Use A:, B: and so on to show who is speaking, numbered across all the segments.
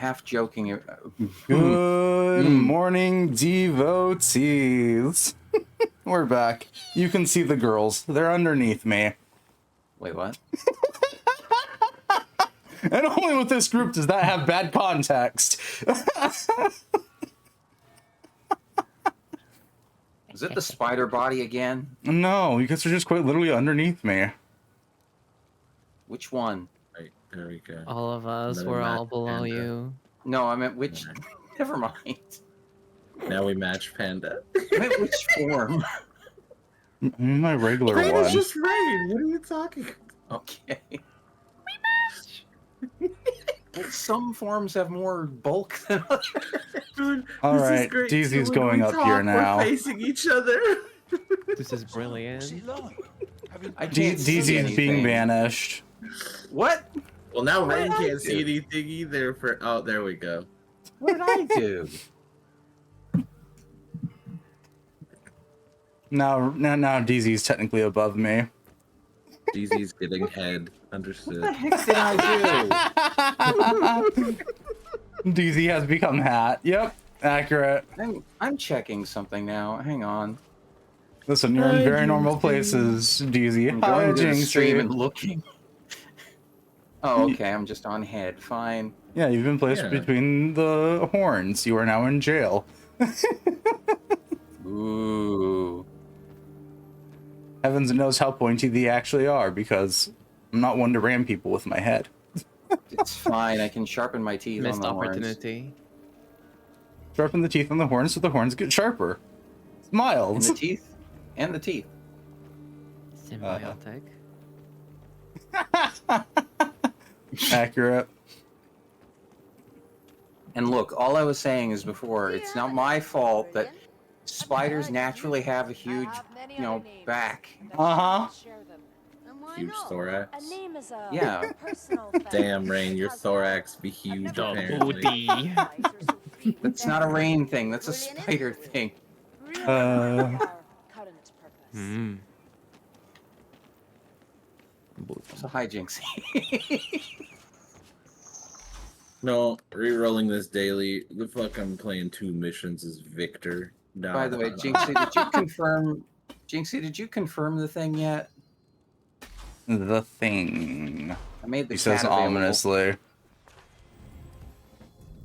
A: half joking.
B: Good morning, devotees. We're back. You can see the girls. They're underneath me.
A: Wait, what?
B: And only with this group does that have bad context.
A: Is it the spider body again?
B: No, you guys are just quite literally underneath me.
A: Which one?
C: Right, there we go.
D: All of us,
C: Another
D: we're all
C: match
D: below
C: panda.
D: you.
A: No, I meant which.
C: Alright.
A: Never mind.
C: Now we match Panda.
A: I meant which form.
B: My regular
C: Rain
B: one.
C: is just rain. What are you talking?
A: Okay. Well, some forms have more bulk than others.
C: Dude,
B: All
C: this
B: right,
C: is great.
B: DZ's
C: So when
B: going
C: we
B: up
C: talk,
B: here now.
C: We're facing each other.
D: This is brilliant.
A: I can't see
B: DZ's being
A: anything.
B: banished.
A: What?
C: Well, now
A: What
C: Rain
A: did I
C: can't see
A: do?
C: anything either. For oh, there we go.
A: What did I do?
B: Now DZ's technically above me.
C: DZ's getting head.
A: What the
C: Understood.
A: heck did I do?
B: DZ has become hat. Yep, accurate.
A: I'm checking something now. Hang on.
B: Listen, you're in
C: Hi,
B: very normal
C: Jinxie.
B: places, DZ.
A: I'm
B: Hi,
A: going to the stream and
B: Jinxie.
A: looking. Oh, okay. I'm just on head. Fine.
B: Yeah, you've been placed
C: Yeah.
B: between the horns. You are now in jail.
A: Ooh.
B: Heavens knows how pointy they actually are, because I'm not one to ram people with my head.
A: It's fine. I can sharpen my teeth
D: Missed
A: on the horns.
D: opportunity.
B: Sharpen the teeth on the horns so the horns get sharper. It's
A: And
B: mild.
A: the teeth. And the teeth.
D: Symbiotic.
B: Accurate.
A: And look, all I was saying is before, it's not my fault that spiders naturally have a huge, back.
B: Uh-huh.
C: Huge thorax.
A: Yeah.
C: Damn, Rain, your thorax be huge.
D: The
C: apparently.
D: booty.
A: That's not a rain thing. That's a spider thing.
D: Hmm.
A: So hijinks.
C: No, re-rolling this daily. The fuck I'm playing 2 missions as Victor. No,
A: By the way,
C: no.
A: Jinxie, did you confirm? Jinxie, did you confirm the thing yet?
B: The thing.
A: I made the
B: He
A: cat
B: says
A: available.
B: ominously.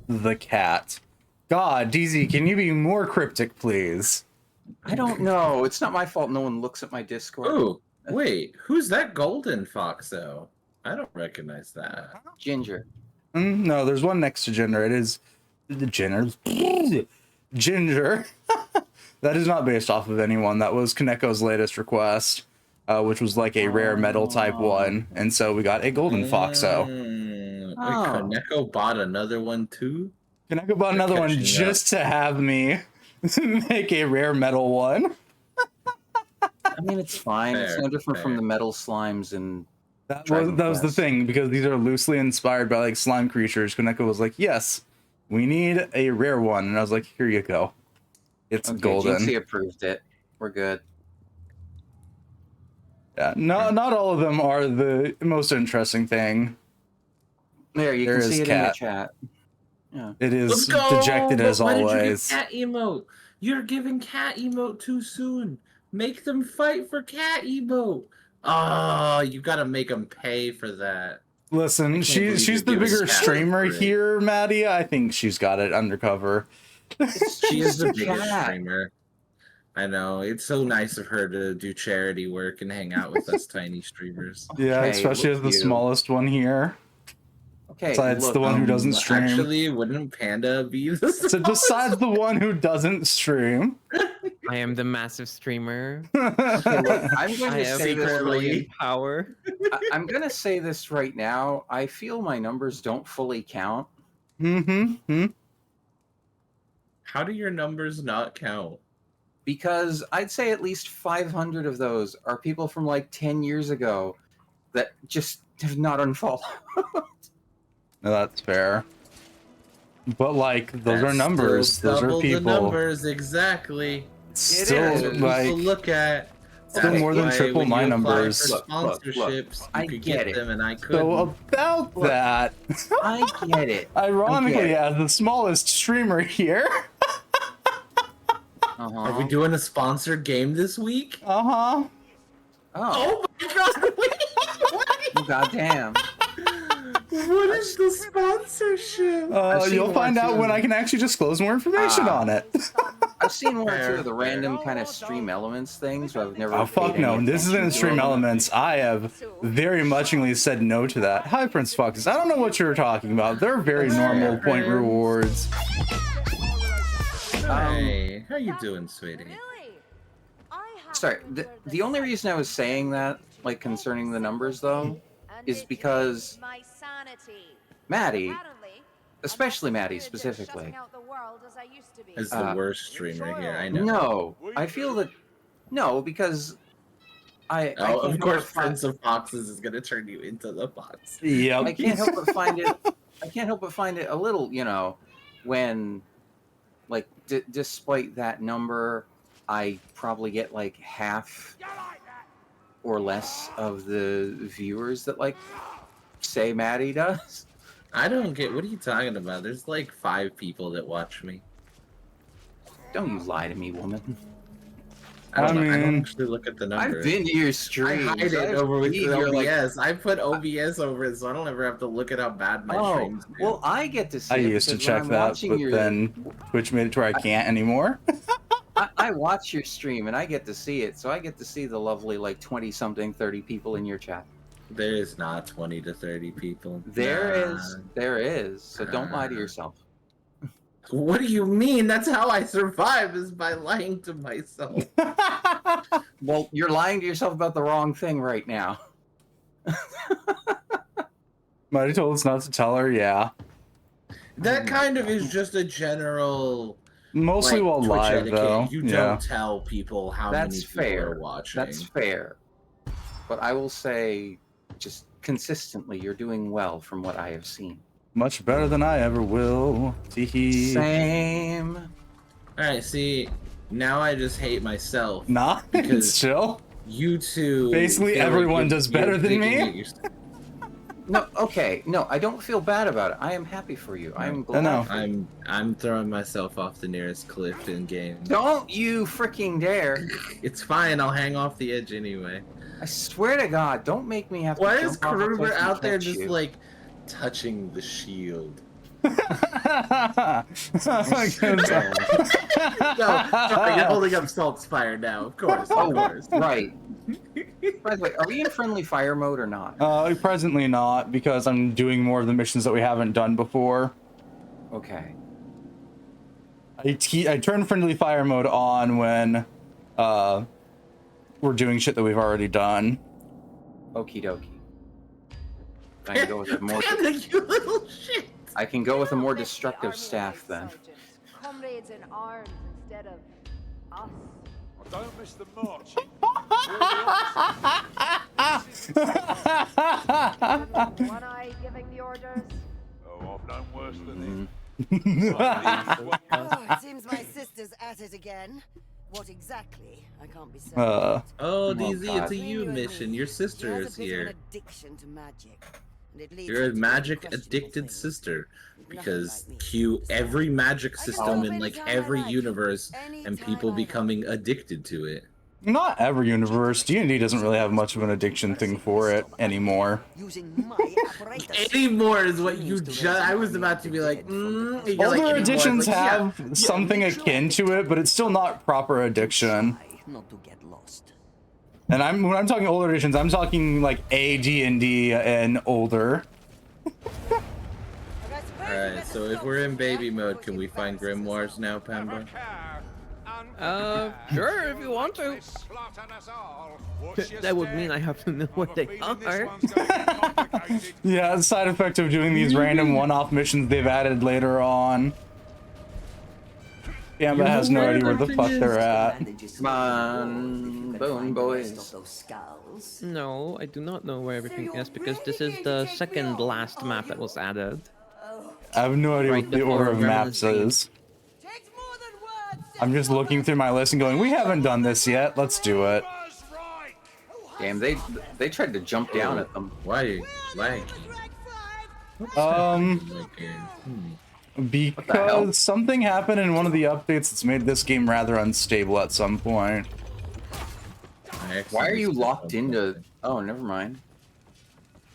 B: The cat. God, DZ, can you be more cryptic, please?
A: I don't know. It's not my fault. No one looks at my Discord.
C: Oh, wait, who's that golden fox though? I don't recognize that.
A: Ginger.
B: No, there's one next to Ginger. It is the Ginger. Ginger. That is not based off of anyone. That was Kaneko's latest request, which was like a rare metal type one, and so we got a golden foxo.
C: Wait,
A: Oh.
C: Kaneko bought another one too?
B: Kaneko bought another one
C: catching
B: just to have me make a rare metal one.
A: I mean, it's fine. It's
C: Fair,
A: no different from
C: fair.
A: the metal slimes and
B: That
A: Dragon
B: was the
A: Quest.
B: thing, because these are loosely inspired by like slime creatures. Kaneko was like, "Yes, we need a rare one," and I was like, "Here you go. It's
A: okay,
B: golden."
A: Jinxie approved it. We're good.
B: Yeah, not all of them are the most interesting thing.
A: There, you
B: There
A: can
B: is
A: see it
B: cat.
A: in the chat. Yeah.
B: It
C: Let's
B: is
C: go!
B: dejected as
C: Why did you give
B: always.
C: cat emote? You're giving cat emote too soon. Make them fight for cat emote. Oh, you gotta make them pay for that.
B: Listen,
C: believe
B: she's
C: you
B: the
C: give
B: bigger
C: us cat
B: streamer
C: for it.
B: here, Maddie. I think she's got it undercover.
C: She is the biggest
A: cat.
C: streamer. I know. It's so nice of her to do charity work and hang out with us tiny streamers.
B: Yeah,
A: Okay,
B: especially as
A: look
B: the
A: you.
B: smallest one here.
A: Okay,
B: Besides
A: look,
B: the one who doesn't stream.
C: Actually, wouldn't Panda be the
B: So besides the one who doesn't stream.
D: I am the massive streamer.
A: okay, look, I'm going
D: I
A: to
D: am
A: say this
D: secretly in
A: really,
D: power.
A: I'm going to say this right now. I feel my numbers don't fully count.
B: Mm-hmm.
C: How do your numbers not count?
A: Because I'd say at least 500 of those are people from like 10 years ago that just have not unfollowed.
B: No, that's fair. But like, those are
C: That's
B: numbers.
C: still
B: Those are
C: double
B: people.
C: The numbers, exactly.
B: Still,
A: is.
C: People
B: like,
C: look at
B: Still more than
C: why
B: triple
C: when
B: my
C: you apply
B: numbers.
C: For
A: Look,
C: sponsorships,
A: I
C: you could
A: get
C: get
A: it.
C: them, and I couldn't.
B: So about
A: Look.
B: that,
A: I get it.
B: ironically,
A: it.
B: as the smallest streamer here,
A: Uh-huh.
C: Are we doing a sponsored game this week?
B: uh-huh.
A: Oh,
C: Oh my god! Wait,
A: oh goddamn.
C: what is the sponsorship?
A: I've seen
B: You'll
A: one
B: find out
A: too.
B: when I can actually disclose more information
A: Ah.
B: on it.
A: I've seen one or two of the
C: Fair.
A: random kind of Stream Elements things, but I've never.
B: Oh fuck
A: paid
B: no!
A: any
B: This isn't
A: attention to
B: Stream
A: them.
B: Elements. I have very muchly said no to that. Hi, Prince Foxes. I don't know what you're talking about. They're very normal point rewards.
C: Hey, how you doing, sweetie?
A: Sorry, the only reason I was saying that, like concerning the numbers though, is because Maddie, especially Maddie specifically.
C: Is the worst streamer here. I know.
A: No, I feel that no, because I
C: Oh,
A: can't
C: of
A: help
C: course,
A: but find-
C: Prince of Foxes is gonna turn you into the fox.
B: Yep.
A: I can't help but find it. I can't help but find it a little, when, like, despite that number, I probably get like half or less of the viewers that like say Maddie does.
C: I don't get. What are you talking about? There's like 5 people that watch me.
A: Don't you lie to me, woman.
C: I don't
B: mean,
C: actually look at the numbers.
A: I've been to your
C: I
A: streams.
C: hide it
A: I've
C: over with
A: seen
C: the
A: your, like,
C: OBS. I put OBS over it, so I don't ever have to look at how bad my
A: oh,
C: streams do.
A: well, I get to see
B: I
A: it
B: used to
A: because
B: check
A: when I'm
B: that,
A: watching
B: but
A: your,
B: then Twitch made it to where I can't anymore.
A: I watch your stream and I get to see it, so I get to see the lovely like 20-something, 30 people in your chat.
C: There is not 20 to 30 people.
A: There
C: Nah.
A: is. So don't lie to yourself.
C: What do you mean? That's how I survive, is by lying to myself.
A: Well, you're lying to yourself about the wrong thing right now.
B: Mighty told us not to tell her, yeah.
C: That kind of is just a general.
B: Mostly
C: like,
B: while
C: Twitch
B: live,
C: etiquette.
B: though.
C: You
B: yeah.
C: don't tell people how
A: That's
C: many people
A: fair.
C: are watching.
A: That's fair. But I will say, just consistently, you're doing well from what I have seen.
B: Much better than I ever will. Teehee.
A: Same.
C: Alright, see, now I just hate myself.
B: Nah,
C: Because-
B: still.
C: You two.
B: Basically,
C: feel like
B: everyone
C: you're-
B: does better
C: you're
B: than
C: digging
B: me.
C: at your-
A: No, okay. No, I don't feel bad about it. I am happy for you. I am glad.
B: know.
A: for you.
C: I'm throwing myself off the nearest cliff in game.
A: Don't you freaking dare.
C: It's fine, I'll hang off the edge anyway.
A: I swear to God, don't make me have to
C: Why is
A: jump off a
C: Kruger
A: cliff and
C: out there
A: catch
C: just
A: you.
C: like touching the shield?
B: Because,
C: No, sorry, you're holding up Salt's Fire now, of course. Of
A: Oh,
C: course.
A: right. By the way, are we in friendly fire mode or not?
B: presently not, because I'm doing more of the missions that we haven't done before.
A: Okay.
B: I turn friendly fire mode on when we're doing shit that we've already done.
A: Okie dokie. I can go with a more.
C: Panda, you little shit!
A: I can go with a more destructive staff then.
E: Comrades in arms instead of us.
F: Don't miss the marching.
E: One eye giving the orders.
F: Oh, I've known worse than
A: Mhm.
G: Oh, it seems my sister's at it again. What exactly? I can't be certain.
C: Oh,
A: Oh,
C: DZ,
A: God.
C: it's a you
G: Between
C: mission.
G: me,
C: Your
G: she
C: sister
G: has a
C: is
G: bit of
C: here.
G: an addiction to magic, and it leads
C: You're a
G: her to
C: magic
G: questionable
C: addicted
G: things.
C: sister.
G: Nothing
C: Because
G: like me.
C: cue every magic
G: I can
C: system
G: stop
C: in like
G: anytime I
C: every
G: like.
C: universe and
G: Anytime
C: people
G: I like.
C: becoming addicted to it.
B: Not every universe. D&D doesn't really have much of an addiction thing for it anymore.
G: Using my apparatus.
C: Anymore is what you just. I was about to be like, you're like,
B: Older
C: anymore.
B: editions
C: Like, yeah.
B: have something akin to it, but it's still not proper addiction.
G: Try not to get lost.
B: And when I'm talking older editions, I'm talking like AD&D and older.
C: Alright, so if we're in baby mode, can we find grimoires now, Pamba?
D: Sure, if you want to. That would mean I have to know what they are.
B: Yeah, the side effect of doing these random one-off missions they've added later on. Gamba
C: You
B: has no
C: know
B: idea where the
C: where
B: fuck
C: everything
B: they're
C: is?
B: at.
A: Come on, Bone Boys.
D: No, I do not know where everything is because this is the second last map that was added.
B: I have no idea
D: Right
B: what the
D: before
B: order of maps
D: Gremlins
B: is. I'm just looking through my list and going, we haven't done this yet, let's do it.
A: Damn, they tried to jump down at them.
C: Why are you lagging?
B: Because something happened in one of the updates that's made this game rather unstable at some point.
A: Why are you locked into? Oh, never mind.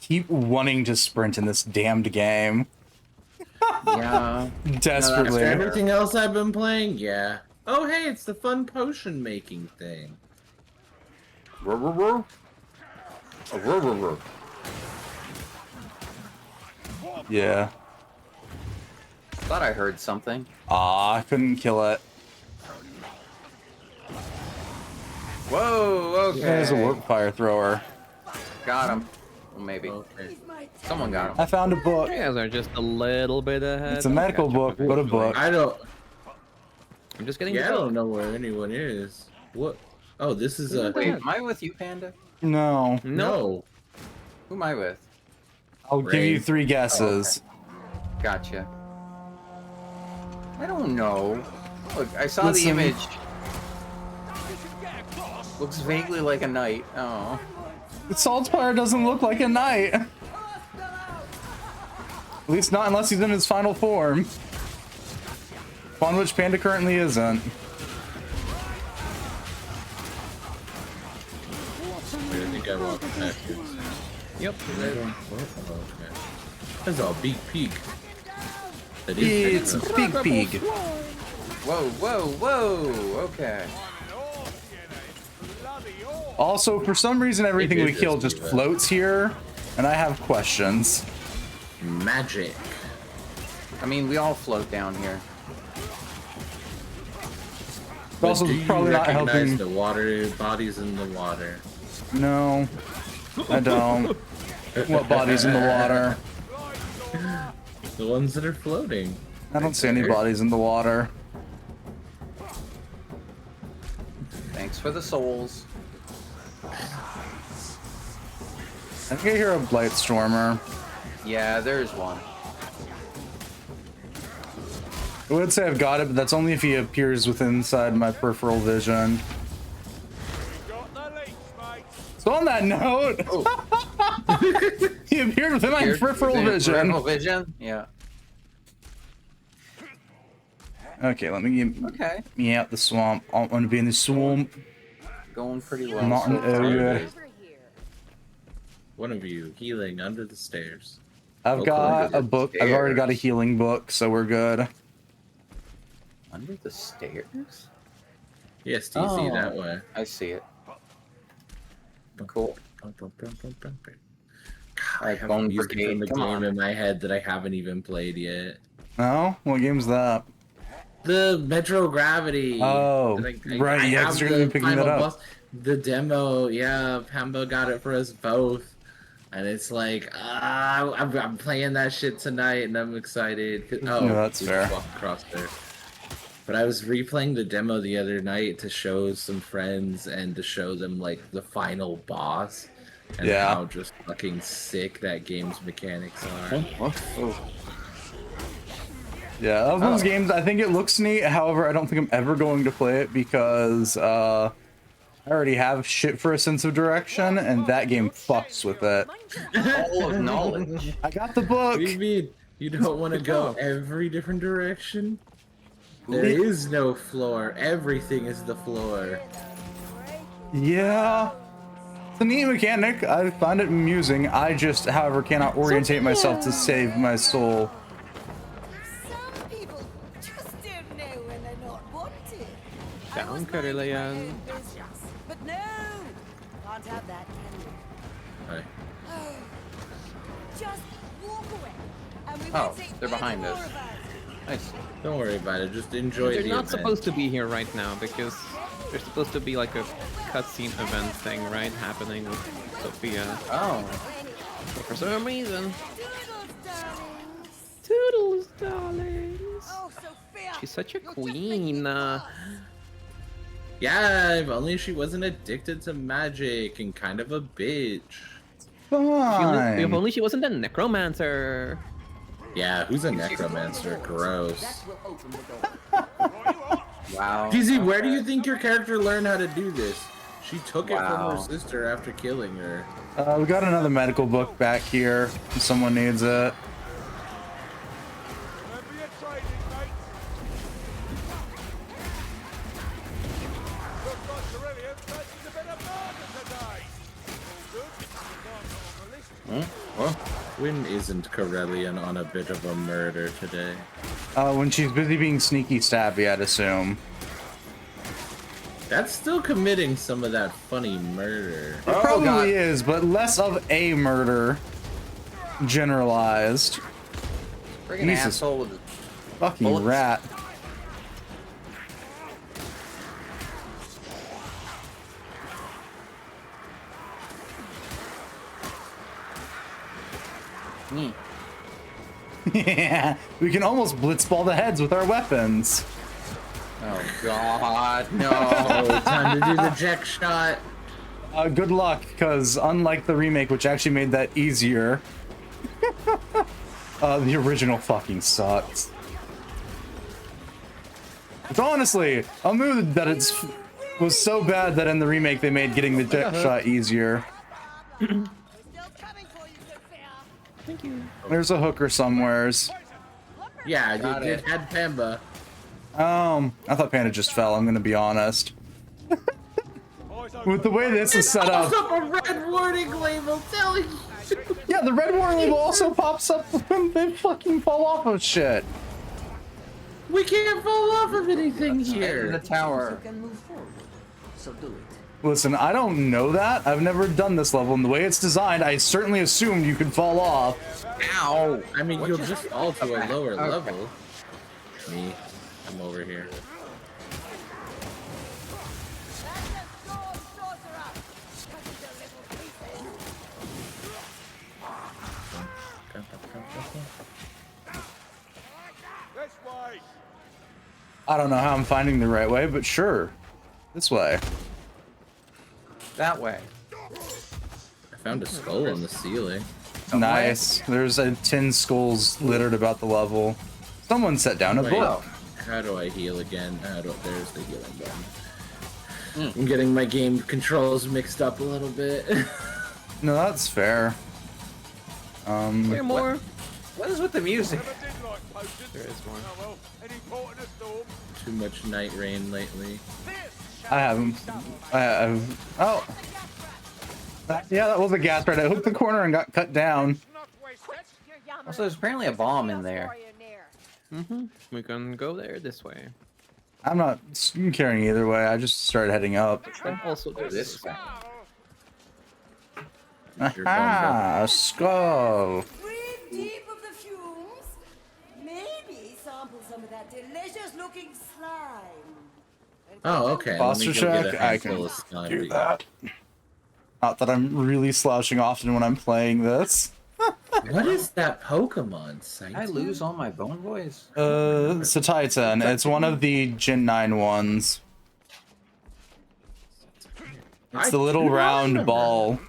B: Keep wanting to sprint in this damned game.
A: Yeah.
B: Desperately.
C: After everything else I've been playing, yeah. Oh, hey, it's the fun potion making thing.
B: Yeah.
A: Thought I heard something.
B: I couldn't kill it.
A: Whoa, okay.
B: There's a warp fire thrower.
A: Got him. Well, maybe.
C: Okay.
A: Someone got him.
B: I found a book.
D: You guys are just a little bit ahead.
B: It's a medical book, but a book.
C: I don't.
D: I'm just getting
C: Yeah, I
D: the book.
C: don't know where anyone is. What? Oh, this is a.
A: Wait, am I with you, Panda?
B: No.
C: No.
A: Who am I with?
B: I'll give you 3 guesses.
A: Gotcha. I don't know. Look, I saw
B: Listen.
A: the image. Looks vaguely like a knight. Oh.
B: Saltspire doesn't look like a knight. At least not unless he's in his final form. On which Panda currently isn't.
C: Wait, I think I walked back here.
D: Yep.
C: Oh, okay. That's a big pig. That
B: It's a
C: Panda.
B: big pig.
A: Whoa, whoa, whoa. Okay.
B: Also, for some reason, everything we
C: did
B: kill
C: just
B: just
C: do that.
B: floats here, and I have questions.
C: Magic.
A: I mean, we all float down here.
C: But
B: Also,
C: do you
B: probably not
C: recognize
B: helping.
C: the water bodies in the water?
B: No, I don't. What bodies in the water?
C: The ones that are floating.
B: I don't see any bodies in the water.
A: Thanks for the souls.
B: I think I hear a Blightstormer.
A: Yeah, there's one.
B: I would say I've got it, but that's only if he appears within inside my peripheral vision.
F: Got the leech, mate.
B: So on that note, he appeared within my
A: Here's
B: peripheral
A: the
B: vision.
A: Peripheral vision? Yeah.
B: Okay, let me get
A: Okay.
B: me out the swamp. I want to be in the swamp.
A: Going pretty well.
B: Not an
A: so far.
B: area.
E: Over here.
C: One of you healing under the stairs.
B: I've
A: Okay,
B: got
A: under
B: a
A: the
B: book. I've already got a
A: stairs.
B: healing book, so we're good.
A: Under the stairs?
C: Yes, do you see
A: Oh.
C: that way?
A: I see it. Cool.
C: I have
A: Bone
C: music
A: Brigade,
C: from the
A: come
C: game
A: on.
C: in my head that I haven't even played yet.
B: No? What game's that?
C: The Metro Gravity.
B: Oh, right, yeah, 'cause you're gonna be picking
C: final
B: that up.
C: boss. The demo, yeah, Pamba got it for us both. And it's like, I'm playing that shit tonight and I'm excited. Oh,
B: No, that's
C: we
B: fair.
C: walked across there. But I was replaying the demo the other night to show some friends and to show them like the final boss and
B: Yeah.
C: how just fucking sick that game's mechanics are.
B: Yeah, of those games, I think it looks neat. However, I don't think I'm ever going to play it because I already have shit for a sense of direction, and that game fucks with it.
A: All of knowledge.
B: I got the book.
C: What do you mean? You don't want to go every different direction? There is no floor. Everything is the floor.
B: Yeah. It's a neat mechanic. I find it amusing. I just, however, cannot orientate myself to save my soul.
G: Some people just don't know when they're not wanted. I
D: Down,
G: was minding my
D: Caroline.
G: own business, but no, can't have that, can you?
C: Right.
G: Just walk away, and we
A: Oh,
G: won't see
A: they're behind
G: any
A: us.
G: more of us.
A: Nice.
C: Don't worry about it. Just enjoy
D: They're
C: the
D: not
C: event.
D: supposed to be here right now because there's supposed to be like a cutscene event thing, right, happening with Sophia.
A: Oh.
D: But for some reason,
G: Doodles, darlings.
D: Toodles, darlings.
G: Oh, Sophia.
D: She's such a
G: you're just making
D: queen.
G: me buzz.
C: Yeah, if only she wasn't addicted to magic and kind of a bitch.
D: If
B: Fine.
D: only she wasn't a necromancer.
C: Yeah, who's a necromancer? Gross.
A: Wow.
C: GZ, where do you think your character learned how to do this? She took it from
A: Wow.
C: her sister after killing her.
B: We got another medical book back here. If someone needs it.
F: Remember your training, mate. Looks like Cerulean faces a bit of murder today. All good. Not on the list.
A: Well,
C: When isn't Corellian on a bit of a murder today?
B: When she's busy being sneaky stabby, I'd assume.
C: That's still committing some of that funny murder.
B: It
A: Oh,
B: probably
A: God.
B: is, but less of a murder. Generalized.
A: friggin'
B: Jesus.
A: asshole with the
B: Fucking
A: Bullets.
B: rat.
A: Hmm.
B: Yeah, we can almost blitzball the heads with our weapons.
A: Oh God, no.
C: Oh, time to do the jack shot.
B: Good luck, because unlike the remake, which actually made that easier, the original fucking sucks. It's honestly a mood that was so bad that in the remake they made getting the jet shot easier.
G: We're still coming for you, Sophia.
B: There's a hooker somewheres.
C: Yeah,
A: Got
C: it
A: it.
C: had Pamba.
B: I thought Panda just fell, I'm gonna be honest.
F: Eyes open.
B: With the way this is set up.
C: Also, a red warning label telling you.
B: Yeah, the red warning label also pops up when they fucking fall off of shit.
C: We can't fall off of anything
A: Get in the
C: here.
A: tower.
H: can move forward. So do it.
B: Listen, I don't know that. I've never done this level, and the way it's designed, I certainly assumed you could fall off.
A: Ow!
C: I mean,
A: What
C: you'll
A: just-
C: just fall to a
A: Okay,
C: lower
A: okay.
C: level. Me, I'm over here.
F: This way.
B: I don't know how I'm finding the right way, but sure. This way.
A: That way.
C: I found a skull on the ceiling.
B: Nice. There's 10 skulls littered about the level. Someone set down a
C: Wait.
B: book.
C: How do I heal again? There's the healing button. I'm getting my game controls mixed up a little bit.
B: No, that's fair.
D: Here more.
A: What is with the music?
F: Never did like potions.
D: There is more.
F: Oh well. Any port in a storm.
C: Too much night rain lately.
B: I haven't. I have. Oh. Yeah, that was a gas right. I hooked the corner and got cut down.
F: Not wasted.
A: Also, there's apparently a bomb in there.
D: We can go there this way.
B: I'm not caring either way. I just started heading up.
D: And also do
A: This way.
B: Aha, a skull.
G: Breathe deep of the fumes. Maybe sample some of that delicious looking slime.
C: Oh, okay.
B: Posture
C: Let me go get
B: check.
C: a
B: I can
C: handful of slime
B: do
C: to
B: that. Not that I'm really slouching often when I'm playing this.
C: What is that Pokemon?
A: Did I lose all my bone boys?
B: It's a Titan. It's one of the Gen 9 ones. It's the little round ball.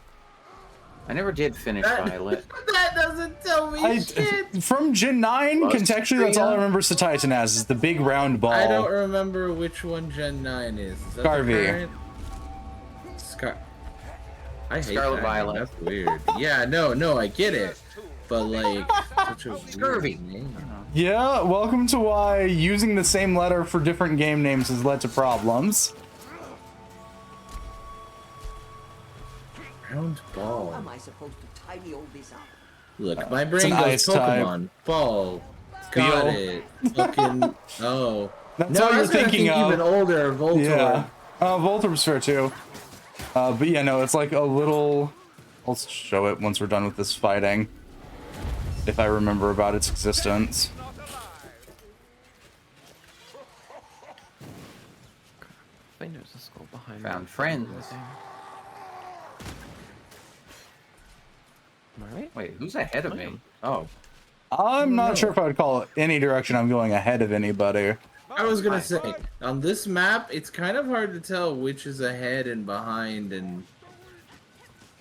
A: I never did finish Violet.
C: That doesn't tell me shit.
B: From Gen 9, contextually, that's all I remember Titan as, is the big round ball.
C: I don't remember which one Gen 9 is. Is that the
B: Scarvy.
C: current? I hate
A: Scarlet
C: that.
A: Violet.
C: That's weird. Yeah, no, I get it. But like, such a
A: Scurvy.
C: weird name.
B: Yeah, welcome to why using the same letter for different game names has led to problems.
C: Round ball.
H: How am I supposed to tidy all this up?
C: Look, my
B: an
C: brain goes
B: ice type.
C: Pokemon. Ball. Got
B: Steel.
C: it. Fucking. Oh.
B: That's
C: No,
B: what
C: I
B: you're
C: was gonna
B: thinking
C: think
B: of.
C: even older. Voltorb.
B: Yeah. Voltorb's fair too. But yeah, no, it's like a little... I'll show it once we're done with this fighting. If I remember about its existence.
F: Not alive.
D: I think there's a skull behind
A: Found
D: that
A: friends.
D: right there. Am I right?
A: Wait, who's ahead of me? Oh,
B: I'm not sure if I would call it any direction I'm going ahead of anybody.
C: I was gonna say, on this map, it's kind of hard to tell which is ahead and behind and...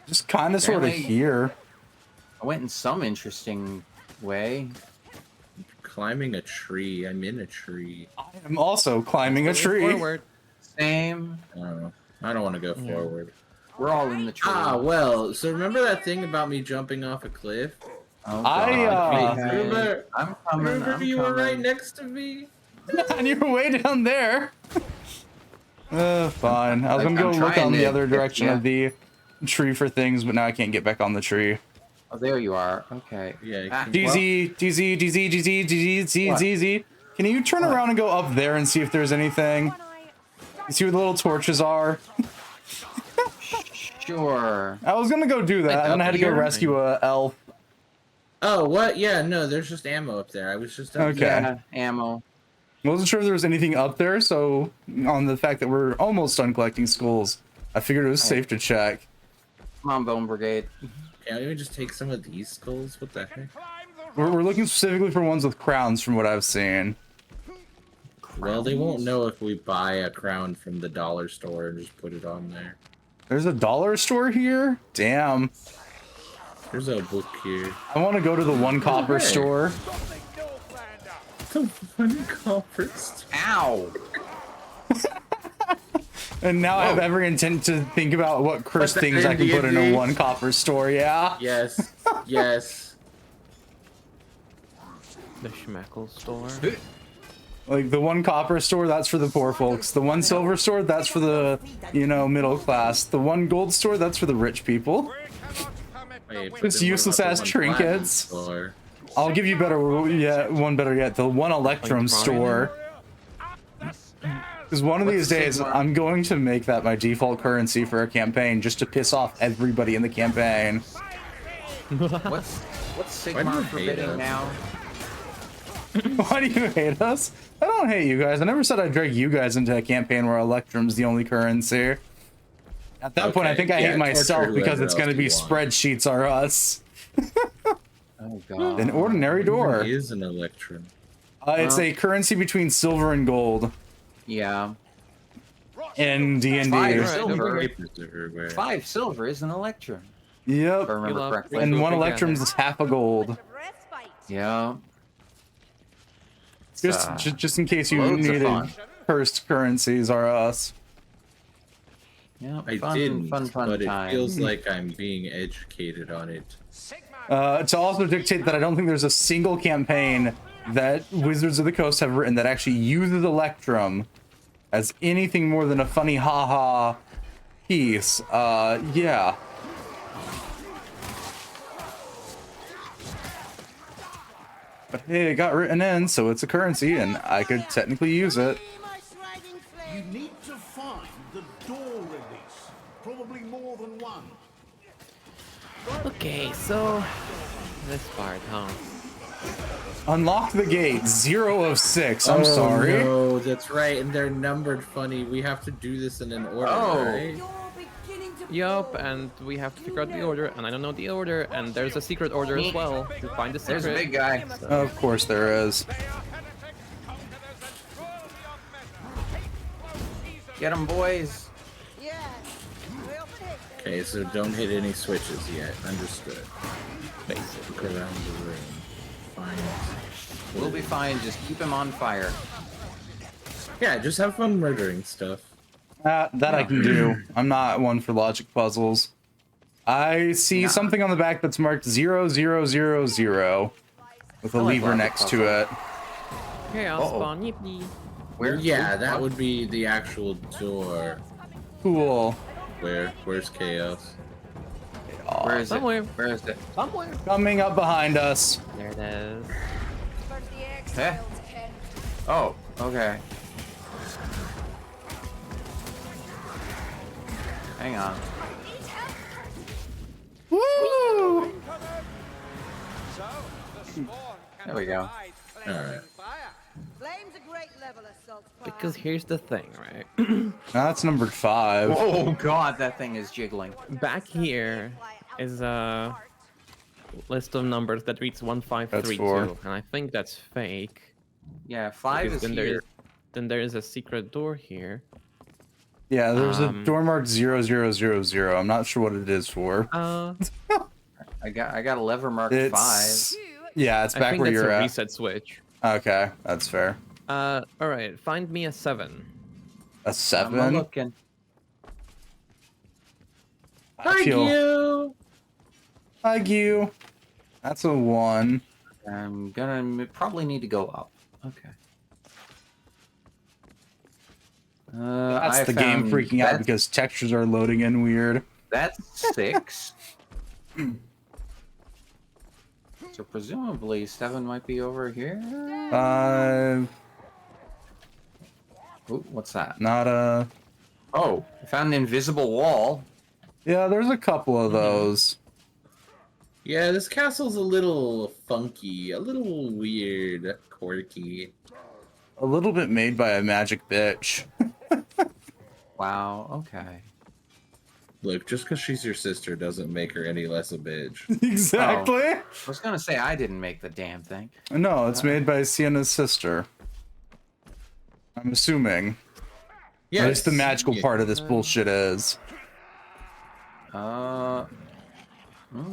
B: Just kind of sort of
A: Apparently-
B: here.
A: I went in some interesting way.
C: climbing a tree. I'm in a tree.
B: I'm also climbing a tree.
D: Forward.
A: Same.
C: I don't know. I don't want to go forward.
A: We're all in the tree.
C: Ah, well. So remember that thing about me jumping off a cliff?
A: Oh,
B: I,
A: God.
B: uh,
A: Okay.
C: Remember?
A: I'm coming.
C: Remember
A: I'm
C: you
A: coming.
C: were right next to me?
B: And you were way down there. Fine. I was
A: Like,
B: gonna go
A: I'm
B: look
A: trying
B: on the
A: to-
B: other direction
A: yeah.
B: of the tree for things, but now I can't get back on the tree.
A: Oh, there you are. Okay.
C: Yeah, you
A: Ah,
C: can-
B: DZ, DZ, DZ, DZ, DZ,
A: What?
B: DZ. Can you turn around and go up there and see if there's anything? You see where the little torches are?
A: Sure.
B: I was gonna go do that,
D: Like
B: and then I had to go
D: up here?
B: rescue a elf.
C: Oh, what? Yeah, no, there's just ammo up there. I was just up
B: Okay.
C: there.
A: Yeah, ammo.
B: I wasn't sure if there was anything up there, so on the fact that we're almost done collecting skulls, I figured it was safe to check.
A: Come on, Bone Brigade.
C: Can't we just take some of these skulls? What the heck?
F: Climb the
B: We're looking specifically for ones with crowns, from what I've seen.
C: Well, they won't know if we buy a crown from the dollar store and just put it on there.
B: There's a dollar store here? Damn.
C: There's a book here.
B: I want to go to the one copper
C: where?
B: store.
F: something Northlander.
C: The one conference.
A: Ow!
B: And now I have every intent to think about what cursed
C: Put that
B: things I
C: in
B: can put in a
C: D&D.
B: one copper store, yeah?
C: Yes. Yes.
D: The Schmeckle store.
B: Like the one copper store, that's for the poor folks. The one silver store, that's for the, you know, middle class. The one gold store, that's for the rich people.
F: We cannot permit the
C: Wait,
F: wind.
B: It's
C: then what
B: useless
C: about the
B: ass
C: one platinum
B: trinkets.
C: store?
B: I'll give you better yet, one better yet, the one Electrum
D: Like
B: store.
F: Up the stairs.
B: Because one of these days,
A: Sigmar?
B: I'm going to make that my default currency for a campaign, just to piss off everybody in the campaign.
A: What's
C: Why do you
A: Sigmar
C: hate
A: forbidding
C: us?
A: now?
B: Why do you hate us? I don't hate you guys. I never said I'd drag you guys into a campaign where Electrum's the only currency. At that point, I
C: Okay,
B: think I
C: yeah,
B: hate myself
C: torture
B: because
C: whoever
B: it's going to
C: else
B: be
C: you want.
B: spreadsheets are us.
A: Oh God.
B: An ordinary door.
C: It is an Electrum.
B: It's a currency between silver and gold
A: Yeah.
B: in D&D.
A: Fire
D: Right,
A: silver.
D: over here.
C: Papers everywhere.
A: 5 silver is an Electrum. If I
B: Yep.
A: remember
D: love
A: correctly.
B: And one
D: Together.
B: Electrum's is half a gold.
A: Yeah.
B: Just in case you
A: loads of
B: needed
A: fun.
B: cursed currencies are us.
A: Yeah.
C: I
A: Fun,
C: didn't,
A: fun
C: but
A: time.
C: it feels like I'm being educated on it.
B: To also dictate that I don't think there's a single campaign that Wizards of the Coast have written that actually uses Electrum as anything more than a funny haha piece. Yeah. But hey, it got written in, so it's a currency, and I could technically use it.
I: You need to find the door release. Probably more than one.
D: Okay, so this part, huh?
B: Unlock the gate. 0 of 6. I'm
C: Oh,
B: sorry.
C: No, that's right, and they're numbered funny. We have to do this in an order,
A: Oh.
C: right?
D: Yup, and we have to figure out the order, and I don't know the order, and there's a secret order as well to find the secret.
A: There's a big guy.
B: Of course there is.
F: They are heretic conquerors and truly of men. Hate
A: Get him, boys.
C: Okay, so don't hit any switches yet. Understood.
D: Basically.
C: Look around the room. Find.
A: We'll be fine. Just keep him on fire.
C: Yeah, just have fun murdering stuff.
B: That I can do. I'm not one for logic puzzles. I see
A: Nah.
B: something on the back that's marked 0000 with a
A: I like
B: lever
A: logic
B: next to it.
D: Okay, I'll
A: Uh-oh.
D: spawn Yippee.
A: Where?
C: Yeah, that would be the actual door.
B: Cool.
C: Where's Chaos?
A: Where is it?
D: Somewhere.
A: Where is it?
D: Somewhere.
B: Coming up behind us.
D: There it is.
A: Eh? Oh, okay. Hang on.
B: Woo!
F: So, the spawn
A: There we go.
C: Alright.
G: Flame's a great level of salt fire.
D: Because here's the thing, right?
B: That's numbered 5.
A: Oh God, that thing is jiggling.
D: Back here is a list of numbers that reads 1532,
B: 4.
D: and I think that's fake.
A: Yeah, 5
D: because
A: is
D: then
A: here.
D: then there is a secret door here.
B: Yeah, there's a
D: Um,
B: door marked 0000. I'm not sure what it is for.
A: I got a lever marked
B: It's
A: 5.
B: yeah, it's
D: I
B: back
D: think
B: where
D: that's
B: you're
D: a
B: at.
D: reset switch.
B: Okay, that's fair.
D: All right, find me a 7.
B: A
A: I'm
B: 7.
A: looking.
C: Thank you.
B: Thank you. That's a 1.
A: I'm gonna probably need to go up. Okay.
B: That's
A: I
B: the game
A: found
B: freaking out
A: that-
B: because textures are loading in weird.
A: That's 6. So presumably 7 might be over here. Ooh, what's that?
B: Not a.
A: Oh, I found an invisible wall.
B: Yeah, there's a couple of those.
C: Yeah, this castle's a little funky, a little weird, quirky.
B: A little bit made by a magic bitch.
A: Wow. Okay.
C: Look, just because she's your sister doesn't make her any less a bitch.
B: Exactly.
A: I was gonna say I didn't make the damn thing.
B: No, it's made by Sienna's sister. I'm assuming.
C: Yeah,
B: At least the magical part of this bullshit is.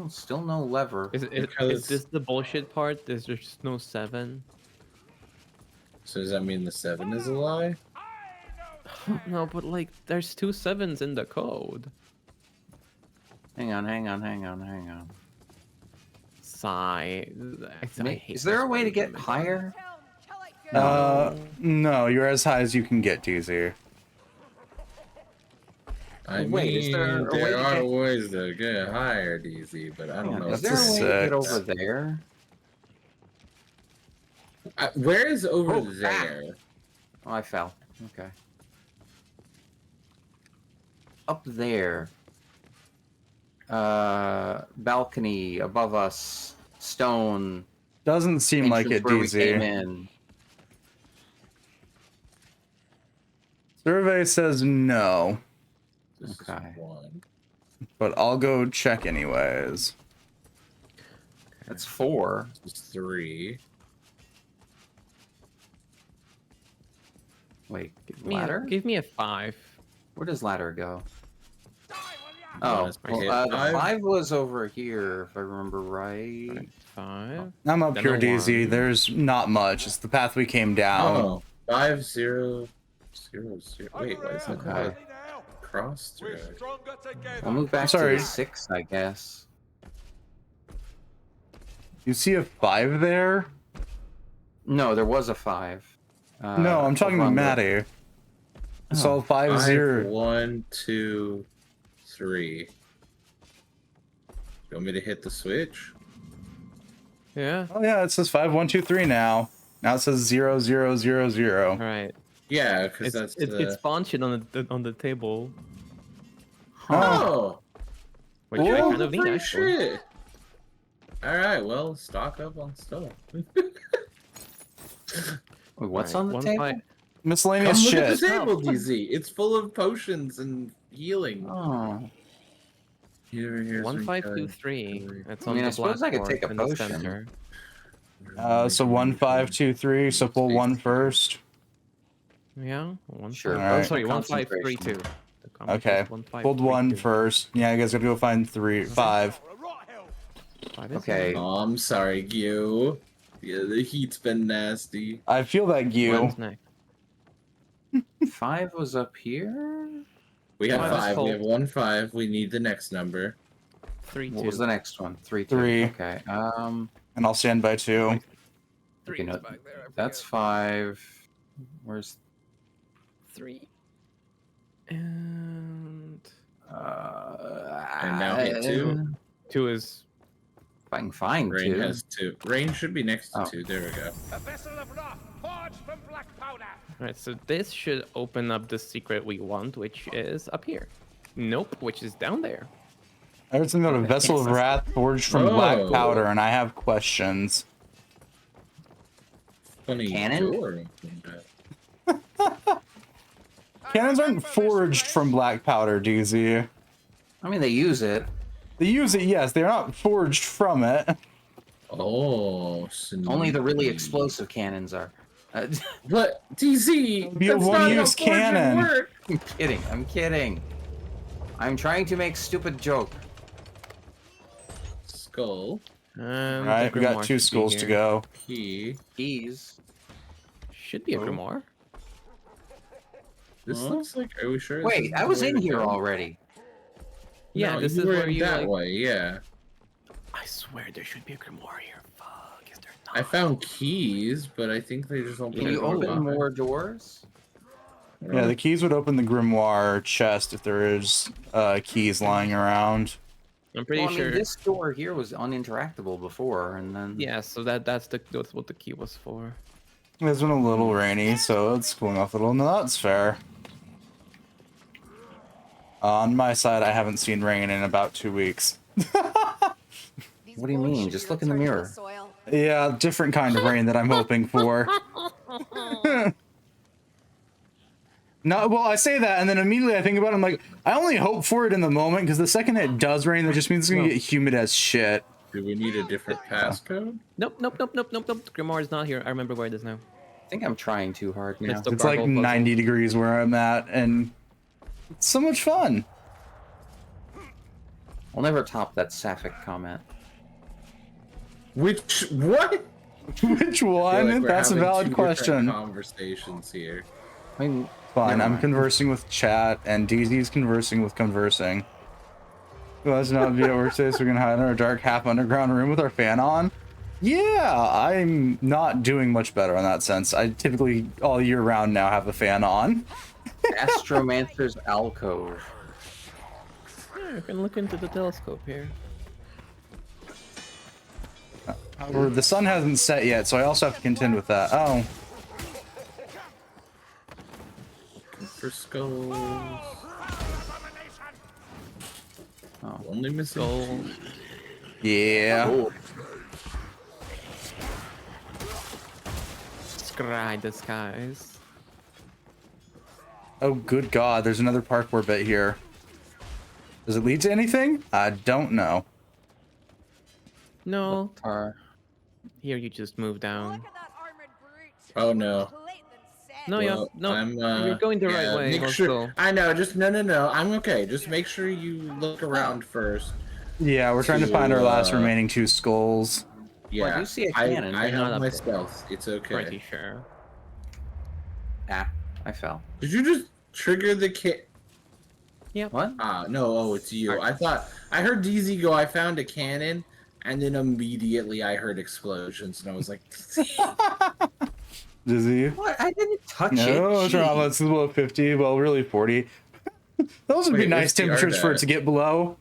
A: Still no lever.
D: Is
C: Because-
D: this the bullshit part? There's just no 7.
C: So does that mean the 7 is a lie?
D: No, but like, there's 2 7s in the code.
A: Hang on.
D: Sigh. I hate
A: Is there
D: this
A: a way to get
D: version.
A: higher?
B: No, you're as high as you can get, DZ.
C: I
A: Wait,
C: mean,
A: is there a way
C: there
A: to
C: are
A: get-
C: ways to get higher, DZ, but I don't know.
A: Is
C: if
A: there a way to
B: That's
A: get
B: a
A: over
B: 6.
A: there?
C: Where is over
A: Oh,
C: there?
A: Oh, I fell. Okay. Up there. Balcony above us. Stone.
B: Doesn't seem like it,
A: entrance where we came
B: DZ.
A: in.
B: Survey says no,
C: This
A: Okay.
C: is 1.
B: but I'll go check anyways.
A: That's 4.
C: This is 3.
A: Wait,
D: Give me
A: ladder?
D: give me a 5.
A: Where does ladder go?
C: You want
A: Oh,
C: us to
A: well,
C: hit
A: the
C: 5?
A: 5 was over here, if I remember right.
D: 5.
B: I'm up
D: Then
B: here,
D: a
B: DZ.
D: 1.
B: There's not much. It's the path we came down.
C: Oh, 5 0 0 0. Wait, what is that
A: Okay.
C: called? Cross
F: We're
C: thread.
F: stronger together.
A: I'll move back
B: Sorry.
A: to the 6, I guess.
B: You see a 5 there?
A: No, there was a 5.
B: No, I'm talking
A: over
B: to
A: on the-
B: Maddie. I saw 5
C: 5,
B: 0.
C: 1, 2, 3. You want me to hit the switch?
D: Yeah.
B: Oh yeah, it says 5 1 2 3 now. Now it says 0 0 0 0.
D: All right.
C: Yeah, because
D: It's
C: that's
D: it's
C: the...
D: it's spawn shit on the table,
C: Oh!
D: which I
B: Oh,
D: kind of need
C: free
D: actually.
C: shit! Alright, well, stock up on stuff.
A: Wait, what's
D: Right,
A: on the
D: one
A: table?
D: five-
C: Come
B: Miscellaneous
C: look at the
B: shit.
C: table, DZ. It's full of potions and healing.
A: Oh,
C: Here's
D: 1523. That's
A: I
D: on
A: mean,
D: the
A: I suppose I could
D: blackboard
A: take a
D: in the
A: potion.
D: center.
B: So 1 5 2 3. So pull 1 first.
D: Yeah. One
A: Sure.
D: five-
B: All
D: Oh,
B: right.
D: sorry. 1532. The comment
B: Okay.
D: is 1532.
B: Pulled 1 first. Yeah, you guys gotta go find 3 5.
F: For a rot hell.
D: 5 is
A: Okay.
C: Oh, I'm sorry, Gyu. Yeah, the heat's been nasty.
B: I feel that you.
D: One's next.
A: 5 was up here?
C: We have
D: Five is
C: 5. We
D: full.
C: have 1 5. We need the next number.
D: 3 2.
A: What was the next one? 3 2.
B: 3.
A: Okay.
B: And I'll stand by 2.
D: 3
A: Okay,
D: is
A: no,
D: back there. I
A: that's
D: forget.
A: 5. Where's
D: 3. And
C: And now hit 2.
D: 2 is.
A: If I can find
C: Rain
A: 2.
C: has 2. Rain should be next to
A: Oh.
C: 2. There we go.
F: A vessel of wrath forged from black powder.
D: Alright, so this should open up the secret we want, which is up here. Nope, which is down there.
B: Everything about a vessel of wrath forged from black
C: Oh.
B: powder, and I have questions.
C: Funny
A: Cannon?
C: door.
B: Cannons aren't forged from black powder, DZ.
A: I mean, they use it.
B: They use it, yes. They're not forged from it.
C: Oh,
A: Only the really
C: sneaky.
A: explosive cannons are.
C: But DZ,
B: Be a
C: that's not how
B: one-use
C: forging
B: cannon.
C: work.
A: I'm kidding. I'm kidding. I'm trying to make stupid joke.
C: Skull,
D: And
B: Right,
D: the
B: we got
D: grimoire
B: 2
D: should be
B: schools to
D: here.
B: go.
C: key.
A: Keys.
D: Should be a
C: Oh.
D: grimoire.
C: This
A: Huh?
C: looks like. Are we sure? this
A: Wait,
C: is
A: I
C: the
A: was
C: way
A: in
C: to
A: here
C: go?
A: already.
D: Yeah,
C: No,
D: this
C: you
D: is
C: were
D: where
C: in
D: you
C: that
D: like.
C: way. Yeah.
D: I swear there should be a grimoire here. Fuck, is there not?
C: I found keys, but I think they just open
A: Can you
C: the door
A: open
C: behind.
A: more doors?
B: Yeah, the keys would open the grimoire chest if there is keys lying around.
D: I'm pretty
A: Well, I mean,
D: sure.
A: this door here was uninteractable before, and then
D: Yeah, so that's what the key was for.
B: It's been a little rainy, so it's cooling off a little. No, that's fair. On my side, I haven't seen rain in about 2 weeks.
A: What do you mean? Just look in the mirror.
B: Yeah, different kind of rain that I'm hoping for. No, well, I say that, and then immediately I think about it, I'm like, I only hope for it in the moment, because the second it does rain, that just means it's going to get humid as shit.
C: Do we need a different passcode?
D: Nope. Grimoire is not here. I remember where it is now.
A: I think I'm trying too hard now.
D: It's the
B: It's like
D: gargoyle puzzle.
B: 90 degrees where I'm at, and it's so much fun.
A: I'll never top that sapphic comment.
C: Which what?
B: Which
C: I feel
B: one?
C: like we're
B: That's a
C: having
B: valid
C: two different
B: question.
C: Conversations here.
A: I mean,
B: Fine,
A: never
B: I'm
A: mind.
B: conversing with chat, and DZ's conversing with conversing. Let's not be at work today, so we can hide in our dark half underground room with our fan on. Yeah, I'm not doing much better in that sense. I typically all year round now have the fan on.
A: Astromancer's alcove.
D: Yeah, you can look into the telescope here.
B: Or the sun hasn't set yet, so I also have to contend with that. Oh,
C: For skulls.
A: Oh.
C: Only missing two.
B: yeah.
A: Oh,
D: Scry the skies.
B: Oh, good God, there's another parkour bit here. Does it lead to anything? I don't know.
D: No,
A: tar.
D: here you just move down.
C: Oh no.
D: No,
C: Well,
D: no,
C: I'm,
D: you're going the right
C: yeah,
D: way.
C: Make
D: Let's
C: sure.
D: go.
C: I know. Just no. I'm okay. Just make sure you look around first.
B: Yeah, we're trying to find our last remaining 2 skulls.
C: Yeah.
A: I do see a cannon.
C: I
D: They're not
C: have
D: up
C: my
D: there.
C: stealth. It's okay.
D: Pretty sure.
A: Ah, I fell.
C: Did you just trigger the kit?
A: What?
C: No. Oh, it's you. I thought I heard DZ go. I found a cannon, and then immediately I heard explosions, and I was like,
B: Does he?
A: What? I didn't touch
B: No,
A: it.
B: drama. It's below 50. Well, really 40. Those would be
C: Wait,
B: nice
C: where's the
B: temperatures
C: art
B: for it
C: at?
B: to get below.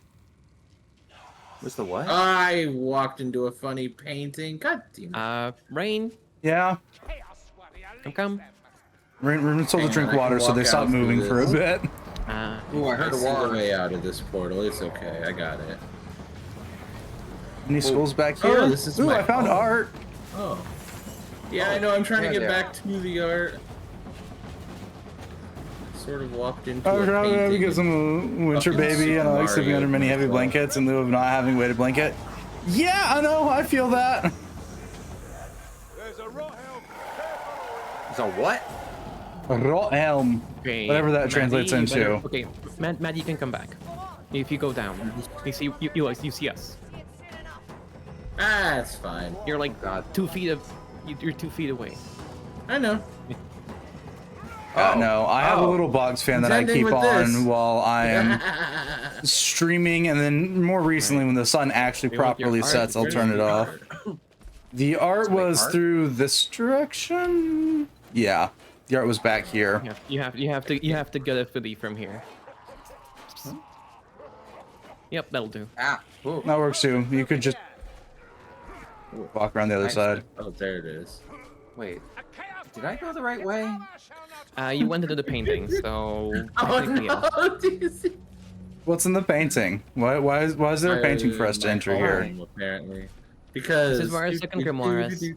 A: What's the what?
C: I walked into a funny painting. God damn it.
D: Rain,
B: Yeah.
D: come.
B: Rain told to
C: Hang
B: drink
C: on, I can
B: water, so
C: walk
B: they
C: out
B: stopped
C: through
B: moving for a
C: this.
B: bit.
A: Ooh, I
C: I
A: heard a
C: see the
A: war.
C: way out of this portal. It's okay. I got it.
B: Any skulls back
C: Oh,
B: here?
C: this is
B: Ooh,
C: my
B: I found
C: home.
B: art.
C: Oh. Yeah, I know. I'm trying to
A: there
C: get
A: they
C: back to the art. Sort of walked into
B: I was
C: a
B: trying to
C: painting.
B: get some winter
C: Fucking
B: baby, and I like
C: Super
B: sleeping under
C: Mario
B: many heavy
C: myself.
B: blankets in lieu of not having a weighted blanket. Yeah, I know. I feel that.
F: There's a rot helm.
A: It's a what?
B: Rot helm.
D: Okay,
B: Whatever that
D: Maddie,
B: translates
D: you
B: into.
D: better- Okay, Matt, you can come back. If you go down, you see you see us.
C: Ah, it's fine.
D: You're like
A: God.
D: 2 feet of. You're 2 feet away.
C: I know.
B: No, I have a
A: Oh.
B: little box fan that I
C: Contending
B: keep
C: with
B: on
C: this.
B: while I am streaming, and then more recently, when the sun actually
D: We want your
B: properly
D: art.
B: sets, I'll
C: Where's
B: turn it
C: the
B: off.
C: art?
B: The art
A: Wait,
B: was
A: art?
B: through this direction. Yeah, the art was back here.
D: You have to get a footy from here. Yep, that'll do.
A: Ah. Ooh.
B: That works too. You could just walk around the other side.
C: Oh, there it is.
A: Wait. Did I go the right way?
D: You went into the painting, so
C: Oh
D: technically, yes.
C: no! DZ.
B: What's in the painting? Why is there a painting for us to
C: My
B: enter here?
C: home, apparently. Because
D: This is where our second grimoire is.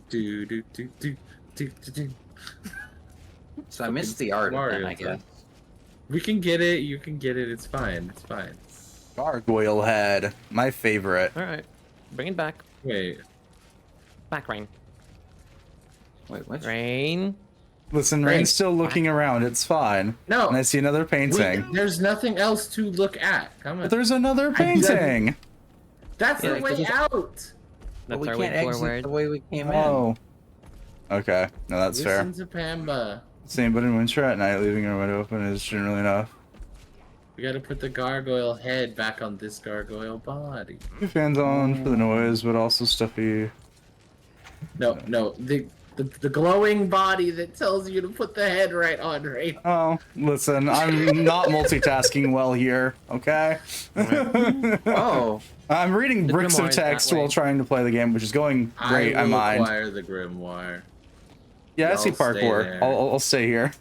A: So I missed the art
C: Mario
A: then, I
C: time.
A: guess.
C: We can get it. You can get it. It's fine. It's fine.
B: Gargoyle head, my favorite.
D: All right, bring it back.
C: Wait.
D: Back, Rain.
A: Wait, what?
D: Rain.
B: Listen,
C: Right.
B: Rain's still looking around. It's fine.
C: No.
B: And I see another painting.
C: There's nothing else to look at. Come on.
B: But there's another
C: I didn't-
B: painting.
C: That's
A: Yeah,
C: the way
A: because-
C: out.
A: But
D: That's
A: we
D: our way
A: can't exit
D: forward.
A: the way we came in.
B: Oh. Okay. No, that's fair.
C: Listen to Pamba.
B: Same but in winter at night, leaving our window open is generally enough.
C: We gotta put the gargoyle head back on this gargoyle body.
B: Fans on for the noise, but also stuffy.
C: No, the glowing body that tells you to put the head right on right.
B: Oh, listen, I'm not multitasking well here, okay?
A: Oh,
B: I'm reading
D: The
B: bricks of
D: grimoire is that
B: text while
D: way.
B: trying to play the game, which is going great, I
C: will
B: mind.
C: acquire the grimoire.
B: Yeah, I see
C: Y'all stay
B: parkour.
C: there.
B: I'll stay here.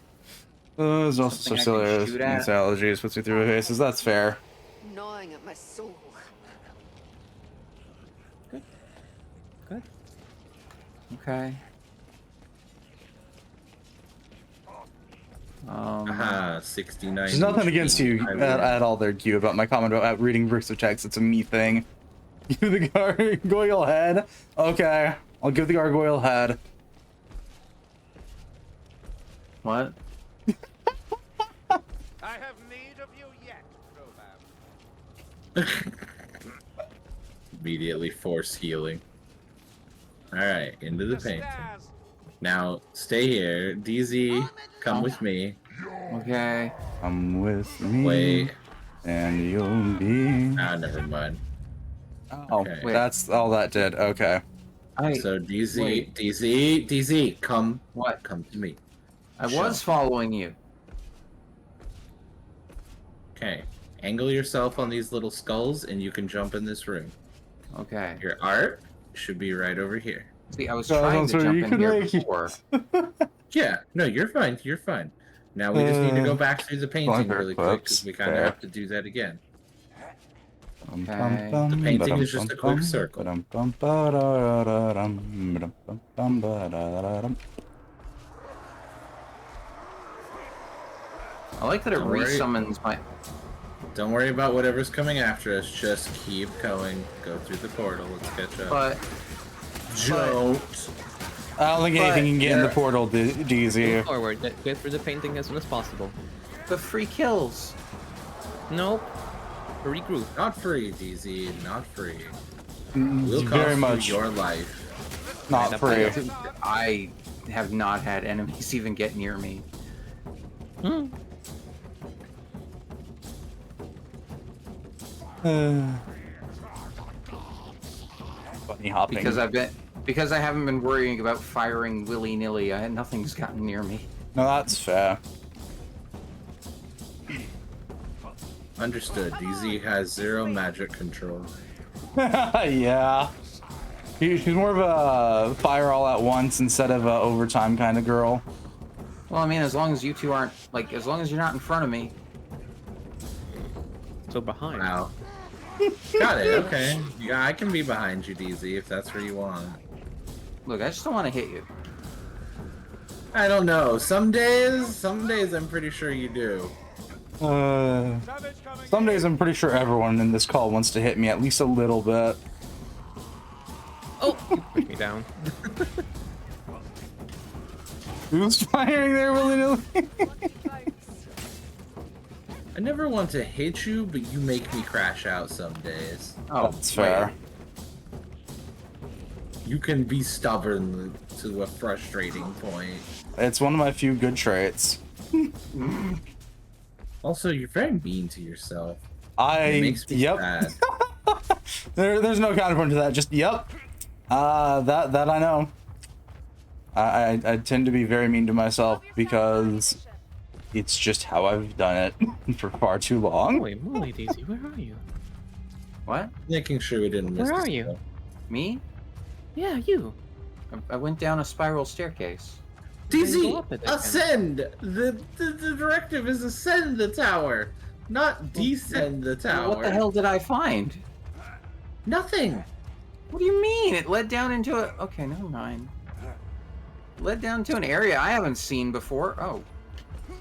B: There's also
A: Something I can
B: Cecilia
A: shoot at?
B: allergies, puts me through her faces. That's fair.
G: Gnawing at my soul.
A: okay.
C: Aha, 69.
B: There's nothing against you
C: I will.
B: at all there, Q, about my comment about reading bricks of text. It's a me thing. You the gargoyle head? Okay, I'll give the gargoyle head.
A: What?
F: I have need of you yet, Roban.
C: Immediately force healing. Alright, into the paint.
F: Stairs.
C: Now, stay here. DZ, come with me.
A: Okay.
B: Come with me,
C: Wait.
B: and you'll be.
C: Ah, never mind.
B: Oh,
C: Okay.
B: that's all that did. Okay.
C: So DZ,
A: Wait.
C: DZ, come
A: What?
C: to me.
A: I was following you.
C: Okay. Angle yourself on these little skulls and you can jump in this room.
A: Okay.
C: Your art should be right over here.
A: See, I was
B: So
A: trying to jump
B: you
A: in
B: can
A: here
B: make it.
A: before.
C: Yeah, no, you're fine. You're fine. Now we just need to go back through the painting
B: Fair
C: really quick because
B: clips,
C: we kind of
B: fair.
C: have to do that again.
A: Okay.
C: The painting is just a quick circle.
A: I like that it
C: Don't worry.
A: resummons my.
C: Don't worry about whatever's coming after us. Just keep going. Go through the portal. Let's catch up.
A: But
C: Don't.
B: I don't think anything can get in the
A: But-
B: portal, DZ.
D: Move forward. Get through the painting as soon as possible.
A: the free kills.
D: Nope. Regroup.
C: Not free, DZ. Not free. We'll cost
B: Very
C: you
B: much
C: your life.
B: not
D: Right,
B: free.
A: I have not had enemies even get near me.
D: Hmm.
B: Bunny hopping.
A: Because I haven't been worrying about firing willy nilly. Nothing's gotten near me.
B: No, that's fair.
C: Understood. DZ has 0 magic control.
B: Yeah. She's more of a fire all at once instead of a overtime kind of girl.
A: Well, I mean, as long as you two aren't as long as you're not in front of me.
D: So behind.
C: Wow. Got it. Okay. Yeah, I can be behind you, DZ, if that's where you want.
A: Look, I just don't want to hit you.
C: I don't know. Some days I'm pretty sure you do.
F: Savage coming
B: Some days I'm pretty sure everyone in this call wants to hit me at least a little bit.
D: Oh, you pushed me down.
B: Who's firing there, willy-nilly?
C: I never want to hit you, but you make me crash out some days.
A: Oh,
B: That's fair.
C: You can be stubborn to a frustrating point.
B: It's one of my few good traits.
C: Also, you're very mean to yourself. It
B: I
C: makes me
B: yep.
C: sad.
B: There's no counterpoint to that. Just yep. That I know. I tend to be very mean to myself because it's just how I've done it for far too long.
D: Holy moly, Daisy, where are you?
A: What?
C: Making sure we didn't miss
D: Where are
C: this
D: you?
C: stuff.
A: Me?
D: Yeah, you.
A: I went down a spiral staircase.
D: Then go
C: DZ,
D: up it again.
C: ascend! The directive is ascend the tower, not descend the tower.
A: What the hell did I find?
C: Nothing.
A: What do you mean? It led down into a. Okay, never mind. Led down to an area I haven't seen before. Oh,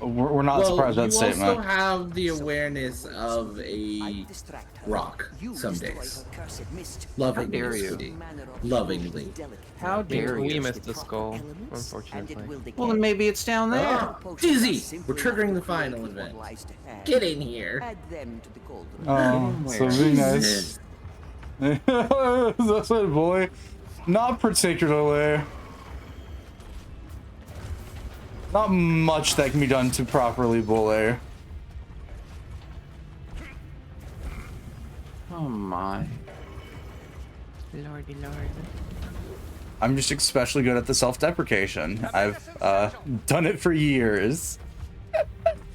B: We're not surprised at that
C: you
B: statement.
C: also have the awareness of a
H: Distract her.
C: rock
H: You
C: some
H: destroy
C: days.
H: her cursed mist.
C: Lovingly,
A: dare you.
C: sweetie.
H: Manner of
C: Lovingly.
H: delicate.
A: how dare
D: We
A: you?
D: missed the skull,
H: And it
D: unfortunately.
H: will
A: Well, then maybe it's down there.
C: Ah, Dizzy, we're triggering the final event. Get in here.
H: Add them to the cauldron.
B: Oh, so
A: Where?
B: very nice. That's it, boy. Not particularly. Not much that can be done to properly bully.
A: Oh my.
D: Lordy lord.
B: I'm just especially good at the self-deprecation. I've done it for years.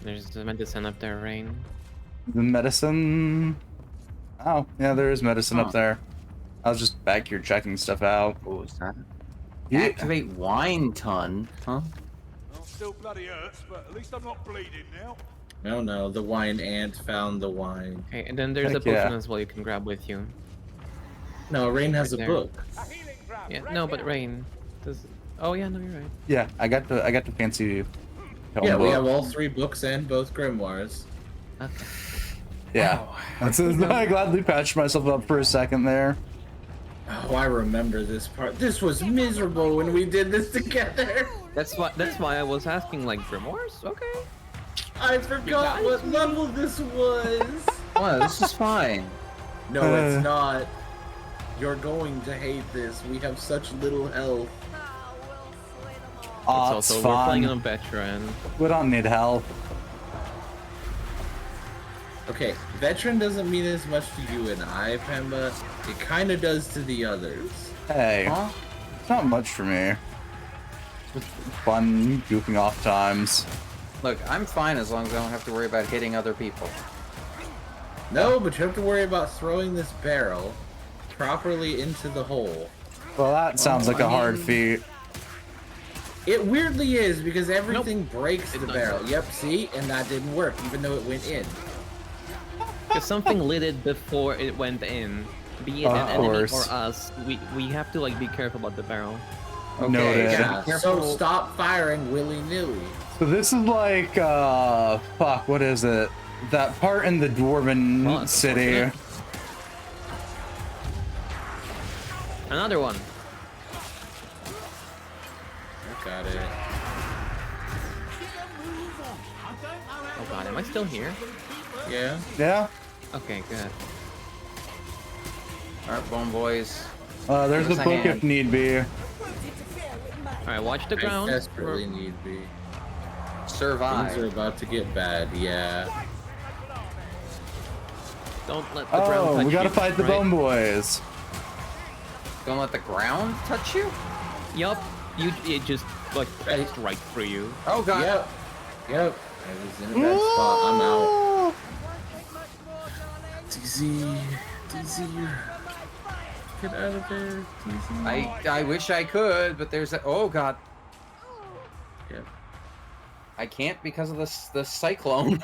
D: There's the medicine up there, Rain.
B: The medicine. Oh, yeah, there is medicine up there. I was just back here checking stuff out.
A: What was that?
B: Yeah.
A: Activate wine ton, huh?
F: Well, still bloody hurts, but at least I'm not bleeding now.
C: No, no, the wine ant found the wine.
D: Okay, and then there's a
B: Heck
D: potion
B: yeah.
D: as well you can grab with you.
C: No, Rain has
D: Right
C: a
D: there.
C: book.
F: A healing grab.
D: Yeah,
F: right
D: no, but
F: here.
D: Rain does. Oh yeah, no, you're right.
B: Yeah, I got the fancy.
C: Yeah, we
B: book.
C: have all 3 books and both grimoires.
D: Okay.
B: Yeah, that's I gladly patched myself up for a second there.
C: Oh, I remember this part. This was miserable when we did this together.
D: That's why I was asking, like, grimoires. Okay.
C: I forgot what level this was.
A: Well, this is fine.
C: No, it's not. You're going to hate this. We have such little health.
E: Ah, we'll slay them all.
B: Oh,
D: It's
B: it's
D: also we're playing
B: fun.
D: on veteran.
B: We don't need help.
C: Okay, veteran doesn't mean as much to you and I, Pemba. It kind of does to the others.
B: Hey,
A: Huh?
B: it's not much for me. Just fun goofing off times.
A: Look, I'm fine as long as I don't have to worry about hitting other people.
C: No, but you have to worry about throwing this barrel properly into the hole.
B: Well, that sounds like a hard
A: mean-
B: feat.
C: It weirdly is because everything breaks the
D: not
C: barrel.
D: work.
C: Yep, see? And that didn't work, even though it went in.
D: Because something lit it before it went in. Be it
B: Of
D: an enemy or
B: course.
D: us, we have to like be careful about the barrel.
A: Okay,
B: Noted.
C: Yeah,
A: be
C: so
A: careful.
C: stop firing willy-nilly.
B: So this is like, fuck, what is it? That part in the Dwarven
D: Well, it's
B: city.
D: unfortunate. Another one.
C: Got it.
D: Oh god, am I still here?
C: Yeah.
B: Yeah.
D: Okay, good.
A: Alright, Bone Boys.
B: There's a
A: Give us a
B: book if
A: hand.
B: need be.
D: Alright, watch the
C: I
D: ground.
C: desperately need be. Things are
A: Survive.
C: about to get bad, yeah.
D: Don't let the ground
B: Oh,
D: touch
B: we gotta
D: you,
B: fight the
D: right?
B: Bone Boys.
A: Don't let the ground touch you?
D: Yup. It just like passed right through you.
A: Oh god.
C: Yep. Yep. I was in a bad spot. I'm out. DZ. DZ. Get out of there. DZ.
A: I wish I could, but there's a oh god.
C: Yep.
A: I can't because of the cyclone.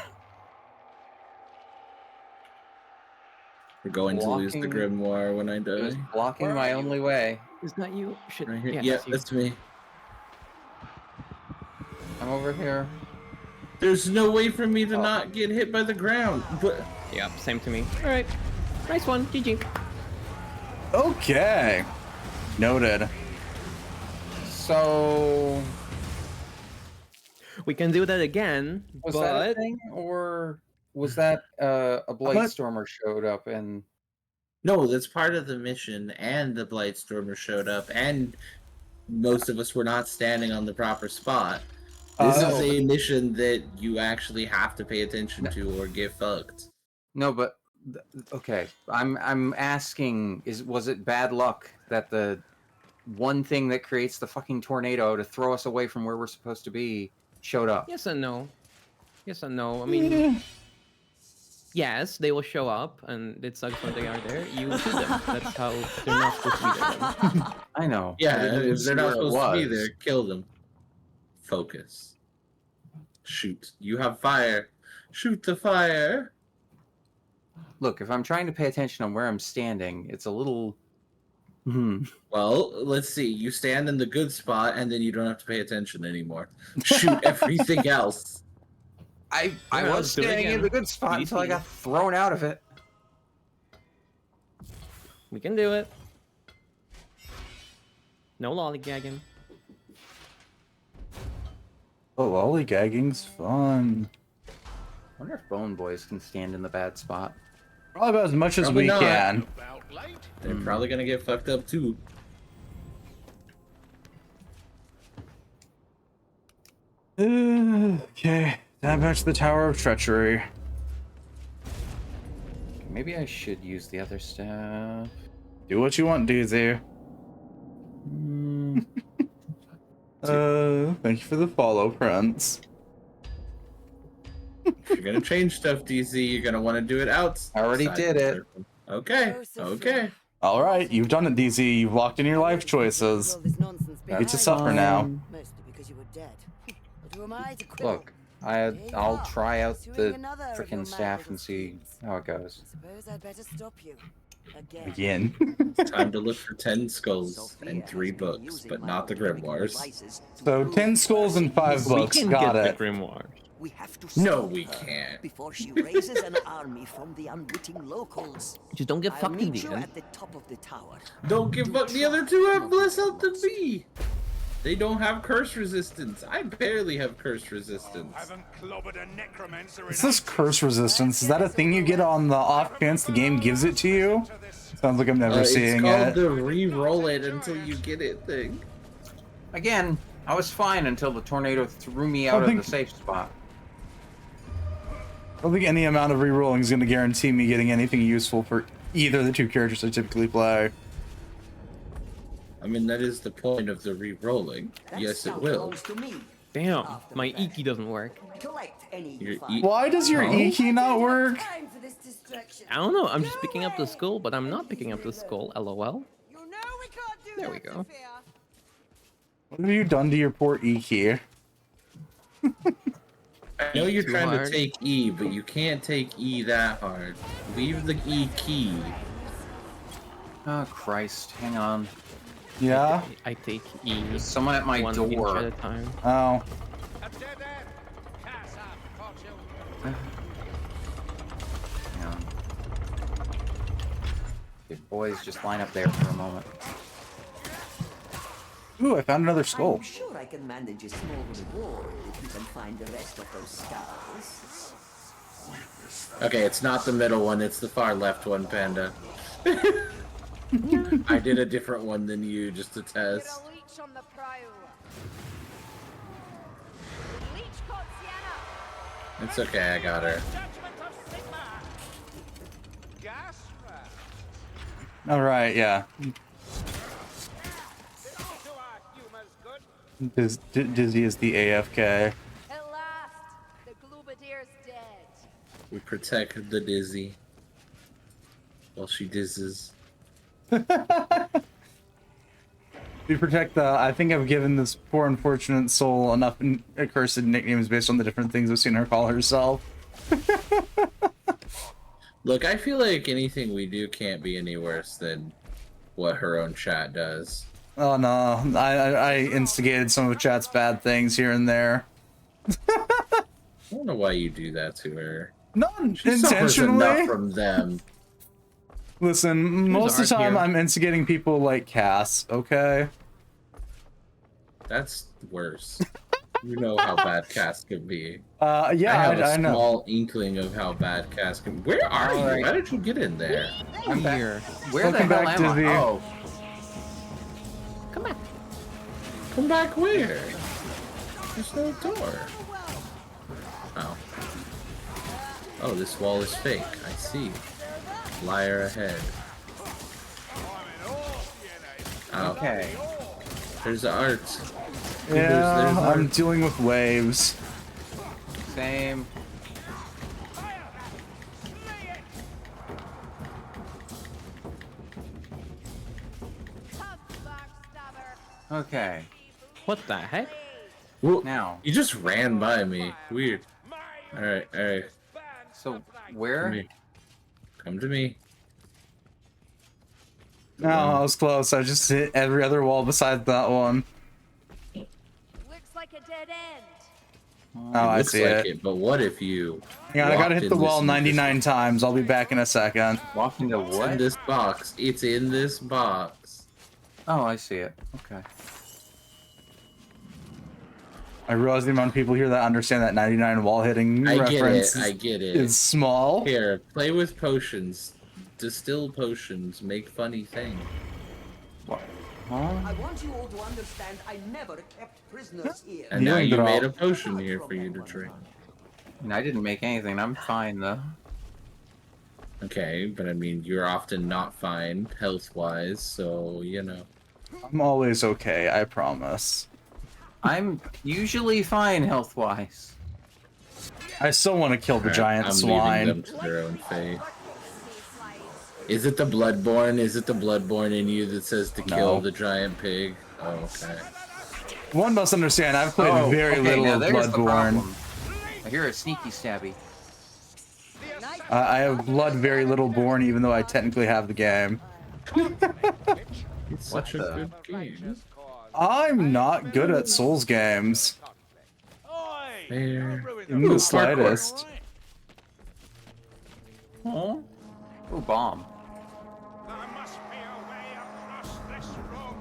C: We're going to lose the
A: Walking-
C: grimoire when I
A: It was
C: die.
A: blocking my only way.
D: Is that you? Shit.
C: Right here.
D: Yeah,
C: Yep,
D: that's you.
C: that's me.
A: I'm over here.
C: There's no way for me to
A: Oh.
C: not get hit by the ground. But
D: Yep, same to me. Alright. Nice one. GG.
B: Okay. Noted.
A: So
D: We can do that again,
A: was
D: but
A: that a thing, or was that a Blightstormer showed up and
C: no, that's part of the mission, and the Blightstormer showed up, and most of us were not standing on the proper spot. This
B: Oh.
C: is a mission that you actually have to pay attention to or get fucked.
A: no? But okay, I'm asking: was it bad luck that the one thing that creates the fucking tornado to throw us away from where we're supposed to be showed up?
D: yes and no. Yes and no. I mean, yes, they will show up, and it sucks when they are there. You shoot them. That's how they're not supposed to be there. Then.
A: I know.
C: Yeah,
A: I didn't
C: if
A: see
C: they're not
A: where it
C: supposed to be
A: was.
C: there, kill them. Focus. Shoot. You have fire. Shoot the fire.
A: Look, if I'm trying to pay attention on where I'm standing, it's a little.
C: Well, let's see. You stand in the good spot, and then you don't have to pay attention anymore. Shoot everything else.
A: I
D: Yeah,
A: was
D: do it
A: standing in
D: again.
A: the good spot until I
D: Easy.
A: got thrown out of it.
D: We can do it. No lollygagging.
B: Oh, lollygagging's fun.
A: I wonder if Bone Boys can stand in the bad spot.
B: Probably about as much as
C: Probably
B: we
C: not.
B: can.
I: About late.
C: They're probably gonna get fucked up too.
B: Okay, that back to the Tower of Treachery.
A: maybe I should use the other staff.
B: Do what you want, DZ. Thank you for the follow, Prince.
C: If you're gonna change stuff, DZ, you're gonna want to do it out.
A: I already did it.
C: Okay. Okay.
B: All right, you've done it, DZ. You've locked in your life choices. You get to suffer now.
G: Mostly because you were dead. But who am I to quibble?
A: Look, I'll try out the frickin' staff and see how it goes.
G: I suppose I'd better stop you.
B: Again.
C: Time to look for 10 skulls and 3 books, but not the grimoires.
B: So 10 skulls and 5
D: We
B: books.
D: can
B: Got
D: get
B: it.
D: the grimoire.
H: We have to
C: No,
H: stop
C: we
H: her
C: can't.
H: before she raises an army from the unwitting locals.
D: Just don't get
H: I'll
D: fucked in
H: meet
D: the
H: you
D: end.
H: at the top of the tower.
C: Don't give up. The other 2 have less health than me. They don't have curse resistance. I barely have curse resistance.
F: Haven't clobbered a necromancer in
B: What's this curse resistance? Is that a thing you get on the off chance the game gives it to you? Sounds like I'm never seeing
C: it's called
B: it.
C: the re-roll it until you get it thing.
A: Again, I was fine until the tornado threw me out of the safe spot.
B: I don't think any amount of rerolling is going to guarantee me getting anything useful for either of the 2 characters I typically play.
C: I mean, that is the point of the re-rolling. Yes, it will.
H: To me.
D: Damn, my Iki doesn't work.
H: Collect any
C: Your
H: you find.
B: Why does your Iki not work?
G: Time for this distraction.
D: I don't know, I'm just picking up the skull, but I'm not picking up the skull, lol.
G: You know we can't do
D: There we go.
B: What have you done to your poor Iki?
C: I know you're
D: Too
C: trying
D: hard.
C: to take E, but you can't take E that hard. Leave the E key.
A: Oh, Christ. Hang on.
B: Yeah?
D: I take E
A: There's someone at my
D: 1 inch at
A: door.
D: a time.
B: Oh.
F: A dead end. Cast up, fortune.
A: Hang on. Okay, boys, just line up there for a moment.
B: Ooh, I found another skull.
H: I'm sure I can manage a small reward if you can find the rest of those skulls.
C: Okay, it's not the middle one, it's the far left one, Panda. I did a different one than you, just to
E: Get
C: test.
E: a leech on the prowl. Leech caught Sienna.
C: It's okay, I got her.
F: Judgment of Sigma. Gasper.
B: Alright, yeah.
F: To our humor's good.
B: Dizzy is the AFK.
E: At last, the Glubadier's dead.
C: We protect the Dizzy. While she dizzes.
B: We protect the. I think I've given this poor unfortunate soul enough accursed nicknames based on the different things I've seen her call herself.
C: Look, I feel like anything we do can't be any worse than what her own chat does.
B: Oh no, I instigated some of chat's bad things here and there.
C: I don't know why you do that to her.
B: Not
C: She suffers enough
B: intentionally.
C: from them.
B: Listen, most of the
D: art
B: time
D: here.
B: I'm instigating people like Cass, okay?
C: That's worse. You know how bad Cass can be.
B: Yeah,
C: I have a
B: I know.
C: small inkling of how bad Cass can. Where are you?
A: Alright.
C: How did you get in there?
A: I'm back.
D: Here.
A: Where
B: Welcome
A: the hell
B: back
A: am
B: to
A: I?
B: the-
A: Oh,
D: Come back.
C: Come back where? There's no door. Oh. Oh, this wall is fake. I see. Liar ahead. Oh,
A: okay.
C: there's the art.
B: Yeah,
C: there's
B: I'm
C: art.
B: dealing with waves.
A: Same.
E: Tough backstabber.
A: Okay.
D: What the heck?
C: Whoa,
A: Now,
C: you just ran by me. Weird. Alright, alright.
A: so
C: Come
A: where?
C: here. Come to me.
B: No, I was close. I just hit every other wall besides that one.
E: Looks like a dead end.
B: Oh, I
C: Looks
B: see
C: like
B: it.
C: But what if you
B: Hang on, I gotta
C: walked
B: hit the
C: in
B: wall
C: this-
B: 99 times. I'll be back in a second.
A: Walk into
C: It's in
A: what?
C: this box. It's in this box.
A: Oh, I see it. Okay.
B: I realize the amount of people here that understand that 99 wall hitting
C: I get
B: reference
C: it. I get it.
B: is small.
C: Here, play with potions. Distill potions. Make funny things.
A: What? Huh?
H: I want you all to understand I never kept prisoners here.
C: And now
B: Healing
C: you
B: drop.
C: made a potion here for you to drink.
A: And I didn't make anything. I'm fine though.
C: Okay, but I mean, you're often not fine health-wise, so, you know.
B: I'm always okay, I promise.
A: I'm usually fine health-wise.
B: I still want to kill the
C: Alright,
B: giant
C: I'm
B: swine.
C: leaving them to their own fate. Is it the Bloodborne? Is it the Bloodborne in you that says to kill
B: No.
C: the giant pig? Oh, okay.
B: One must understand, I've played very
A: okay,
B: little
A: now
B: of
A: there's the
B: Bloodborne.
A: problem. I hear a sneaky stabby.
B: I have blood very little born, even though I technically have the game.
C: It's
A: What
C: such a
A: the-
C: good game.
B: I'm not good at Souls games.
F: Oi!
C: Fair.
F: Ruin
B: In
F: the
B: the
C: Ooh,
B: slightest.
A: Oh, bomb.
F: There must be a way across this room.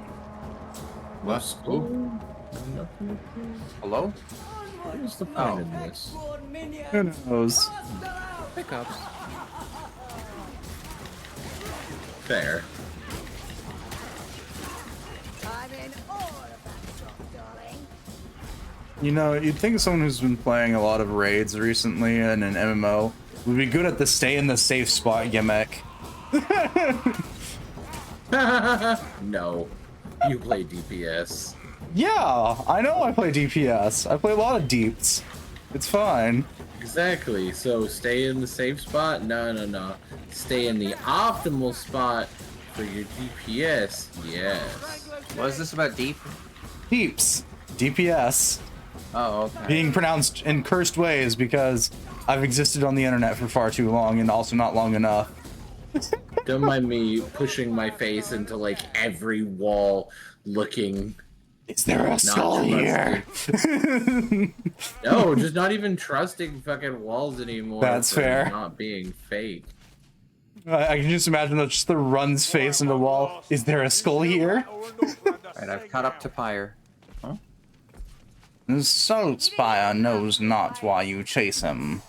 C: Let's go.
A: Hello?
C: What's the point
A: Oh.
C: in this?
G: Backbone minions.
B: Who knows?
D: Pickups.
C: Fair.
E: I'm in awe of that drop, darling.
B: You know, you'd think someone who's been playing a lot of raids recently in an MMO would be good at the stay in the safe spot gimmick.
C: No. You play DPS.
B: Yeah, I know I play DPS. I play a lot of deeps. It's fine.
C: Exactly. So stay in the safe spot? No. Stay in the optimal spot for your DPS. Yes.
A: What is this about deep?
B: Deeps. DPS.
A: Oh, okay.
B: Being pronounced in cursed ways because I've existed on the internet for far too long and also not long enough.
C: Don't mind me pushing my face into like every wall looking.
B: Is there a skull here?
C: No, just not even trusting fucking walls anymore.
B: That's
C: for
B: fair.
C: Not being fake.
B: I can just imagine that just the runs face in the wall. Is there a skull here?
A: Alright, I've caught up to Pyre.
B: The Soul Spire knows not why you chase him.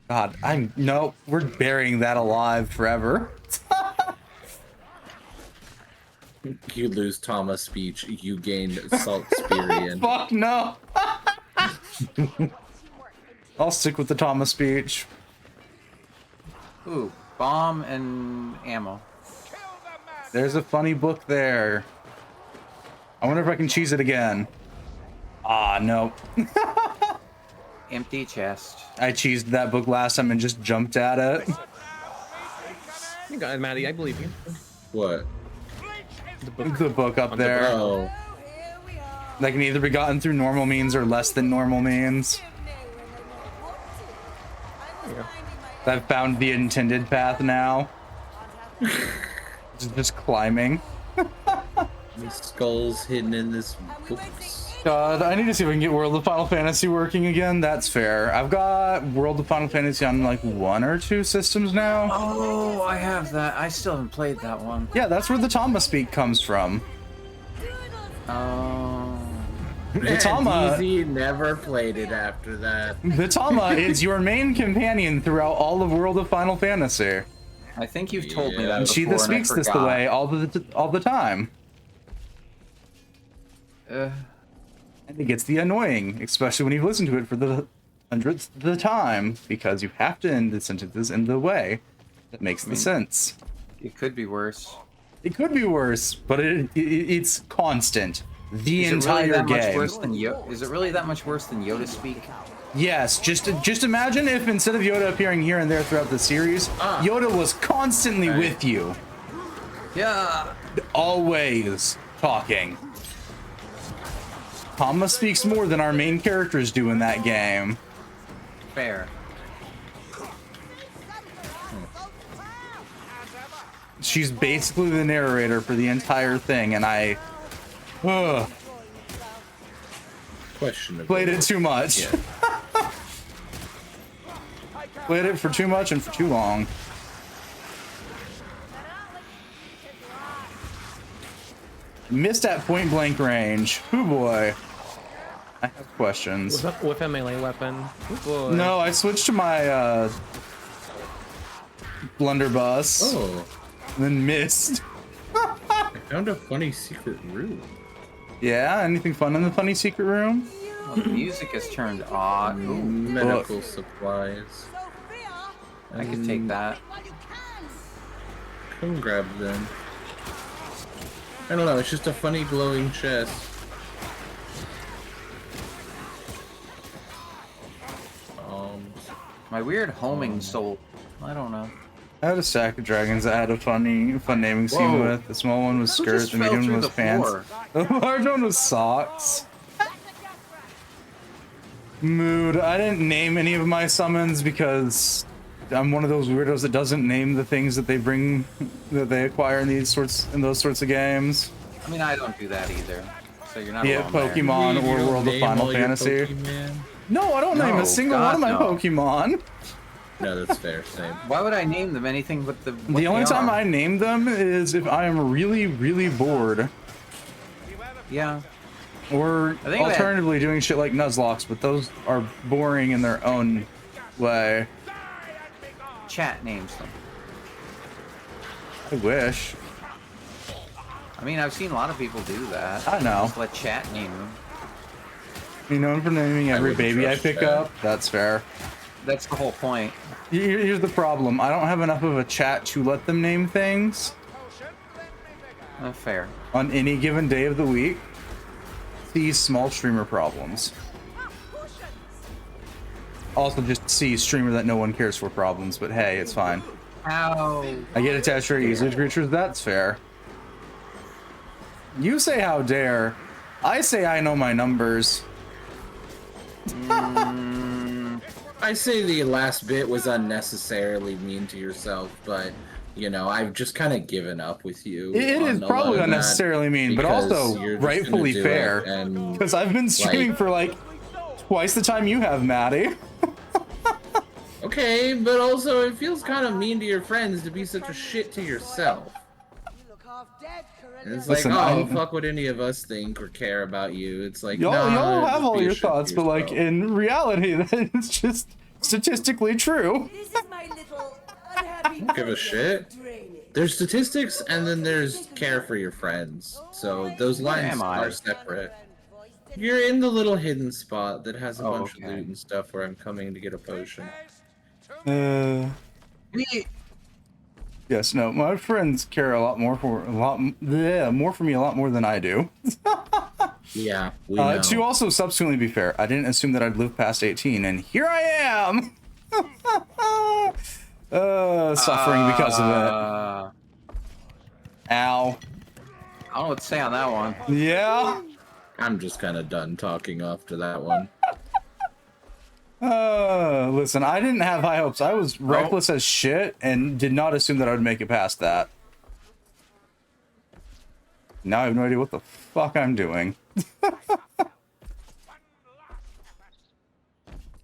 B: God, no, we're burying that alive forever.
C: You lose Thomas speech, you gain Salt Spirian.
B: Fuck no. I'll stick with the Thomas speech.
A: Ooh, bomb and ammo.
B: There's a funny book there. I wonder if I can cheese it again. Ah, no.
A: Empty chest.
B: I cheesed that book last time and just jumped at it.
D: You got it, Maddie. I believe you.
C: What?
B: The book up there.
C: Oh,
G: Here we are.
B: That can either be gotten through normal means or less than normal means. I've found the intended path now. Just climbing.
C: the skull's hidden in this book.
B: God, I need to see if I can get World of Final Fantasy working again. That's fair. I've got World of Final Fantasy on like 1 or 2 systems now.
A: Oh, I have that. I still haven't played that one.
B: Yeah, that's where the Tama speak comes from.
A: Oh.
B: The Tama,
C: DZ never played it after that.
B: the Tama is your main companion throughout all of World of Final Fantasy.
A: I think you've told me
C: Yeah.
A: that
B: And she
A: before,
B: that
A: and I
B: speaks this the
A: forgot.
B: way all the time. And it gets the annoying, especially when you listen to it for the 100th of the time, because you have to end the sentences in the way that makes the sense.
A: It could be worse.
B: It could be worse, but it's constant. The
A: Is it
B: entire
A: really that much
B: game.
A: worse than Is it really that much worse than Yoda speak?
B: Yes, just imagine if instead of Yoda appearing here and there throughout the series, Yoda was constantly
C: Right.
B: with you,
A: Yeah.
B: always talking. Tama speaks more than our main characters do in that game.
A: Fair.
B: She's basically the narrator for the entire thing, and I
C: Questionable.
B: played it too much.
C: Yeah.
B: Played it for too much and for too long. Missed at point blank range. Hoo boy. I have questions.
D: With a melee weapon. Oh, boy.
B: No, I switched to my blunderbuss,
C: Oh,
B: and then missed.
C: I found a funny secret room.
B: Yeah, anything fun in the funny secret room?
A: Well, the music has turned odd. Ooh.
C: Medical supplies.
G: Sophia,
A: I could take that.
C: Come grab them. I don't know, it's just a funny glowing chest.
A: My weird homing soul. I don't know.
B: I had a stack of dragons that had a fun naming scheme
A: Whoa.
B: with. The small one was
A: Who
B: skirt,
A: just
B: the
A: fell
B: medium
A: through
B: was
A: the
B: pants.
A: floor?
B: The large one was socks. Mood. I didn't name any of my summons because I'm one of those weirdos that doesn't name the things that they bring, that they acquire in those sorts of games.
A: I mean, I don't do that either. So you're not
B: Be it
A: alone there.
B: Pokemon
C: You
B: or
C: don't
B: World of
C: name
B: Final
C: all your
B: Fantasy.
C: Pokemon?
B: No, I don't name
A: No,
B: a single
A: God,
B: one of my
A: no.
B: Pokemon.
C: No, that's fair. Same.
A: Why would I name them anything but the?
B: The only time I name them is if I am really, really bored.
A: Yeah.
B: Or
A: I think
B: alternatively doing shit like Nuzlocke, but those are boring in their own way.
A: Chat names them.
B: I wish.
A: I mean, I've seen a lot of people do that.
B: I know.
A: Just let chat name them.
B: You know, for naming every
C: wouldn't
B: baby I
C: trust
B: pick
C: that.
B: up, that's fair.
A: That's the whole point.
B: Here's the problem. I don't have enough of a chat to let them name things
A: Fair.
B: on any given day of the week. See small streamer problems. Also just see streamer that no one cares for problems, but hey, it's fine.
A: How?
B: I get attached very easily to creatures, that's fair. You say how dare. I say I know my numbers.
C: I say the last bit was unnecessarily mean to yourself, but you know, I've just kind of given up with you.
B: It
C: on
B: is
C: a lot
B: probably
C: of that
B: unnecessarily mean, but
C: because
B: also
C: you're just
B: rightfully
C: gonna do
B: fair.
C: it and
B: Because I've been streaming
C: like-
B: for like twice the time you have, Maddie.
C: okay, but also it feels kind of mean to your friends to be such a shit to yourself.
G: You look half dead,
C: And it's
B: Listen,
C: like, oh,
B: I'm-
C: fuck what any of us think or care about you. It's like,
B: Y'all
C: nah,
B: have
C: just
B: all
C: be a
B: your
C: shit to
B: thoughts, but like
C: yourself.
B: in reality, it's just statistically true.
G: This is my little unhappy
C: Don't give a shit.
G: drainage.
C: There's statistics and then there's care for your friends. So those lines
A: am I?
C: are separate. You're in the little hidden spot that has a
A: Oh,
C: bunch
A: okay.
C: of loot and stuff where I'm coming to get a potion.
B: Yes, no, my friends care a lot more for more for me a lot more than I do.
C: Yeah, we know.
B: To also subsequently be fair, I didn't assume that I'd live past 18, and here I am. Suffering because of it. Ow.
A: I don't know what to say on that one.
B: Yeah.
C: I'm just kind of done talking after that one.
B: Listen, I didn't have high hopes. I was reckless as shit and did not assume that I would make it past that. Now I have no idea what the fuck I'm doing.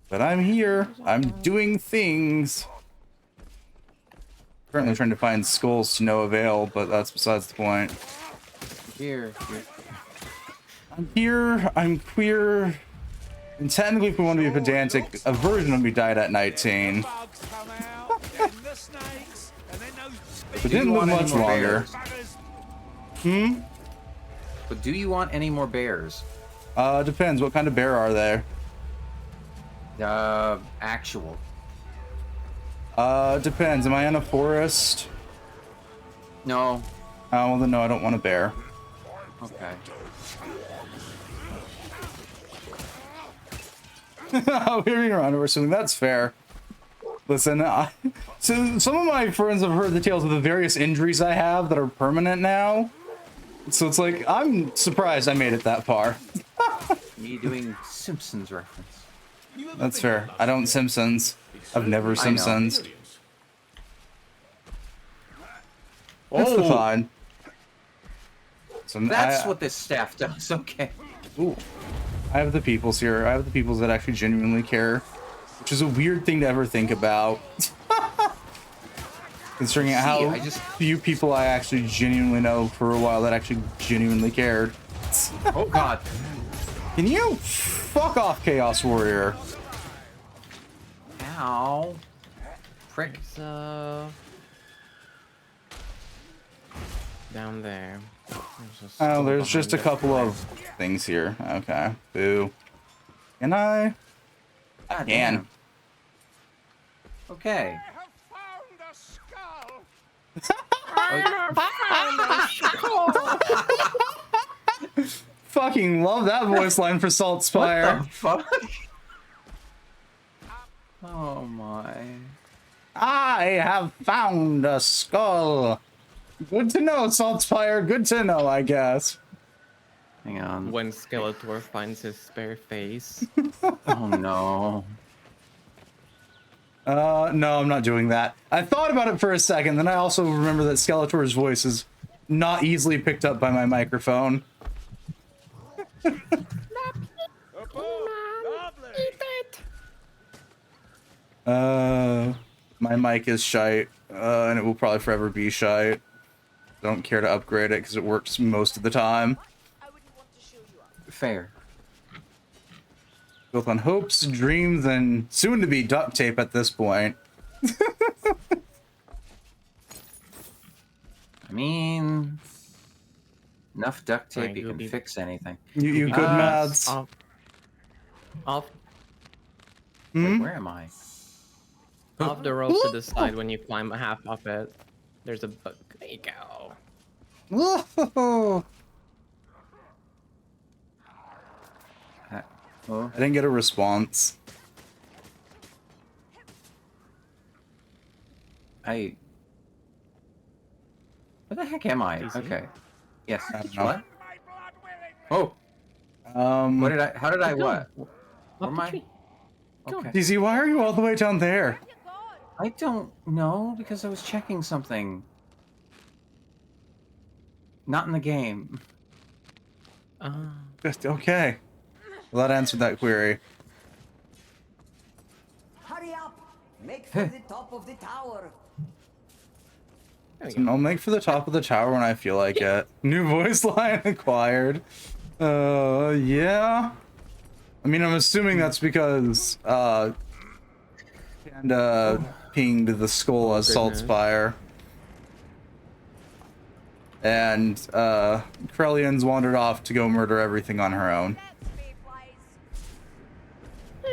B: But I'm here. I'm doing things. Currently trying to find skulls to no avail, but that's besides the point.
A: Here.
B: I'm here. I'm queer. And technically, if we want to be pedantic, a version of me died at 19.
F: Bugs come out, then the snakes, and then those
B: But didn't live
A: want any
B: much
A: more
B: longer.
A: bears? But do you want any more bears?
B: Depends. What kind of bear are they?
A: Actual.
B: Depends. Am I in a forest?
A: No.
B: Oh, well then no, I don't want a bear.
A: Okay.
B: Hearing around or something, that's fair. Listen, so some of my friends have heard the tales of the various injuries I have that are permanent now. So it's like, I'm surprised I made it that far.
A: Me doing Simpsons reference.
B: That's fair. I don't Simpsons. I've never Simpsons. That's the fine. So
A: That's what this staff does. Okay.
B: Ooh. I have the peoples here. I have the peoples that actually genuinely care, which is a weird thing to ever think about. Considering how
A: I just-
B: few people I actually genuinely know for a while that actually genuinely cared.
A: Oh God.
B: Can you fuck off, Chaos Warrior?
A: Ow. Prick.
D: So down there.
B: Oh, there's just a couple of things here. Okay. Boo. Can I?
A: God
B: Can.
A: damn. Okay.
B: Fucking love that voice line for Salt Spire.
A: What the fuck? Oh my.
B: I have found a skull. Good to know, Salt Spire. Good to know, I guess.
A: Hang on.
D: When Skeletor finds his spare face.
A: Oh no.
B: No, I'm not doing that. I thought about it for a second, then I also remember that Skeletor's voice is not easily picked up by my microphone. My mic is shite, and it will probably forever be shite. Don't care to upgrade it because it works most of the time.
A: Fair.
B: Built on hopes, dreams, and soon-to-be duct tape at this point.
A: I mean, enough duct tape,
D: Fine,
A: you
D: you'll
A: can
D: be-
A: fix anything.
B: You good, Mads?
D: Off
A: Wait, where am I?
D: the rope to the side when you climb a half of it. There's a bug. There you go.
B: Whoa!
A: Oh,
B: I didn't get a response.
A: where the heck am I?
D: DC?
A: Okay. Yes.
B: I don't know.
A: What? Oh, what did I? How did I
D: Keep going.
A: what?
D: Up
A: Where am
D: the
A: I?
D: tree. Go.
A: Okay.
B: DZ, why are you all the way down there?
A: I don't know because I was checking something. Not in the game.
B: Just okay. Well, that answered that query.
G: Hurry up! Make for the top of the tower.
D: There we
B: So
D: go.
B: I'll make for the top of the tower when I feel like it. New voice line acquired. Yeah. I mean, I'm assuming that's because Panda pinged the skull as Salt
D: Goodness.
B: Spire. And Krellian's wandered off to go murder everything on her own.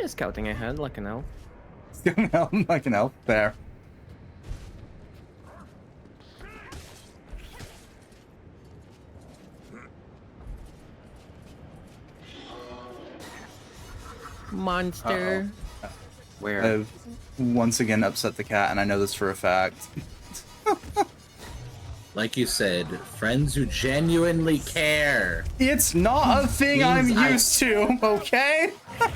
D: Scouting ahead like an elf.
B: Like an elf there.
D: Monster.
A: Where?
B: I've once again upset the cat, and I know this for a fact.
C: Like you said, friends who genuinely care.
B: It's not a thing I'm
C: Means I-
B: used to, okay?
C: It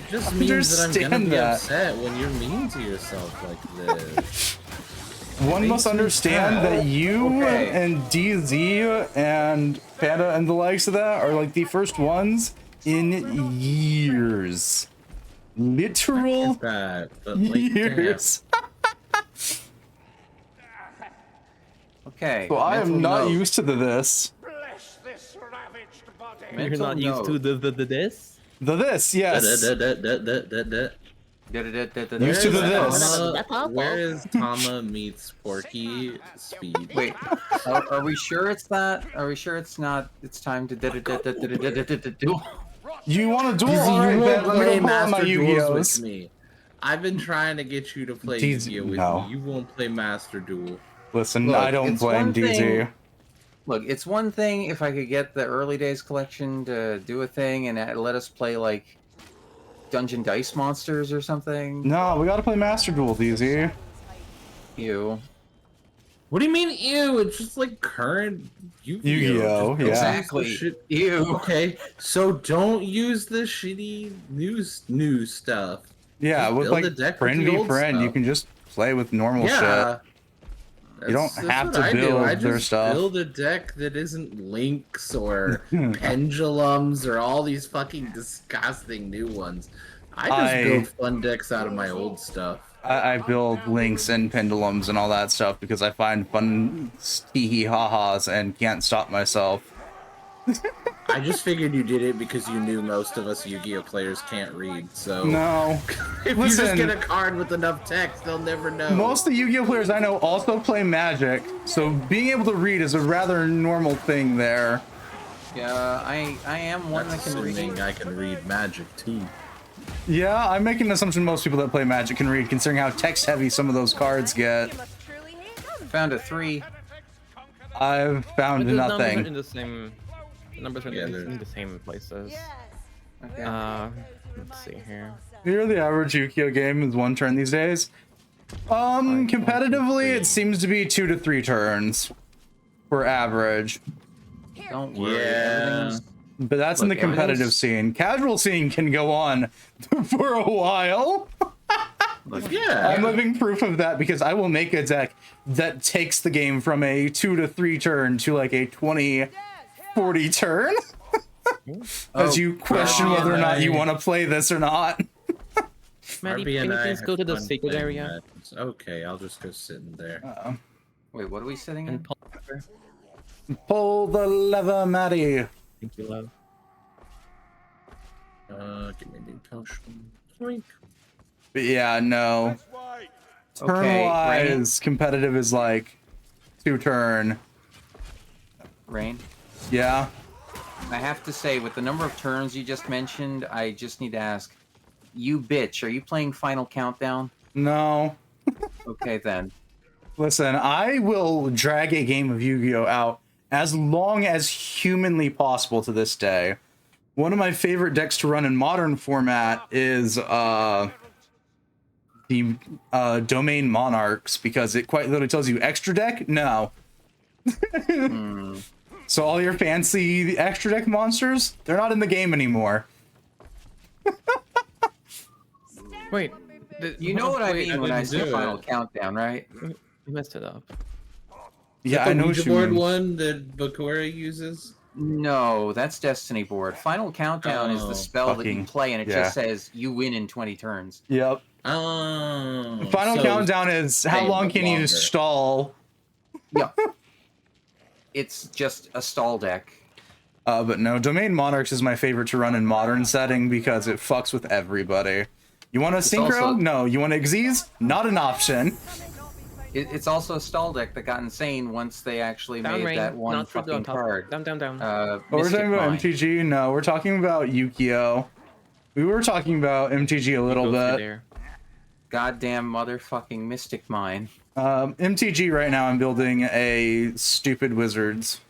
C: just means that I'm gonna
B: Understand
C: be
B: that.
C: upset when you're mean to yourself like this.
B: One must understand that you
A: Okay.
B: and DZ and Panda and the likes of that are like the first ones in years. Literal
C: That, but like,
B: years.
A: Okay.
B: So I am
A: mental
B: not
A: note.
B: used to this.
F: Bless this ravaged body.
D: You're
A: Mental
D: not used to
A: note.
D: this?
B: This, yes.
C: Used
B: Used to the this.
C: Where is Tama meets Porky speed?
A: Wait, are we sure it's that? Are we sure it's not? It's time to do.
B: You want to duel?
C: DZ,
B: Alright,
C: you
B: bet.
C: won't
B: Let me
C: play
B: go pull out my
C: Master Duels
B: Yu-Gi-Ohs.
C: with me. I've been trying to get you to play
B: DZ,
C: Yu-Gi-Oh with
B: no.
C: me. You won't play Master Duel.
B: Listen,
A: Look,
B: I don't
A: it's
B: blame
A: one
B: DZ.
A: thing- Look, it's one thing if I could get the early days collection to do a thing and let us play like Dungeon Dice Monsters or something.
B: No, we gotta play Master Duel, DZ.
A: You.
C: What do you mean, ew? It's just like current Yu-Gi-Oh.
B: Yu-Gi-Oh,
C: Just
B: yeah.
C: don't use the
A: Exactly.
C: shit-
A: You.
C: Okay, so don't use the shitty new stuff.
B: Yeah,
C: Just
B: with
C: build
B: like
C: a deck with
B: friend
C: the
B: v
C: old
B: friend, you
C: stuff.
B: can just play with normal shit.
C: Yeah.
B: You don't have
C: what
B: to
C: I do.
B: build
C: I
B: their
C: just
B: stuff.
C: build a deck that isn't links or pendulums or all these fucking disgusting new ones. I just build fun decks out of my old stuff.
B: I build links and pendulums and all that stuff because I find fun hee ha-has and can't stop myself.
C: I just figured you did it because you knew most of us Yu-Gi-Oh players can't read. So
B: No.
C: if you just
B: Listen.
C: get a card with enough text, they'll never know.
B: Most of the Yu-Gi-Oh players I know also play Magic, so being able to read is a rather normal thing there.
A: Yeah, I am one
C: That's
A: that can
C: assuming
A: read.
C: I can read Magic too.
B: Yeah, I'm making an assumption most people that play Magic can read, considering how text-heavy some of those cards get.
E: You must truly hate them.
A: Found a 3.
B: I've
D: But
B: found
D: the numbers are in
B: nothing.
D: the same. The numbers are
C: Yeah,
D: in the same places.
A: Okay.
D: Let's see here.
B: Here, the average Yu-Gi-Oh game is 1 turn these days. Competitively, it seems to be 2 to 3 turns for average.
A: Don't worry.
C: Yeah.
A: everything's-
B: But that's in the
A: Look,
B: competitive
A: everything's-
B: scene. Casual scene can go on for a while.
A: Look,
C: Yeah.
B: I'm living proof of that because I will make a deck that takes the game from a 2 to 3 turn to like a 20, 40 turn. As you question
C: God.
B: whether or not you want to play this or not.
D: Maddie,
C: RB
D: can
C: and
D: you
C: I
D: please
C: have
D: go to the
C: fun
D: secret
C: playing
D: area
C: Madness. Okay, I'll just go sit in there.
A: Wait, what are we sitting
D: and
A: in?
D: pull over?
B: Pull the lever, Maddie.
D: Thank you, love.
C: Give me the potion. Yoink.
B: But yeah, no.
F: Let's wait.
A: Okay,
B: Turn-wise, competitive is like 2 turn.
A: Rain.
B: Yeah.
A: I have to say, with the number of turns you just mentioned, I just need to ask, you bitch, are you playing Final Countdown?
B: No.
A: Okay, then.
B: Listen, I will drag a game of Yu-Gi-Oh out as long as humanly possible to this day. One of my favorite decks to run in modern format is the Domain Monarchs, because it quite literally tells you extra deck? No. So all your fancy extra deck monsters, they're not in the game anymore.
D: Wait.
A: You know what I
C: Wait, I
A: mean when I
C: didn't
A: say
C: do
A: Final
C: it.
A: Countdown, right?
D: You messed it up.
B: Yeah, I know what
C: Ouija
B: you
C: board
B: mean.
C: one that Bakura uses.
A: No, that's Destiny board. Final Countdown is
C: Oh,
A: the spell that you
B: fucking-
A: play, and it
B: yeah.
A: just says you win in 20 turns.
B: Yep.
C: Oh.
B: Final
C: so-
B: Countdown is how
C: same,
B: long
C: but
B: can you
C: longer.
B: stall?
A: Yeah. It's just a stall deck.
B: But no, Domain Monarchs is my favorite to run in modern setting because it fucks with everybody. You want a Synchro?
A: also-
B: No. You want Xyz? Not an option.
A: It's also a stall deck that got insane once they actually
D: Down
A: made
D: rain,
A: that one
D: not through the
A: fucking
D: top.
A: card.
D: Down, down, down.
B: Oh, we're
A: Mystic
B: talking about
A: Mine.
B: MTG? No, we're talking about Yu-Gi-Oh! We were talking about MTG a little
D: Go through
B: bit.
D: there.
A: Goddamn motherfucking Mystic Mine.
B: MTG right now, I'm building a stupid Wizards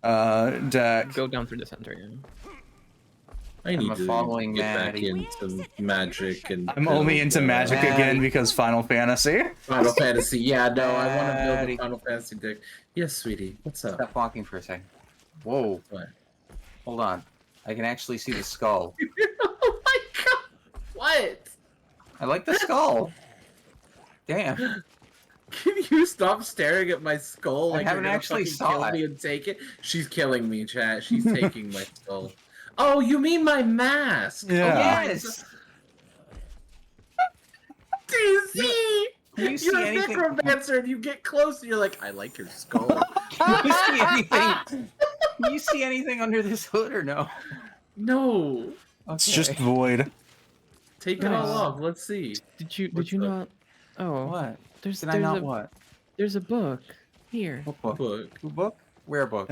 B: deck.
D: Go down through the center. Yeah.
C: I need
A: a
C: to
A: following
C: get back
A: Maddie.
C: into Magic and.
B: I'm only into
C: build,
B: Magic
A: Maddie.
B: again because Final Fantasy.
C: Final Fantasy. Yeah, no, I want to build
A: Maddie.
C: a Final Fantasy deck. Yes, sweetie. What's up?
A: Stop walking for a second. Whoa.
C: What?
A: Hold on. I can actually see the skull.
C: Oh my god! What?
A: I like the skull. Damn.
C: Can you stop staring at my skull
A: I
C: like
A: haven't
C: you're gonna
A: actually
C: fucking
A: saw
C: kill
A: it.
C: me and take it? She's killing me, chat. She's taking my skull. Oh, you mean my mask?
B: Yeah.
A: Yes.
C: DZ!
A: Can you see
C: You're a
A: anything?
C: necromancer and you get close and you're like, I like your skull.
A: Can you see anything? Can you see anything under this hood or no?
C: No.
B: It's
A: Okay.
B: just void.
C: Take it all
D: Nice.
C: off. Let's see.
D: Did you
C: What's
D: not?
C: up?
D: Oh,
A: What?
D: there's
A: Did I
D: there's
A: not
D: a
A: what?
D: there's a book here.
A: What book?
C: Book.
A: Who book? Where book?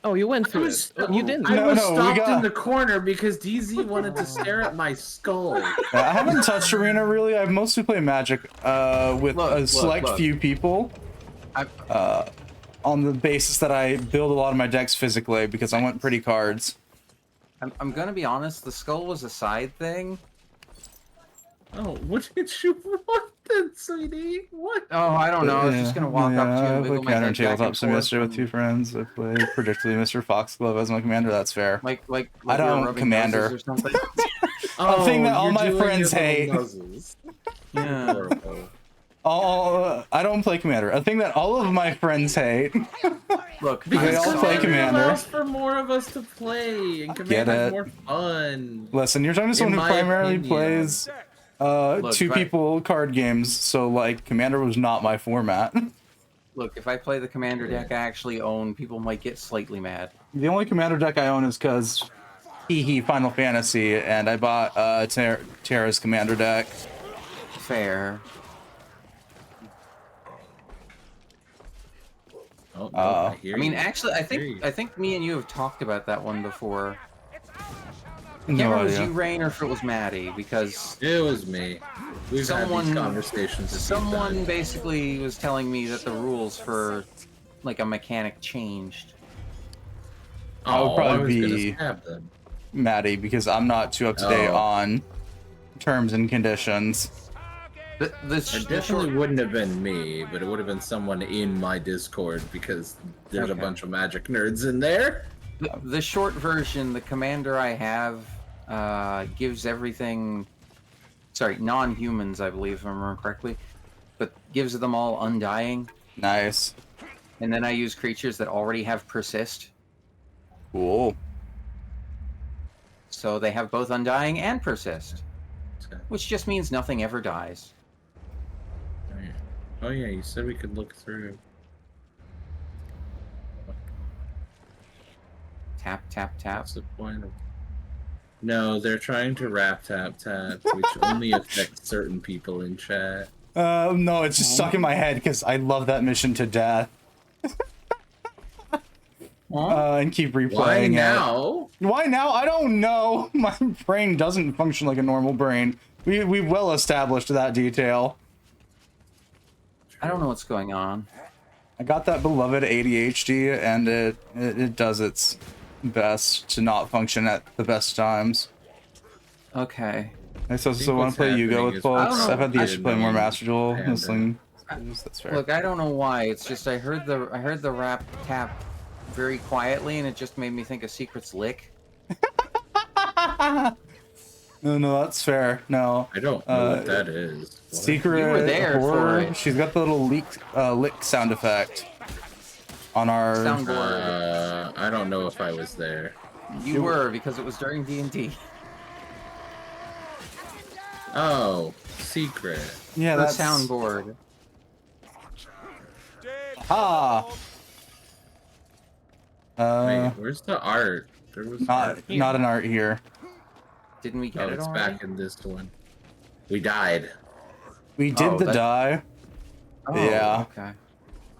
D: Oh, you went
C: I
D: through
C: was,
D: it. Oh, you didn't.
C: I
B: No,
C: was
B: no, we
C: stopped
B: got-
C: in the corner because DZ wanted to stare at my skull.
B: I haven't touched Arena really. I've mostly played Magic with
A: Look,
B: a
A: look,
B: select
A: look.
B: few people.
A: I-
B: On the basis that I build a lot of my decks physically because I want pretty cards.
A: I'm gonna be honest. The skull was a side thing.
C: Oh, what did you want then, sweetie? What?
A: Oh, I don't know. I was just gonna walk up to
B: I
A: him,
B: play
A: wiggle my
B: Counter
A: head back
B: Tabletop
A: and
B: Semester
A: forth,
B: with 2 friends. I play predictably Mr. Foxglove as my commander. That's fair.
A: like
B: I
A: we were
B: don't
A: rubbing
B: commander.
A: noses or something.
C: Oh,
B: thing that all
C: you're
B: my
C: doing
B: friends
C: your little
B: hate.
C: nuzzles.
A: Yeah.
C: Adorable.
B: I don't play commander. A thing that all of my friends hate.
A: Look,
B: They
A: I'm
B: all
A: sorry.
B: play Commander.
C: allows for more of us to play, and
B: Get
C: Commander's
B: it.
C: more fun.
B: Listen, you're talking to someone who
C: my
B: primarily
C: opinion.
B: plays
A: Look,
B: two
A: right.
B: people card games, so like commander was not my format.
A: Look, if I play the commander deck I actually own, people might get slightly mad.
B: The only commander deck I own is because Final Fantasy, and I bought Terra's commander deck.
A: Fair.
C: Oh, no,
B: Uh,
C: hear
A: I mean,
C: you.
A: actually, I
C: hear you.
A: think me and you have talked about that one before. can't
B: No
A: remember if it was
B: idea.
A: you, Rain, or if it was Maddie, because
C: It was me. We've had
A: Someone-
C: these conversations. a few
A: someone
C: times.
A: basically was telling me that the rules for like a mechanic changed.
B: I would
C: Oh,
B: probably
C: I was gonna
B: be-
C: stab them.
B: Maddie, because I'm not too up to date
C: Oh.
B: on terms and conditions.
A: The
C: It definitely
A: short,
C: wouldn't have been me, but it would have been someone in my Discord because there's a
A: Okay.
C: bunch of magic nerds in there.
A: the short version, the commander I have gives everything. Sorry, non-humans, I believe, if I remember correctly, but gives them all undying,
B: Nice.
A: and then I use creatures that already have persist,
B: Cool.
A: so they have both undying and persist,
C: So-
A: which just means nothing ever dies.
C: Oh yeah, you said we could look through.
A: Tap, tap, tap.
C: What's the point of? No, they're trying to rap tap tap, which only affects certain people in chat.
B: No, it's just stuck in my head because I love that mission to death. And keep replaying
C: Why
B: it.
C: now?
B: Why now? I don't know. My brain doesn't function like a normal brain. We've well established that detail.
A: I don't know what's going on.
B: I got that beloved ADHD, and it does its best to not function at the best times.
A: Okay.
B: I so
C: think
B: want
C: what's
B: to play Yu-Gi-Oh
C: happening
B: with
C: is-
B: folks.
A: I don't know.
B: I've had the
C: I
B: issue
C: didn't
B: playing more
C: know you
B: Master Duel.
C: had
B: Whistling. That's fair.
A: Look, I don't know why. It's just I heard the rap tap very quietly, and it just made me think of Secret's lick.
B: No, that's fair. No.
C: I don't know what that is. What?
B: Secret
A: You were there for
B: horror.
A: it.
B: She's got the little lick sound effect on our.
A: Soundboard.
C: I don't know if I was there.
A: You were, because it was during D&D.
C: Oh, secret.
B: Yeah,
A: The
B: that's
A: soundboard.
B: Ah.
C: Wait, where's the art? There was art.
B: Not an art here.
A: Didn't we get
C: Oh,
A: it
C: it's
A: already?
C: back in this one. We died.
B: We did
A: Oh,
B: the
A: that-
B: die.
A: Oh,
B: Yeah.
A: Okay.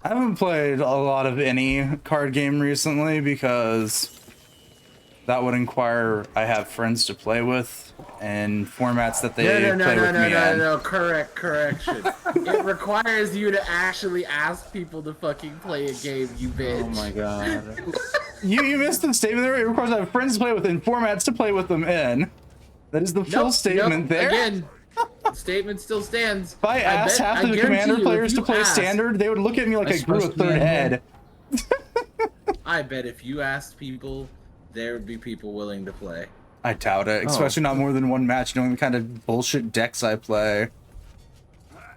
B: I haven't played a lot of any card game recently because that would inquire I have friends to play with and formats that they play with me in.
C: No, correction. It requires you to actually ask people to fucking play a game, you bitch.
A: Oh my god.
B: You missed the statement there. It requires I have friends to play with and formats to play with them in. That is the full statement there.
C: Again, the statement still stands.
B: If I asked half of the
C: guarantee
B: Commander
C: you, if
B: players to
C: you
B: play
C: asked-
B: standard, they would look at me like
A: Am I
B: I grew a
A: supposed to be
B: third
A: in
B: head.
C: I bet if you asked people, there would be people willing to play.
B: I doubt it, especially not more than one match, knowing the kind of bullshit decks I play.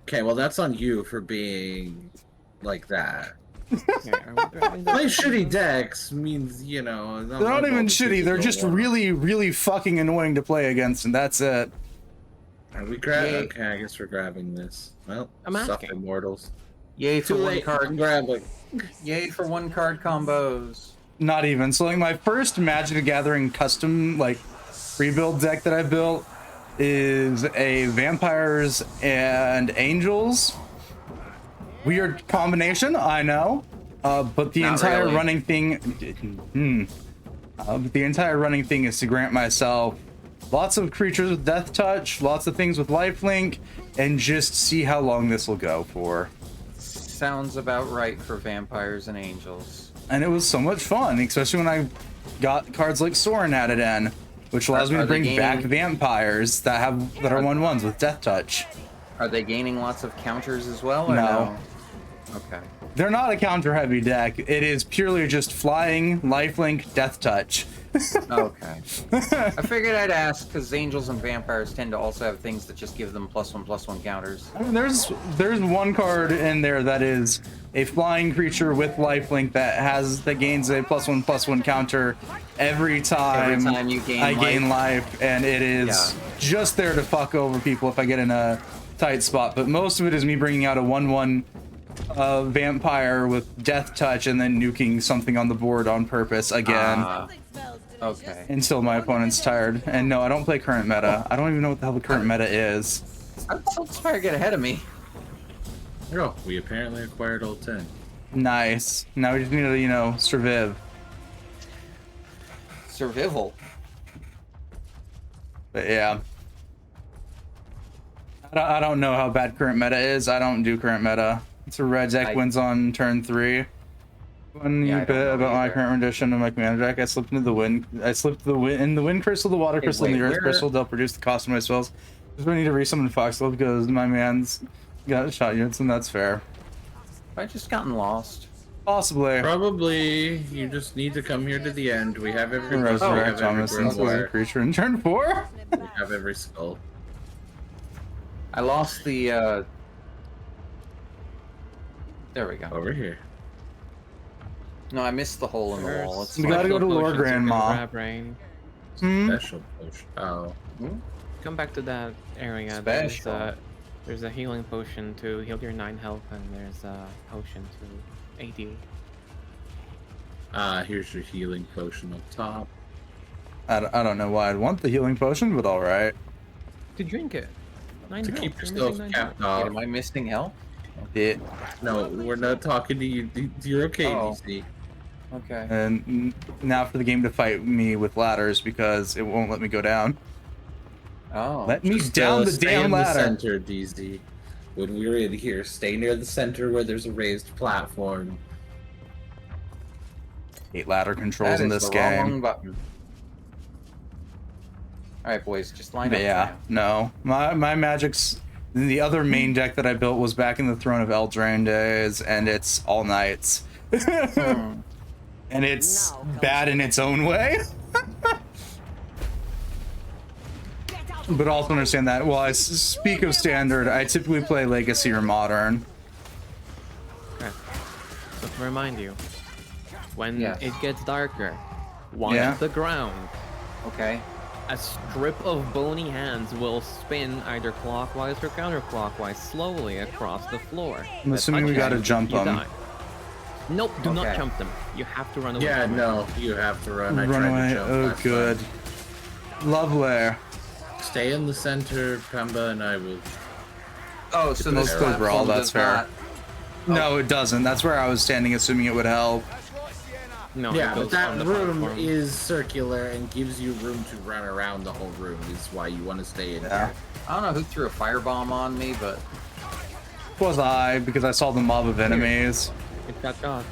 C: Okay, well that's on you for being like that.
D: Here, are we grabbing the-
C: Play shitty decks means, you know.
B: They're not even shitty, they're just really, really fucking annoying to play against, and that's it.
C: Are we grabbing?
A: Yay.
C: Okay, I guess we're grabbing this. Well,
D: I'm
C: suck
D: asking.
C: immortals.
A: Yay for
C: Too
A: one
C: late.
A: card.
C: I'm grabbing.
A: Yay for one card combos.
B: Not even. So like my first Magic the Gathering custom like rebuild deck that I built is a Vampires and Angels. Weird combination, I know. But the
A: Not
B: entire
A: really.
B: running thing but the entire running thing is to grant myself lots of creatures with Death Touch, lots of things with Lifelink, and just see how long this will go for.
A: Sounds about right for vampires and angels.
B: And it was so much fun, especially when I got cards like Sorin added in, which allows me
A: Are
B: to
A: they
B: bring back
A: gaining-
B: vampires that are 1/1s with Death Touch.
A: Are they gaining lots of counters as well? Or
B: No.
A: Okay.
B: They're not a counter heavy deck. It is purely just flying, lifelink, Death Touch.
A: Okay. I figured I'd ask because angels and vampires tend to also have things that just give them +1/+1 counters.
B: I mean, there's one card in there that is a flying creature with lifelink that gains a +1/+1 counter every time,
A: Every time you gain
B: I gain life, and it is just there to fuck over people if I get in a tight spot. But most of it is me bringing out a 1/1 vampire with Death Touch and then nuking something on the board on purpose again
A: Okay.
B: until my opponent's tired. And no, I don't play current meta. I don't even know what the hell the current meta is.
A: Let's try to get ahead of me.
C: Oh, we apparently acquired all 10.
B: Nice. Now we just need to, survive.
A: Survival.
B: But yeah. I don't know how bad current meta is. I don't do current meta. It's a red deck wins on turn 3. When
A: Yeah,
B: you
A: I don't
B: bit
A: know
B: about my
A: either.
B: current rendition of my commander deck, I slipped into the wind. I slipped in the wind crystal, the water crystal, and
A: wait,
B: the earth
A: where-
B: crystal. They'll produce the cost of my spells. Just when I need to resummon Foxglove because my man's got shot units, and that's fair.
A: I just gotten lost.
B: Possibly.
C: Probably you just need to come here to the end. We have every we
B: Resurrect
C: have every
B: Thomas as a
C: grimoire.
B: creature in turn 4.
C: We have every skull.
A: I lost the. There we go.
C: Over here.
A: No, I missed the hole in the wall. It's
B: We
A: fine.
B: gotta go to
D: Special
B: Lord
D: potions you can
B: Grandma.
D: grab, right?
B: Hmm?
C: Special potion. Oh.
D: Come back to that area.
A: Special.
D: There's a healing potion to heal your 9 health, and there's a potion to aid you.
C: Here's your healing potion up top.
B: I don't know why I'd want the healing potion, but all right.
D: To drink it. 9
C: To
D: health.
C: keep
D: You're
C: yourself
D: missing 9
C: capped
D: health.
C: off.
A: Am I missing help?
B: Yeah.
C: No, we're not talking to you. You're okay,
A: Oh.
C: DC.
A: Okay.
B: And now for the game to fight me with ladders because it won't let me go down.
A: Oh.
B: Let me
C: Just,
B: down the
C: stay
B: damn
C: in
B: ladder.
C: the center, DZ. When we're in here, stay near the center where there's a raised platform.
B: Hate ladder controls
A: That
B: in
A: is
B: this
A: the
B: game.
A: wrong button. All right, boys, just line
B: But
A: up.
B: yeah, no. My magic's the other main deck that I built was back in the Throne of Eldraine days, and it's all knights.
A: Hmm.
B: And it's bad in its own way. But also understand that while I speak of standard, I typically play Legacy or Modern.
D: Okay. So to remind you, when
A: Yes.
D: it gets darker, watch
B: Yeah.
D: the ground.
A: Okay.
D: A strip of bony hands will spin either clockwise or counterclockwise slowly across the floor.
B: I'm assuming we gotta jump
D: you
B: them.
D: die. Nope, do not
A: Okay.
D: jump them. You have to run away.
C: Yeah,
D: from it.
C: no, you have to run. I
B: Run
C: tried
B: away.
C: to jump
B: Oh,
C: last
B: good. Lovely.
C: time. Stay in the center, Pemba, and I will.
A: Oh, so
B: Let's
A: this
B: go brawl,
A: platform
B: that's
A: does
B: fair.
A: not.
B: No, it doesn't. That's where I was standing, assuming it would help.
D: No,
C: Yeah,
D: it
C: but
D: goes
C: that
D: on the
C: room
D: platform.
C: is circular and gives you room to run around the whole room. Is why you want to stay in
B: Yeah.
C: here.
A: I don't know who threw a firebomb on me, but
B: Was I, because I saw the mob of enemies.
D: It got God.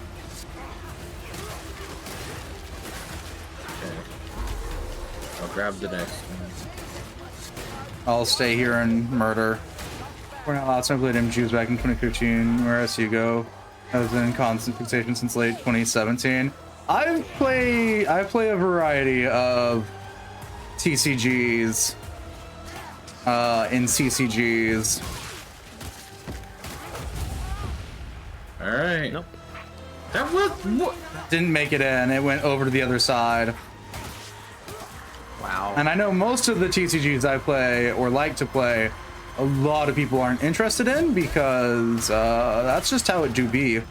C: Okay. I'll grab the next one.
B: I'll stay here and murder. We're not allowed to play MGs back in 2015, whereas Hugo has been in constant fixation since late 2017. I play a variety of TCGs in CCGs.
C: All right.
D: Nope.
C: That was what?
B: Didn't make it in. It went over to the other side.
A: wow.
B: And I know most of the TCGs I play or like to play, a lot of people aren't interested in because that's just how it do be.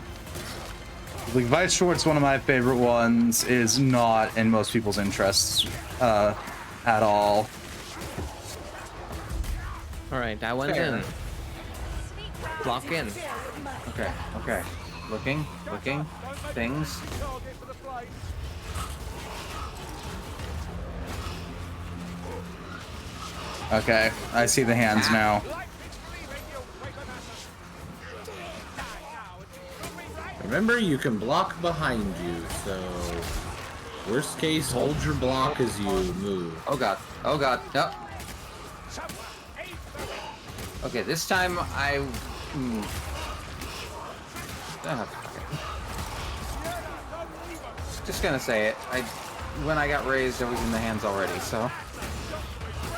B: Like Vice Short's one of my favorite ones, is not in most people's interests at all.
D: Alright, that one's
A: Fair.
D: in. Block in.
A: Okay. Okay. Looking. Things.
F: Target for the blade.
B: Okay, I see the hands now.
C: Remember, you can block behind you. So, worst case, hold your block as you move.
A: Oh god. Oh god. No. Okay, this time I. Just gonna say it. When I got raised, I was in the hands already. So.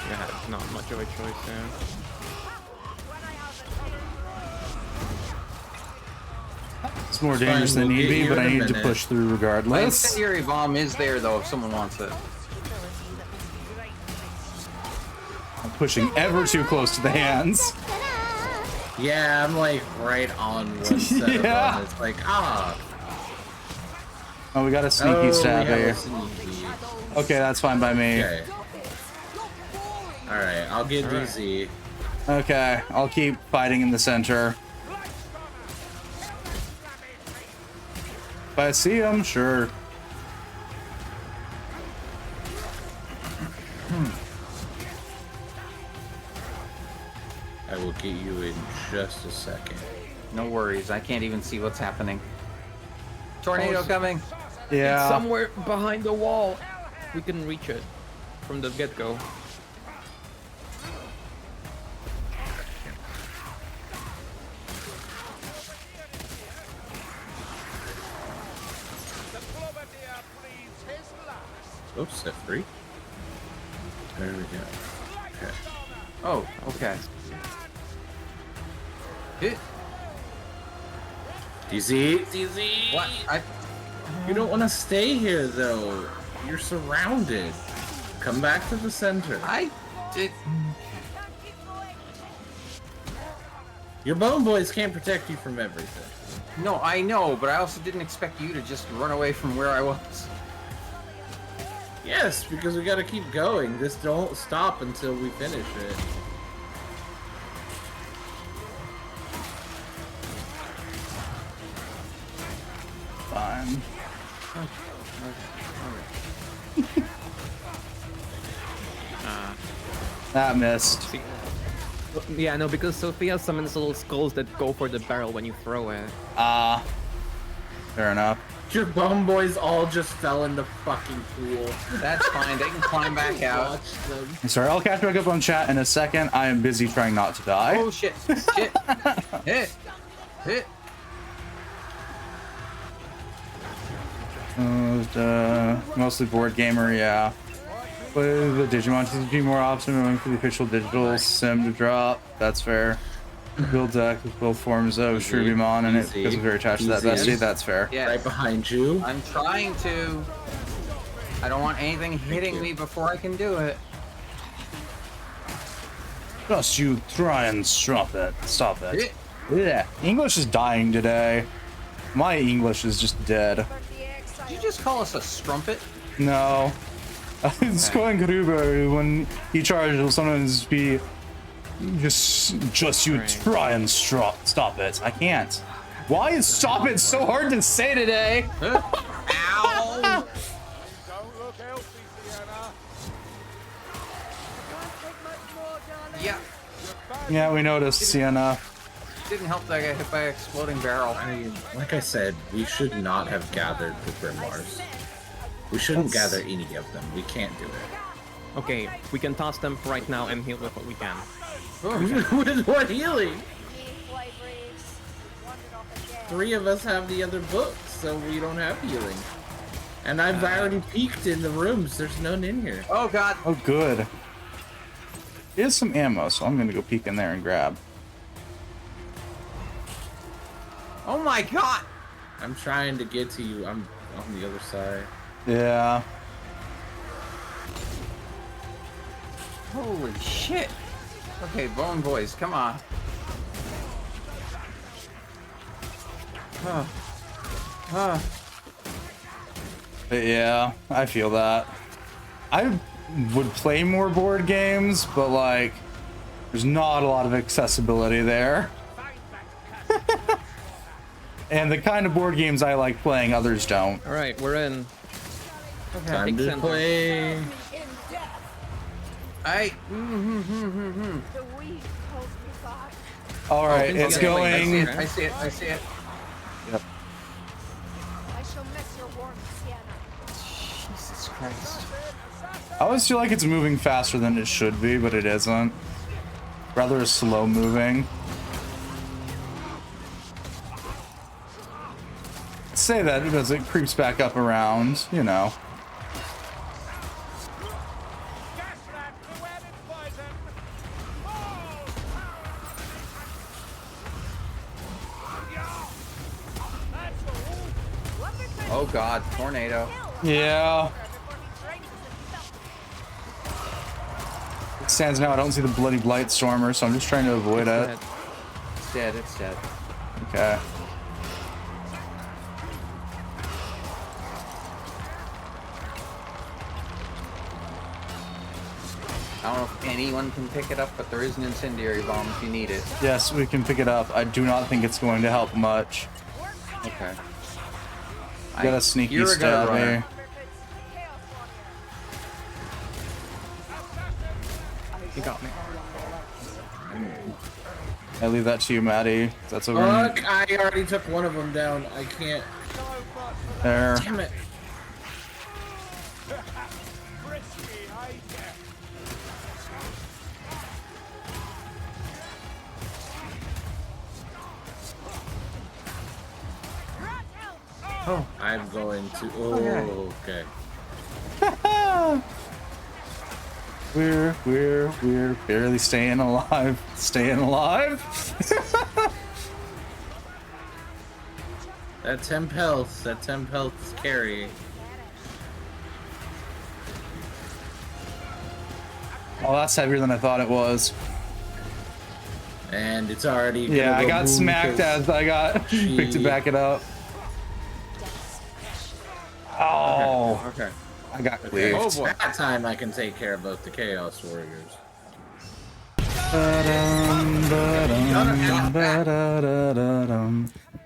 D: Yeah, not much of a choice there.
B: It's more
C: It's fine,
B: dangerous than
C: we'll
B: need
C: get
B: be,
C: you
B: but
C: in
B: I
C: a
B: need to
C: minute.
B: push through
A: My
B: regardless.
A: incendiary bomb is there though if someone wants it.
B: I'm pushing ever too close to the hands.
C: Yeah, I'm like right on one set of
B: Yeah.
C: them. It's like, ah.
B: Oh, we got a sneaky
C: Oh,
B: stab
C: we have a
B: here.
C: sneaky.
B: Okay, that's fine by me.
C: Okay. Alright, I'll get DZ.
B: Okay, I'll keep fighting in the center. If I see him, sure.
C: I will get you in just a second.
A: No worries. I can't even see what's happening. Tornado coming.
B: Yeah.
D: It's somewhere behind the wall. We can reach it from the get-go.
F: The Bombardier breathes his last.
C: Oops, set free. There we go. Okay.
A: Oh, okay. Hit.
C: DZ, DZ.
A: What?
C: You don't want to stay here though. You're surrounded. Come back to the center.
A: I did.
C: Your bone boys can't protect you from everything.
A: No, I know, but I also didn't expect you to just run away from where I was.
C: Yes, because we gotta keep going. Just don't stop until we finish it.
B: Fine. That missed.
D: Yeah, no, because Sophia summons little skulls that go for the barrel when you throw it.
B: Fair enough.
C: Your bone boys all just fell in the fucking pool.
A: That's fine. They can climb back out.
C: Watch them.
B: Sorry, I'll catch back up on chat in a second. I am busy trying not to die.
A: Oh shit! Shit! Hit! Hit!
B: Mostly board gamer, yeah. Play the Digimon TCG more often, waiting for the official digital sim to drop. That's fair. Build deck with both forms of Shrubimon and it because I'm very attached to that bestie. That's fair.
A: Yes.
C: Right behind you.
A: I'm trying to. I don't want anything hitting me before I can do it.
B: Just you try and stop it. Stop it.
A: Hit!
B: Yeah. English is dying today. My English is just dead.
A: Did you just call us a strumpet?
B: No. It's going Gruber when he charges will sometimes be just you
D: Right.
B: try and stop it. I can't. Why is stop it so hard to say today?
A: Ow!
F: Don't look healthy, Sienna.
A: Yeah,
B: Yeah, we noticed, Sienna.
A: didn't help that I got hit by an exploding barrel.
C: Like I said, we should not have gathered the Grimoires. We shouldn't gather any of them. We can't do it.
D: Okay, we can toss them right now and heal with what we can.
C: With what healing?
E: Flight race. Wandered off again.
C: 3 of us have the other books, so we don't have healing. And I've already peeked in the rooms. There's none in here.
A: Oh god!
B: Oh, good. Here's some ammo, so I'm gonna go peek in there and grab.
A: Oh my god!
C: I'm trying to get to you. I'm on the other side.
B: Yeah.
A: Holy shit! Okay, Bone Boys, come on.
B: But yeah, I feel that. I would play more board games, but like, there's not a lot of accessibility there. And the kind of board games I like playing, others don't.
D: All right, we're in.
C: Time
D: Big
C: to
D: center.
C: play.
G: In death.
A: I.
E: The weed holds me back.
B: All right,
D: Okay,
B: it's
D: okay,
A: I see
B: going.
A: it, I see it, I see it.
B: Yep.
E: I shall miss your warmth, Sienna.
A: Jesus Christ.
B: I always feel like it's moving faster than it should be, but it isn't. Rather slow moving. Say that because it creeps back up around, you know.
F: Gasland, fluid poison. That's all.
A: Oh god, tornado.
B: Yeah. It stands now. I don't see the bloody blight stormer, so I'm just trying to avoid it.
A: It's dead, it's dead.
B: Okay.
A: I don't know if anyone can pick it up, but there is an incendiary bomb if you need it.
B: Yes, we can pick it up. I do not think it's going to help much.
A: Okay.
B: Got a sneaky
A: you're a good
B: stab
A: runner.
B: here.
D: You got me.
B: I leave that to you, Maddie. That's over
C: Fuck! I already took one of them down. I can't.
B: there.
C: Damn it!
F: Frisky, hey?
C: I'm going to. Oh, okay.
B: We're barely staying alive. Staying alive.
C: That temp health. That temp health is carry.
B: Oh, that's heavier than I thought it was.
C: And it's already.
B: Yeah,
C: gonna
B: I
C: go
B: got
C: boom
B: smacked
C: 'cause
B: as I got
C: she-
B: picked to back it up. Oh,
A: Okay.
B: I got
C: Okay.
B: cleaved.
A: Oh, boy.
C: That time I can take care of both the Chaos Warriors.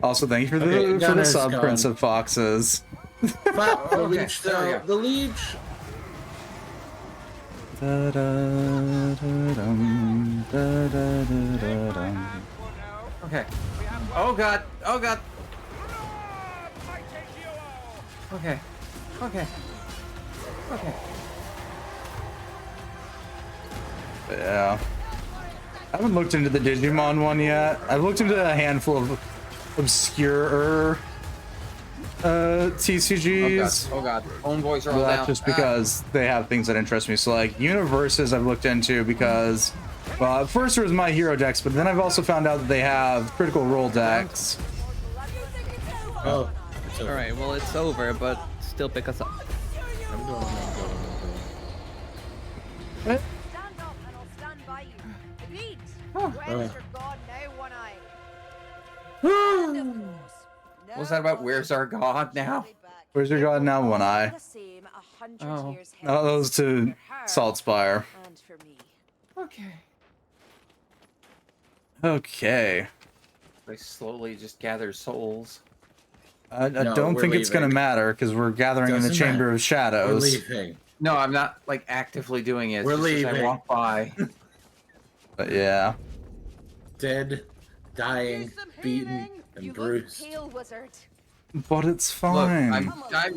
B: Also, thank you for the
C: Okay, Gunner's
B: sub,
C: gone.
B: Prince of Foxes.
C: Fuck, the
A: Okay,
C: leech,
A: there we
C: though.
A: go.
C: The leech.
A: Okay. Oh god. Oh god. Okay. Okay. Okay.
B: Yeah. I haven't looked into the Digimon one yet. I've looked into a handful of obscure TCGs.
A: Oh god. Own voice are all
B: But
A: down.
B: that's just because they have things that interest me. So like Universes I've looked into because, well, at first there was My Hero decks, but then I've also found out that they have Critical Role decks.
C: Oh. It's over.
D: All right, well it's over, but still pick us up.
C: I'm going.
E: Stand up and I'll stand by you. Beat! Where's your god now, One Eye?
A: What was that about? Where's our god now?
B: Where's your god now, One Eye?
E: The same 100
A: Oh.
E: years
B: Oh, those
E: hence
B: to
E: for her
B: Saltspire.
E: and for me.
A: Okay.
B: Okay.
A: They slowly just gather souls.
B: I
C: No,
B: don't
C: we're
B: think it's gonna
C: leaving.
B: matter because we're gathering in the
C: Doesn't
B: Chamber
C: matter.
B: of
C: We're
B: Shadows.
C: leaving.
A: No, I'm not like actively doing it. It's
C: We're
A: just as I
C: leaving.
A: walk by.
B: But yeah.
C: Dead, dying,
E: Use some
C: beaten,
E: healing.
C: and
E: You look
C: bruised.
E: pale, wizard.
B: But it's
A: Look,
B: fine.
A: I'm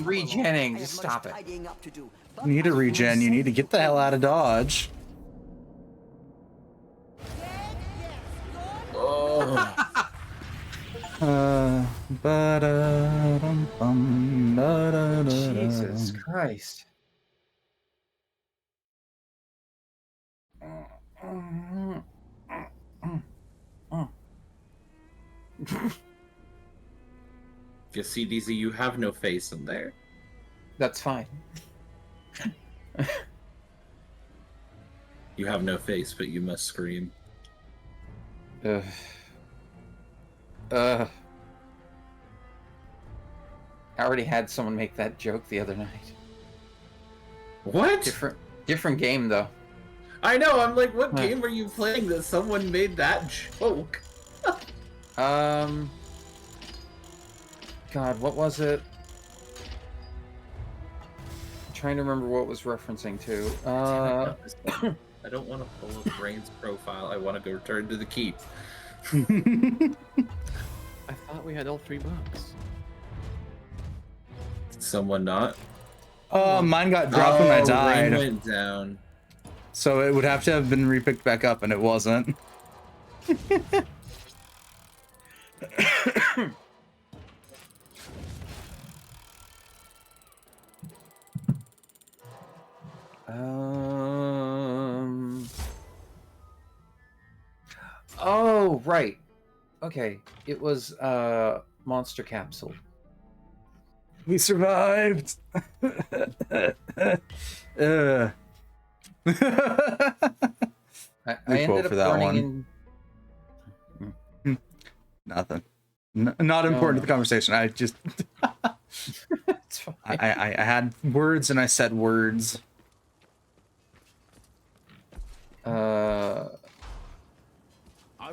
A: regenning.
H: I
A: Just
H: have much
A: stop it.
H: tidying up to do, but
B: You need to
H: I
B: regen. You need to get the hell out of Dodge.
C: Oh.
A: Jesus Christ.
C: You see, DZ, you have no face in there.
A: That's fine.
C: You have no face, but you must scream.
A: Ugh. I already had someone make that joke the other night.
C: What?
A: Different game though.
C: I know, I'm like, what
A: Huh.
C: game are you playing that someone made that joke?
A: God, what was it? I'm trying to remember what it was referencing to.
C: I don't want to pull up Brain's profile. I want to go return to the keep.
D: I thought we had all 3 bucks.
C: Did someone not?
B: Mine got dropped when I
C: Brain
B: died.
C: went down.
B: So it would have to have been repicked back up, and it wasn't.
A: Oh, right. Okay. It was Monster Capsule.
B: We survived.
A: I
B: We
A: ended
B: quote
A: up
B: for that
A: burning
B: one.
A: in.
B: Nothing. Not important to the conversation. I just
A: It's fine.
B: I had words and I said words.
I: I've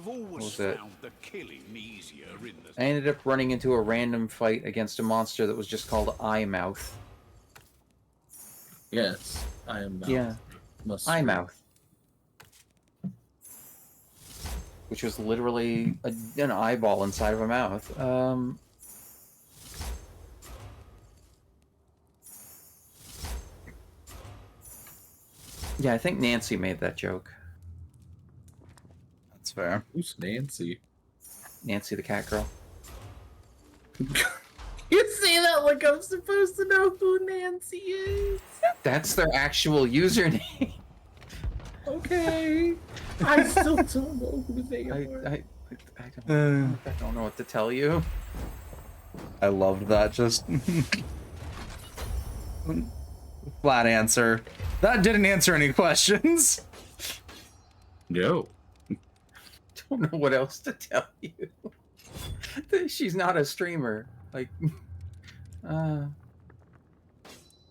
I: always
A: was it?
I: found the killing easier in the
A: I ended up running into a random fight against a monster that was just called Eye Mouth.
C: Yes, I am.
A: Yeah,
C: Must
A: Eye Mouth. which was literally an eyeball inside of a mouth. Yeah, I think Nancy made that joke.
B: That's fair.
C: Who's Nancy?
A: Nancy the cat girl.
C: You say that like I'm supposed to know who Nancy is.
A: That's their actual username.
C: Okay. I still don't know who they are.
A: I don't know what to tell you.
B: I loved that. Just flat answer. That didn't answer any questions.
C: No.
A: Don't know what else to tell you. She's not a streamer. Like,
C: What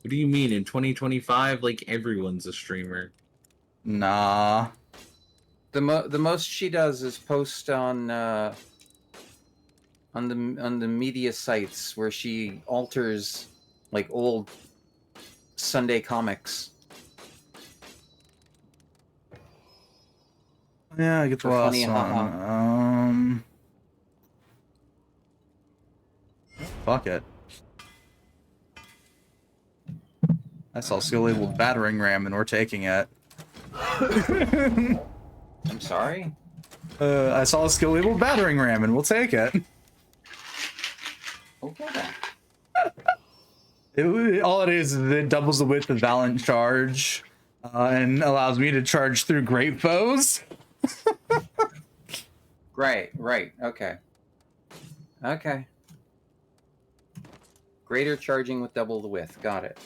C: do you mean in 2025? Like everyone's a streamer.
B: Nah.
A: the most she does is post on the media sites where she alters like old Sunday comics.
B: Yeah, I get the
A: For
B: last
A: funny,
B: one. Fuck it. I saw skill labeled battering ram and we're taking it.
A: I'm sorry?
B: I saw a skill labeled battering ram and we'll take it.
A: Okay.
B: All it is it doubles the width of Valiant Charge and allows me to charge through great foes.
A: Right. Okay. Greater charging with double the width. Got it.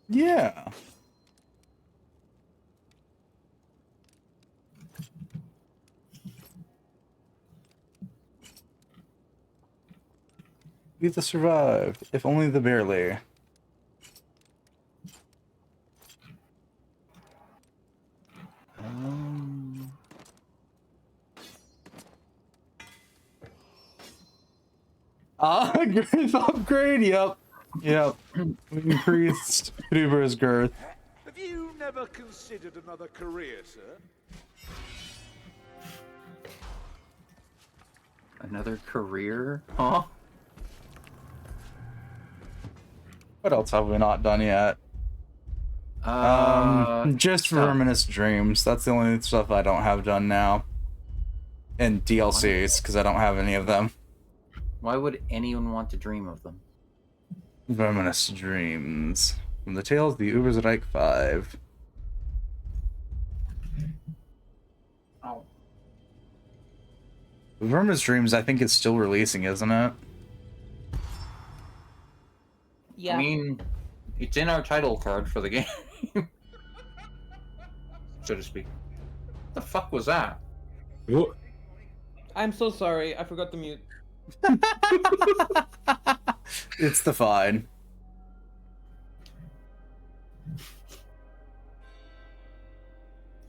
B: Yeah. We the survived, if only the barely. Girth upgrade, yep. We increased Uber's girth.
F: Have you never considered another career, sir?
A: Another career? Huh?
B: What else have we not done yet? Just
A: stuff.
B: Verminous Dreams. That's the only stuff I don't have done now. And DLCs, because I don't have any of them.
A: Why would anyone want to dream of them?
B: Verminous Dreams. From the Tales of the Ubersreich 5.
A: Oh.
B: Verminous Dreams, I think it's still releasing, isn't it?
D: Yeah.
A: I mean, it's in our title card for the game. So to speak. What the fuck was that?
C: What?
D: I'm so sorry. I forgot to mute.
B: It's the fine.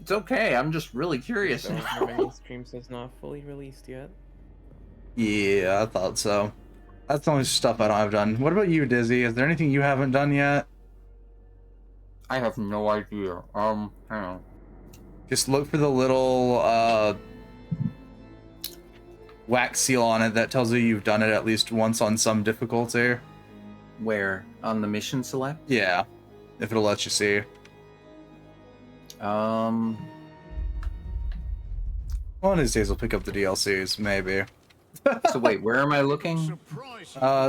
A: It's okay. I'm just really curious.
D: So, Verminous Dreams is not fully released yet.
B: Yeah, I thought so. That's the only stuff I don't have done. What about you, Dizzy? Is there anything you haven't done yet?
A: I have no idea. Hang on.
B: Just look for the little wax seal on it that tells you you've done it at least once on some difficulty.
A: Where? On the mission select?
B: Yeah, if it'll let you see.
A: Um,
B: One of these days we'll pick up the DLCs, maybe.
A: so wait, where am I looking?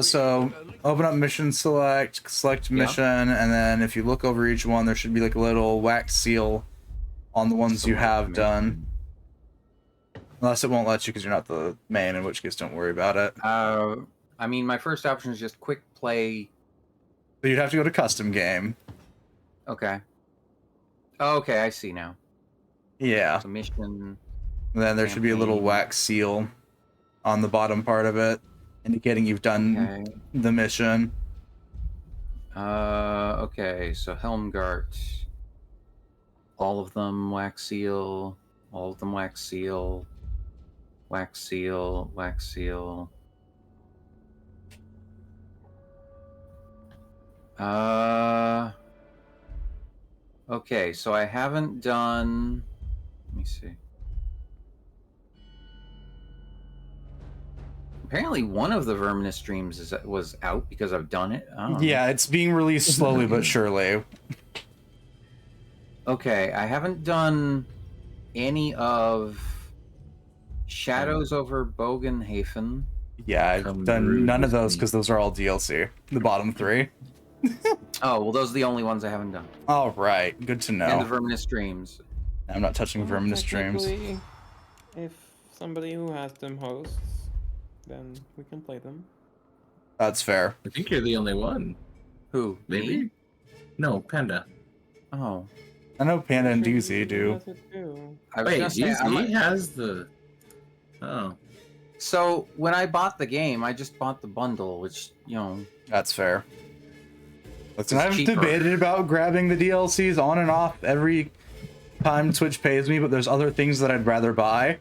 B: So open up mission select, select mission, and then if you look over each one, there should be like a little wax seal on the ones you have done. Unless it won't let you because you're not the main, in which case don't worry about it.
A: I mean, my first option is just quick play.
B: But you'd have to go to custom game.
A: Okay. Okay, I see now.
B: Yeah.
A: So mission.
B: And then there should be a little
A: Campaign.
B: wax seal on the bottom part of it, indicating you've done
A: Okay.
B: the mission.
A: Okay, so Helmgart. All of them wax seal. All of them wax seal. Wax seal. Wax seal. Okay, so I haven't done. Let me see. Apparently, one of the Verminous streams was out because I've done it. I don't know.
B: Yeah, it's being released slowly but surely.
A: Okay, I haven't done any of Shadows over Bogenhafen.
B: Yeah, I've done none of those because those are all DLC. The bottom 3.
A: Oh, well, those are the only ones I haven't done.
B: All right, good to
A: And the
B: know.
A: Verminous streams.
B: I'm not touching Verminous streams.
D: Technically, if somebody who has them hosts, then we can play them.
B: That's fair.
C: I think you're the only one.
A: Who?
C: Maybe?
A: Me?
C: No, Panda.
A: Oh.
B: I know Panda and
D: Pretty
B: Doozy
D: sure he
B: do.
D: has it too.
A: I was
C: Wait,
A: gonna say, I might-
C: he has the... Oh.
A: So, when I bought the game, I just bought the bundle, which,
B: That's fair. Listen,
A: It's
B: I've
A: cheaper.
B: debated about grabbing the DLCs on and off every time Twitch pays me, but there's other things that I'd rather buy.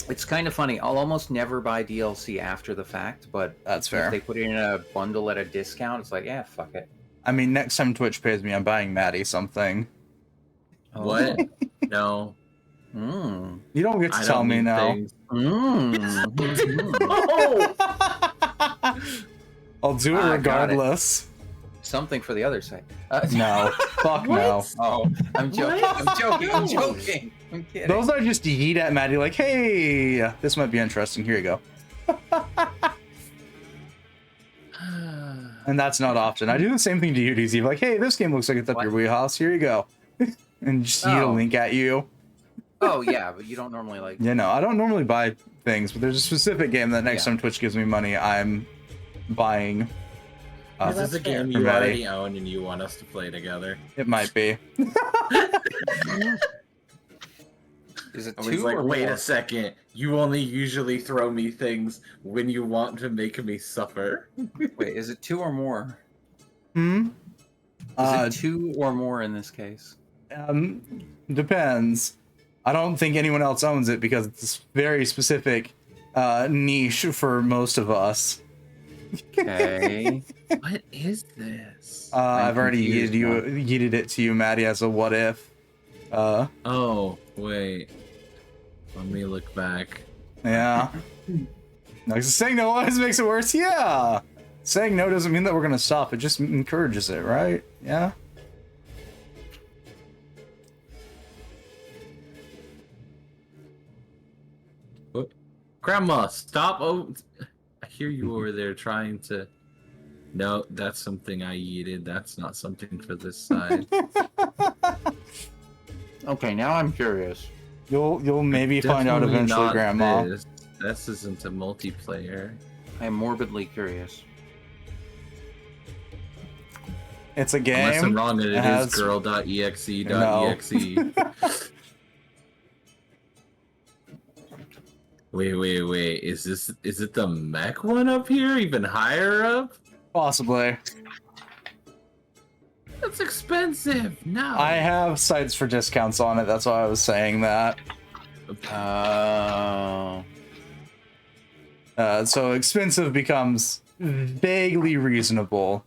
A: it's kind of funny. I'll almost never buy DLC after the fact, but
B: That's
A: if
B: fair.
A: they put it in a bundle at a discount, it's like, yeah, fuck it.
B: I mean, next time Twitch pays me, I'm buying Maddie something.
A: Oh.
C: What? No.
A: Mm.
B: You don't get to
C: I
B: tell
C: don't
B: me
C: need
B: now.
C: things.
A: Mm.
C: Oh!
B: I'll do it
A: I got it.
B: regardless.
A: Something for the other side.
B: No. Fuck no.
A: Oh, I'm joking. I'm joking. I'm joking. I'm kidding.
B: Those are just yeet at Maddie like, hey, this might be interesting. Here you go. And that's not often. I do the same thing to you, DZ. Like, hey, this game looks like it's up
A: What?
B: your wheelhouse. Here you go. And just yeet a
A: Oh.
B: link at you.
A: Oh, yeah, but you don't normally like.
B: You know, I don't normally buy things, but there's a specific game that next
A: Yeah.
B: time Twitch gives me money, I'm buying.
C: This is a game you
B: Maddie.
C: already own and you want us to play together.
B: It might be.
A: Is it
C: I was
A: two
C: like,
A: or
C: wait
A: more?
C: a second. You only usually throw me things when you want to make me suffer.
A: Wait, is it two or more?
B: Hmm?
A: Is it two or more in this case?
B: Depends. I don't think anyone else owns it because it's a very specific niche for most of us.
A: Okay.
C: What is this?
B: I've already
A: confused
B: yeeted it to you, Maddie, as a what if.
C: Oh, wait. Let me look back.
B: Yeah. Like saying no always makes it worse. Yeah. Saying no doesn't mean that we're gonna stop. It just encourages it, right? Yeah.
C: Grandma, stop! Oh, I hear you over there trying to. No, that's something I yeeted. That's not something for this side.
A: Okay, now I'm curious.
B: You'll maybe find out
C: Definitely
B: eventually,
C: not
B: Grandma.
C: This. This isn't a multiplayer.
A: I am morbidly curious.
B: It's a
C: Unless I'm
B: game.
C: wrong, and it
B: has-
C: is girl.exe.exe. Wait. Is it the mech one up here? Even higher up?
B: Possibly.
C: That's expensive. No.
B: I have sites for discounts on it. That's why I was saying that. So expensive becomes vaguely reasonable.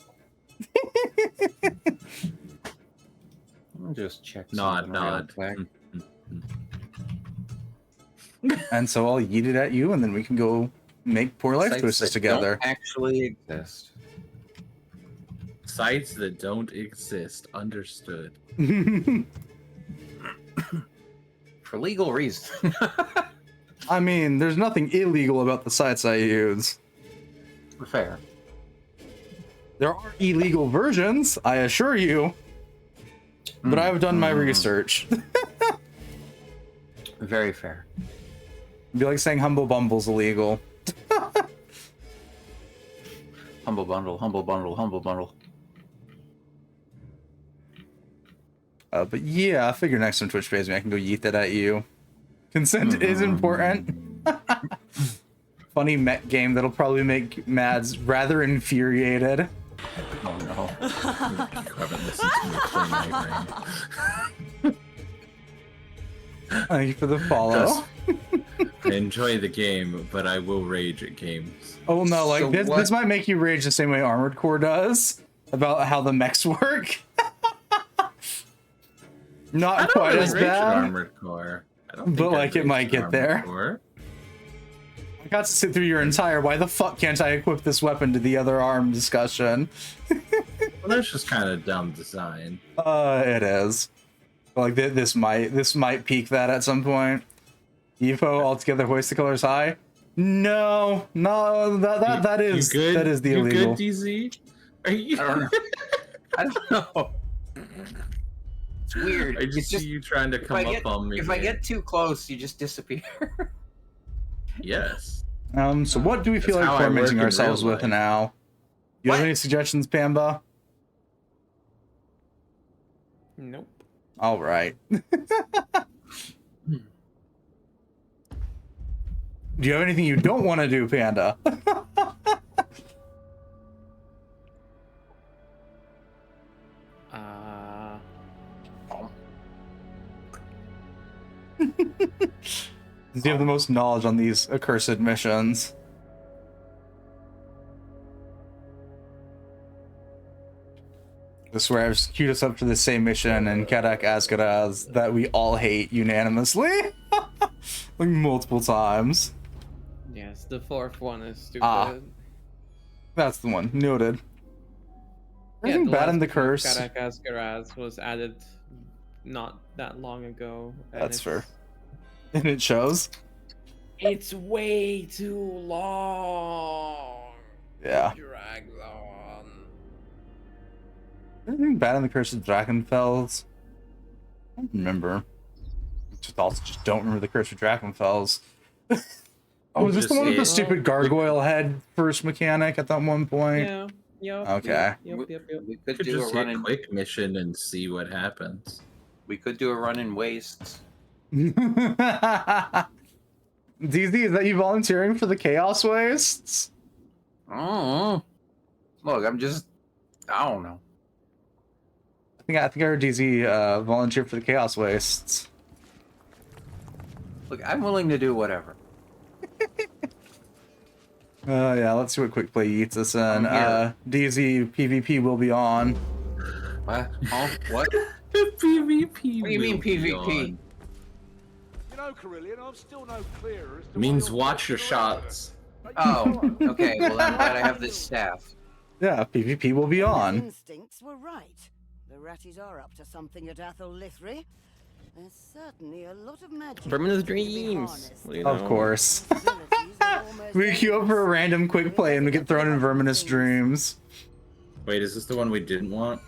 A: I'll just check.
C: Nod,
A: something real
C: nod.
A: quick.
B: And so I'll yeet it at you, and then we can go make poor life
A: Sites
B: choices
A: that
B: together.
A: don't actually exist.
C: Sites that don't exist. Understood.
A: For legal reasons.
B: I mean, there's nothing illegal about the sites I use.
A: Fair.
B: There are illegal versions, I assure you. But I've done my research.
A: Very fair.
B: It'd be like saying Humble Bumble's illegal.
A: Humble bundle, humble bundle, humble bundle.
B: But yeah, I figure next time Twitch pays me, I can go yeet that at you. Consent is important. Funny mech game that'll probably make Mads rather infuriated.
A: Oh no.
C: You haven't listened to me play Night Rain.
B: Thank you for the follow.
C: I enjoy the game, but I will rage at games.
B: Oh no, like
A: So
B: this
A: what-
B: might make you rage the same way Armored Core does about how the mechs work.
C: I
B: Not
C: don't
B: quite
C: really
B: as
C: rage at
B: bad.
C: Armored Core. I don't
B: But,
C: think
B: like,
C: I
B: it might
C: raged
B: get
C: at
B: there.
C: Armored Core.
B: I got to sit through your entire "why the fuck can't I equip this weapon to the other arm" discussion.
C: Well, that's just kind of dumb design.
B: It is. Like this might peak that at some point. Evo altogether hoist the colors high. No, that is the
C: You
B: illegal.
C: good, DZ? Are you?
A: I don't know. I don't know. It's weird.
C: I just
A: It's
C: see
A: just
C: you trying to come up on me.
A: if I
C: man.
A: get too close, you just disappear.
C: Yes.
B: So what do we feel
C: That's
B: like
C: how I work
B: tormenting
C: in
B: ourselves
C: real
B: with
C: life.
B: now? You have
A: What?
B: any suggestions, Pamba?
D: Nope.
B: All right. Do you have anything you don't want to do, Panda? Do you have the most knowledge on these accursed missions? I swear, I've queued us up to the same mission in Kadak Asgaraz that we all hate unanimously. Like multiple times.
D: Yes, the fourth one is stupid.
B: Ah. That's the one. Noted.
D: Yeah,
B: Anything bad in the
D: last
B: curse?
D: Kadak Asgaraz was added not that long ago. and
B: That's
D: it's-
B: fair. And it shows.
D: It's way too long.
B: Yeah.
D: Drags on.
B: Anything bad in the Curse of Drakenfels? I don't remember. Just don't remember the Curse of Drakenfels. Oh, is this the one with the stupid gargoyle head first mechanic at that one point?
D: Yeah. Yep.
B: Okay.
D: Yep.
A: We could
C: Could
A: do a
C: just
A: run
C: hit
A: in.
C: quick mission and see what happens.
A: We could do a run in wastes.
B: DZ, is that you volunteering for the Chaos Wastes?
A: Oh, look, I don't know.
B: I think I heard DZ volunteer for the Chaos Wastes.
A: Look, I'm willing to do whatever.
B: Yeah, let's see what quick play eats us in.
A: I'm here.
B: DZ PvP will be on.
A: What? Oh, what?
C: PvP.
A: What do you mean
C: will be
A: PvP?
C: on.
F: You know, Carillion, I'm still no clearer as to
C: Means
F: why
C: watch your
F: you're
C: shots.
A: Oh, okay. Well, I'm glad I have this staff.
B: Yeah, PvP will be
G: His
B: on.
G: instincts were right. The ratties are up to something at Athol Lithri. There's certainly a lot of magic.
D: Verminous
G: to be
D: dreams.
G: harnessed.
D: What do you
B: Of
D: know?
B: course.
G: Abilities are almost
B: We queue up for a random quick play and we get thrown in Verminous Dreams.
C: Wait, is this the one we didn't want?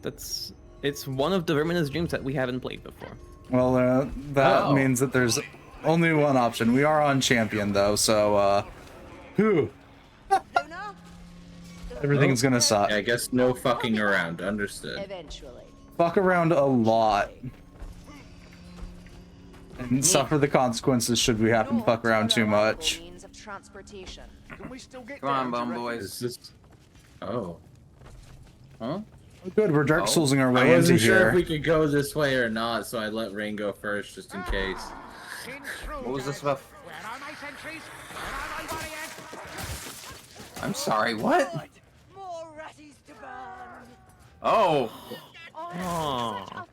D: It's one of the Verminous Dreams that we haven't played before.
B: Well, that
C: Oh.
B: means that there's only one option. We are on Champion, though, so, whew,
G: Luna?
B: everything's gonna suck.
C: Yeah, I guess no fucking around. Understood.
E: Eventually.
B: Fuck around a lot. And suffer the consequences should we happen to fuck around too much.
E: Means of transportation.
F: Can we still get
A: Come on,
F: down,
A: bum
F: do you reckon?
A: boys.
C: Is this? Oh.
A: Huh?
B: Good, we're Dark
A: Oh.
B: Soulsing our
C: I
B: way into
C: wasn't sure if we
B: here.
C: could go this way or not, so I let Rain go first just in case.
A: What was this about? I'm sorry. What?
G: More ratties to burn.
A: Oh,
D: Aw.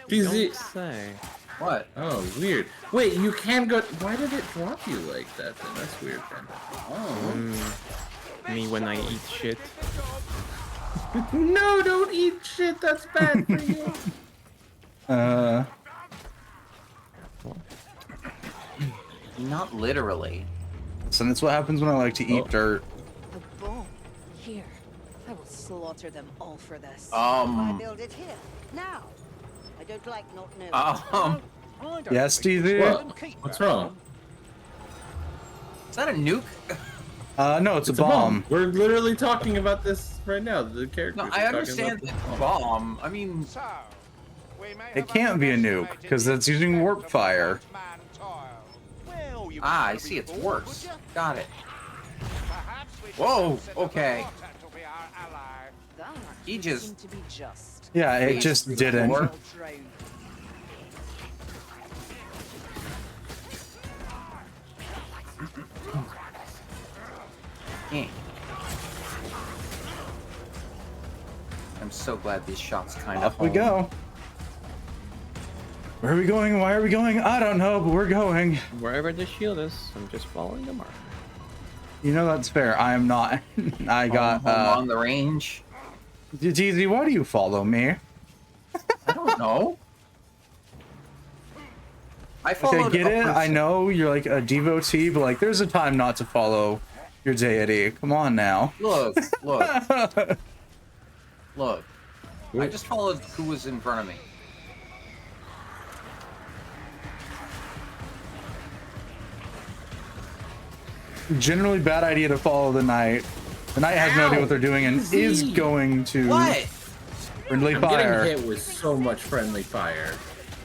C: DZ.
D: Don't say.
A: what?
C: Oh, weird. Wait, you can go. Why did it drop you like that then? That's weird, then.
A: Oh.
D: Me when I eat shit.
C: No, don't eat shit. That's bad for you.
A: Not literally.
B: So that's what happens when I like to eat
C: Oh.
B: dirt.
E: A bone. Here. I will slaughter them all for this.
G: Why build it here? Now. I don't like not knowing.
A: Um,
F: I don't
B: Yes,
F: think we
B: DZ?
F: should let them keep
C: What's
F: that.
C: wrong?
A: is that a nuke?
B: No, it's a
C: It's
B: bomb.
C: We're literally talking about this right now. The characters.
A: No,
C: are
A: I
C: talking
A: understand
C: about
A: the
C: this.
A: bomb. I mean,
F: So, we may
B: It
F: have
B: can't be a nuke,
F: underestimated
B: because
F: the
B: it's using
F: extent
B: warp
F: of
B: fire.
F: the man tile. Well, you
A: I
F: wouldn't
A: see. It's
F: be bored,
A: worse.
F: would you?
A: Got it.
F: Perhaps we should
A: Whoa,
F: set up a
A: okay.
F: contact to be our ally.
E: That
A: He
E: would
A: just-
E: seem to be just.
B: Yeah, it
A: Please,
B: just
A: the
B: didn't.
A: floor.
E: Drown.
A: Eh. I'm so glad these shots kind of.
B: Off we go. Where are we going? Why are we going? I don't know, but we're going.
D: Wherever the shield is, I'm just following the mark.
B: You know that's fair. I am not. I got
A: Home on the range.
B: DZ, why do you follow me?
A: I don't know. I
B: Okay,
A: followed
B: get
A: a
B: it? I
A: person.
B: know you're like a devotee, but like there's a time not to follow your deity. Come on now.
A: Look, look. I just followed who was in front of me.
B: Generally bad idea to follow the knight. The knight has no idea what they're doing and is going to
A: What?
B: friendly
C: I'm
B: fire.
C: getting hit with so much friendly fire.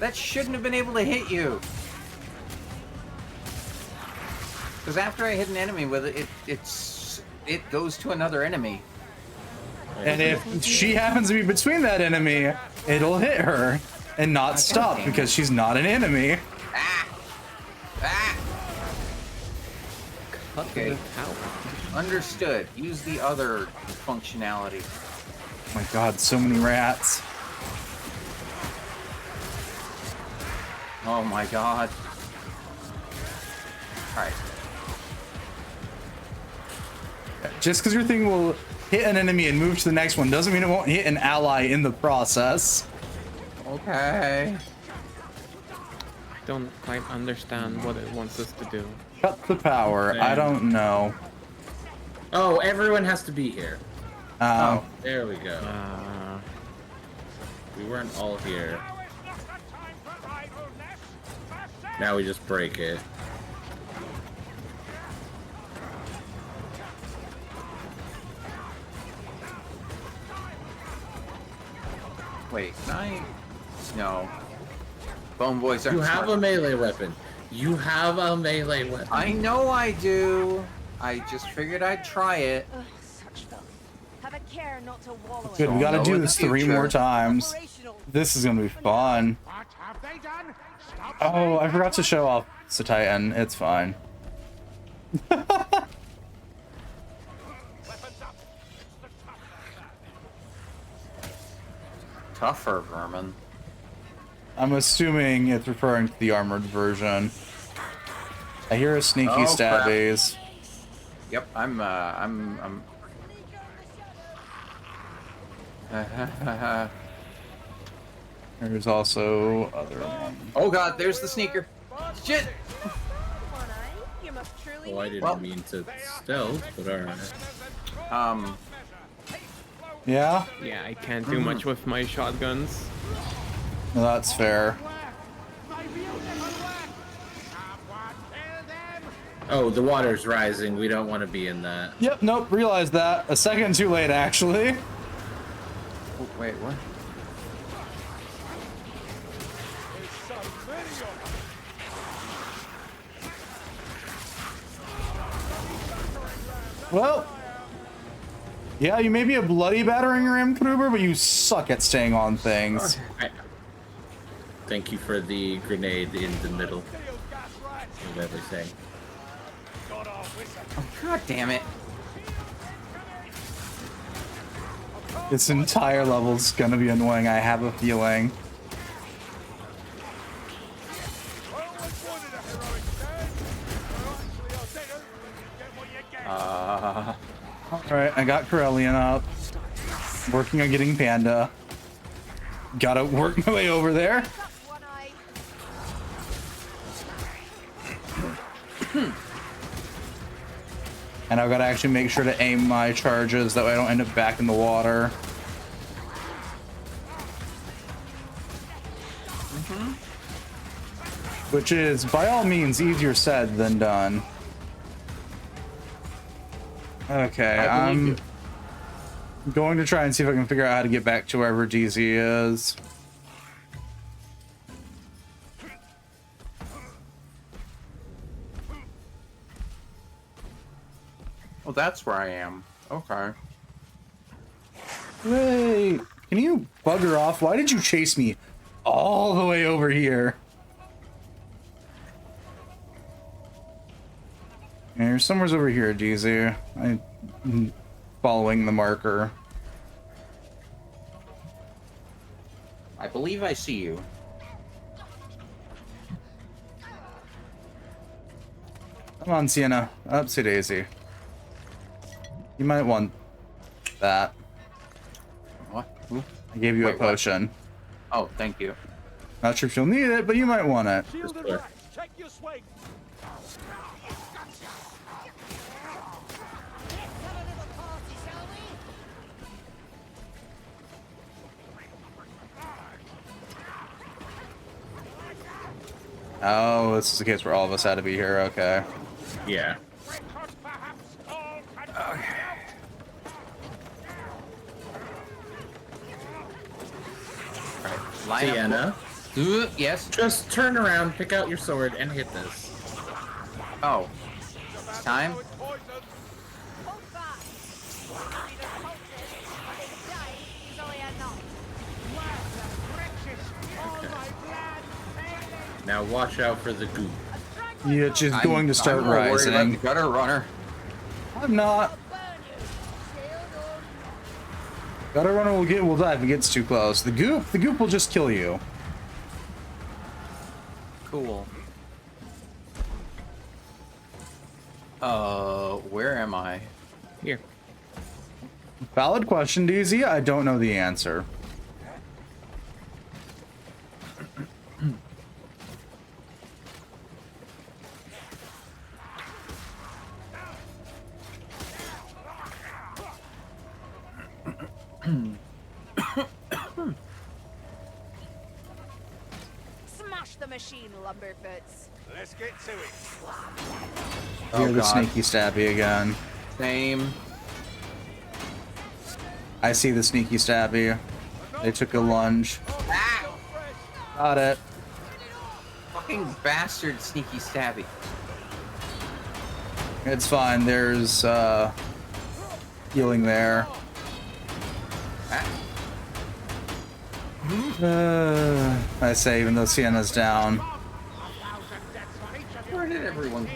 A: That shouldn't have been able to hit you. Because after I hit an enemy with it, it goes to another enemy.
B: And if she happens to be between that enemy, it'll hit her and not stop
A: damn it.
B: because she's not an enemy.
A: Ah!
D: Cut
A: Okay.
D: the power.
A: Understood. Use the other functionality.
B: Oh my god, so many rats.
A: Oh my god. Alright.
B: Just because your thing will hit an enemy and move to the next one doesn't mean it won't hit an ally in the process.
A: Okay.
D: I don't quite understand what it wants us to do.
B: Cut the power. I don't know.
C: Oh, everyone has to be here.
B: Oh.
C: There we go. We weren't all here. Now we just break it.
A: Wait, can I? No. Bone boys aren't
C: You have
A: smart.
C: a melee weapon. You have a melee weapon.
A: I know I do. I just figured I'd try it.
E: Ugh, such filth. Have a care not to wallow
B: Good,
E: in
B: we
E: it.
B: gotta
A: know
B: do
A: in the
B: this 3
A: future.
B: more times.
E: Operational.
B: This is gonna be fun.
F: What have they done? Stop
B: Oh, I forgot to show off Satitan. It's fine.
F: weapons up.
A: Tougher vermin.
B: I'm assuming it's referring to the armored version. I hear a sneaky
A: Oh, crap.
B: stabbies.
A: Yep, I'm
B: There's also other ones.
A: Oh god, there's the sneaker. Shit!
E: Come on, eh? You must truly
C: Oh, I
E: be
C: didn't mean to stealth, but alright.
B: Yeah?
D: Yeah, I can't do much with my shotguns.
B: Well, that's fair.
F: Maybe you'll never work. Someone kill them.
C: Oh, the water's rising. We don't want to be in that.
B: Yep, nope, realized that. A second too late, actually.
A: Oh, wait, what?
F: There's so many of them.
B: Well, yeah, you may be a bloody battering ram, Kruber, but you suck at staying on things.
C: Thank you for the grenade in the middle of everything.
A: God damn it.
B: This entire level's gonna be annoying, I have a feeling.
F: Always wanted a heroic stand. Well, actually, I didn't. You get what you get.
B: Alright, I got Corellian up. Working on getting Panda. Gotta work my way over there.
E: one eye.
B: And I've got to actually make sure to aim my charges, that way I don't end up back in the water. Which is, by all means, easier said than done. Okay,
A: I believe
B: I'm going to try and see if I can figure out how to get back to wherever DZ is.
A: Oh, that's where I am. Okay.
B: Wait, can you bugger off? Why did you chase me all the way over here? Yeah, you're somewhere's over here, DZ. I'm following the marker.
A: I believe I see you.
B: Come on, Sienna. Upsy daisy. You might want that.
A: What? Ooh.
B: I gave you
A: Wait,
B: a
A: what?
B: potion.
A: Oh, thank you.
B: Not sure if you'll need it, but you might want it.
F: Shield and
C: Sure.
F: rack, check your swing.
B: Oh, this is the case where all of us had to be here. Okay.
C: Yeah.
F: Record perhaps all can
A: All right, line
C: Sienna,
A: up. Ooh, yes.
C: just turn around, pick out your sword, and hit this.
A: Oh, it's time.
F: know it's poison.
E: Hold fast. See the cultures, but they die, so we are not.
C: Now watch out for the goop.
B: Yeah, it's just going to start
A: I'm more worried about
B: rising.
A: the gutter runner.
B: I'm not.
E: Burn you. Shield on.
B: Gutter runner will die if it gets too close. The goop will just kill you.
A: Cool. Where am I?
D: Here.
B: Valid question, DZ. I don't know the answer.
E: Smash the machine, Lumberfoots.
F: Let's get to it.
A: Oh,
B: Hear the
A: God.
B: sneaky stabby again.
A: Same.
B: I see the sneaky stabby. They took a lunge.
A: Ah!
B: Got it.
A: Fucking bastard, sneaky stabby.
B: It's fine. There's healing there.
A: Ah.
B: I say, even though Sienna's down.
A: Where did everyone?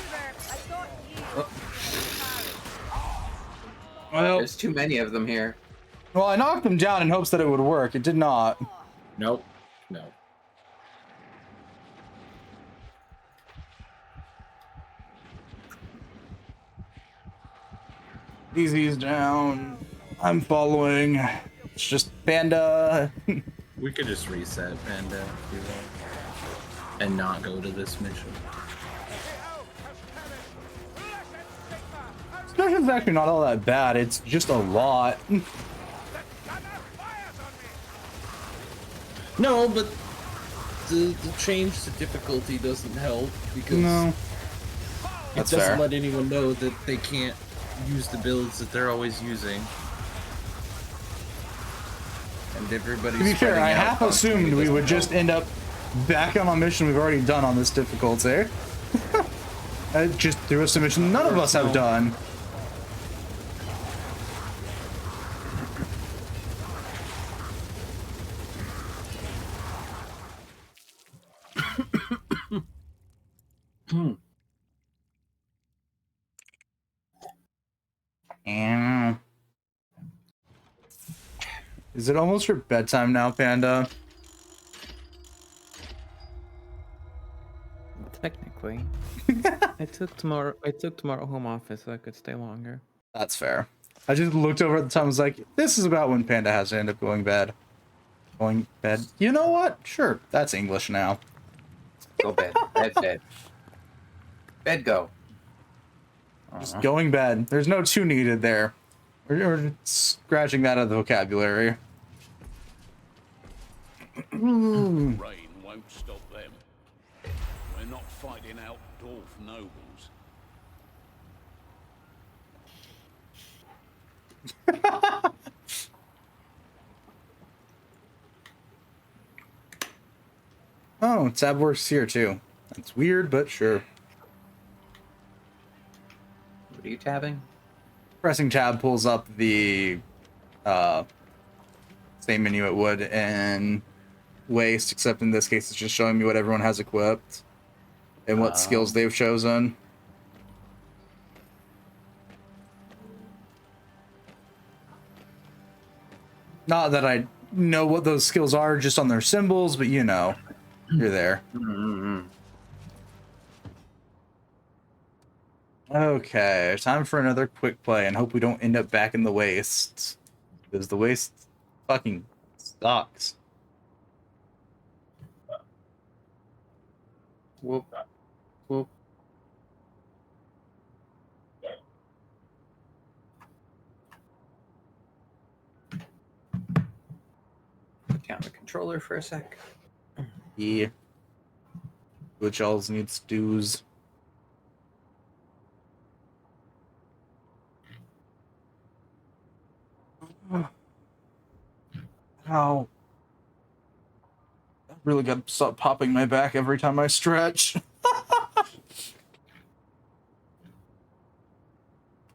E: I thought you.
B: Well,
A: There's too many of them here.
B: I knocked him down in hopes that it would work. It did not.
C: Nope. No.
B: DZ's down. I'm following. It's just Panda.
C: We could just reset and if you want, and not go to this mission.
B: This mission's actually not all that bad. It's just a lot.
C: No, but the change to difficulty doesn't help because
B: No.
C: it
B: That's
C: doesn't
B: fair.
C: let anyone know that they can't use the builds that they're always using. And everybody's
B: To be fair,
C: spreading
B: I
C: out
B: half
C: constantly
B: assumed we
C: doesn't
B: would just
C: help.
B: end up back on a mission we've already done on this difficulty. I just threw us a mission none of us have done. Yeah. Is it almost your bedtime now, Panda?
D: Technically. I took tomorrow home office so I could stay longer.
B: That's fair. I just looked over at the time and was like, this is about when Panda has to end up going bed. Going bed. You know what? Sure, that's English now.
A: Go bed. Bed, bed. Bed, go.
B: Just going bed. There's no two needed there. We're scratching that out of the vocabulary.
I: Rain won't stop them. We're not fighting out dwarf nobles.
B: Oh, tab works here too. That's weird, but sure.
A: What are you tabbing?
B: Pressing tab pulls up the same menu it would in Waste, except in this case it's just showing me what everyone has equipped and what skills they've chosen. Not that I know what those skills are just on their symbols, but you know, you're there.
A: Mm-hmm.
B: Okay, time for another quick play, and hope we don't end up back in the wastes, because the waste fucking sucks.
A: Whoop. Whoop. Put down the controller for a sec.
B: Yeah. Which else needs stews? Ow. I really gotta stop popping my back every time I stretch. I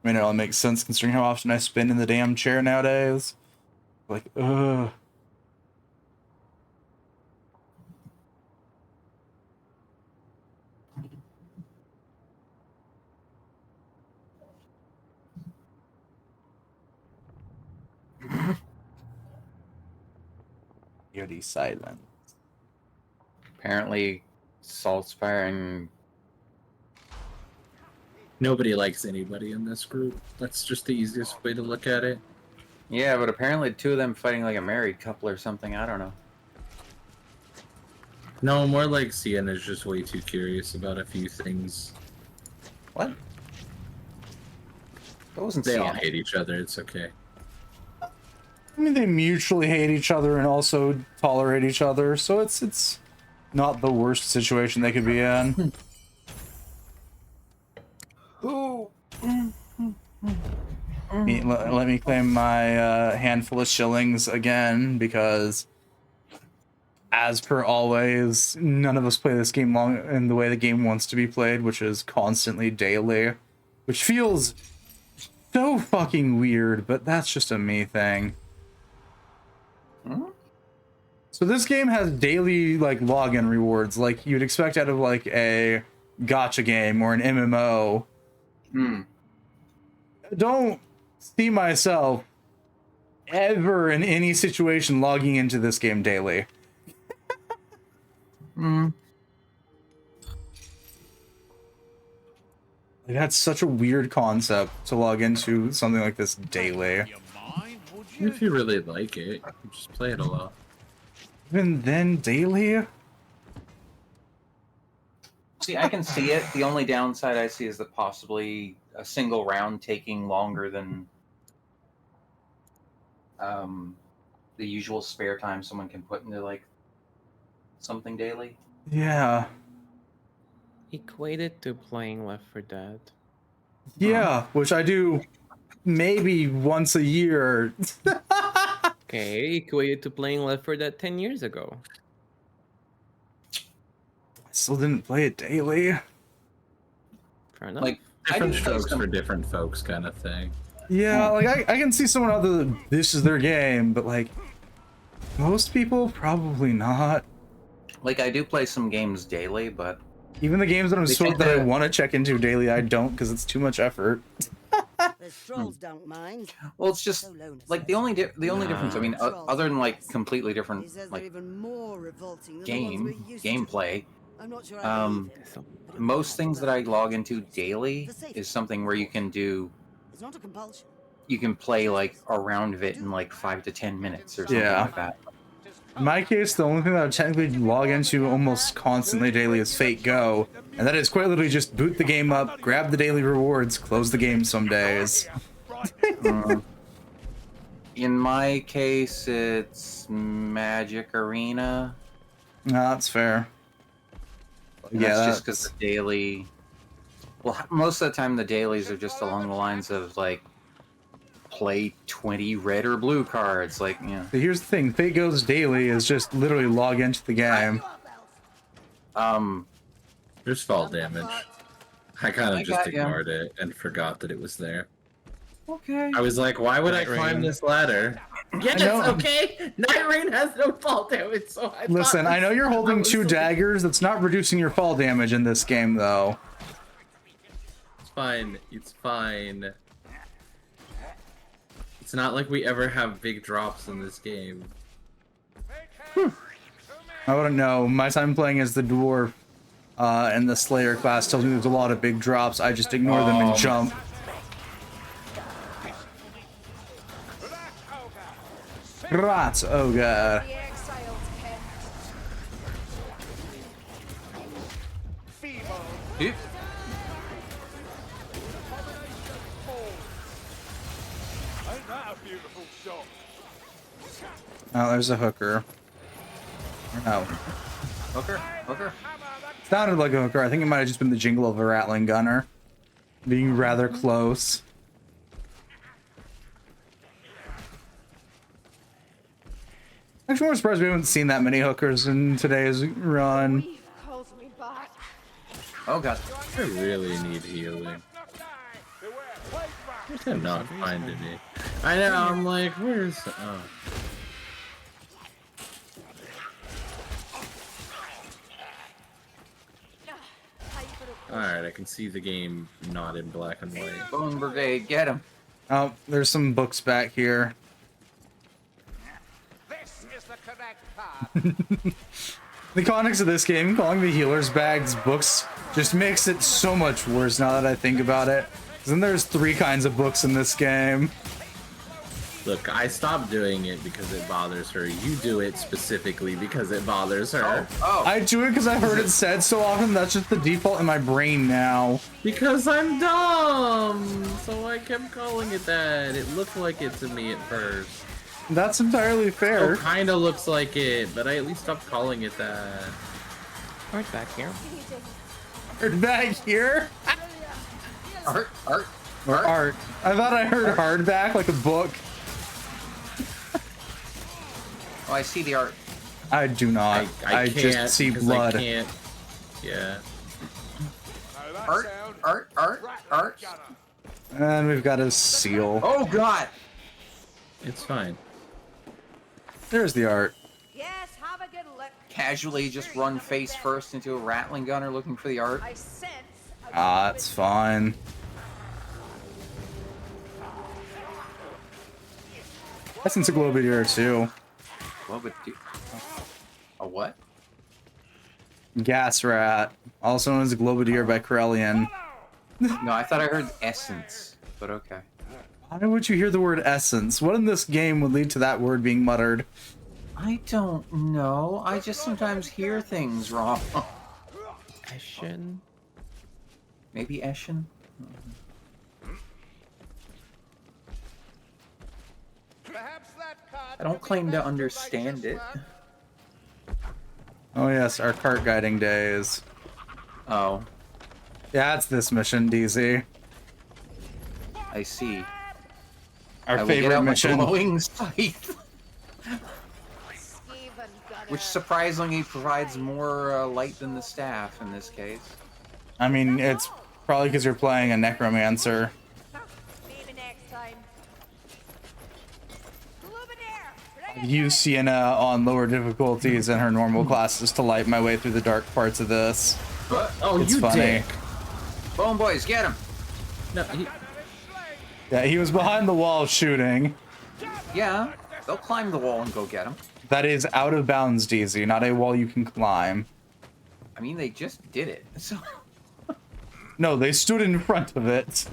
B: mean, it all makes sense considering how often I spin in the damn chair nowadays. Like, ugh. Beauty silent.
A: Apparently, Saltspire and
C: Nobody likes anybody in this group. That's just the easiest way to look at it.
A: yeah, but apparently two of them fighting like a married couple or something. I don't know.
C: No, more like Sienna's just way too curious about a few things.
A: What? That wasn't
C: They all
A: Sienna.
C: hate each other. It's okay.
B: I mean, they mutually hate each other and also tolerate each other, so it's not the worst situation they could be in. Let me claim my handful of shillings again, because as per always, none of us play this game long in the way the game wants to be played, which is constantly daily, which feels so fucking weird, but that's just a me thing. So this game has daily like login rewards, like you'd expect out of like a gacha game or an MMO. Don't see myself ever in any situation logging into this game daily. Like, that's such a weird concept to log into something like this daily.
C: If you really like it, you just play it a lot.
B: Even then, daily?
A: See, I can see it. The only downside I see is that possibly a single round taking longer than the usual spare time someone can put into like something daily.
B: Yeah.
D: Equated to playing Left 4 Dead.
B: Yeah, which I do maybe once a year.
D: Okay, equated to playing Left 4 Dead 10 years ago.
B: I still didn't play it daily.
D: Fair enough.
A: Like
C: Different
A: I do
C: strokes
A: some-
C: for different folks, kind of thing.
B: Yeah, like I can see someone other than this is their game, but like most people probably not.
A: Like I do play some games daily, but
B: Even the games that I'm
A: They
B: stoked
A: take
B: that I
A: the-
B: want to check into daily, I don't because it's too much effort.
G: The trolls don't mind.
A: well, it's just
G: So Lona
A: like the
G: says.
A: only difference. I mean, other than like completely
G: He
A: different
G: says they're
A: like
G: even more revolting than the ones we're used to.
A: gameplay.
G: I'm not sure I believe it,
D: So-
G: but it
A: Most
G: would
A: things
G: be
A: that I
G: well.
A: log into daily is something where you can do.
G: It's not a compulsion.
A: You can play like a round of it in like 5 to 10 minutes or something
B: Yeah.
A: like that.
B: In my case, the only thing that I technically log into almost constantly daily is Fate Go, and that is quite literally just boot the game up, grab the daily rewards, close the game some days.
A: In my case, it's Magic Arena.
B: No, that's fair.
A: And
B: Yeah,
A: that's just
B: that's-
A: because the daily. Well, most of the time the dailies are just along the lines of like play 20 red or blue cards. Like, you know.
B: But here's the thing, Fate Go's daily is just literally log into the game.
C: There's fall damage. I kind
A: I
C: of just
A: got ya.
C: ignored it and forgot that it was there.
A: Okay.
C: I was like, why would I
D: Night
C: climb
D: Rain.
C: this ladder? Yes,
B: know.
C: okay. Night Rain has no fall damage, so I
B: Listen,
C: thought
B: I know you're holding
C: was
B: two
C: so-
B: daggers, that's not reducing your fall damage in this game, though.
C: It's fine. It's fine. It's not like we ever have big drops in this game.
B: I wouldn't know. My time playing as the dwarf and the Slayer class tells me there's a lot of big drops. I just ignore them and jump. Rats, oh god.
E: The exiles, Ken.
A: Yep.
F: Ain't that a beautiful shot?
B: Oh, there's a hooker. No.
A: Hooker.
B: Sounded like a hooker. I think it might have just been the jingle of a rattling gunner. Being rather close. Actually, I'm surprised we haven't seen that many hookers in today's run.
E: He calls me back.
A: Oh god.
C: I really need healing. I'm not finding it. I know, I'm like, where's... Oh. Alright, I can see the game not in black and white.
A: Bone Brigade, get him.
B: Oh, there's some books back here.
F: This is the correct path.
B: The context of this game, calling the healer's bags books, just makes it so much worse now that I think about it. 'Cause then there's 3 kinds of books in this game.
C: Look, I stopped doing it because it bothers her. You do it specifically because it bothers her.
A: Oh.
B: I do it because I heard it said so often, that's just the default in my brain now.
C: Because I'm dumb! So I kept calling it that. It looked like it to me at first.
B: That's entirely fair.
C: It kinda looks like it, but I at least stopped calling it that.
D: Right back here.
B: Heard back here?
A: Art.
B: Or art. I thought I heard hardback, like a book.
A: Oh, I see the art.
B: I do not. I
C: can't,
B: just see
C: 'cause
B: blood.
C: I can't. Yeah.
A: Art.
B: And we've got a seal.
A: Oh god.
C: It's fine.
B: There's the art.
E: Yes, have a good look.
A: Casually just run face first into a rattling gunner looking for the art.
E: I sense a
B: Ah, it's fine. Essence of Globidier too.
A: What would do? A what?
B: Gas rat, also known as Globidier by Corellian.
A: No, I thought I heard essence, but okay.
B: Why would you hear the word essence? What in this game would lead to that word being muttered?
A: I don't know. I just sometimes hear things wrong.
D: Ashen.
A: Maybe Eshin? I don't claim to understand it.
B: Oh yes, our cart guiding days.
A: Oh,
B: Yeah, it's this mission, DZ.
A: I see.
B: Our
A: I will get
B: favorite
A: out my
B: mission.
A: glowing scythe,
E: Stephen got
A: which surprisingly provides more light than the staff in this case.
B: I mean, it's probably because you're playing a necromancer.
E: maybe next time. Luminaire,
B: I've used Sienna on lower difficulties than her normal classes to light my way through the dark parts of this.
A: What?
C: Oh,
B: It's
C: you
B: funny.
C: dick!
A: Bone boys, get him!
C: No, he,
B: Yeah, he was behind the wall shooting.
A: Yeah, they'll climb the wall and go get him.
B: That is out of bounds, DZ, not a wall you can climb.
A: I mean, they just did it. So.
B: No, they stood in front of it.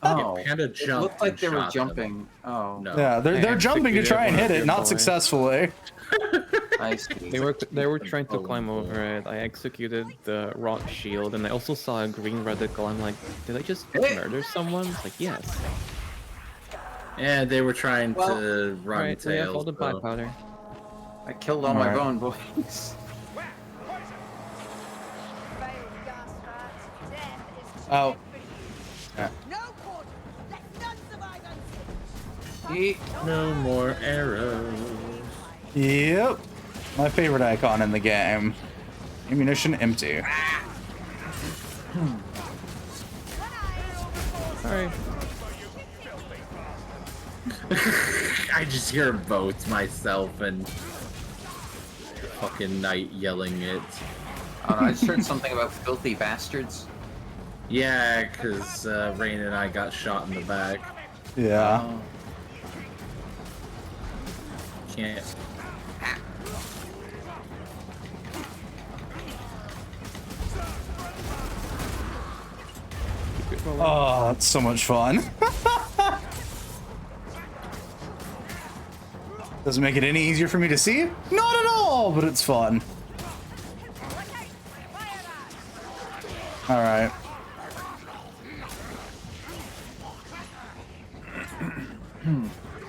A: Oh,
C: Panda
A: it
C: jumped
A: looked like
C: and
A: they were
C: shot them.
A: jumping. Oh,
C: no.
B: Yeah, they're jumping to
C: executed
B: try and
C: one
B: hit
C: of
B: it,
C: your
B: not
C: boys.
B: successfully.
A: I see.
D: They were trying to climb over it. I executed the rock shield, and I also saw a green radical. I'm like, did I just murder someone? It's like, yes.
C: Yeah, they were trying
A: Well,
C: to run
D: Right, we have all
C: tails.
D: the black
C: so-
D: powder.
A: I killed all my
B: Alright.
A: bone boys.
B: Oh.
G: No quarter. Let none survive unseen.
A: Yeet.
C: No more arrows.
B: Yep. My favorite icon in the game. Ammunition empty.
D: Alright.
C: I just hear both myself and fucking Knight yelling it.
A: I don't know, I just heard something about filthy bastards.
C: Yeah, because Rain and I got shot in the back.
B: Yeah.
A: Oh.
C: Can't.
B: Oh, that's so much fun. Doesn't make it any easier for me to see? Not at all, but it's fun. All right.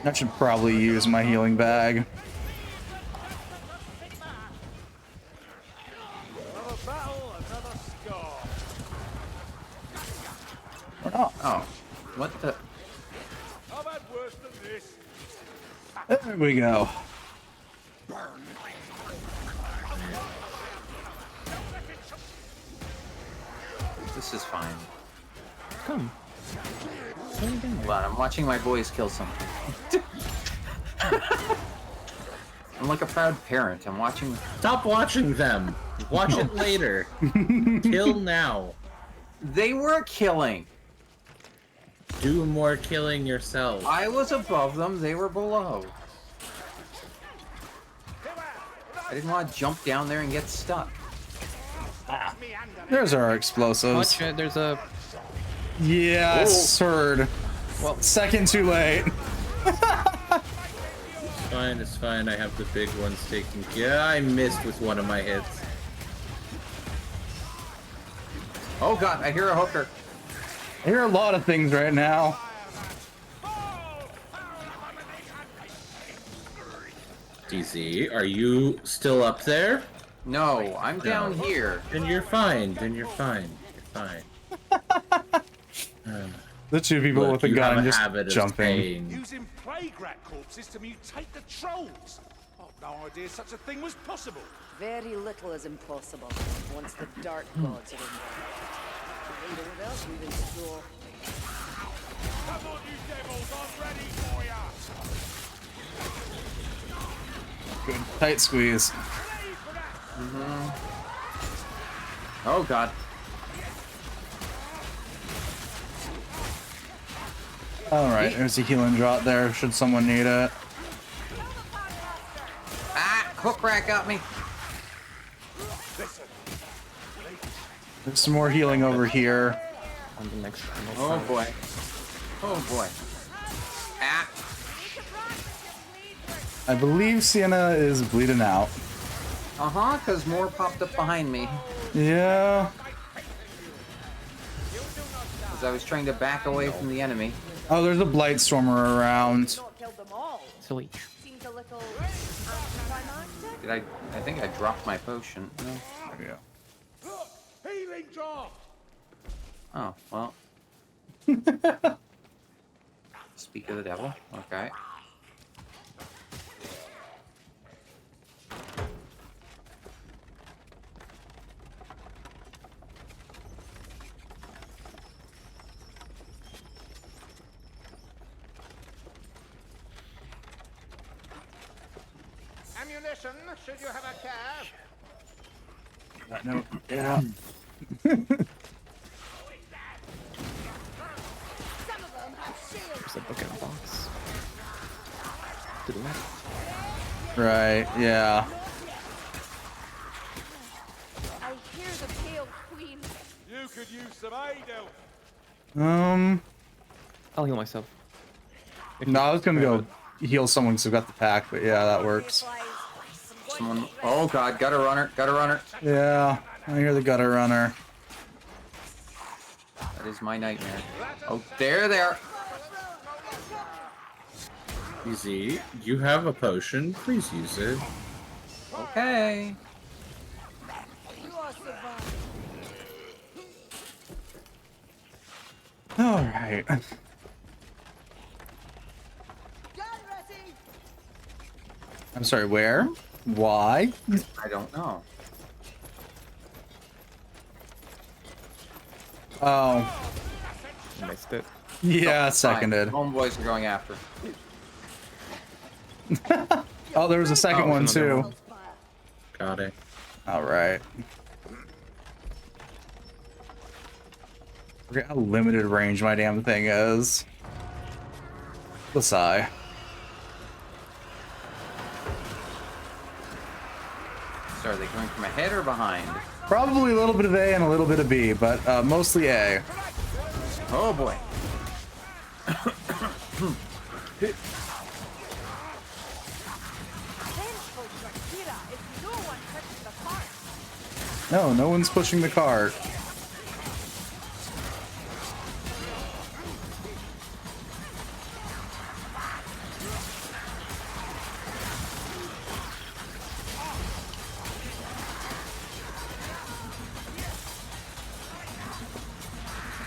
B: I should probably use my healing bag.
F: Another battle, another scar.
B: Or not.
A: Oh, what the?
F: I've had worse than this.
B: There we go.
A: This is fine.
D: Come.
A: Hold on, I'm watching my boys kill something. I'm like a proud parent. I'm watching.
C: Stop watching them. Watch it later. Kill now.
A: They were killing.
C: Do more killing yourself.
A: I was above them. They were below. I didn't want to jump down there and get stuck.
B: There's our explosives.
D: Watch it. There's a.
B: Yes, heard.
D: Well,
B: Second too late.
C: It's fine, it's fine. I have the big ones taken. Yeah, I missed with one of my hits.
A: Oh god, I hear a hooker.
B: I hear a lot of things right now.
C: DZ, are you still up there?
A: No, I'm down here.
C: Then you're fine. Then you're fine. You're fine.
B: The two people
C: Look,
B: with a
C: you have
B: gun
C: a
B: just
C: habit of
B: jumping.
C: saying-
F: Using plague rat corpses to mutate the trolls. I've no idea such a thing was possible.
E: Very little is impossible once the dark gods are involved. Later, what else we've in store?
F: Come on, you devils, I'm ready for ya.
B: Good tight squeeze.
A: Oh god.
B: All right, there's a healing drop there. Should someone need it?
A: Ah, hook rat got me.
B: There's some more healing over here.
D: on the next.
A: Oh boy. Oh boy. Ah.
B: I believe Sienna is bleeding out.
A: Uh-huh, because more popped up behind me.
B: Yeah.
A: As I was trying to back away from the enemy.
B: Oh, there's a Blightstormer around.
E: Not killed them all.
D: Silly.
E: Seems a little anticlimactic.
A: Did I think I dropped my potion. No.
B: There we go.
F: Look, healing draft.
A: Oh, well. Speak of the devil. Okay.
F: Ammunition, should you have a cab?
B: That note. Yeah.
D: There's a book in a box. To the left.
B: Right. Yeah.
E: I hear the pale queen.
F: You could use some aid, Elf.
D: I'll heal myself. If
B: No,
D: you-
B: I was gonna go heal someone because I've got the pack, but yeah, that works.
A: Someone. Oh god, gutter runner, gutter runner.
B: Yeah, I hear the gutter runner.
A: That is my nightmare. Oh, there they are.
C: Easy. You have a potion. Please use it.
A: Okay.
E: You are surviving.
B: All right. I'm sorry. Where? Why?
A: I don't know.
B: Oh,
D: Missed it.
B: yeah,
A: Fine.
B: seconded.
A: Homeboys are going after.
B: Oh, there was a second
D: Oh,
B: one
D: there's another
B: too.
C: Got it.
B: All right. Forget how limited range my damn thing is. The sigh.
A: So are they coming from ahead or behind?
B: Probably a little bit of A and a little bit of B, but mostly A.
A: Oh boy.
B: No, no one's pushing the cart.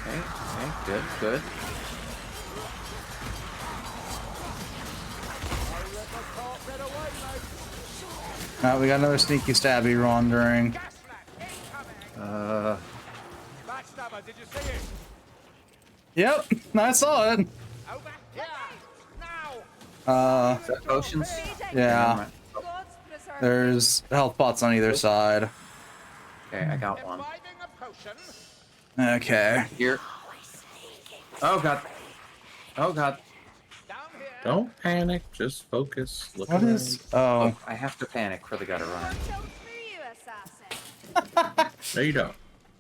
A: Okay, good, good.
B: We got another sneaky stabby wandering.
F: Backstabber, did you see it?
B: Yep, I saw it.
F: Over here! Now!
A: Is that potions?
B: Yeah. There's health pots on either side.
A: Okay, I got one.
F: Imbibing a potion.
B: Okay.
A: Here. Oh god. Oh god.
F: Down here.
C: Don't panic, just focus. Look
B: What
C: around.
B: is? Oh,
A: I have to panic for the gutter runner.
C: No, you don't.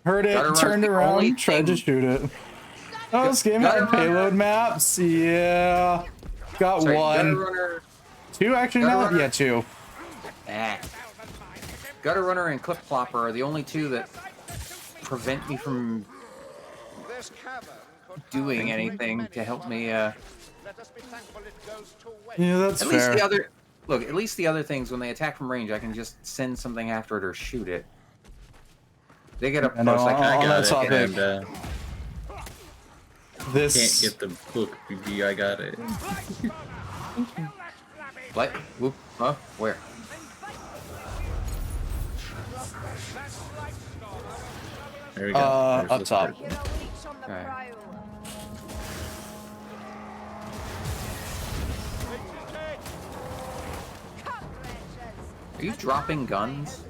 B: heard
A: Gutter
B: it,
A: runner's
B: turned
A: the only
B: around, tried to
A: thing-
B: shoot it. Oh, this game
A: Gutter
B: had
A: runner.
B: payload maps. Yeah. Got
A: Sorry,
B: one.
A: gutter runner.
B: Two actually
A: Gutter
B: now?
A: runner.
B: Yeah, two.
A: Ah. Gutter runner and clip clopper are the only two that prevent me from
F: This cavern could
A: doing anything to help me.
F: let us be thankful it goes to waste.
B: Yeah, that's
A: At least
B: fair.
A: the other. Look, at least the other things when they attack from range, I can just send something after it or shoot it. They get up
B: I know,
A: close. I
B: on
A: can
B: that topic,
C: And,
B: this
C: can't get the book, BB. I got it.
A: What? Whoop. Huh? Where?
C: There we go. There's
B: up
C: the
B: top.
C: first.
A: Okay. Are you dropping guns?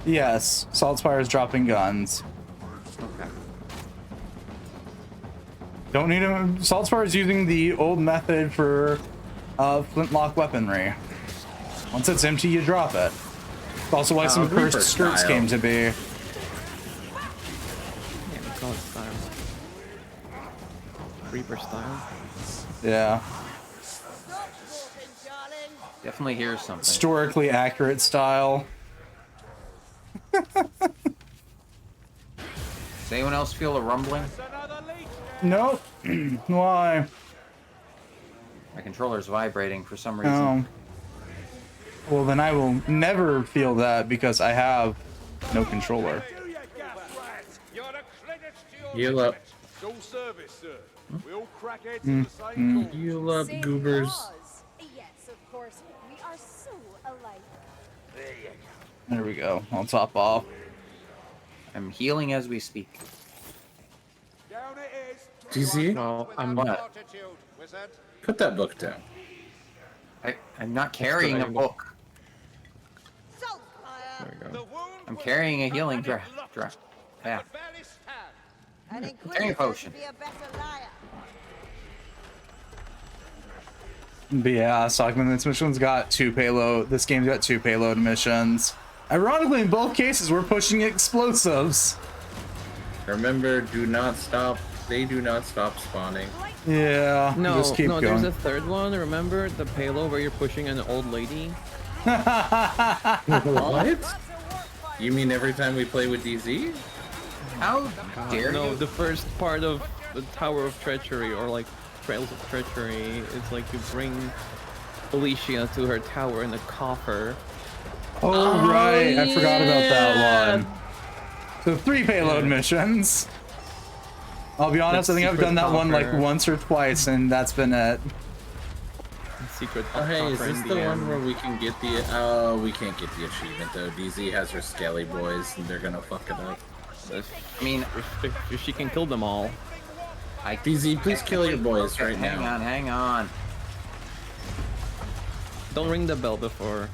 B: Yes, Saltspire's dropping guns.
A: Okay.
B: Don't need him. Saltspire's using the old method for flintlock weaponry. Once it's empty, you drop it. It's also why some
C: Reaper
B: cursed skirts
C: style.
B: came to be.
D: Yeah, we call it style. Reaper style.
B: Yeah,
A: Definitely hear something.
B: historically accurate style.
A: Does anyone else feel a rumbling?
F: Another leech.
B: Nope. Why?
A: My controller's vibrating for some reason.
B: Oh. Well, then I will never feel that because I have no controller.
F: Do you, gas rat? You're a credit to your
C: Heal up.
F: regiment. It's all service, sir. We all crack heads in the same cause.
C: Heal up, goobers.
E: Yes, of course. We are so alike.
B: There we go. I'll top off.
A: I'm healing as we speak.
F: Down it is.
C: DZ,
D: Well, I'm
A: What?
F: Altitude, wizard.
C: put that book down.
A: I'm not carrying a book.
C: There we
F: The
C: go.
F: wound
A: I'm
F: was
A: carrying a
F: deep,
A: healing
F: and it
A: draft.
F: looked,
A: Yeah.
F: but barely stand.
G: An
A: Carrying a
G: inquisitor
A: potion.
G: to be a better liar.
B: But yeah, Stockman, this mission's got two payload. This game's got two payload missions. Ironically, in both cases, we're pushing explosives.
C: Remember, do not stop. They do not stop spawning.
B: Yeah,
D: No,
B: just keep
D: no,
B: going.
D: there's a third one. Remember the payload where you're pushing an old lady?
C: What? You mean every time we play with DZ?
A: How dare
D: No,
A: you?
D: the first part of the Tower of Treachery, or like Trails of Treachery, it's like you bring Alicia to her tower in a coffer.
B: Oh, right, I forgot about that
D: yeah.
B: one. So 3 payload missions. I'll be honest, I think I've
D: secret
B: done that one like
D: coffer.
B: once or twice, and that's been it.
D: Secret
C: Oh, hey, is
D: coffer
C: this
D: in
C: the one
D: end.
C: where we can get the... Oh, we can't get the achievement, though. DZ has her Skelly boys, and they're gonna fuck it up.
A: I mean,
D: If she can kill them all.
C: DZ, please kill your boys right
A: hang
C: now.
A: on, hang on.
D: Don't ring the bell before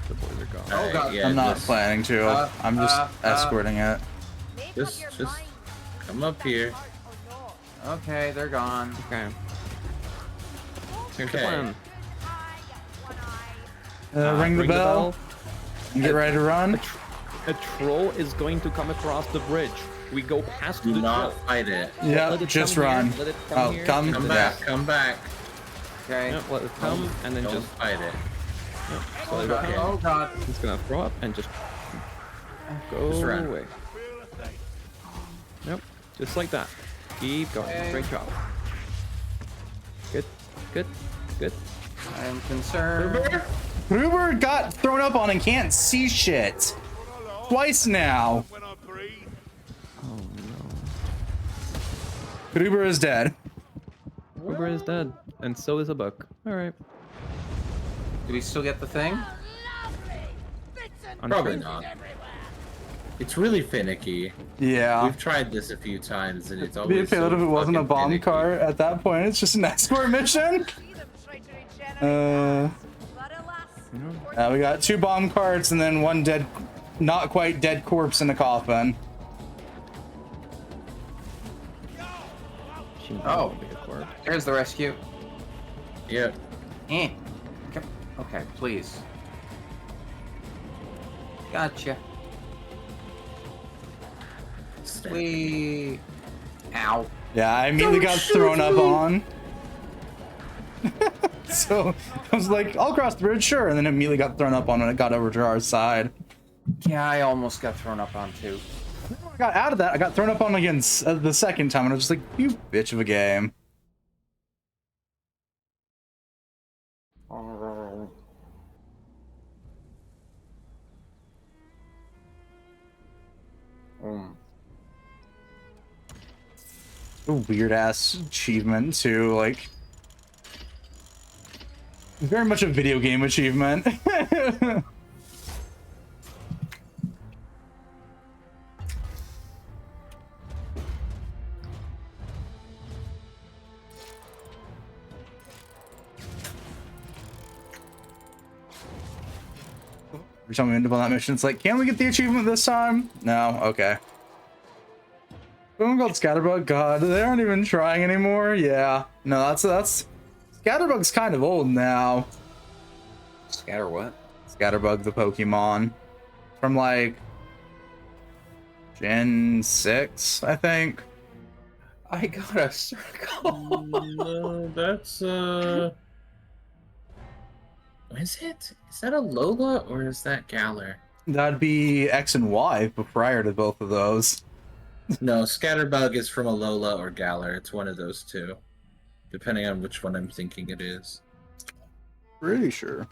D: the boys are gone.
A: Oh, God.
C: Yeah,
B: I'm not
C: just,
B: planning to. I'm just escorting it.
C: just come up here.
A: Okay, they're gone.
D: Okay. Here's the
C: Okay.
D: plan.
B: Ring the bell. Get ready to run.
D: A troll is going to come across the bridge. We go past
C: Do
D: the
C: not
D: troll.
C: fight it.
B: Yeah,
D: Let it
B: just
D: come here,
B: run.
D: let it come
B: Oh,
D: here,
B: come.
D: and
C: Come
D: then-
C: back. Come back.
A: Okay.
D: Yeah, let it come and then
C: Don't
D: just
C: fight it.
D: so let it come.
A: Oh god.
D: It's gonna throw up and just go
C: Just run.
D: away. Yep, just like that. Keep going.
A: Okay.
D: Great job. Good, good, good.
A: I am concerned.
B: Gruber got thrown up on and can't see shit. Twice now.
F: When I breathe.
D: Oh no.
B: Gruber is dead.
D: Uber is dead, and so is a book. All right.
A: Do we still get the thing?
C: Probably not. It's really finicky.
B: Yeah.
C: We've tried this a few times, and it's
B: Be a
C: always
B: payload
C: so
B: if it wasn't a
C: fucking
B: bomb
C: finicky.
B: cart at that point. It's just an escort mission. We got 2 bomb carts and then 1 dead, not quite dead corpse in a coffin.
A: Oh. There's the rescue.
C: Yeah.
A: Eh. Okay, please. Gotcha. We. Ow.
B: Yeah, I immediately got thrown up on. So I was like, I'll cross the bridge, sure. And then immediately got thrown up on when it got over to our side.
A: Yeah, I almost got thrown up on too.
B: I got out of that. I got thrown up on again the second time, and I was just like, you bitch of a game. A weird ass achievement too, like very much a video game achievement. Every time we end up on that mission, it's like, can we get the achievement this time? No, okay. Someone called Scatterbug. God, they aren't even trying anymore. Yeah, no, that's Scatterbug's kind of old now.
A: Scatter what?
B: Scatterbug, the Pokemon, from like Gen 6, I think.
A: I got a circle.
C: No, that's Is it? Is that a Lola or is that Galar?
B: That'd be X and Y, but prior to both of those.
C: No, Scatterbug is from a Lola or Galar. It's one of those two, depending on which one I'm thinking it is.
B: Pretty sure.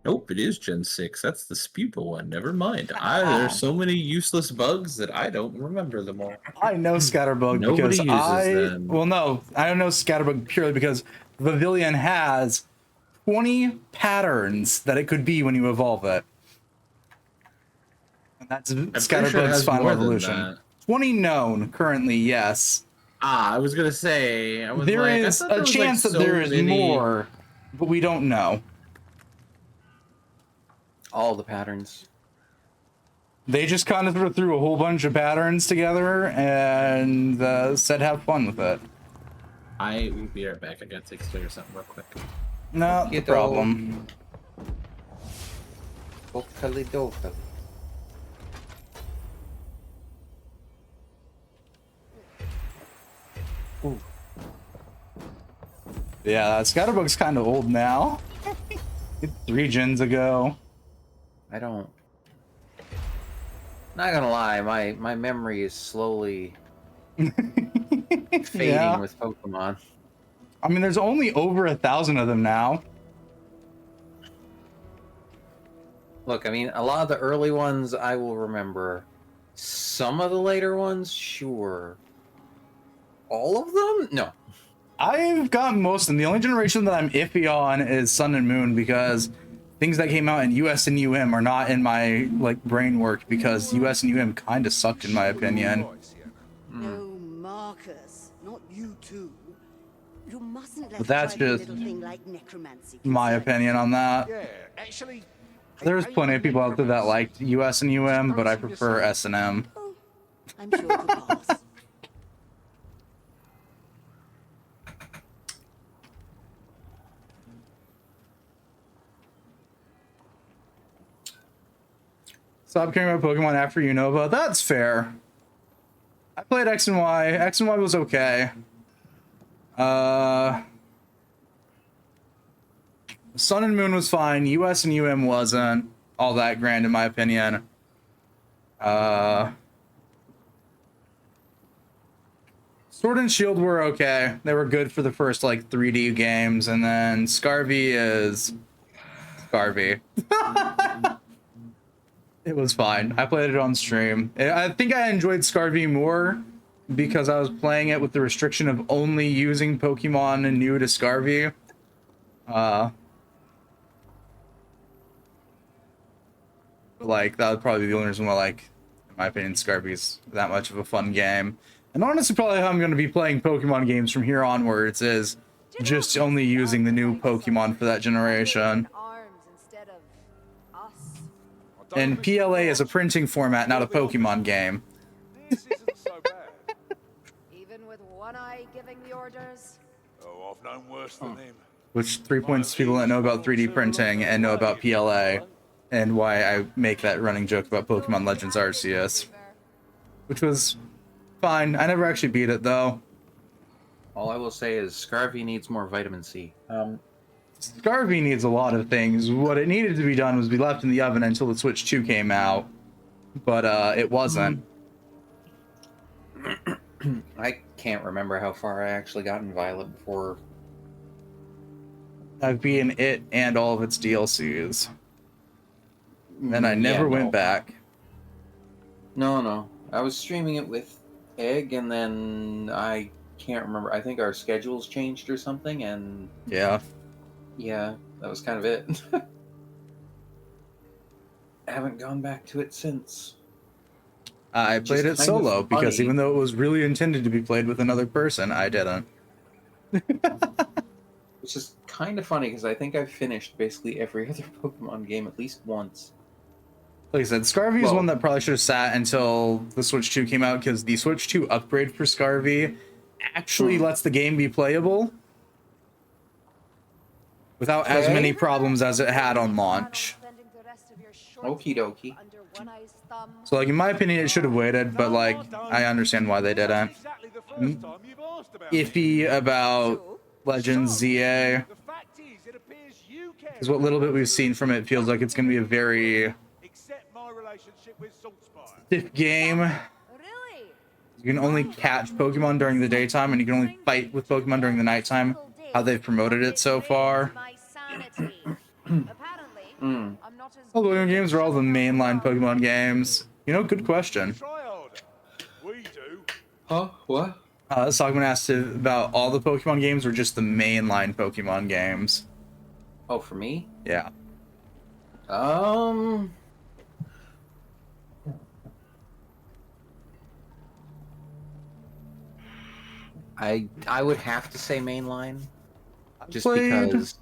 C: Nope, it is Gen 6. That's the Spupa one. Never mind. There's so many useless bugs that I don't remember them all.
B: I know Scatterbug
C: Nobody
B: because
C: uses them.
B: Well, no, I don't know Scatterbug purely because Pavilion has 20 patterns that it could be when you evolve it. And that's
C: pretty sure it
B: Scatterbug's
C: has
B: final
C: more than
B: evolution.
C: that.
B: 20 known currently, yes.
C: I was gonna say. I was
B: There
C: like, I
B: is
C: thought there
B: a
C: was,
B: chance
C: like,
B: that
C: so
B: there is
C: many-
B: more, but we don't know.
A: All the patterns.
B: They just kind of threw a whole bunch of patterns together and said have fun with it.
C: I will be right back. I gotta take care of something real quick.
B: Not the problem.
A: Okali-dokali.
B: Yeah, Scatterbug's kind of old now. 3 gens ago.
A: I don't. Not gonna lie, my memory is slowly fading
B: Yeah.
A: with Pokemon.
B: I mean, there's only over 1,000 of them now.
A: Look, I mean, a lot of the early ones I will remember. Some of the later ones, sure. All of them? No.
B: I've gotten most of them. The only generation that I'm iffy on is Sun and Moon because things that came out in US and UM are not in my like brain work because US and UM kind of sucked in my opinion.
G: No, Marcus, not you too. You mustn't let
B: But that's
G: a tiny
B: just
G: little thing like necromancy
B: my
G: concern
B: opinion on that.
F: Yeah, actually.
B: There's plenty of people out there that liked US and UM, but I prefer S&M.
G: you. I'm sure it'll pass.
B: Stop caring about Pokemon after you know about. That's fair. I played X and Y. X and Y was okay. Sun and Moon was fine. US and UM wasn't all that grand in my opinion. Sword and Shield were okay. They were good for the first like 3D games, and then Scarvy is Scarvy. It was fine. I played it on stream. I think I enjoyed Scarvy more because I was playing it with the restriction of only using Pokemon new to Scarvy. Like, that would probably be the only reason why, like, in my opinion, Scarvy's that much of a fun game. And honestly, probably how I'm going to be playing Pokemon games from here onwards is just only using the new Pokemon for that generation.
E: Arms instead of us.
B: And PLA is a printing format, not a Pokemon game.
F: This isn't so bad.
E: Even with One Eye giving the orders.
F: Oh, I've known worse than him.
B: Which 3 points to people that know about 3D printing and know about PLA. And why I make that running joke about Pokemon Legends Arceus. Which was fine. I never actually beat it, though.
A: All I will say is Scarvy needs more vitamin C.
B: Scarvy needs a lot of things. What it needed to be done was be left in the oven until the Switch 2 came out. But it wasn't.
A: I can't remember how far I actually got in Violet before.
B: I've beaten it and all of its DLCs. And I never went back.
A: No. I was streaming it with Egg, and then I can't remember. I think our schedules changed or something, and
B: Yeah.
A: yeah, that was kind of it. I haven't gone back to it since.
B: I played it
A: kind of
B: solo because
A: funny.
B: even though it was really intended to be played with another person, I didn't.
A: Which is kind of funny because I think I've finished basically every other Pokemon game at least once.
B: Like I said, Scarvy is
A: Well-
B: one that probably should have sat until the Switch 2 came out because the Switch 2 upgrade for Scarvy actually lets the game be playable without as
A: Okay.
B: many problems as it had on launch.
A: Okie dokie.
B: So, like, in my opinion, it should have waited, but, like, I understand why they didn't.
F: Exactly the first time you've asked about it.
B: Iffy about Legends ZA,
F: The fact is, it appears you care.
B: because what little bit we've seen from it feels like it's going to be a very
F: Except my relationship with Saltspire.
B: stiff game.
E: Really?
B: You can only catch Pokemon during the daytime, and you can only fight with Pokemon during the nighttime. How they've promoted it so far.
E: My sanity. Apparently, I'm not as
B: All the Pokemon games are all the mainline Pokemon games. You know, good question.
F: Try harder. We do.
A: Huh? What?
B: Sockman asked about all the Pokemon games or just the mainline Pokemon games.
A: Oh, for me?
B: Yeah.
A: I would have to say mainline, just
B: played
A: because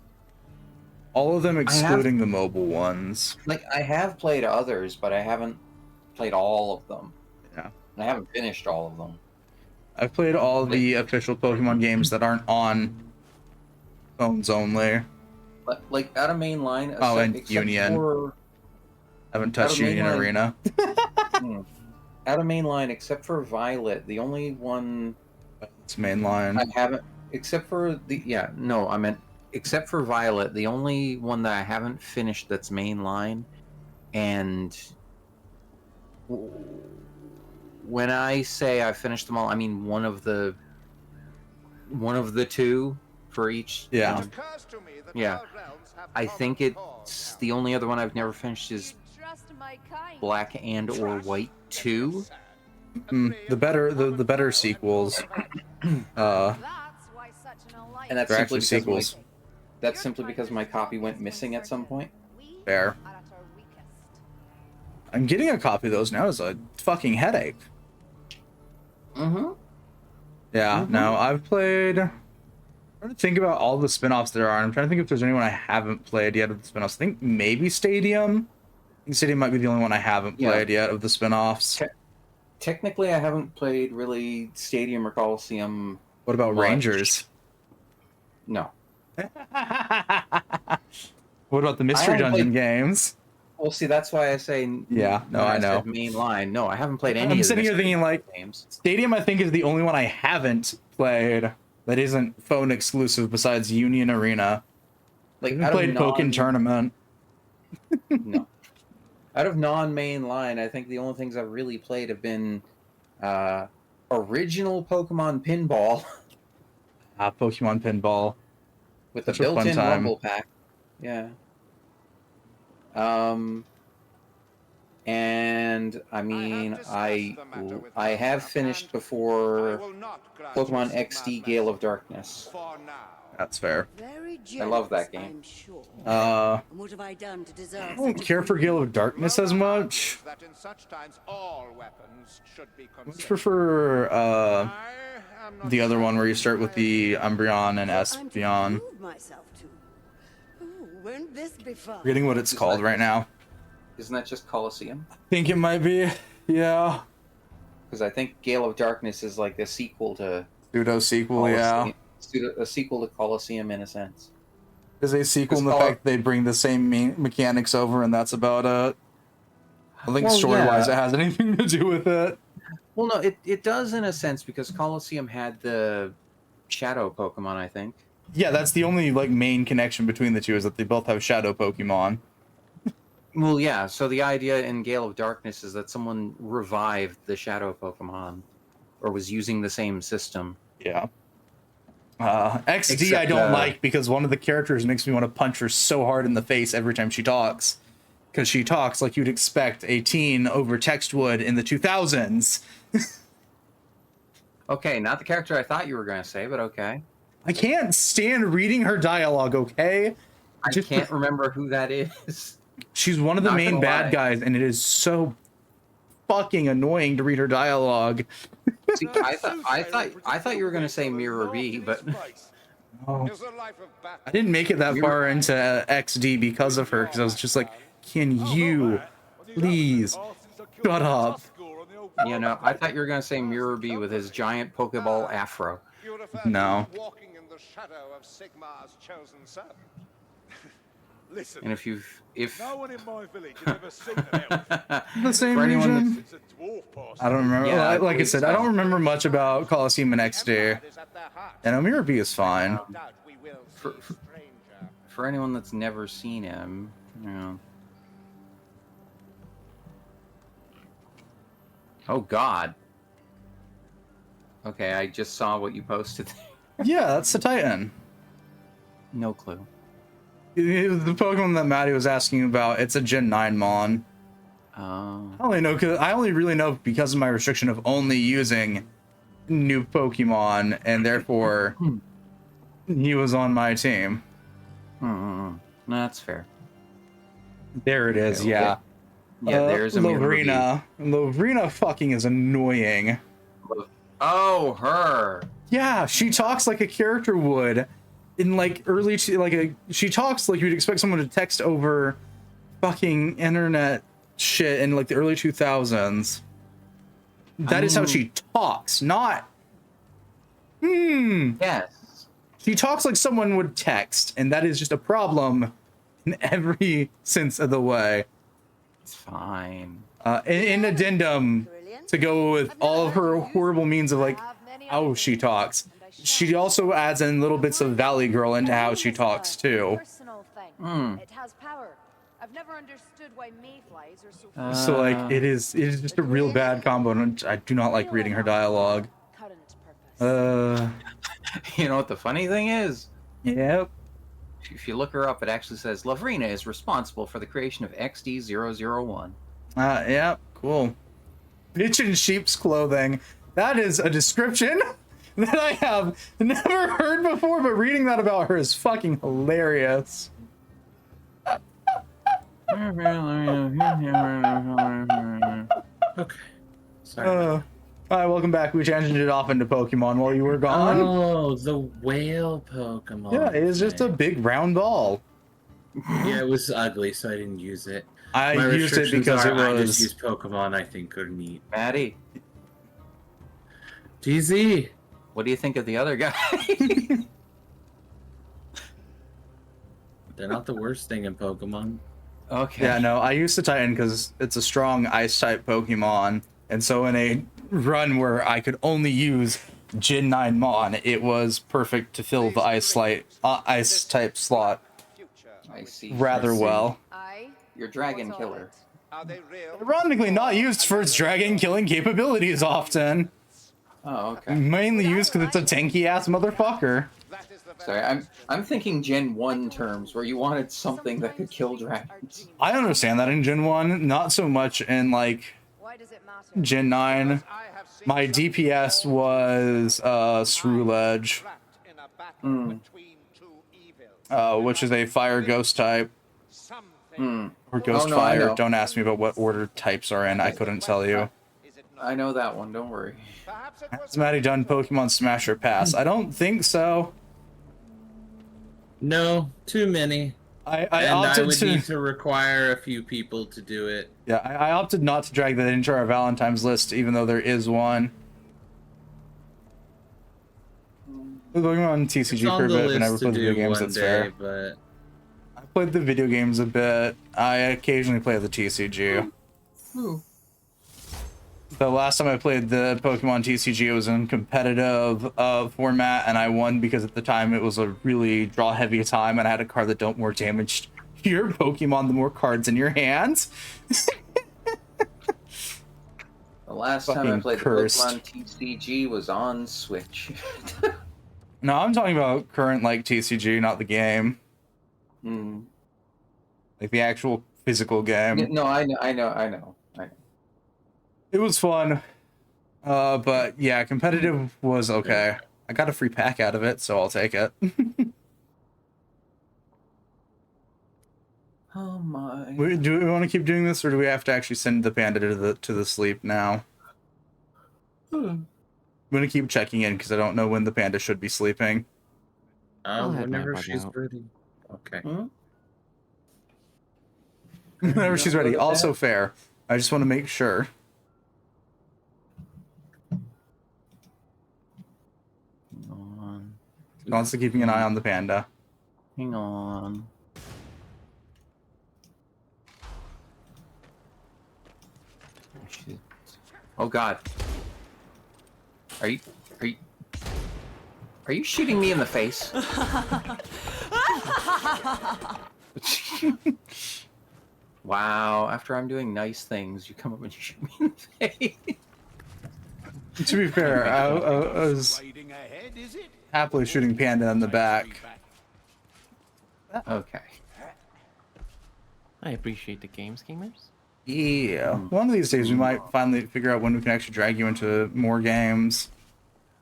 B: all of them excluding the mobile ones.
A: like I have played others, but I haven't played all of them.
B: Yeah.
A: And I haven't finished all of them.
B: I've played all the official Pokemon games that aren't on phones only.
A: But like out of mainline,
B: Oh, and
A: except
B: Union.
A: for-
B: Haven't touched
A: Out of
B: Union
A: mainline-
B: Arena.
A: out of mainline, except for Violet, the only one
B: It's mainline.
A: I haven't, except for I meant except for Violet, the only one that I haven't finished that's mainline, and when I say I finished them all, I mean one of the two for each.
B: Yeah.
A: Yeah. I think it's the only other one I've never finished is
E: just my kind.
A: Black and or White 2.
B: The better sequels.
E: That's why such an alliance.
A: And that's
B: They're
A: simply
B: actually
A: because
B: sequels.
A: that's simply because my copy went missing at some point.
E: We
B: Fair.
E: are at our weakest.
B: I'm getting a copy of those now as a fucking headache.
A: Mm-hmm.
B: Yeah, no, I've played. I'm trying to think about all the spin-offs there are. I'm trying to think if there's anyone I haven't played yet of the spin-offs. I think maybe Stadium. I think Stadium might be the only one I haven't
A: Yeah.
B: played yet of the spin-offs.
A: Technically, I haven't played really Stadium or Coliseum.
B: What about
A: much.
B: Rangers?
A: No.
B: What about the Mystery
A: haven't
B: Dungeon
A: played-
B: games?
A: Well, see, that's why I say.
B: Yeah, no,
A: when
B: I know.
A: said main line. No, I haven't played any.
B: I'm
A: of the
B: sitting here
A: Mr.
B: thinking like
A: games.
B: Stadium. I think is the only one I haven't played that isn't phone exclusive besides Union Arena.
A: Like,
B: I played Pokken Tournament.
A: No. Out of non-main line, I think the only things I've really played have been original Pokemon Pinball
B: Pokemon Pinball.
A: with the
B: Such a fun
A: built-in
B: time.
A: Rumble Pack. Yeah. And I mean, I have finished before Pokemon XD Gale of Darkness.
B: That's fair.
E: Very
A: I love that
E: generous,
A: game.
E: I'm sure.
B: Uh,
E: What have I done to deserve
B: I don't
E: such a
B: care for Gale of Darkness as much.
F: That in such times all weapons should be
B: I
F: considered.
B: prefer
F: I am not
B: the other one where you start with
F: satisfied.
B: the Umbreon and
E: I'm to
B: Espeon.
E: prove myself to? Ooh, won't this be fun?
B: Forgetting what it's called right now.
A: Isn't that just Colosseum?
B: I think it might be. Yeah.
A: Because I think Gale of Darkness is like the sequel to
B: Pseudo sequel, yeah.
A: Colosseum. A sequel to Colosseum in a sense.
B: Is a sequel in the
A: It's called-
B: fact they bring the same mechanics over, and that's about it. I think
A: Well,
B: story-wise,
A: yeah.
B: it has anything to do with it.
A: Well, no, it does in a sense because Colosseum had the Shadow Pokemon, I think.
B: Yeah, that's the only like main connection between the two is that they both have shadow Pokemon.
A: Well, yeah. So the idea in Gale of Darkness is that someone revived the Shadow Pokemon, or was using the same system.
B: Yeah. XD I
A: Except,
B: don't like because one of the characters makes me want to punch her so hard in the face every time she talks. Because she talks like you'd expect a teen over text would in the 2000s.
A: Okay, not the character I thought you were going to say, but okay.
B: I can't stand reading her dialogue, okay?
A: I can't remember who that is.
B: She's one of the
A: Not
B: main
A: gonna
B: bad
A: lie.
B: guys, and it is so fucking annoying to read her dialogue.
A: See, I thought you were going to say Mirror B, but
B: Oh.
F: Is a life of battle.
B: I didn't make it that far into XD because of her, because I was just like, can you please shut up?
A: you know, I thought you were going to say Mirror B with his giant Pokeball afro.
F: You would have heard
B: No.
F: him walking in the shadow of Sigmar's chosen servant. Listen,
A: And if
F: no one in my village has ever seen an elf.
B: The same
A: For anyone
B: region?
F: It's a dwarf person.
B: I don't remember.
A: Yeah, I
B: like I
A: believe
B: said, I
A: so.
B: don't remember much about Coliseum and XD.
F: Is at their heart.
B: And Amir B is fine.
F: No doubt we will see a stranger.
A: for anyone that's never seen him, you know. Oh God. Okay, I just saw what you posted.
B: Yeah, that's the Titan.
A: No clue.
B: The Pokemon that Maddie was asking about, it's a Gen 9 Mon.
A: Oh.
B: I only really know because of my restriction of only using new Pokemon, and therefore he was on my team.
A: No, that's fair.
B: There it is,
A: Okay,
B: yeah.
A: Yeah, there's a
B: Lovrina. Lovrina fucking is annoying.
A: Oh, her.
B: Yeah, she talks like a character would in like she talks like you'd expect someone to text over fucking internet shit in like the early 2000s. That is how she talks, not
A: Yes.
B: She talks like someone would text, and that is just a problem in every sense of the way.
A: It's fine.
B: In addendum to go with all of her horrible means of like how she talks, she also adds in little bits of Valley Girl into how she talks too.
E: Personal thing.
A: Hmm.
E: It has power. I've never understood why mayflies are so
B: So like it is just a real bad combo, and I do not like reading her dialogue.
E: cut in its purpose.
A: You know what the funny thing is?
B: Yep.
A: If you look her up, it actually says Lavrina is responsible for the creation of XD001.
B: Yep. Cool. Bitch in sheep's clothing. That is a description that I have never heard before, but reading that about her is fucking hilarious.
C: Okay. Sorry.
B: Alright, welcome back. We changed it off into Pokemon while you were gone.
C: Oh, the whale Pokemon.
B: Yeah, it is just a
C: thing.
B: big round ball.
C: Yeah, it was ugly, so I didn't use it.
B: I
C: My
B: used it
C: restrictions
B: because
C: are
B: it
C: I just
B: was.
C: use Pokemon I think are neat.
A: Maddie,
C: DZ.
A: what do you think of the other guy?
C: They're not the worst thing in Pokemon.
A: Okay.
B: Yeah, no, I used to Titan because it's a strong ice type Pokemon, and so in a run where I could only use Gen 9 Mon, it was perfect to fill the ice type slot
A: I see.
B: rather
A: I see.
B: well.
A: Your Dragon Killer.
F: Are they real?
B: Ironically, not used for its dragon killing capabilities often.
A: Oh, okay.
B: Mainly used because it's a tanky ass motherfucker.
F: That is the
A: Sorry, I'm thinking Gen 1 terms where you wanted something that could kill dragons.
B: I understand that in Gen 1, not so much in like
E: Why does it matter?
B: Gen 9.
F: I have seen
B: My DPS was Sruledge,
F: trapped in a battle between two evils.
B: which is a fire ghost type.
F: Something
B: Or ghost
A: Oh, no, I
B: fire.
A: know.
B: Don't ask me about what order types are in. I couldn't tell you.
F: is it not?
A: I know that one, don't worry.
F: Perhaps it
B: Has
F: was
B: Maddie done Pokemon Smash or Pass? I don't think so.
C: No, too many.
B: I
C: And I
B: opted
C: would
B: to.
C: need to require a few people to do it.
B: Yeah, I opted not to drag that into our Valentine's list, even though there is one. The Pokemon
C: It's
B: TCG
C: on
B: for a
C: the
B: bit, but never
C: list to
B: played the video
C: do
B: games.
C: one
B: That's
C: day,
B: fair.
C: but
B: I played the video games a bit. I occasionally play the TCG. The last time I played the Pokemon TCG, it was in competitive format, and I won because at the time it was a really draw-heavy time, and I had a card that dealt more damage to your Pokemon the more cards in your hands.
A: The last time I
B: Fucking
A: played
B: cursed.
A: the Pokemon TCG was on Switch.
B: No, I'm talking about current like TCG, not the game,
A: Hmm.
B: like the actual physical game.
A: No, I know.
B: It was fun, but yeah, competitive was okay. I got a free pack out of it, so I'll take it.
A: Oh my.
B: Do we want to keep doing this, or do we have to actually send the panda to the sleep now? I'm gonna keep checking in because I don't know when the panda should be sleeping.
D: I'll have my
C: whenever
D: bug
C: she's
D: out.
C: ready. Okay.
B: Whenever she's ready. Also fair. I just want to make sure.
A: Hang on.
B: Constantly keeping an eye on the panda.
A: Hang on. Shit. Oh God. Are you shooting me in the face? Wow, after I'm doing nice things, you come up and you shoot me in the face.
B: To be fair, I was
I: Raiding ahead, is it?
B: happily shooting panda in the back.
A: Okay.
D: I appreciate the games, gamers.
B: Yeah. One of these days we might finally figure out when we can actually drag you into more games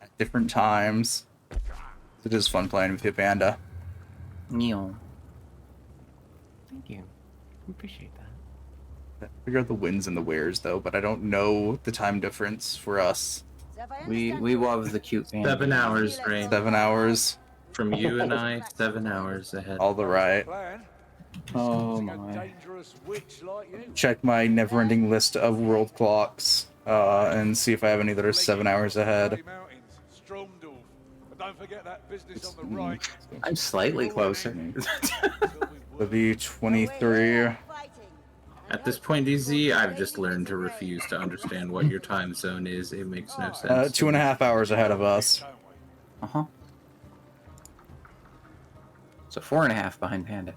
B: at different times. It is fun playing with you, panda.
A: Neil.
D: Thank you. Appreciate that.
B: Figure out the wins and the wheres though, but I don't know the time difference for us.
A: We love the cute panda.
C: 7 hours, Rain.
B: 7 hours.
C: From you and I, 7 hours ahead.
B: All the right.
F: plan.
A: Oh
F: A
A: my.
F: dangerous witch like you.
B: Check my never-ending list of world clocks and see if I have any that are 7 hours ahead.
F: Bloody Mountains, Stromdorf. But don't forget that business on the right.
A: I'm slightly closer.
B: The V23.
C: At this point, DZ, I've just learned to refuse to understand what your time zone is. It makes no sense.
B: 2.5 hours ahead of us.
A: Uh-huh. So 4.5 behind Panda.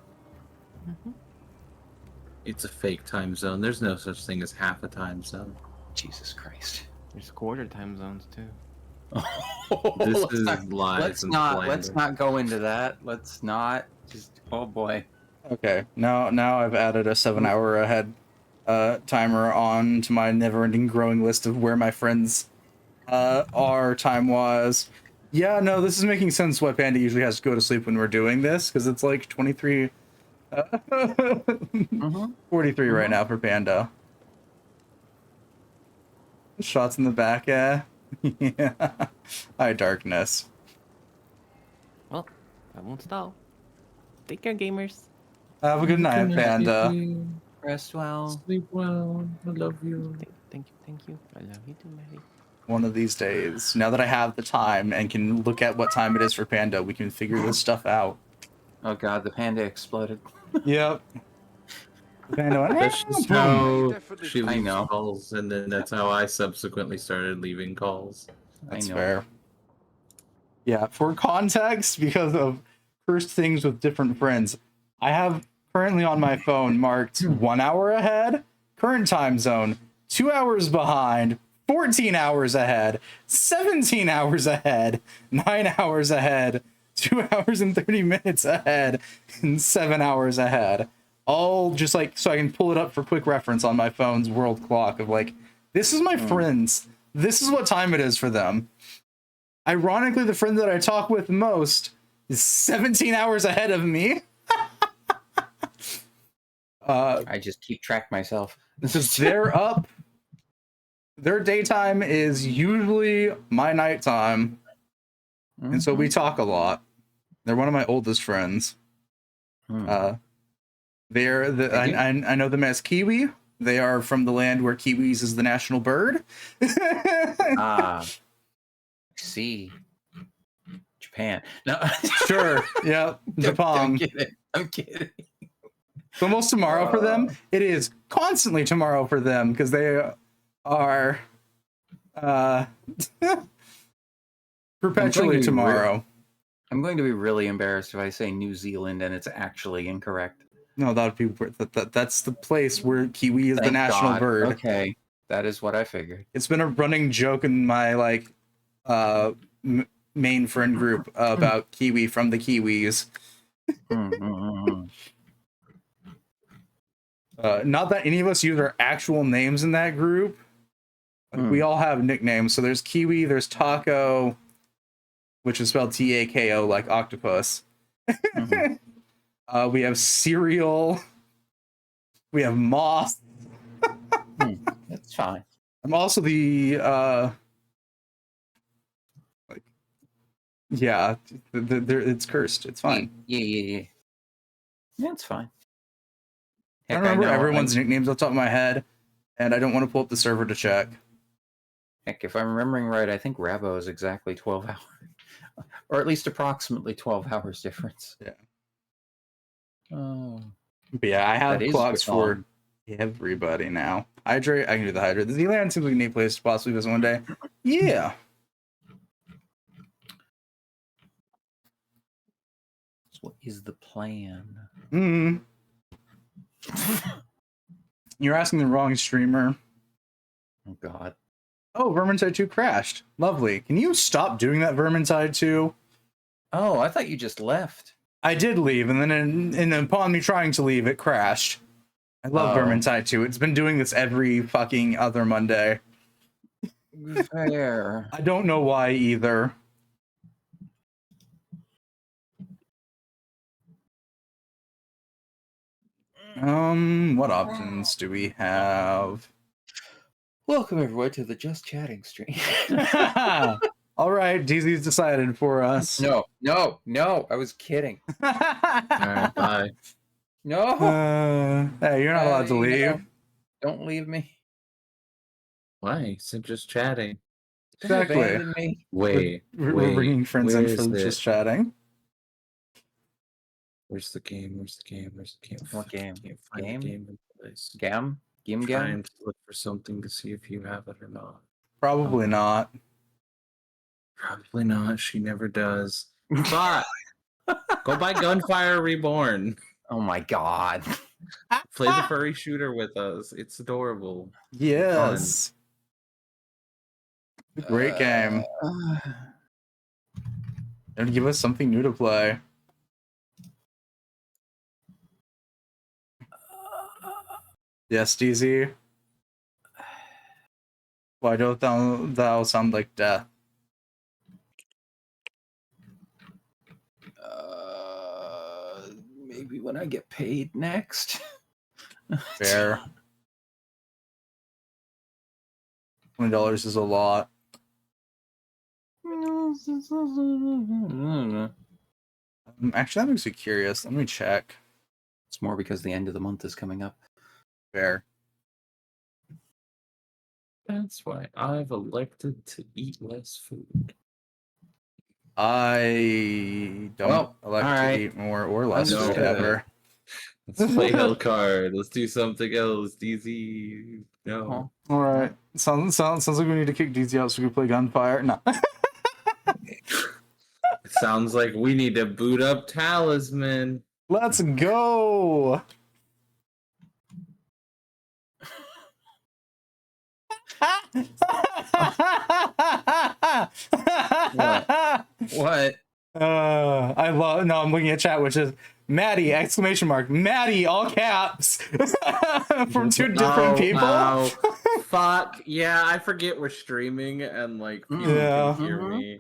C: It's a fake time zone. There's no such thing as half a time zone.
A: Jesus Christ.
D: There's quarter time zones too.
C: This
A: Let's
C: is
A: not-
C: lies
A: Let's
C: and
A: not.
C: slander.
A: Let's not go into that. Let's not. Just. Oh boy.
B: Okay, now I've added a 7-hour ahead timer on to my never-ending growing list of where my friends are time-wise. Yeah, no, this is making sense why Panda usually has to go to sleep when we're doing this, because it's like 23... 43 right now for Panda. Shots in the back, yeah. Yeah. Hi, Darkness.
D: Well, I won't stop. Take care, gamers.
B: Have a good night, Panda.
A: Rest well.
C: Sleep well. I love you.
D: Thank you. I love you too, Maddie.
B: One of these days, now that I have the time and can look at what time it is for Panda, we can figure this stuff out.
A: Oh God, the panda exploded.
B: Yep. Panda went,
C: That's just
B: boom.
C: how
F: Definitely
C: she
A: I
C: leaves
A: know.
C: calls, and then that's how I subsequently started leaving calls.
B: That's
A: I know.
B: fair. Yeah, for context, because of cursed things with different friends, I have currently on my phone marked 1 hour ahead, current time zone, 2 hours behind, 14 hours ahead, 17 hours ahead, 9 hours ahead, 2 hours and 30 minutes ahead, and 7 hours ahead. All just like so I can pull it up for quick reference on my phone's world clock of like, this is my friends. This is what time it is for them. Ironically, the friend that I talk with most is 17 hours ahead of me.
A: I just keep track myself.
B: Because they're up. Their daytime is usually my nighttime. And so we talk a lot. They're one of my oldest friends. They're the I know them as Kiwi. They are from the land where kiwis is the national bird.
A: See, Japan. No,
B: Sure. Yeah. Japan.
A: I'm kidding. I'm kidding.
B: It's almost tomorrow for them. It is constantly tomorrow for them because they are perpetually tomorrow.
A: I'm going to be really embarrassed if I say New Zealand and it's actually incorrect.
B: No, that's the place where kiwi is the
A: Thank
B: national
A: God.
B: bird.
A: Okay, that is what I figured.
B: It's been a running joke in my like main friend group about kiwi from the Kiwis. Not that any of us use our actual names in that group. Like, we all have nicknames. So there's Kiwi, there's Taco, which is spelled Tako, like octopus. We have Cereal. We have Moth.
A: That's fine.
B: I'm also the like, yeah, it's cursed. It's fine.
A: Yeah, it's fine.
B: I don't remember everyone's nicknames off the top of my head, and I don't want to pull up the server to check.
A: Heck, if I'm remembering right, I think Rabo is exactly 12 hours, or at least approximately 12 hours difference.
B: Yeah.
A: Oh.
B: But yeah, I have
A: That is
B: clocks for
A: Baton.
B: everybody now. Hydrate, I can do the hydrate. The Zealand seems like a neat place to possibly visit one day. Yeah.
A: So what is the plan?
B: You're asking the wrong streamer.
A: Oh God.
B: Oh, Vermintide 2 crashed. Lovely. Can you stop doing that, Vermintide 2?
A: Oh, I thought you just left.
B: I did leave, and then and upon me trying to leave, it crashed. I love Vermintide 2. It's been doing this every fucking other Monday.
A: Fair.
B: I don't know why either. What options do we have?
A: Welcome everyone to the Just Chatting stream.
B: All right, DZ's decided for us.
A: No, I was kidding.
C: All right, bye.
A: No.
B: Hey, you're not allowed to leave.
A: No. Don't leave me.
C: Why? So just chatting.
B: Exactly.
A: Abandon me.
C: Wait,
B: We're bringing friends in
C: where
B: from
C: is
B: just
C: it?
B: chatting.
C: Where's the game? Where's the game? Where's the game?
A: What game?
C: Can't find
A: Game?
C: the game in place.
A: Gam? Gim Gam?
C: Trying to look for something to see if you have it or not.
B: Probably not.
C: Probably not. She never does. But go buy Gunfire Reborn.
A: Oh my God.
C: Play the furry shooter with us. It's adorable.
B: Yes. Great game. And give us something new to play. Yes, DZ. Why don't thou sound like death?
A: Maybe when I get paid next.
B: Fair. $20 is a lot. Actually, that makes me curious. Let me check.
A: It's more because the end of the month is coming up.
B: Fair.
C: That's why I've elected to eat less food.
B: I don't elect to eat more or less
A: No.
B: food ever.
C: Let's play Hellcard. Let's do something else. DZ. No.
B: All right. Sounds like we need to kick DZ out so we can play Gunfire. No.
C: It sounds like we need to boot up Talisman.
B: Let's go.
A: What?
B: I love. No, I'm looking at chat, which is Maddie! Exclamation mark! Maddie! All caps from two different people.
C: Oh, fuck yeah! I forget we're streaming and like people
B: Yeah.
C: can hear me.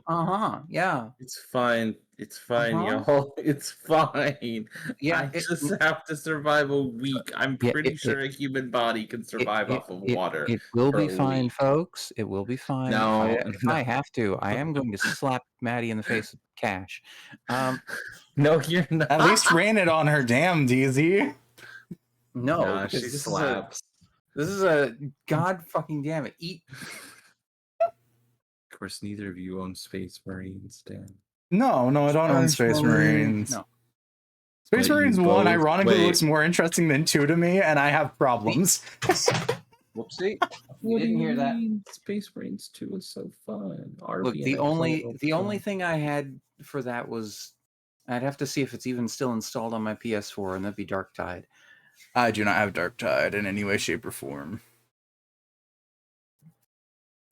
A: Yeah.
C: It's fine. It's fine,
A: Uh-huh.
C: y'all. It's fine.
A: Yeah,
C: I
A: it-
C: just have to survive a week. I'm
A: Yeah,
C: pretty
A: it-
C: sure a human body can survive off of water.
A: It will
C: for
A: be
C: a
A: fine,
C: week.
A: folks. It will be fine.
C: No,
A: If I have to, I am going to slap Maddie in the face with cash.
C: No, you're not.
B: At least rain it on her, damn DZ.
A: No,
C: Nah,
A: because
C: she
A: this
C: slaps.
A: This is a god fucking damn it. Eat.
C: Of course, neither of you own Space Marines, Dan.
B: No, I don't own Space Marines.
A: No.
B: Space
C: But you
B: Marines 1
C: both-
B: ironically
C: wait.
B: looks more interesting than 2 to me, and I have problems.
A: Whoopsie. You didn't hear that.
C: Space Marines 2 is so fun.
A: Look, the only thing I had for that was I'd have to see if it's even still installed on my PS4, and that'd be Darktide.
B: I do not have Darktide in any way, shape, or form.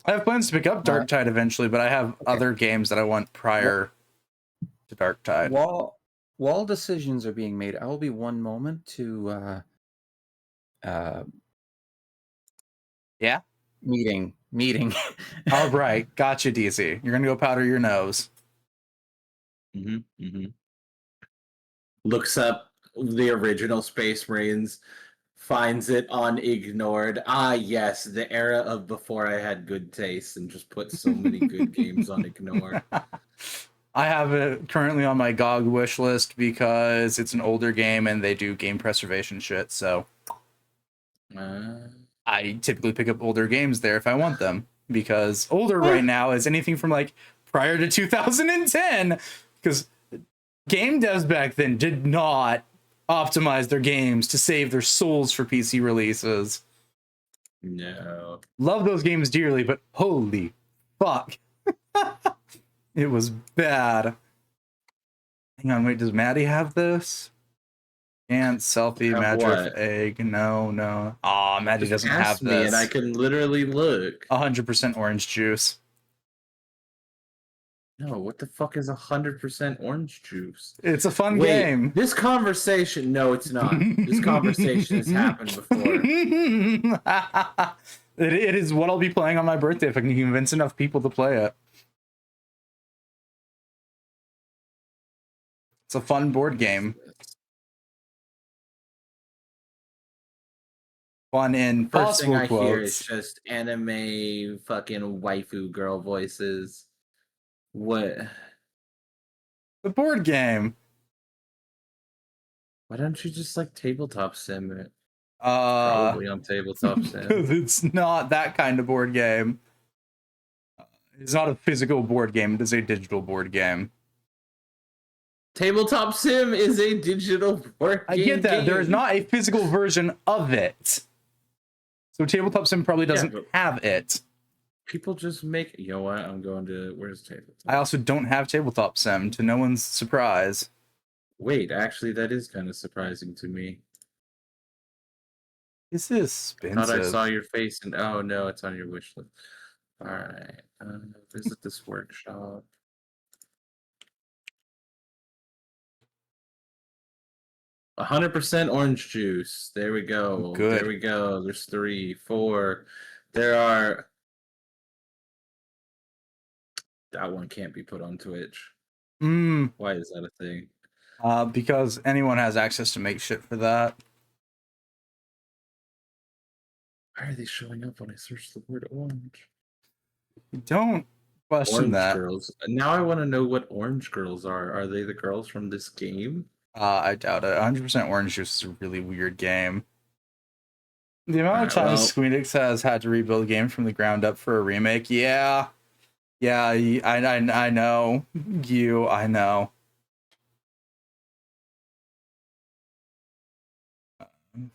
B: I have plans to pick up Darktide eventually, but I have other games that I want prior to Darktide.
A: While decisions are being made, I will be one moment to
B: Yeah?
A: meeting.
B: All right, gotcha, DC. You're gonna go powder your nose.
C: Looks up the original Space Marines, finds it on ignored. Ah, yes, the era of before I had good taste and just put so many good games on ignore.
B: I have it currently on my GOG wish list because it's an older game and they do game preservation shit, so I typically pick up older games there if I want them, because older right now is anything from like prior to 2010, because game devs back then did not optimize their games to save their souls for PC releases.
C: No.
B: Love those games dearly, but holy fuck. It was bad. Hang on, wait, does Maddie have this? And selfie,
C: Have
B: magic,
C: what?
B: egg. No. Aw, Maddie
C: Just
B: doesn't have
C: ask me
B: this.
C: and I can literally look.
B: 100% orange juice.
C: No, what the fuck is 100% orange juice?
B: It's a fun
C: Wait,
B: game.
C: this conversation, no, it's not. This conversation has happened before.
B: It is what I'll be playing on my birthday if I can convince enough people to play it. It's a fun board game. Fun in
C: First thing
B: possible
C: I hear is
B: quotes.
C: just anime fucking waifu girl voices. What?
B: The board game.
C: Why don't you just like tabletop sim it?
B: Uh,
C: Probably on tabletop sim.
B: because it's not that kind of board game. It's not a physical board game. It is a digital board game.
C: Tabletop sim is a digital board
B: I
C: game.
B: get that. There is not a physical version of it. So tabletop sim probably doesn't
C: but-
B: have it.
C: People just make. You know what? I'm going to. Where's tabletop?
B: I also don't have tabletop sim, to no one's surprise.
C: Wait, actually, that is kind of surprising to me.
B: This is
C: I thought I
B: expensive.
C: saw your face, and oh no, it's on your wish list. All right, visit this workshop. "100% orange juice." There we go.
B: Good.
C: There we go. There's 3, 4. There are. That one can't be put on Twitch. Why is that a thing?
B: Because anyone has access to make shit for that.
C: Why are they showing up when I search the word orange?
B: Don't question
C: Orange
B: that.
C: girls. Now I want to know what orange girls are. Are they the girls from this game?
B: I doubt it. 100% Orange Juice is a really weird game. The amount of
C: Alright,
B: times Squeenix has had to rebuild a game from the ground up for a remake, yeah. Yeah, I know. I know.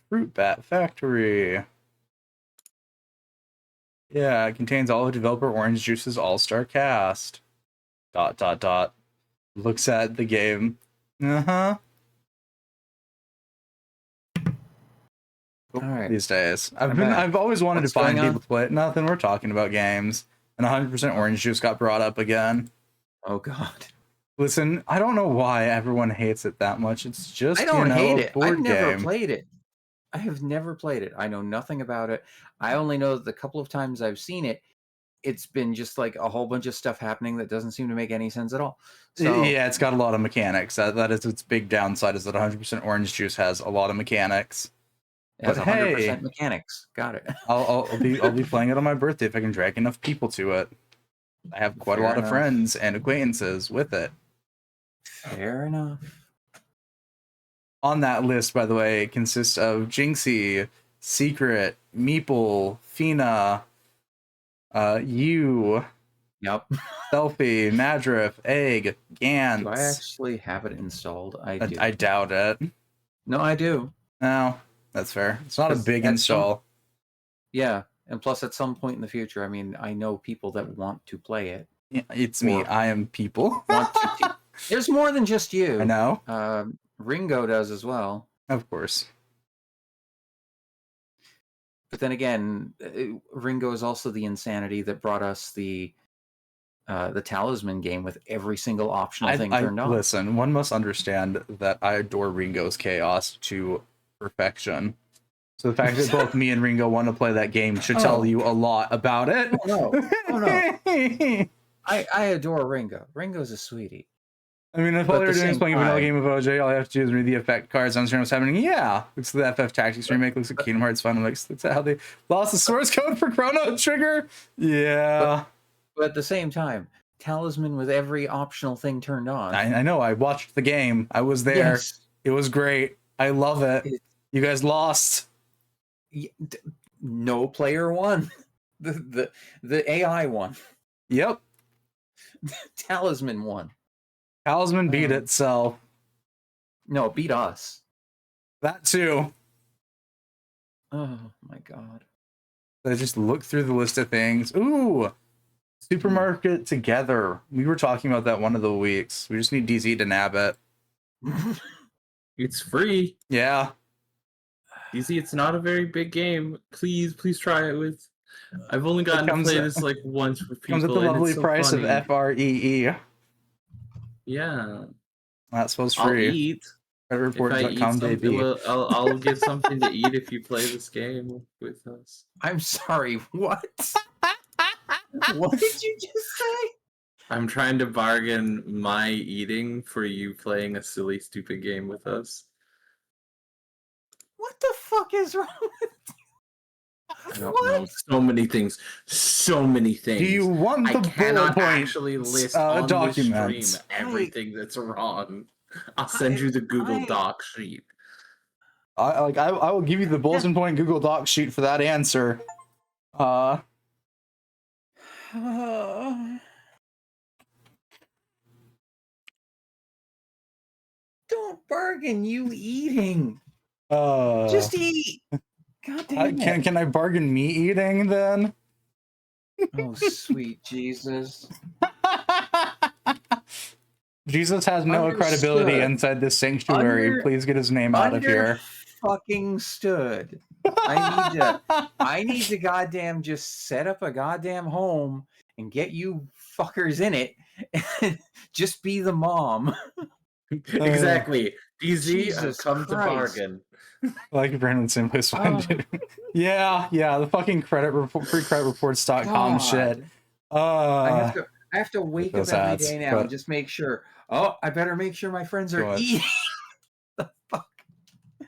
B: Fruit Bat Factory. Yeah, it contains all of developer Orange Juice's all-star cast. ... Looks at the game. Uh-huh.
A: All right.
B: These days.
A: I'm back.
B: I've always wanted
A: What's
B: to find
A: going
B: people
A: on?
B: to play it. Nothing, we're talking about games. And 100% Orange Juice got brought up again.
A: Oh God.
B: Listen, I don't know why everyone hates it that much. It's just,
A: I don't hate
B: a
A: it.
B: board
A: I've never
B: game.
A: played it. I have never played it. I know nothing about it. I only know that the couple of times I've seen it, it's been just like a whole bunch of stuff happening that doesn't seem to make any sense at all. So
B: Yeah, it's got a lot of mechanics. That is its big downside, is that 100% Orange Juice has a lot of mechanics.
A: it has
B: But
A: 100%
B: hey,
A: mechanics. Got it.
B: I'll be playing it on my birthday if I can drag enough people to it. I have quite a
A: Fair
B: lot of
A: enough.
B: friends and acquaintances with it.
A: Fair enough.
B: On that list, by the way, it consists of Jinxie, Secret, Meeple, Fina, you,
A: Yep.
B: Selfie, Madriff, Egg, Gantz.
A: Do I actually have it installed? I do.
B: I doubt it.
A: No, I do.
B: No, that's fair. It's not a
A: 'Cause
B: big
A: at
B: install.
A: Yeah, and plus, at some point in the future, I mean, I know people that want to play it.
B: Yeah, it's me.
A: Or-
B: I am people.
A: Want to There's more than just you.
B: I know.
A: Ringo does as well.
B: Of course.
A: But then again, Ringo is also the insanity that brought us the Talisman game with every single optional thing turned on.
B: Listen, one must understand that I adore Ringo's chaos to perfection. So the fact that both me and Ringo want to play that game should tell you a lot about it.
A: Oh no. I adore Ringo. Ringo's a sweetie.
B: I mean, if
A: But
B: all
A: at
B: you're
A: the
B: doing is
A: same
B: playing a vanilla
A: time-
B: game of OJ, all you have to do is read the effect cards, understand what's happening. Yeah, looks at the FF Tactics remake, looks at Kingdom Hearts Fun, looks at how they lost the source code for Chrono Trigger. Yeah.
A: But at the same time, Talisman with every optional thing turned on.
B: I know, I watched the game. I was there.
A: Yes.
B: It was great. I love it. You guys lost.
A: No player won. The AI won.
B: Yep.
A: Talisman won.
B: Talisman beat itself.
A: No, it beat us.
B: That too.
A: Oh my god.
B: I just look through the list of things. Ooh, Supermarket Together. We were talking about that one of the weeks. We just need DZ to nab it.
C: It's free.
B: Yeah.
C: You see, it's not a very big game. Please try it with. I've only gotten to
B: comes-
C: play this like once with people.
B: Comes at the
C: and it's
B: lovely
C: so
B: price
C: funny.
B: of FREE.
C: Yeah,
B: That's supposed
C: I'll
B: free.
C: eat. If I eat
B: Creditreport.com,
C: something,
B: baby.
C: I'll get something to eat if you play this game with us.
A: I'm sorry, what? What did you just say?
C: I'm trying to bargain my eating for you playing a silly, stupid game with us.
A: What the fuck is wrong with
C: I don't know. So many things. So many things.
B: Do you want
C: I
B: the bullet
C: cannot
B: point
C: actually list on the
B: documents?
C: stream everything that's wrong. I'll send you the Google Doc sheet.
B: I will give you the bulletin point Google Doc sheet for that answer.
A: Don't bargain, you eating.
B: Uh,
A: Just eat. God damn it.
B: can I bargain me eating then?
A: Oh, sweet Jesus.
B: Jesus has no credibility
A: Understood.
B: inside this sanctuary. Please get his name out of here.
A: Fucking stood. I need to goddamn just set up a goddamn home and get you fuckers in it. And just be the mom.
C: Exactly. DZ,
A: Jesus
C: come to
A: Christ.
C: bargain.
B: Like Brandon simply find Yeah, the fucking freecreditreports.com
A: God.
B: shit.
A: I have to wake up
B: those
A: every
B: ads,
A: day now
B: but-
A: and just make sure. Oh, I better make sure my friends are
B: Go ahead.
A: eating.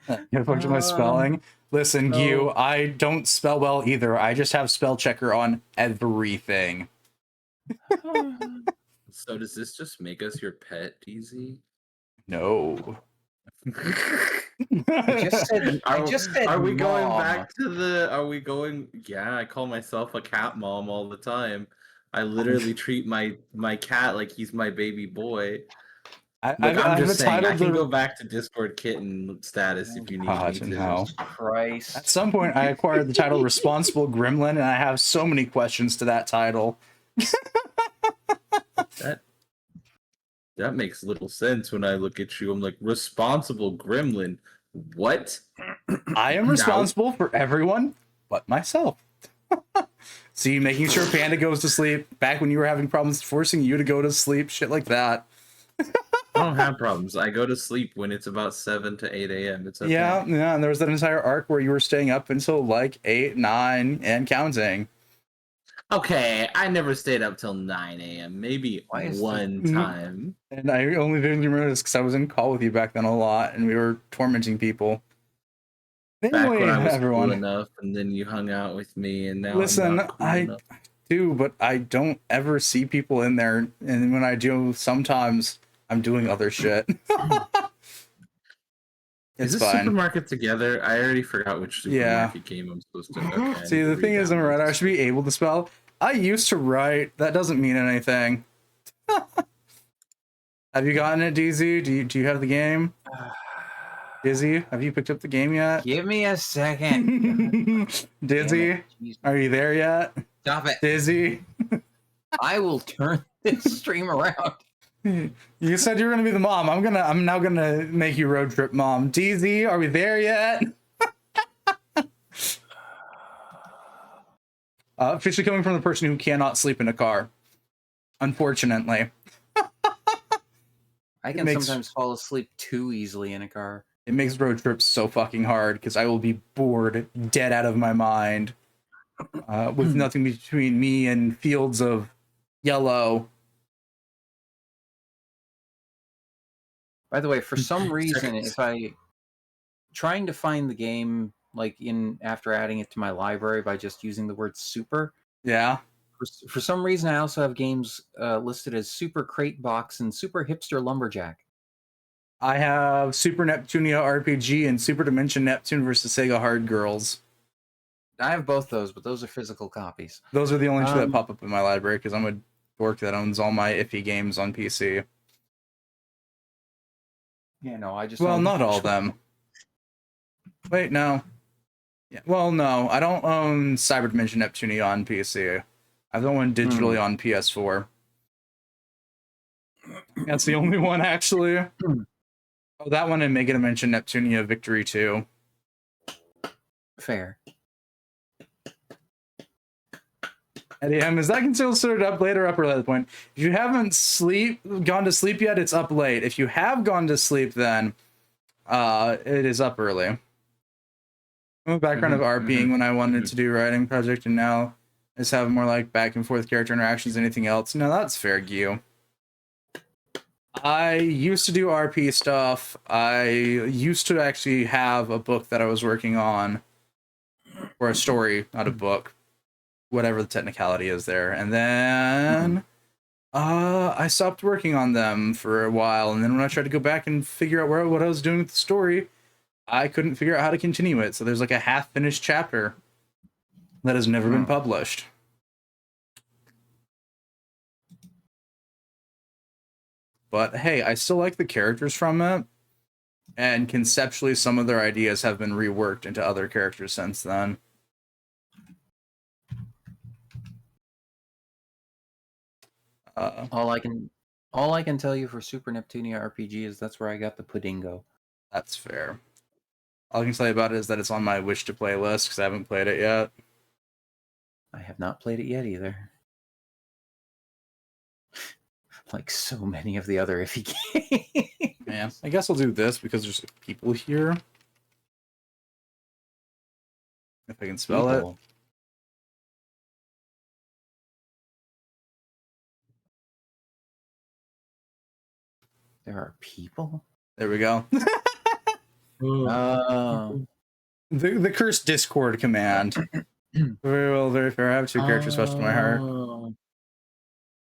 B: You have fucked with my spelling. Listen,
A: no.
B: you, I don't spell well either. I just have spell checker on everything.
C: So does this just make us your pet, DZ?
B: No.
A: I just said
C: Are we going
A: mom.
C: back to the? Are we going? Yeah, I call myself a cat mom all the time. I literally treat my cat like he's my baby boy. Look, I'm just saying, I
B: titled
C: can
B: the-
C: go back to Discord kitten status if you need
B: God,
C: me to.
B: no.
A: Christ.
B: At some point, I acquired the title Responsible Gremlin, and I have so many questions to that title.
C: That makes little sense when I look at you. I'm like, responsible gremlin. What?
B: I am
C: No.
B: responsible for everyone but myself. See, making sure Panda goes to sleep, back when you were having problems forcing you to go to sleep, shit like that.
C: I don't have problems. I go to sleep when it's about 7 to 8 a.m. It's okay.
B: Yeah, and there was that entire arc where you were staying up until like 8, 9, and counting.
C: Okay, I never stayed up till 9 a.m. Maybe
A: Why is
C: one
B: that-
C: time.
B: And I only vividly remember this because I was in call with you back then a lot, and we were tormenting people.
C: Back
B: Anyway,
C: when I was
B: everyone,
C: cool enough, and then you hung out with me, and now
B: listen,
C: I'm not cool
B: I
C: enough.
B: do, but I don't ever see people in there, and when I do, sometimes I'm doing other shit.
C: Is
B: It's
C: this
B: fine.
C: supermarket together? I already forgot which supermarket game I'm supposed to. Okay, I
B: See,
C: need to
B: the thing is, I'm a
C: re-download
B: writer. I
C: this.
B: should be able to spell. I used to write. That doesn't mean anything. Have you gotten it, DZ? Do you have the game? Dizzy, have you picked up the game yet?
A: Give me a second.
B: Dizzy,
A: Damn it. Jeez.
B: are you there yet?
A: Stop it.
B: Dizzy,
A: I will turn this stream around.
B: you said you were gonna be the mom. I'm now gonna make you road trip mom. DZ, are we there yet? Officially coming from the person who cannot sleep in a car. Unfortunately.
A: I can
B: makes-
A: sometimes fall asleep too easily in a car.
B: It makes road trips so fucking hard because I will be bored, dead out of my mind, with nothing between me and fields of yellow.
A: By the way, for some reason,
C: Seconds.
A: if I trying to find the game like in after adding it to my library by just using the word super,
B: Yeah.
A: for some reason I also have games listed as Super Crate Box and Super Hipster Lumberjack.
B: I have Super Neptunia RPG and Super Dimension Neptune versus Sega Hard Girls.
A: I have both those, but those are physical copies.
B: Those are the only two that
A: Um,
B: pop up in my library because I'm a dork that owns all my iffy games on PC.
A: Yeah, no, I just
B: Well,
A: own-
B: not all of them. Wait, no. Yeah, well, no, I don't own Cyber Dimension Neptunia on PC. I have the one digitally on PS4. That's the only one, actually. Oh, that one and Mega Dimension Neptunia Victory 2.
A: Fair.
B: Eddie M, is that considered up late or up early at the point? If you haven't gone to sleep yet, it's up late. If you have gone to sleep, then it is up early. I'm a background of RPing when I wanted to do writing project, and now I just have more like back and forth character interactions than anything else. No, that's fair, Gio. I used to do RP stuff. I used to actually have a book that I was working on, or a story, not a book, whatever the technicality is there. And then I stopped working on them for a while. And then when I tried to go back and figure out what I was doing with the story, I couldn't figure out how to continue it. So there's like a half-finished chapter that has never been published. But hey, I still like the characters from it. And conceptually, some of their ideas have been reworked into other characters since then.
A: All I can tell you for Super Neptunia RPG is that's where I got the Puddingo.
B: That's fair. All I can tell you about it is that it's on my wish to play list because I haven't played it yet.
A: I have not played it yet either. Like so many of the other iffy games.
B: Yeah, I guess I'll do this because there's people here. If I can spell it.
A: People. There are people?
B: There we go.
A: Oh.
B: The cursed Discord command. Very well, very fair. I have two characters special to my heart.
C: Oh.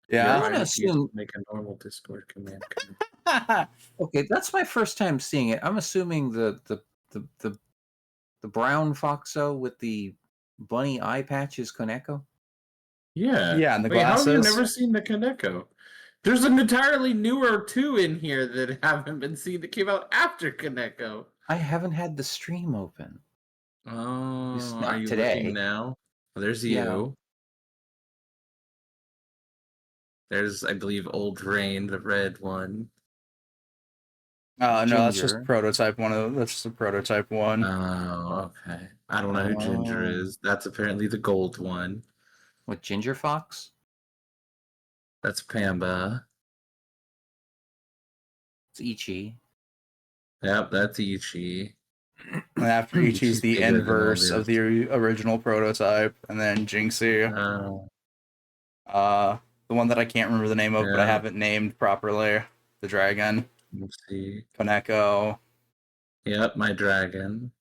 B: Yeah.
A: I'm gonna assume-
C: make a normal Discord command.
A: Okay, that's my first time seeing it. I'm assuming the brown Foxo with the bunny eye patch is Koneko.
C: Yeah.
B: Yeah, and the
C: Wait, how have you
B: glasses.
C: never seen the Kaneko? There's an entirely newer two in here that haven't been seen that came out after Kaneko.
A: I haven't had the stream open.
C: Oh,
A: It's
C: are
A: not
C: you
A: today.
C: looking now? Well, there's
A: Yeah.
C: you. There's, I believe, Old Rain, the red one.
B: No, that's just
A: Ginger.
B: prototype one. That's just a prototype one.
C: Oh, okay. I don't know who Ginger
A: Oh.
C: is. That's apparently the gold one.
A: With Ginger Fox?
C: That's Pamba.
A: It's Ichi.
C: Yep, that's Ichi.
B: And after Ichi's
C: Ichi's
B: the
C: bigger than all
B: inverse of
C: this.
B: the original prototype, and then Jinxie,
C: Oh,
B: the one that I can't remember the name of, but I
C: Yeah.
B: haven't named properly. The dragon,
C: let's see.
B: Koneko,
C: Yep, my dragon.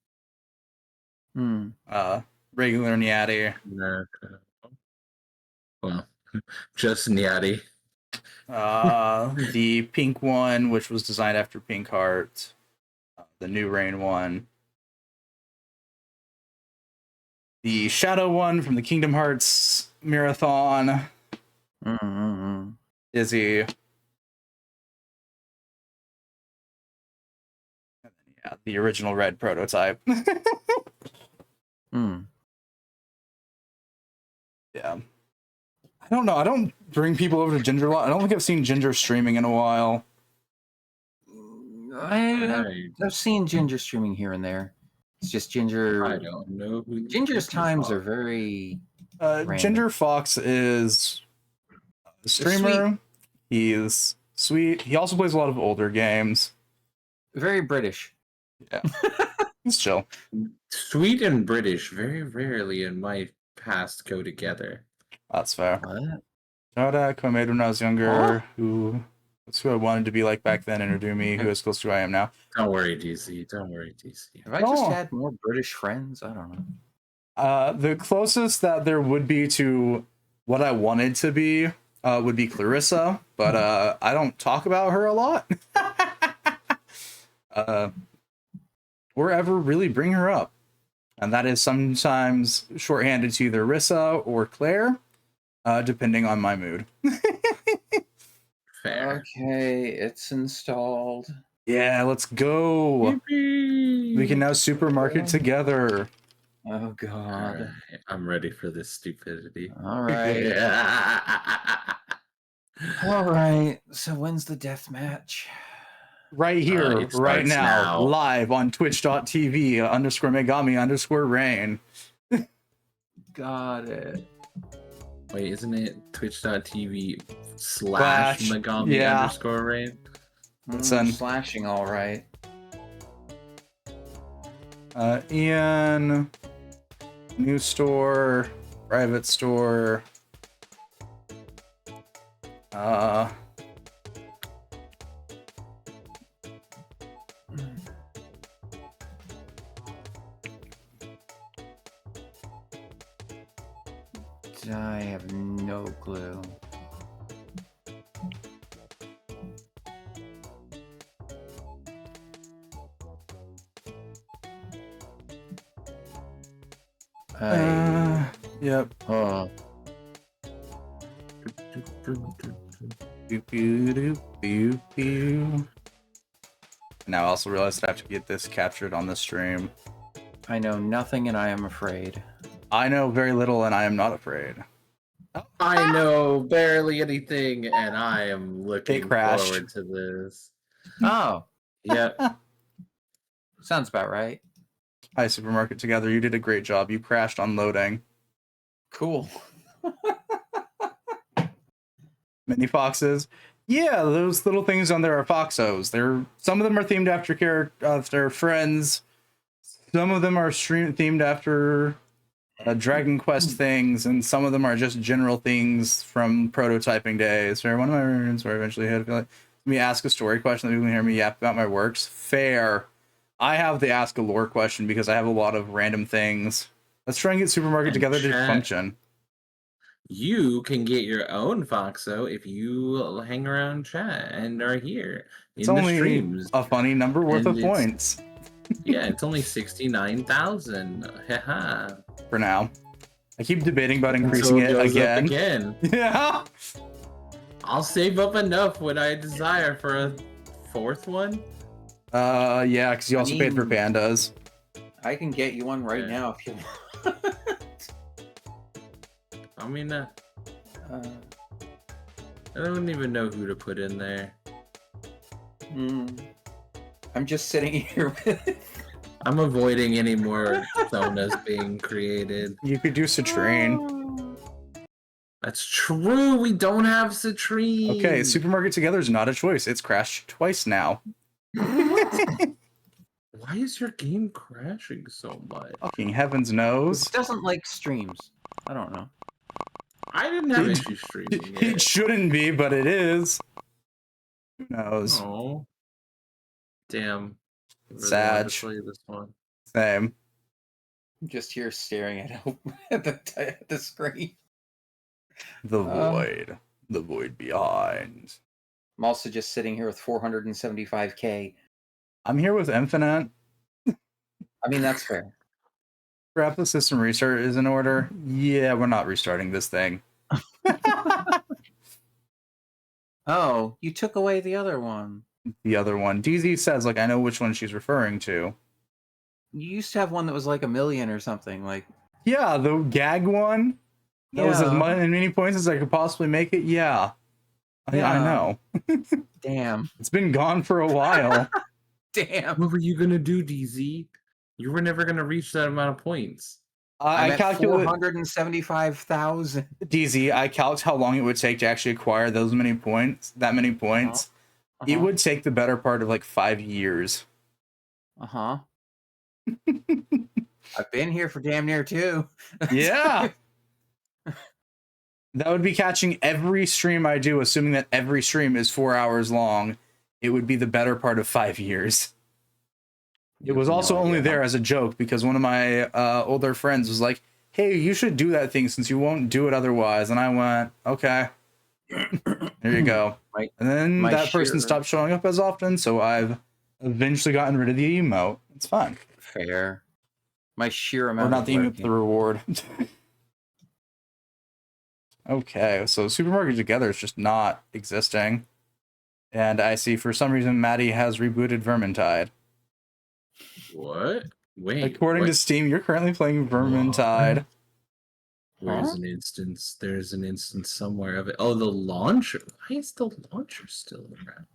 A: Hmm.
B: regular Nyati,
C: Naruto. Well, just Nyati.
B: the pink one, which was designed after Pink Heart, the New Rain one, the Shadow one from the Kingdom Hearts Marathon,
A: Mm-hmm.
B: Izzy. And then, yeah, the original red prototype.
A: Hmm.
B: Yeah. I don't know. I don't bring people over to Ginger a lot. I don't think I've seen Ginger streaming in a while.
A: I've seen Ginger streaming here and there. It's just Ginger.
C: I don't know who
A: Ginger's times
C: are.
A: are very.
B: Ginger Fox is a streamer. He's sweet. He also plays a lot of older games.
A: Very British.
B: Yeah. He's chill.
C: Sweet and British very rarely in my past go together.
B: That's fair.
A: What?
B: Shoda, who I made when I was younger, that's who I wanted to be like back then, and Urdumi, who is close to who I am now.
C: Don't worry, DC. Don't worry, DC.
A: Have I just
B: Oh.
A: had more British friends? I don't know.
B: The closest that there would be to what I wanted to be would be Clarissa, but I don't talk about her a lot. Or ever really bring her up. And that is sometimes shorthanded to either Rissa or Claire, depending on my mood.
C: Fair.
A: Okay, it's installed.
B: Yeah, let's go. We can now supermarket together.
A: Oh God.
C: Alright, I'm ready for this stupidity.
A: All right. All right. So when's the death match?
B: Right here,
C: It
B: right
C: starts
B: now,
C: now.
B: live on twitch.tv _Megami_Rain.
A: Got it.
C: Wait, isn't it twitch.tv /
B: Slash,
C: Megami
B: yeah.
C: _Rain?
B: Son.
A: Slashing, all right.
B: Ian, new store, private store.
A: I have no clue.
B: Yep.
A: Oh.
B: Now I also realized that I have to get this captured on the stream.
A: I know nothing and I am afraid.
B: I know very little and I am not afraid.
C: I know barely anything, and I am looking
B: crashed.
C: forward to this.
A: Oh,
C: Yep.
A: sounds about right.
B: Hi, Supermarket Together. You did a great job. You crashed on loading.
A: Cool.
B: Mini foxes. Yeah, those little things on there are foxos. Some of them are themed after their friends. Some of them are themed after Dragon Quest things, and some of them are just general things from prototyping days. Fair. One of my runs where I eventually had to feel like, let me ask a story question that people can hear me yap about my works. Fair. I have the ask a lore question because I have a lot of random things. Let's try and get Supermarket
C: And
B: Together to
C: chat.
B: function.
C: You can get your own Foxo if you hang around chat and are here
B: It's
C: in the
B: only
C: streams.
B: a funny number worth
C: And
B: of
C: it's-
B: points
C: Yeah, it's only 69,000. Haha.
B: for now. I keep debating about
C: Until
B: increasing it
C: goes up
B: again.
C: again.
B: Yeah.
C: I'll save up enough when I desire for a 4th one.
B: Yeah, because you also paid for
A: mean-
B: pandas.
A: I can get you one right
C: Yeah.
A: now if you want.
C: I mean,
A: Uh,
C: I don't even know who to put in there.
A: I'm just sitting here with.
C: I'm avoiding any more Zonas being created.
B: You could do Citrine.
C: That's true. We don't have Citrine.
B: Okay, Supermarket Together is not a choice. It's crashed twice now.
C: Why is your game crashing so much?
B: Fucking heavens knows.
A: It doesn't like streams. I don't know.
C: I didn't have issues streaming
B: It
C: it.
B: shouldn't be, but it is. Who knows?
C: Oh, damn. I really
B: Sad.
C: wanted to play this one.
B: Same.
A: I'm just here staring at the screen.
B: The void. The void behind.
A: I'm also just sitting here with 475k.
B: I'm here with Infinite.
A: I mean, that's fair.
B: Perhaps the system restart is in order. Yeah, we're not restarting this thing.
A: Oh, you took away the other one.
B: The other one. DZ says, like, I know which one she's referring to.
A: You used to have one that was like 1 million or something. Like,
B: Yeah, the gag one. That was as many points as I could possibly make it. Yeah. I
A: Yeah.
B: know.
A: damn.
B: It's been gone for a while.
A: Damn.
C: What were you gonna do, DZ? You were never gonna reach that amount of points.
A: I'm
B: I
A: at
B: calculate
A: 475,000.
B: DZ. I calc how long it would take to actually acquire those many points. That many points. It would take the better part of like 5 years.
A: Uh-huh. I've been here for damn near 2.
B: Yeah. That would be catching every stream I do, assuming that every stream is 4 hours long. It would be the better part of 5 years. It was also only there as a joke because one of my older friends was like, hey, you should do that thing since you won't do it otherwise. And I went, okay. There you go.
A: Right.
B: And then
A: My
B: that person
A: sheer-
B: stopped showing up as often, so I've eventually gotten rid of the emote. It's fine.
A: Fair. My sheer
B: Or
A: amount
B: not
A: of
B: the emote,
A: work
B: the reward. Okay, so Supermarket Together is just not existing. And I see for some reason Maddie has rebooted Vermintide.
C: What? Wait.
B: According
C: what?
B: to Steam, you're currently playing Vermintide.
C: Where's
A: Huh?
C: an instance? There's an instance somewhere of it. Oh, the launcher. Why is the launcher still around?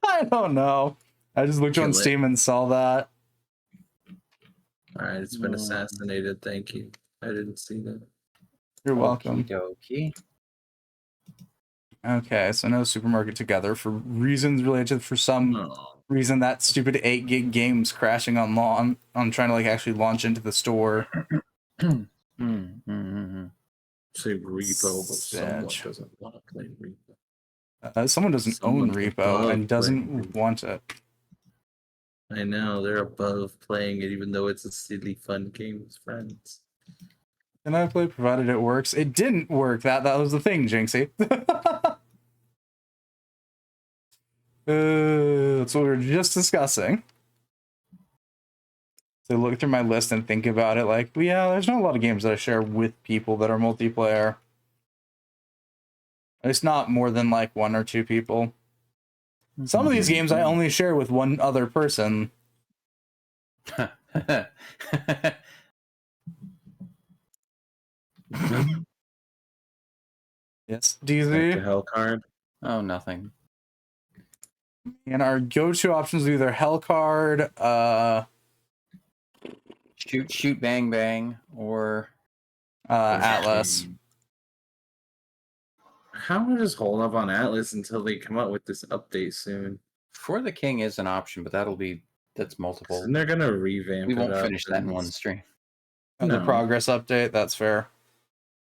B: I don't know. I just looked on
C: Kill it.
B: Steam and saw that.
C: All right, it's been assassinated. Thank you. I didn't see that.
B: You're welcome.
A: Okie
B: Okay, so no Supermarket Together for reasons related for some
C: Oh,
B: reason that stupid 8 gig game's crashing on on trying to like actually launch into the store.
A: dokie.
C: say repo, but someone
B: Sedge.
C: doesn't want to play repo.
B: Someone doesn't own
C: Someone's
B: Repo
C: above
B: and doesn't
C: playing Repo.
B: want it.
C: I know they're above playing it, even though it's a silly, fun game with friends.
B: Can I play provided it works? It didn't work. That was the thing, Jinxie. That's what we were just discussing. So look through my list and think about it like, yeah, there's not a lot of games that I share with people that are multiplayer. It's not more than like 1 or 2 people. Some of these games I only share with one other person. Yes,
C: The
B: DZ.
C: hell card.
A: Oh, nothing.
B: And our go-to options are either Hellcard,
A: Shoot, bang, bang, or
B: Atlas.
C: How will I just hold up on Atlas until they come out with this update soon?
A: For the King is an option, but that's multiple.
C: And they're gonna revamp
A: We
C: it
A: won't
C: up
A: finish that in
C: and
A: one stream.
B: And the
C: No.
B: progress update, that's fair.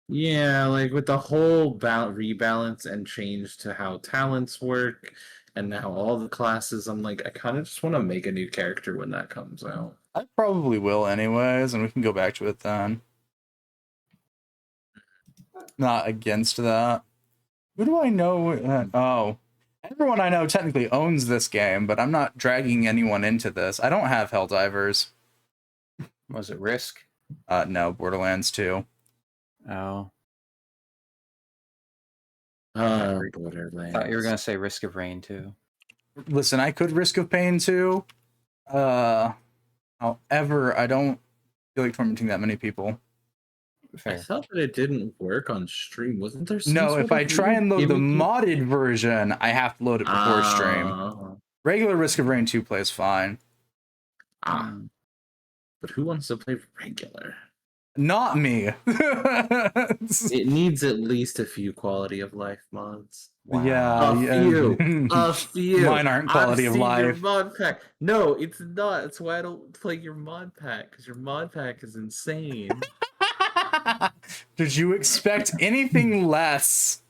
C: Yeah, like with the whole rebalance and change to how talents work and now all the classes, I'm like, I kind of just want to make a new character when that comes out.
B: I probably will anyways, and we can go back to it then. Not against that. Who do I know? Oh. Everyone I know technically owns this game, but I'm not dragging anyone into this. I don't have Helldivers.
A: Was it Risk?
B: No, Borderlands 2.
A: Oh.
C: Borderlands.
A: Thought you were gonna say Risk of Rain too.
B: Listen, I could Risk of Pain too. However, I don't feel like tormenting that many people.
C: I
A: Fair.
C: thought that it didn't work on stream. Wasn't there? Some
B: No,
C: sort
B: if I
C: of
B: try and load the
C: gimmicky-
B: modded version, I have to load it before stream. Regular Risk of Rain 2 plays fine.
C: But who wants to play regular?
B: Not me.
C: It needs at least a few quality of life mods.
B: Yeah,
C: A few.
B: Mine aren't quality
C: I've
B: of
C: seen your
B: life.
C: mod pack. No, it's not. That's why I don't play your mod pack, because your mod pack is insane.
B: Did you expect anything less?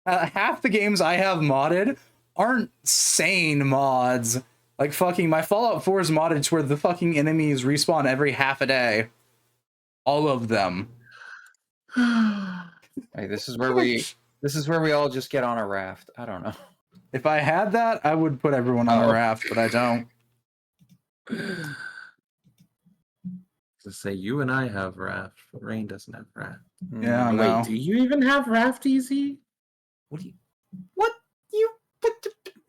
B: Half the games I have modded aren't sane mods. Like fucking my Fallout 4 is modded to where the fucking enemies respawn every half a day. All of them.
A: Hey, this is where we all just get on a raft. I don't know.
B: If I had that, I would put everyone on a raft, but I don't.
C: To say you and I have raft, but Rain doesn't have raft.
B: Yeah, I
C: Wait,
B: know.
C: do you even have raft easy?
A: What do you? What you?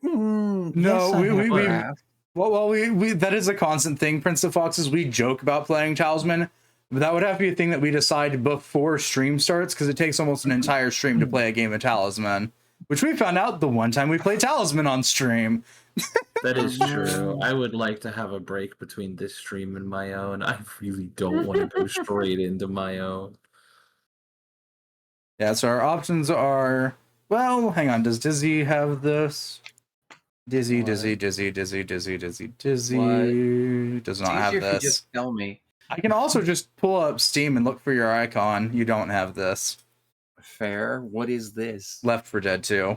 B: No,
A: yes, I
B: we
A: have
B: we
A: raft.
B: well we that is a constant thing, Prince of Foxes. We joke about playing Talisman, but that would have to be a thing that we decide before stream starts, because it takes almost an entire stream to play a game of Talisman, which we found out the one time we played Talisman on stream.
C: That is true. I would like to have a break between this stream and my own. I really don't want to go straight into my own.
B: Yeah, so our options are, well, hang on, does Dizzy have this? Dizzy
A: What?
B: does not
A: It's
B: have
A: easier if you
B: this.
A: just tell me.
B: I can also just pull up Steam and look for your icon. You don't have this.
A: Fair. What is this?
B: Left 4 Dead 2.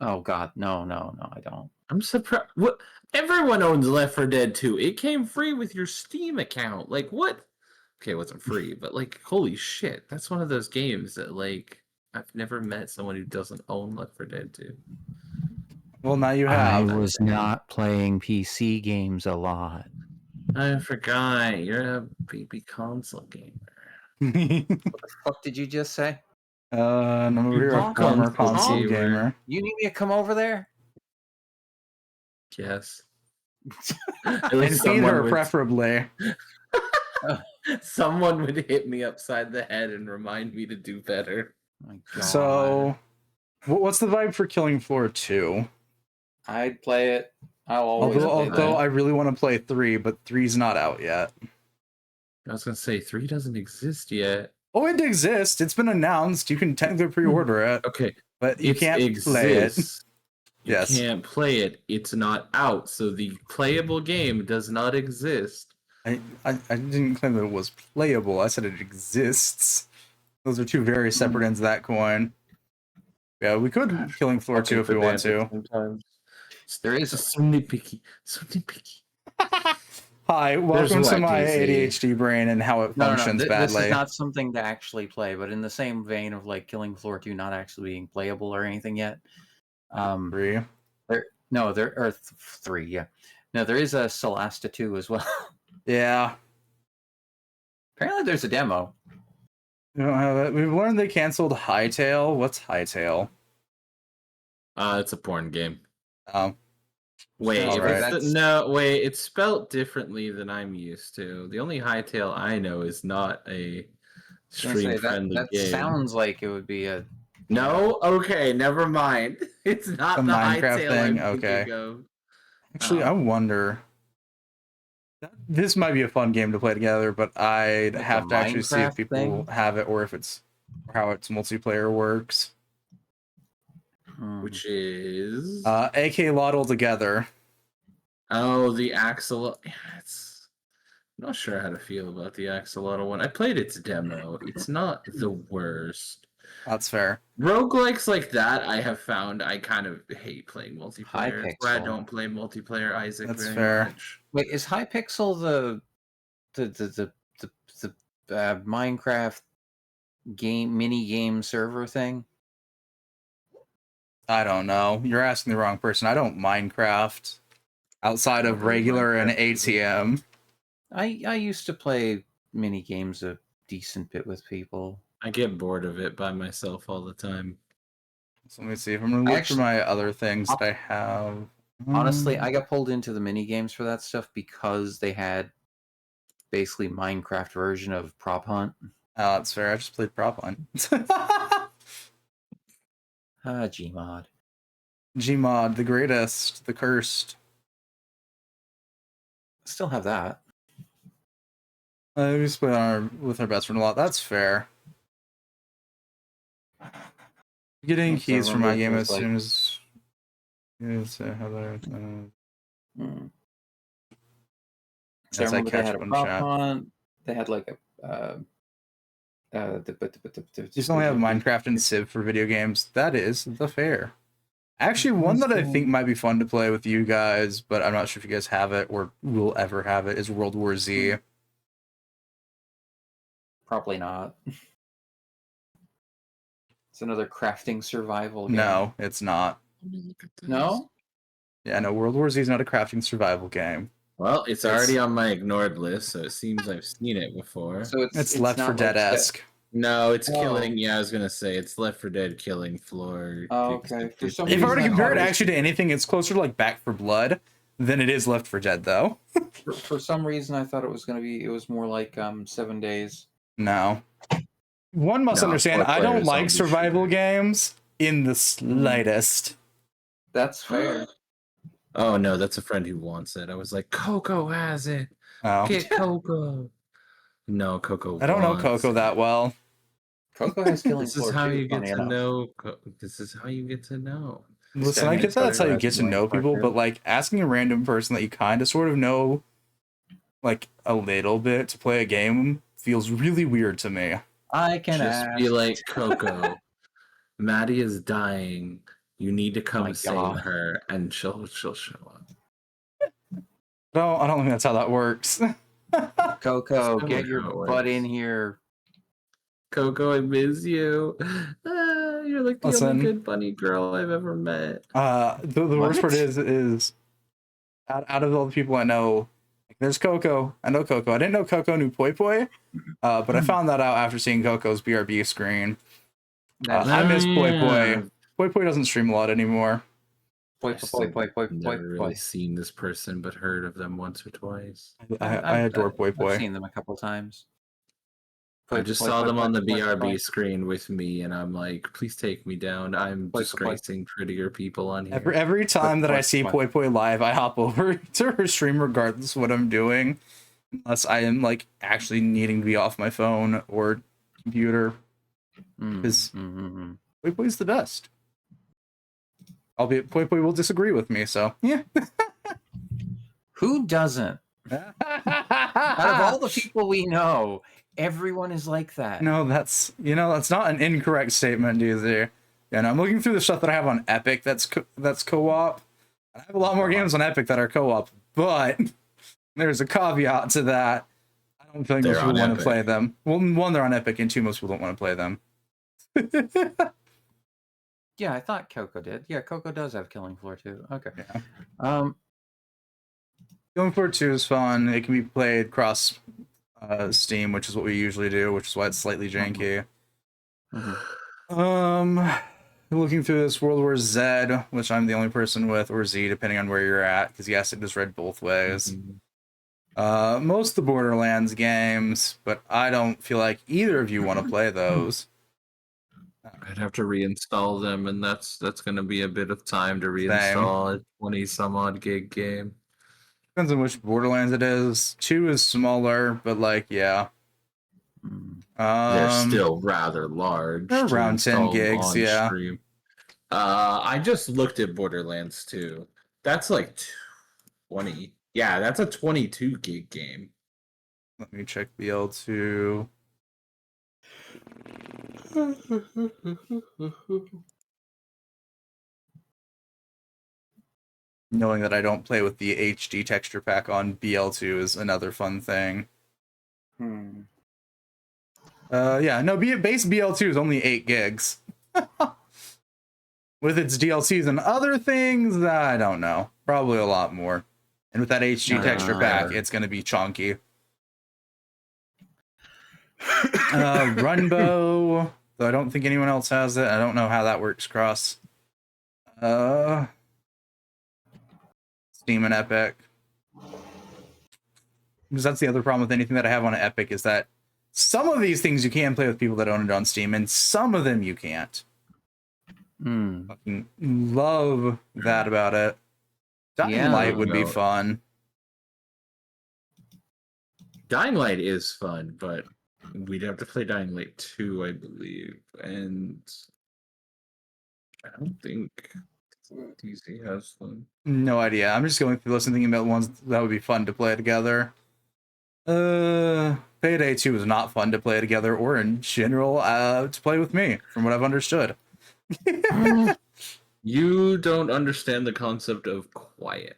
A: Oh God, no, I don't.
C: I'm surprised. What? Everyone owns Left 4 Dead 2. It came free with your Steam account. Like, what? Okay, it wasn't free, but like, holy shit. That's one of those games that, like, I've never met someone who doesn't own Left 4 Dead 2.
B: Well, now you
A: I
B: have.
A: was not playing PC games a lot.
C: I forgot. You're a baby console gamer.
A: What the fuck did you just say?
B: No, you're a
C: Console
B: former console
C: gamer.
B: gamer.
A: You need me to come over there?
C: Yes.
B: And feed her, preferably.
C: Someone would hit me upside the head and remind me to do better.
A: My God.
B: So, what's the vibe for Killing Floor 2?
A: I'd play it. I'll always play
B: Although
A: that.
B: I really want to play 3, but 3's not out yet.
C: I was gonna say 3 doesn't exist yet.
B: Oh, it exists. It's been announced. You can technically pre-order it,
C: Okay,
B: but you
C: it
B: can't play it.
C: exists. You
B: Yes.
C: can't play it. It's not out, so the playable game does not exist.
B: I didn't claim that it was playable. I said it exists. Those are two very separate ends of that coin. Yeah, we could Killing Floor 2 if we want to.
C: Sometimes.
A: There is
C: So nitpicky. So nitpicky.
B: Hi, welcome to
C: what,
B: my
C: DC?
B: ADHD brain and how it functions
A: This
B: badly.
A: is not something to actually play, but in the same vein of like Killing Floor 2 not actually being playable or anything yet.
B: 3.
A: There are 3, yeah. No, there is a Solasta 2 as well.
B: Yeah.
A: Apparently there's a demo.
B: We don't have it. We've learned they canceled Hightail. What's Hightail?
C: It's a porn game.
B: Oh.
C: Wait,
B: All
C: if
B: right.
C: it's wait, it's spelt differently than I'm used to. The only Hightail I know is not a
A: I was gonna say,
C: stream-friendly
A: that
C: game.
A: sounds like it would be a
C: No? Okay, never mind. It's not
B: The
C: the
B: Minecraft
C: Hightail
B: thing?
C: I'm
B: Okay.
C: thinking of.
B: Actually, I wonder. This might be a fun game to play together, but I'd
A: Like
B: have
A: the
B: to actually see if
A: Minecraft
B: people
A: thing?
B: have it or if it's or how its multiplayer works.
C: Which is
B: AK Lottle Together.
C: the Axolotl. Yeah, I'm not sure how to feel about the Axolotl one. I played its demo. It's not the worst.
B: That's fair.
C: Roguelikes like that, I have found I kind of hate playing multiplayer. That's why I
A: Hypixel.
C: don't play multiplayer, Isaac.
B: That's
C: very
B: fair.
C: much.
A: Wait, is Hypixel the Minecraft mini game server thing?
B: I don't know. You're asking the wrong person. I don't Minecraft outside of regular and ATM.
A: I used to play mini games a decent bit with people.
C: I get bored of it by myself all the time.
B: So let me see if I'm gonna look through my other things that I have.
A: Honestly, I got pulled into the mini games for that stuff because they had basically Minecraft version of Prop Hunt.
B: Oh, that's fair. I just played Prop Hunt.
A: Gmod.
B: Gmod, the greatest, the cursed.
A: Still have that.
B: We used to play with our best friend a lot. That's fair. Getting
A: Yes, I
B: keys for my
A: remember it
B: game
A: was
B: as soon as. Yes, hello.
A: So I
B: As I
A: remember they
B: catch
A: had
B: up
A: a
B: on
A: Prop
B: chat.
A: Hunt. They had like a.
B: You just only have Minecraft and Civ for video games. That is the fair. Actually, one that I think might be fun to play with you guys, but I'm not sure if you guys have it or will ever have it, is World War Z.
A: Probably not. It's another crafting survival game.
B: No, it's not.
A: No?
B: Yeah, no, World War Z is not a crafting survival game.
C: Well, it's already on my ignored list, so it seems I've seen it before.
A: So
B: It's Left 4
A: not
B: Dead-esque.
C: No, it's
A: Oh.
C: killing. Yeah, I was gonna say it's Left 4 Dead killing floor.
A: Oh, okay. For some
B: If I were to
A: reason,
B: compare it
A: I thought
B: actually to anything, it's closer to like Back 4 Blood than it is Left 4 Dead, though.
A: for some reason, I thought it was more like 7 Days.
B: No. One must
C: No,
B: understand, I don't
C: four-player
B: like
C: zombie
B: survival
C: shooter.
B: games in the slightest.
A: That's fair.
C: Oh no, that's a friend who wants it. I was like, Coco has it.
B: Oh.
C: Get Coco. No, Coco.
B: I don't know
C: wants
B: Coco
C: it.
B: that well.
A: Coco has Killing
C: This is
A: Floor
C: how
A: too,
C: you get
A: funny
C: to
A: enough.
C: know. This is how you get to know.
B: Listen, I guess that's how you get to know people, but like asking a random person that you kind of sort of know like a little bit to play a game feels really weird to me.
A: I can
C: Just
A: ask.
C: be like, Coco, Maddie is dying. You need to come
A: My
C: save
A: God.
C: her, and she'll show up.
B: No, I don't think that's how that works.
A: Coco,
C: That's
A: get
C: how
A: your
C: it
A: butt
C: works.
A: in here.
C: Coco, I miss you. You're like the
B: Listen.
C: only good bunny girl I've ever met.
B: The worst part is out of all the people I know, like, there's Coco. I know Coco. I didn't know Coco knew Poi Poi, but I found that out after seeing Coco's BRB screen. I miss Poi Poi. Poi Poi doesn't stream a lot anymore.
A: Poi,
C: Never really seen this person, but heard of them once or twice.
B: I adore Poi Poi.
A: I've seen them a couple times.
C: I just saw them on the BRB screen with me, and I'm like, please take me down. I'm disgracing prettier people on here.
B: Every time that I see Poi Poi live, I hop over to her stream regardless of what I'm doing. Unless I am like actually needing to be off my phone or computer. Because Poi Poi's the best. Albeit Poi Poi will disagree with me, so yeah.
A: Who doesn't? Out of all the people we know, everyone is like that.
B: No, that's not an incorrect statement either. And I'm looking through the stuff that I have on Epic that's co-op. I have a lot more games on Epic that are co-op, but there's a caveat to that. I don't think most people want to play them. Well, one, they're on Epic, and two, most people don't want to play them.
A: Yeah, I thought Coco did. Yeah, Coco does have Killing Floor too. Okay.
B: Yeah. Killing Floor 2 is fun. It can be played cross Steam, which is what we usually do, which is why it's slightly janky. Looking through this World War Z, which I'm the only person with, or Z, depending on where you're at, because yes, it is read both ways. Most of the Borderlands games, but I don't feel like either of you want to play those.
C: I'd have to reinstall them, and that's going to be a bit of time to reinstall a 20 some odd gig game.
B: Depends on which Borderlands it is. 2 is smaller, but like, yeah.
C: They're still rather large.
B: They're around 10 gigs, yeah.
C: Stream. I just looked at Borderlands 2. That's like 20. Yeah, that's a 22 gig game.
B: Let me check BL2. Knowing that I don't play with the HD texture pack on BL2 is another fun thing. Yeah, no, base BL2 is only 8 gigs. With its DLCs and other things, I don't know. Probably a lot more. And with that HD texture pack, it's going to be chunky. Runbow, though I don't think anyone else has it. I don't know how that works cross. Steam and Epic. Because that's the other problem with anything that I have on Epic is that some of these things you can play with people that own it on Steam, and some of them you can't. Fucking love that about it. Dying Light would be fun.
C: Dying Light is fun, but we'd have to play Dying Light 2, I believe. And I don't think DC has one.
B: No idea. I'm just going through this and thinking about ones that would be fun to play together. Payday 2 is not fun to play together or in general to play with me, from what I've understood.
C: You don't understand the concept of quiet.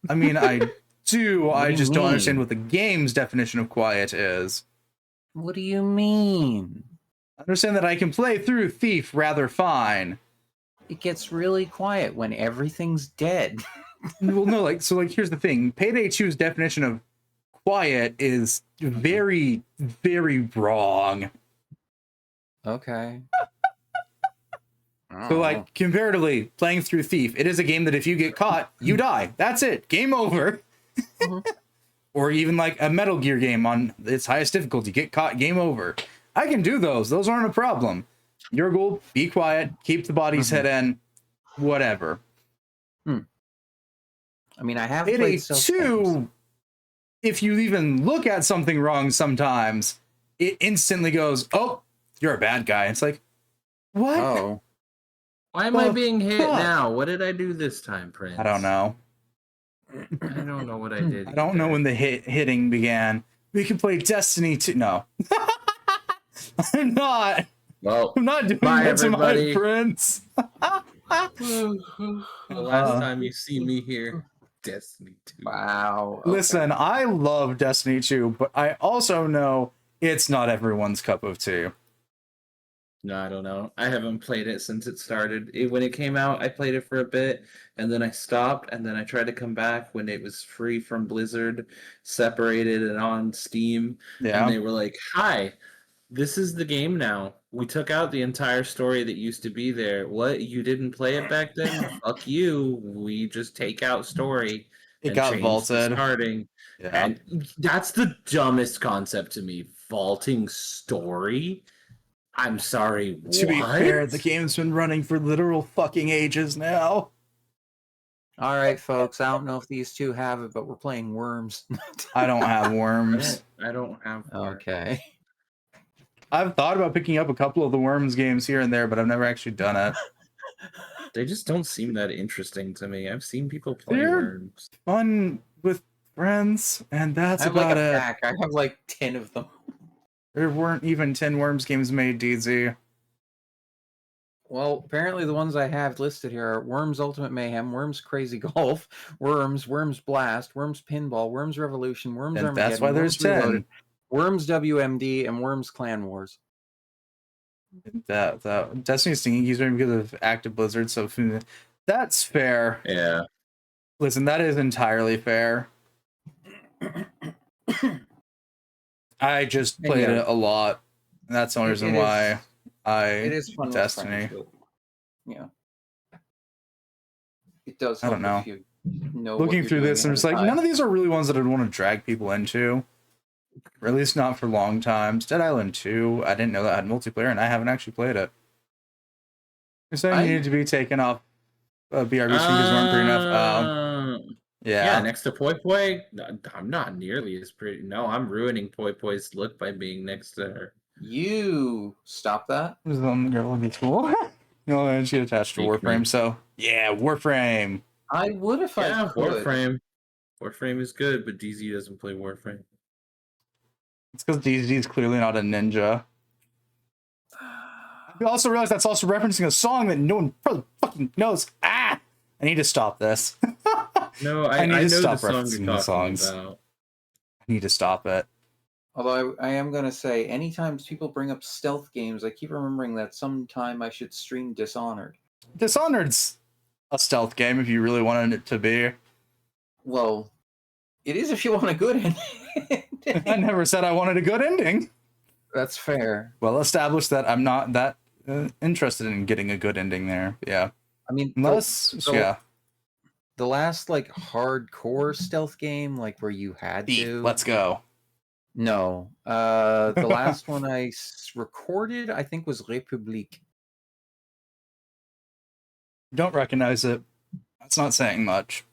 B: I mean, I do. I just don't understand what the game's definition of quiet is.
A: What do you mean?
B: I understand that I can play through Thief rather fine.
A: It gets really quiet when everything's dead.
B: Well, no, here's the thing. Payday 2's definition of quiet is very, very wrong.
A: Okay.
B: So, like, comparatively, playing through Thief, it is a game that if you get caught, you die. That's it. Game over. Or even like a Metal Gear game on its highest difficulty. Get caught, game over. I can do those. Those aren't a problem. Your goal, be quiet, keep the body's head in, whatever.
A: I mean, I have
B: Payday
A: played Stealth
B: 2, if you even look at something wrong sometimes, it instantly goes, oh, you're a bad guy. It's like, what?
A: Oh.
C: Why am I being hit now? What did I do this time, Prince?
B: I don't know.
C: I don't know what I did.
B: I don't know when the hitting began. We can play Destiny 2. No. I'm not.
C: Well,
B: I'm not doing
C: bye,
B: that
C: everybody.
B: to my friends.
C: The last time you see me here, Destiny 2.
A: Wow. Okay.
B: Listen, I love Destiny 2, but I also know it's not everyone's cup of tea.
C: No, I don't know. I haven't played it since it started. When it came out, I played it for a bit, and then I stopped, and then I tried to come back when it was free from Blizzard, separated and on Steam.
B: Yeah.
C: And they were like, hi, this is the game now. We took out the entire story that used to be there. What? You didn't play it back then? Fuck you. We just take out story.
B: It
C: and
B: got
C: change the
B: vaulted.
C: Starting.
B: Yeah.
C: And that's the dumbest concept to me. Vaulting story? I'm sorry,
B: To be fair, the game's been running for literal fucking ages now.
A: All right, folks. I don't know if these two have it, but we're playing Worms.
B: I don't have Worms.
C: I don't have Worms.
A: Okay.
B: I've thought about picking up a couple of the Worms games here and there, but I've never actually done it.
C: They just don't seem that interesting to me. I've seen people play
B: They're
C: Worms.
B: fun with friends, and that's
A: I have
B: about
A: like a
B: it.
A: pack. I have like 10 of them.
B: There weren't even 10 Worms games made, DZ.
A: Well, apparently the ones I have listed here are Worms Ultimate Mayhem, Worms Crazy Golf, Worms Blast, Worms Pinball, Worms Revolution, Worms
B: And
A: Armageddon,
B: that's why there's
A: Worms
B: 10.
A: Reloaded, Worms WMD, and Worms Clan Wars.
B: That Destiny's singing keeps because of Active Blizzard, so that's fair.
C: Yeah.
B: Listen, that is entirely fair. I just played it a lot. And that's the only reason why
A: It is fun with
B: Destiny.
A: friends, but, yeah. It does
B: I
A: help
B: don't know.
A: if you know what
B: Looking
A: you're
B: through
A: doing
B: this, I'm
A: ahead
B: just
A: of
B: like,
A: time.
B: none of these are really ones that I'd want to drag people into. Or at least not for long times. Dead Island 2, I didn't know that had multiplayer, and I haven't actually played it. You're saying you needed to be taken off BRB because weren't pretty enough.
C: Yeah, next to Poi Poi, I'm not nearly as pretty. No, I'm ruining Poi Poi's look by being next to her.
A: You stop that.
B: This one girl would be cool. No, and she attached to Warframe, so yeah, Warframe.
A: I would if I could.
C: Warframe. Warframe is good, but DZ doesn't play Warframe.
B: It's because DZ is clearly not a ninja. We also realize that's also referencing a song that no one probably fucking knows. I need to stop this.
C: No, I
B: need to
C: know
B: stop
C: the song
B: referencing
C: you're
B: the
C: talking
B: songs.
C: about.
B: I need to stop it.
A: Although I am going to say, anytime people bring up stealth games, I keep remembering that sometime I should stream Dishonored.
B: Dishonored's a stealth game if you really wanted it to be.
A: Well, it is if you want a good ending.
B: I never said I wanted a good ending.
A: That's fair.
B: Well established that I'm not that interested in getting a good ending there. Yeah.
A: I mean,
B: Unless, yeah.
A: the last like hardcore stealth game, like where you had
B: Thief,
A: to.
B: let's go.
A: No, the last one I recorded, I think, was République.
B: Don't recognize it. That's not saying much.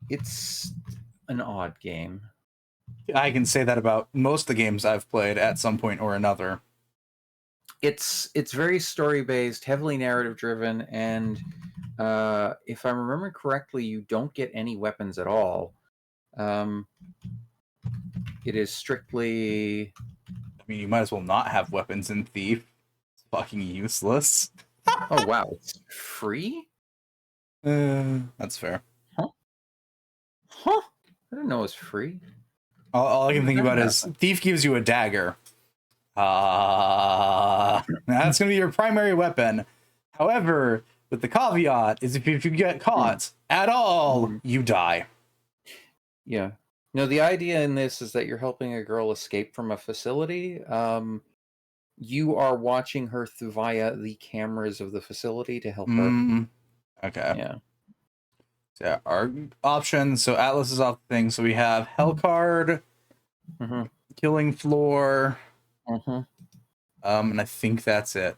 A: It's an odd game.
B: I can say that about most of the games I've played at some point or another.
A: It's very story based, heavily narrative driven, and if I remember correctly, you don't get any weapons at all. It is strictly.
B: I mean, you might as well not have weapons in Thief. It's fucking useless.
A: Oh wow, it's free?
B: That's fair.
A: Huh? I didn't know it was free.
B: All I can think about is Thief gives you a dagger. That's going to be your primary weapon. However, with the caveat is if you get caught at all, you die.
A: Yeah. No, the idea in this is that you're helping a girl escape from a facility. You are watching her through via the cameras of the facility to help her.
B: Okay.
A: Yeah.
B: So yeah, our options. So Atlas is off the thing. So we have Hellcard, Killing Floor, and I think that's it.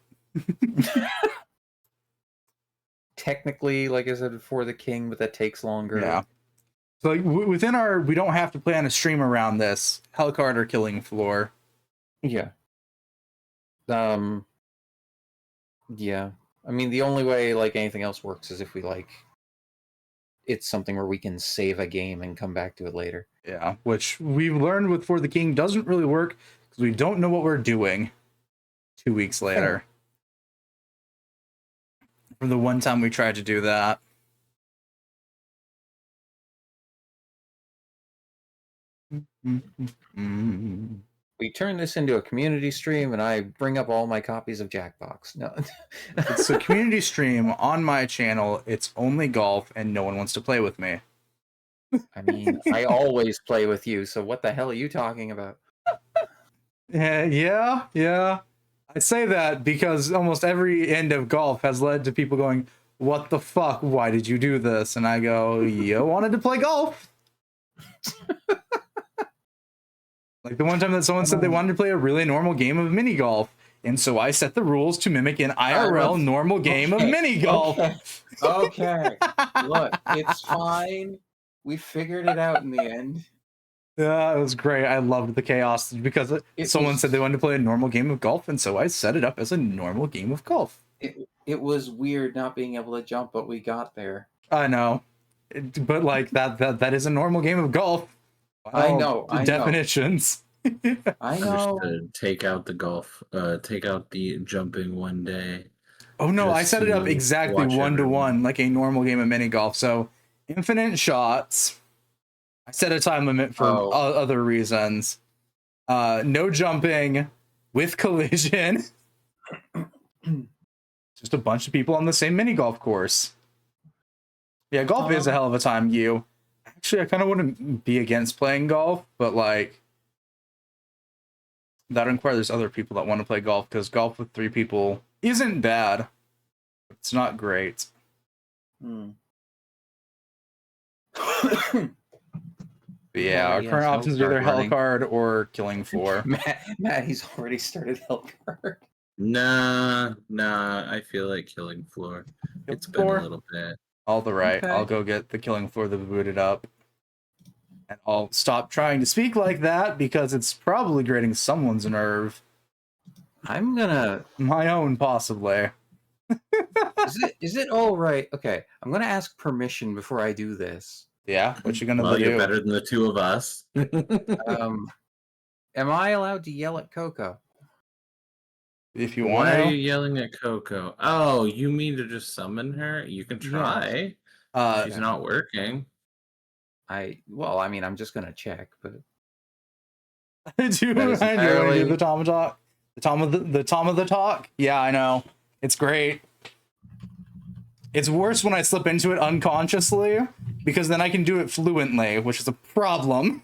A: Technically, like I said before, the king, but that takes longer.
B: Yeah. So like, within our, we don't have to plan a stream around this. Hellcard or Killing Floor.
A: Yeah. Yeah. I mean, the only way like anything else works is if we like it's something where we can save a game and come back to it later.
B: Yeah, which we've learned with For the King doesn't really work because we don't know what we're doing 2 weeks later. From the one time we tried to do that.
A: We turn this into a community stream and I bring up all my copies of Jackbox. No.
B: It's a community stream on my channel. It's only golf and no one wants to play with me.
A: I mean, I always play with you, so what the hell are you talking about?
B: Yeah. I say that because almost every end of golf has led to people going, "What the fuck? Why did you do this?" And I go, "You wanted to play golf." Like the one time that someone said they wanted to play a really normal game of mini golf, and so I set the rules to mimic an IRL normal game of mini golf.
A: Okay. Look, it's fine. We figured it out in the end.
B: Yeah, it was great. I loved the chaos because someone said they wanted to play a normal game of golf, and so I set it up as a normal game of golf.
A: It was weird not being able to jump, but we got there.
B: I know, but like that is a normal game of golf. Wow,
A: I know.
B: Definitions.
A: I know.
C: Take out the golf. Take out the jumping one day.
B: Oh no, I set it up exactly 1-to-1, like a normal game of mini golf. So infinite shots. I set a time limit for other reasons. No jumping with collision. Just a bunch of people on the same mini golf course. Yeah, golf is a hell of a time. Actually, I kind of wouldn't be against playing golf, but like that requires other people that want to play golf because golf with 3 people isn't bad. It's not great. But yeah, our current options are either Hellcard or Killing Floor.
A: Matt, he's already started Hellcard.
C: Nah, I feel like Killing Floor. It's been a little bit.
B: All the right. Okay. I'll go get the Killing Floor that booted up. And I'll stop trying to speak like that because it's probably grating someone's nerve.
A: I'm gonna...
B: My own, possibly.
A: Is it all right? Okay, I'm gonna ask permission before I do this.
B: Yeah, what you gonna do?
C: You're better than the 2 of us.
A: Am I allowed to yell at Coco?
B: If you want
C: to.
B: Why
C: are you yelling at Coco? Oh, you mean to just summon her? You can try. She's not working.
A: Well, I mean, I'm just gonna check, but
B: do you want to do the Tom talk? The Tom of the talk? Yeah, I know. It's great. It's worse when I slip into it unconsciously because then I can do it fluently, which is a problem.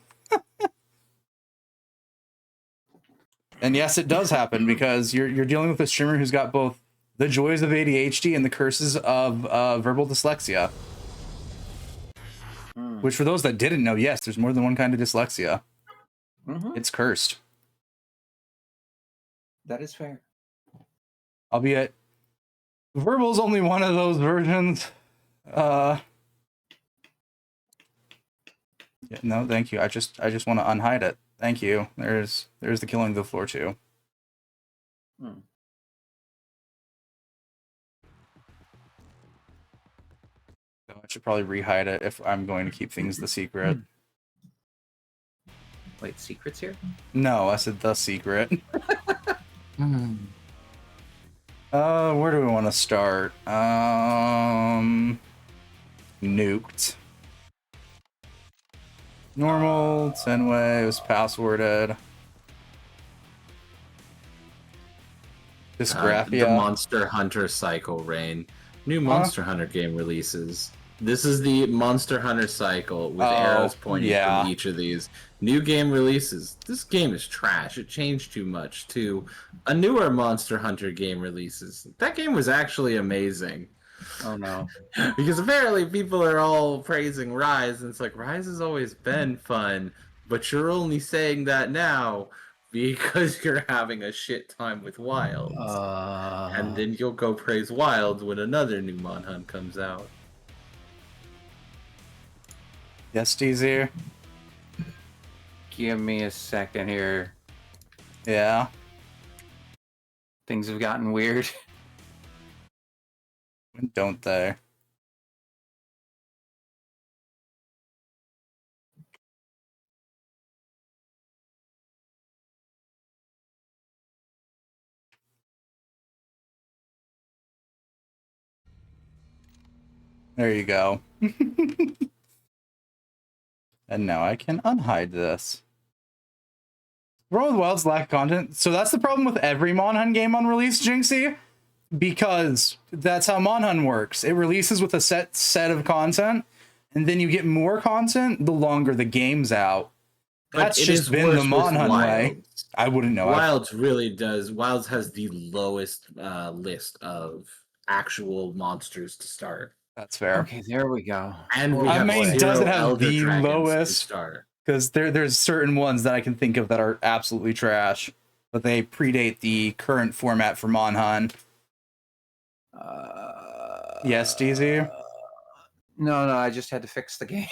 B: And yes, it does happen because you're dealing with a streamer who's got both the joys of ADHD and the curses of verbal dyslexia. Which, for those that didn't know, yes, there's more than one kind of dyslexia. It's cursed.
A: That is fair.
B: Albeit, verbal's only one of those versions. Yeah, no, thank you. I just want to unhide it. Thank you. There's the killing the floor too. So I should probably rehide it if I'm going to keep things the secret.
A: Wait, secrets here?
B: No, I said the secret. Where do we want to start? Nuked. Normal, 10 waves, passworded.
C: The
B: Dysgraphia.
C: Monster Hunter cycle, Rain. New Monster Hunter game releases. This is the Monster Hunter cycle with arrows pointing from each of these. New game releases. This game is trash. It changed too much to a newer Monster Hunter game releases. That game was actually amazing.
A: Oh no.
C: Because apparently people are all praising Rise, and it's like, Rise has always been fun, but you're only saying that now because you're having a shit time with Wilds. And then you'll go praise Wilds when another new Mon Hunt comes out.
B: Yes, DZ.
A: Give me a second here.
B: Yeah.
A: Things have gotten weird.
B: Don't they? There you go. And now I can unhide this. World of Wilds lack content. So that's the problem with every Mon Hunt game on release, Jinxie. Because that's how Mon Hunt works. It releases with a set of content, and then you get more content the longer the game's out. That's just been the Mon Hunt way. I wouldn't know.
C: Wilds really does. Wilds has the lowest list of actual monsters to start.
B: That's fair.
A: Okay, there we go.
C: And we
B: I mean, does it have
C: Elder
B: the
C: Dragons to
B: lowest?
C: start.
B: Because there's certain ones that I can think of that are absolutely trash, but they predate the current format for Mon Hunt. Yes, DZ?
A: No, I just had to fix the game.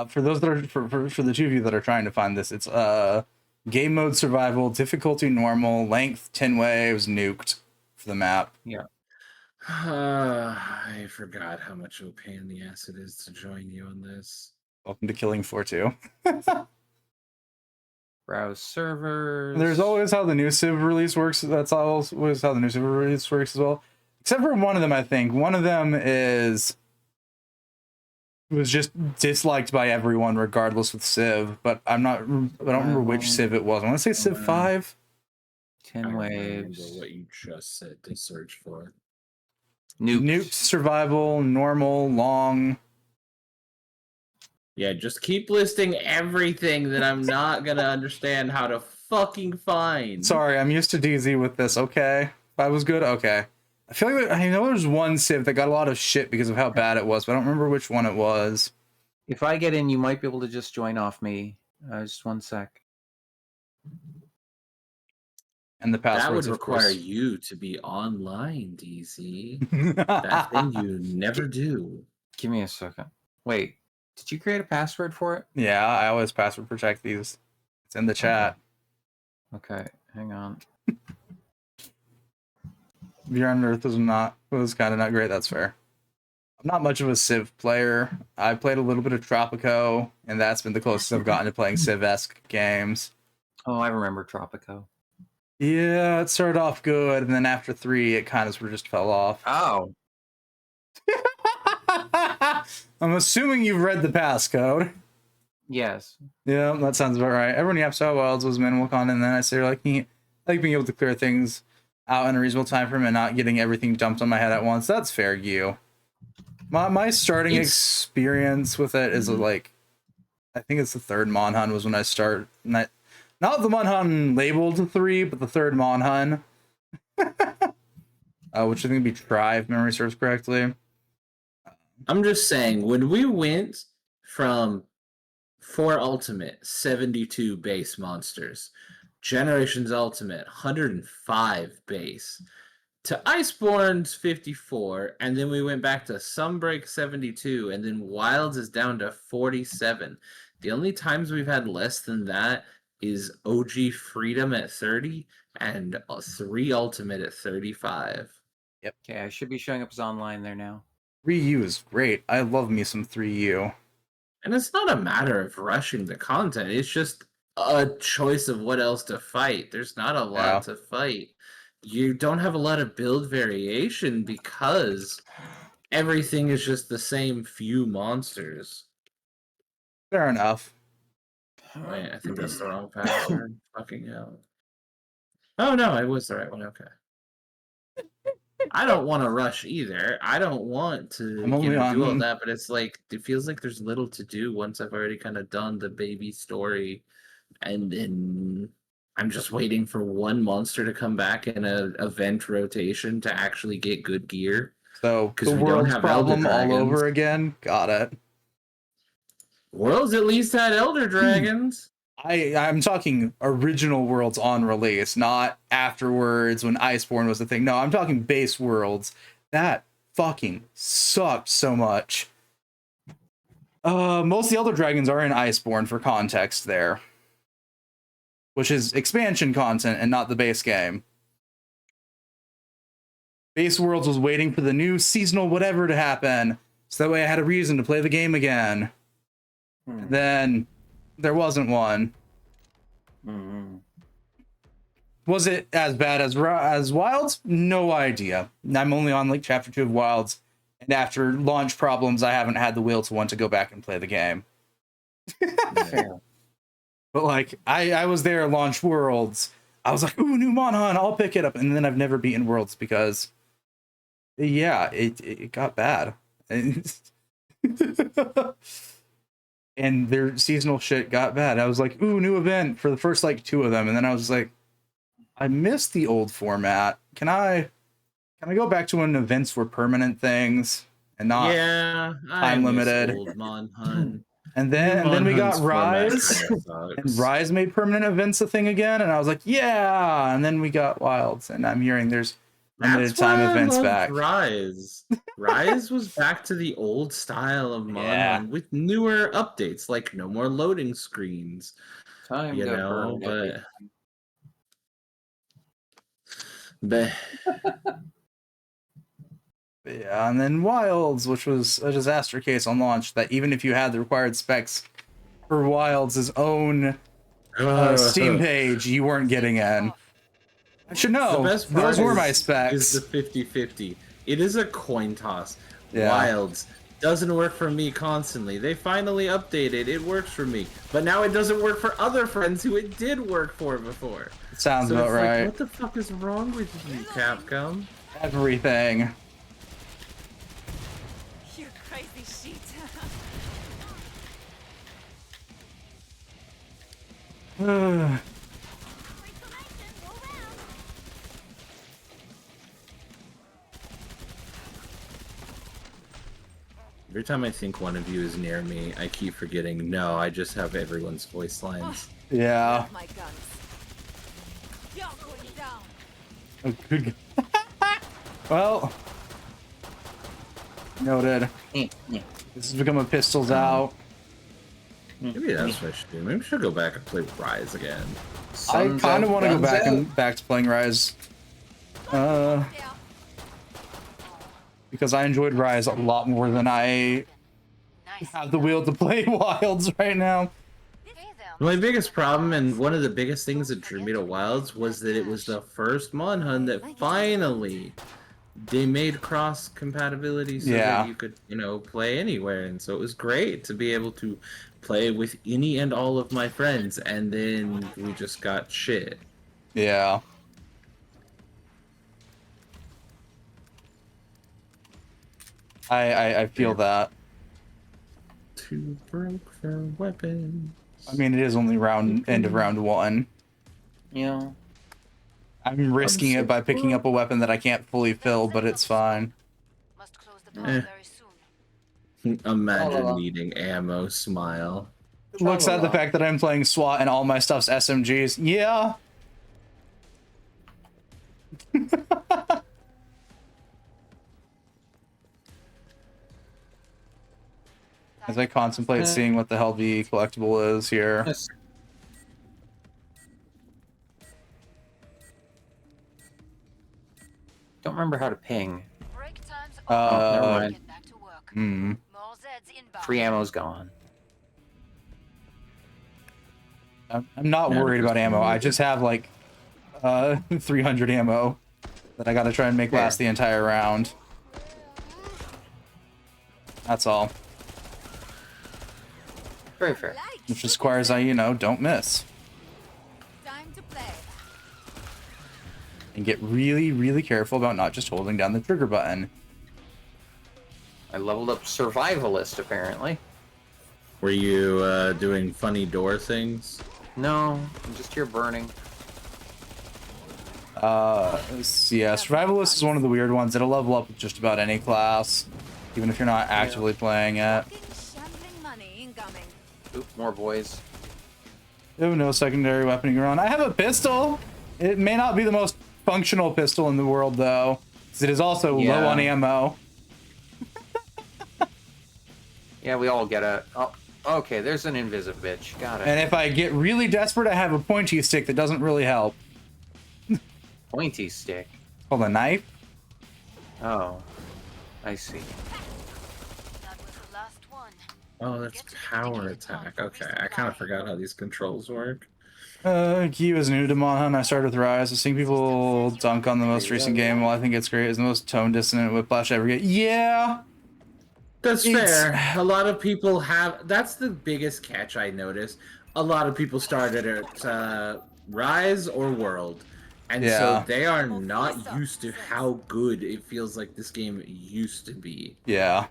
B: For those that are for the two of you that are trying to find this, it's game mode survival, difficulty normal, length 10 waves, nuked for the map.
A: Yeah.
C: I forgot how much of a pain in the ass it is to join you on this.
B: Welcome to Killing Floor 2.
A: Browse servers.
B: There's always how the new Civ release works. That's always how the new Civ release works as well. Except for one of them, I think. One of them was just disliked by everyone, regardless with Civ. But I don't remember which Civ it was. I want to say Civ 5.
A: 10 waves.
C: Remember what you just said to search for.
B: Nuked, survival, normal, long.
C: Yeah, just keep listing everything that I'm not gonna understand how to fucking find.
B: Sorry, I'm used to DZ with this. Okay, if I was good, okay. I feel like I know there's one Civ that got a lot of shit because of how bad it was, but I don't remember which one it was.
A: If I get in, you might be able to just join off me. Just one sec.
B: And the passwords,
C: that would
B: of
C: require
B: course.
C: you to be online, DZ. That thing you never do.
A: Give me a second. Wait, did you create a password for it?
B: Yeah, I always password protect these. It's in the chat.
A: Okay, hang on.
B: Beyond Earth was kind of not great. That's fair. I'm not much of a Civ player. I played a little bit of Tropico, and that's been the closest I've gotten to playing Civ-esque games.
A: Oh, I remember Tropico.
B: Yeah, it started off good, and then after 3, it kind of just fell off.
A: Oh.
B: I'm assuming you've read the passcode.
A: Yes.
B: Yeah, that sounds about right. Everyone yaps how Wilds was minimal content, and then I say like being able to clear things out in a reasonable time frame and not getting everything dumped on my head at once. That's fair, you. My starting experience with it is like, I think it's the 3rd Mon Hunt was when I Not the Monhun labeled 3, but the third Monhun. Which I think would be Tri, if memory serves correctly.
C: I'm just saying, when we went from 4 Ultimate, 72 base monsters, Generations Ultimate, 105 base, to Iceborne's 54, and then we went back to Sunbreak 72, and then Wilds is down to 47. The only times we've had less than that is OG Freedom at 30 and 3 Ultimate at 35.
A: Okay, I should be showing up as online there now.
B: 3U is great. I love me some 3U.
C: And it's not a matter of rushing the content, it's just a choice of what else to fight. There's not a lot to fight. You don't have a lot of build variation because everything is just the same few monsters.
B: Fair enough.
C: Wait, I think that's the wrong pattern. Fucking hell. Oh no, it was the right one. Okay. I don't want to rush either. I don't want to do all that, but it's like it feels like there's little to do once I've already kind of done the baby story, and then I'm just waiting for one monster to come back in an event rotation to actually get good gear.
B: So
C: because
B: the
C: we don't
B: world's
C: have
B: problem
C: Elder
B: all
C: Dragons.
B: over again. Got it.
C: Worlds at least had Elder Dragons.
B: I'm talking original Worlds on release, not afterwards when Iceborne was the thing. No, I'm talking base Worlds. That fucking sucked so much. Most of the Elder Dragons are in Iceborne for context there, which is expansion content and not the base game. Base Worlds was waiting for the new seasonal whatever to happen, so that way I had a reason to play the game again. Then there wasn't one. Was it as bad as Wilds? No idea. I'm only on like chapter 2 of Wilds, and after launch problems, I haven't had the will to want to go back and play the game. But like, I was there at launch Worlds. I was like, ooh, new Monhun, I'll pick it up, and then I've never beaten Worlds because, yeah, it got bad. And their seasonal shit got bad. I was like, ooh, new event for the first like 2 of them, and then I was like, I missed the old format. Can I go back to when events were permanent things and not time limited?
C: Old Monhun.
B: And then we got Rise, and Rise made permanent events a thing again, and I was like, yeah. And then we got Wilds, and I'm hearing there's limited time events back.
C: Rise was back to the old style of Monhun with newer updates, like no more loading screens.
A: Time
C: you
A: to
C: know,
A: burn
C: but
B: yeah, and then Wilds, which was a disaster case on launch, that even if you had the required specs for Wilds' own Steam page, you weren't getting in. I should know.
C: The best part
B: those were my specs.
C: Is the 50-50. It is a coin toss.
B: Yeah.
C: Wilds doesn't work for me constantly. They finally updated. It works for me. But now it doesn't work for other friends who it did work for before.
B: Sounds
C: so
B: about
C: it's
B: right.
C: Like, what the fuck is wrong with you, Capcom?
B: Everything.
G: You crazy shit.
C: Every time I think one of you is near me, I keep forgetting, no, I just have everyone's voice lines.
B: Yeah.
G: My guns. You're going down.
B: Oh, good. Well, noted. This has become a pistols out.
C: Maybe that's what I should do. Maybe I should go back and play Rise again.
B: I kind of want to go back to playing Rise. Because I enjoyed Rise a lot more than I have the will to play Wilds right now.
C: My biggest problem, and one of the biggest things that drew me to Wilds, was that it was the first Monhun that finally they made cross compatibility so that you could, play anywhere. And so it was great to be able to play with any and all of my friends, and then we just got shit.
B: Yeah. I feel that.
C: Too broke for weapon.
B: I mean, it is only end of round 1.
A: Yeah.
B: I'm risking it by picking up a weapon that I can't fully fill, but it's fine.
E: Must close the door very soon.
C: Imagine needing ammo, smile.
B: Looks at the fact that I'm playing SWAT and all my stuff's SMGs. Yeah. As I contemplate seeing what the hell the collectible is here.
A: Don't remember how to ping.
E: Break times
A: never
E: over.
A: mind.
E: Get back to work.
B: Hmm.
E: More Zeds inbound.
A: Free ammo's gone.
B: I'm not worried about ammo. I just have like 300 ammo that I gotta try and make last the entire round. That's all.
A: Very fair.
B: Which requires I, you know, don't miss.
E: Time to play.
B: And get really, really careful about not just holding down the trigger button.
A: I leveled up survivalist apparently.
C: Were you doing funny door things?
A: No, I'm just here burning.
B: Yeah, survivalist is one of the weird ones. It'll level up with just about any class, even if you're not actively playing it.
E: Shambling money incoming.
A: Oop, more boys.
B: You have no secondary weapon you run. I have a pistol. It may not be the most functional pistol in the world, though, because it is also low on ammo.
A: Yeah, we all get a... Oh, okay, there's an invisible bitch. Got it.
B: And if I get really desperate, I have a pointy stick that doesn't really help.
A: Pointy stick.
B: Called a knife.
A: Oh, I see.
E: That was the last one.
C: Oh, that's power attack. Okay, I kind of forgot how these controls work.
B: Key was new to Monhan. I started with Rise. I've seen people dunk on the most recent game. Well, I think it's great. It's the most tone dissonant Whiplash I ever get. Yeah.
C: That's fair. A lot of people have. That's the biggest catch I noticed. A lot of people started at Rise or World, and so they are not used to how good it feels like this game used to be.
B: Yeah.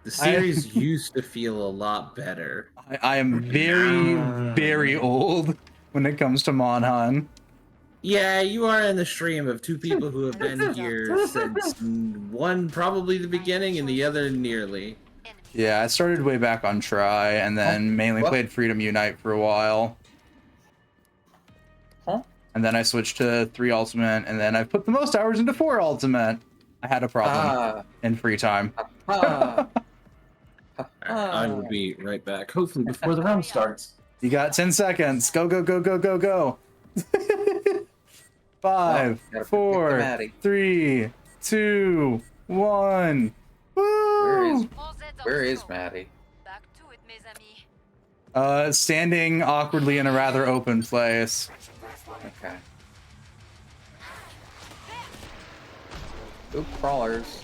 C: The series used to feel a lot better.
B: I am very, very old when it comes to Monhan.
C: Yeah, you are in the stream of two people who have been here since one probably the beginning and the other nearly.
B: Yeah, I started way back on Try and then mainly played Freedom Unite for a while. And then I switched to 3 Ultimate, and then I put the most hours into 4 Ultimate. I had a problem in free time.
C: I will be right back, hopefully before the round starts.
B: You got 10 seconds. Go, go, go, go, go, go. 5, 4, 3, 2, 1. Woo!
A: Where is Maddie?
E: Back to it, mes amis.
B: Standing awkwardly in a rather open place.
A: Okay. Oop, crawlers.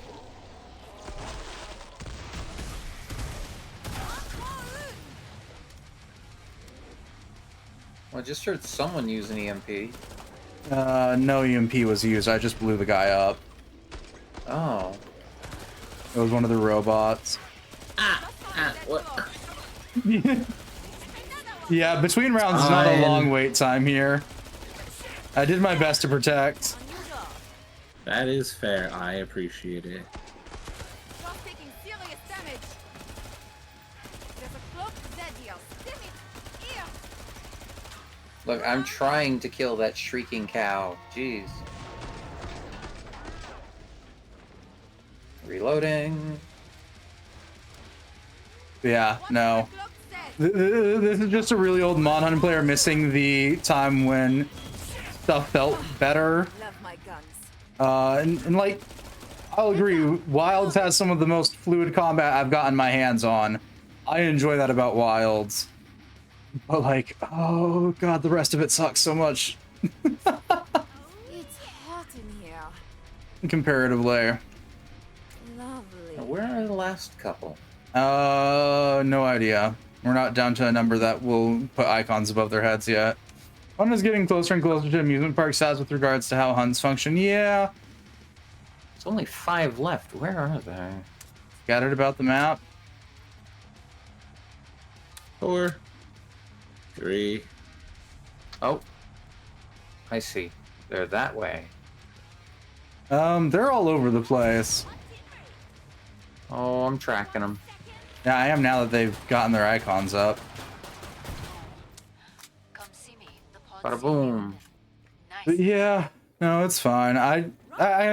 A: Well, I just heard someone use an EMP.
B: No EMP was used. I just blew the guy up.
A: Oh.
B: It was one of the robots.
C: What?
B: Yeah, between rounds is not a long wait time here. I did my best to protect.
C: That is fair. I appreciate it.
E: You're taking serious damage. There's a cloaked Zed here. Stim it. Here.
A: Look, I'm trying to kill that shrieking cow. Jeez. Reloading.
B: Yeah, no. This is just a really old Monhan player missing the time when stuff felt better.
E: Love my guns.
B: And like, I'll agree, Wilds has some of the most fluid combat I've gotten my hands on. I enjoy that about Wilds. But like, oh god, the rest of it sucks so much.
E: It's hot in here.
B: Comparatively.
E: Lovely.
A: Now, where are the last couple?
B: No idea. We're not down to a number that will put icons above their heads yet. One is getting closer and closer to amusement park size with regards to how hunts function. Yeah.
A: There's only 5 left. Where are they?
B: Scattered about the map.
C: 4. 3.
A: Oh, I see. They're that way.
B: They're all over the place.
A: Oh, I'm tracking them.
B: Yeah, I am now that they've gotten their icons up.
A: Bada boom.
B: But yeah, no, it's fine. I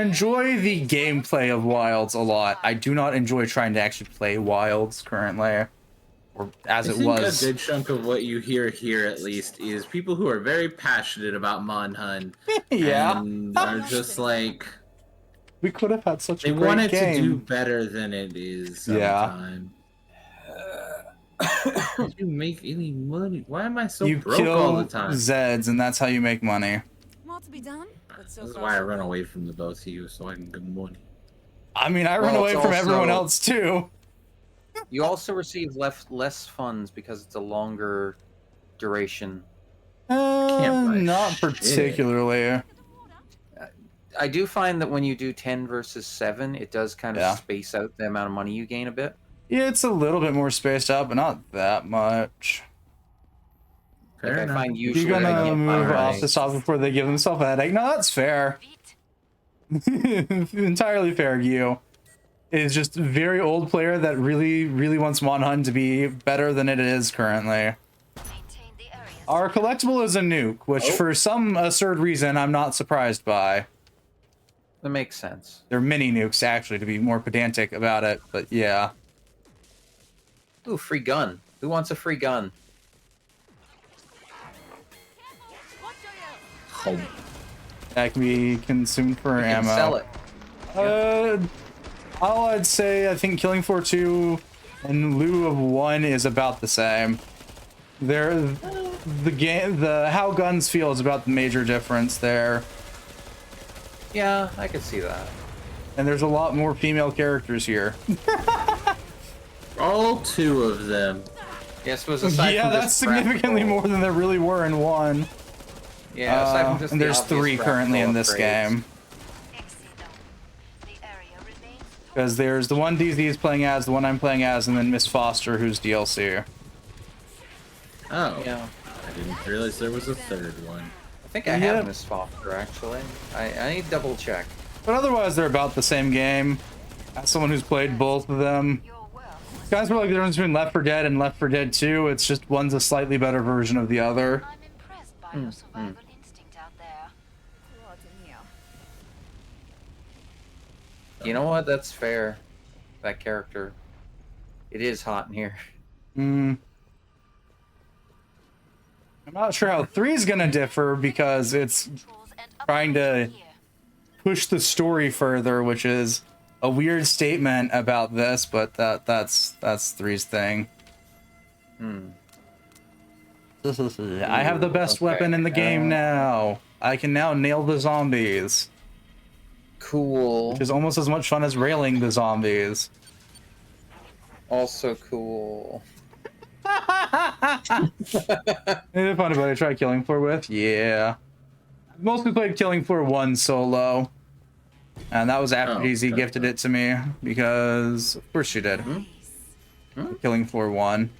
B: enjoy the gameplay of Wilds a lot. I do not enjoy trying to actually play Wilds currently, or as
C: I
B: it
C: think
B: was.
C: a good chunk of what you hear here, at least, is people who are very passionate about Monhun.
B: Yeah.
C: And are just like,
B: We could have had such
C: they
B: a great
C: want it
B: game.
C: to do better than it is
B: Yeah.
C: sometimes. Did you make any money? Why am I so
B: You
C: broke
B: kill
C: all the time?
B: Zeds, and that's how you make money.
G: More to be done, but so
C: This is
G: far
C: why I
G: so
C: run
G: good.
C: away from the both of you, so I can get money.
B: I mean, I run
A: Well,
B: away
A: it's
B: from everyone
A: also-
B: else too.
A: You also receive less funds because it's a longer duration.
C: Can't buy
B: Not
C: shit.
B: particularly.
A: I do find that when you do 10 versus 7, it does kind of
B: Yeah.
A: space out the amount of money you gain a bit.
B: Yeah, it's a little bit more spaced out, but not that much.
C: Fair
A: Like, I
C: enough.
A: find
B: You're
A: usually I
B: gonna
A: get
B: move
A: my-
B: off the top before they give themselves a headache. No, that's fair. Entirely fair, Gio. Is just a very old player that really wants Monhun to be better than it is currently. Our collectible is a nuke, which
A: Oh.
B: for some absurd reason I'm not surprised by.
A: That makes sense.
B: They're mini nukes, actually, to be more pedantic about it, but yeah.
A: Ooh, free gun. Who wants a free gun?
C: Home.
B: That can be consumed for
A: You can
B: ammo.
A: sell it.
B: All I'd say, I think Killing Floor 2 in lieu of 1 is about the same. The how guns feel is about the major difference there.
A: Yeah, I could see that.
B: And there's a lot more female characters here.
C: All 2 of them.
A: Yes, was aside
B: Yeah,
A: from
B: that's
A: just
B: significantly
A: graphical-
B: more than there really were in 1.
A: Yeah, aside from just
B: And
A: the
B: there's
A: obvious
B: 3 currently in
A: graphical
B: this
A: upgrades.
B: game. Because there's the one DZ is playing as, the one I'm playing as, and then Miss Foster, who's DLC.
C: Oh.
A: Yeah,
C: I didn't realize there was a 3rd one.
A: I think I
B: Yep.
A: have Miss Foster actually. I need to double check.
B: But otherwise, they're about the same game. As someone who's played both of them, guys were like the difference between Left 4 Dead and Left 4 Dead 2. It's just one's a slightly better version of the other.
E: I'm impressed by your survival instinct out there.
G: Hot in here.
A: You know what? That's fair. That character. It is hot in here.
B: Hmm. I'm not sure how 3 is gonna differ because it's trying to push the story further, which is a weird statement about this, but that's 3's thing. I have the best
A: Okay,
B: weapon in the game now. I can now nail the zombies,
A: Cool.
B: which is almost as much fun as railing the zombies.
A: Also cool.
B: Anything fun about it? Try Killing Floor with? Yeah. I've mostly played Killing Floor 1 solo. And that was after
C: Oh,
B: DZ
C: okay.
B: gifted it to me, because of course she did. Killing Floor 1.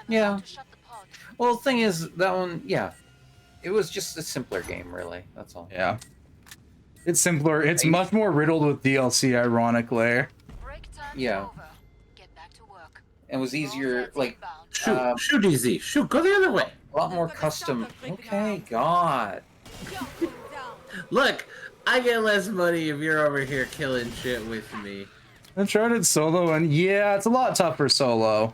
A: Yeah. Well, the thing is, that one, yeah. It was just a simpler game, really. That's all.
B: Yeah. It's simpler. It's much more riddled with DLC, ironically.
A: Yeah. It was easier, like,
C: Shoot, shoot, DZ. Shoot, go the other way.
A: a lot more custom. Okay, God.
C: Look, I get less money if you're over here killing shit with me.
B: Uncharted solo, and yeah, it's a lot tougher solo.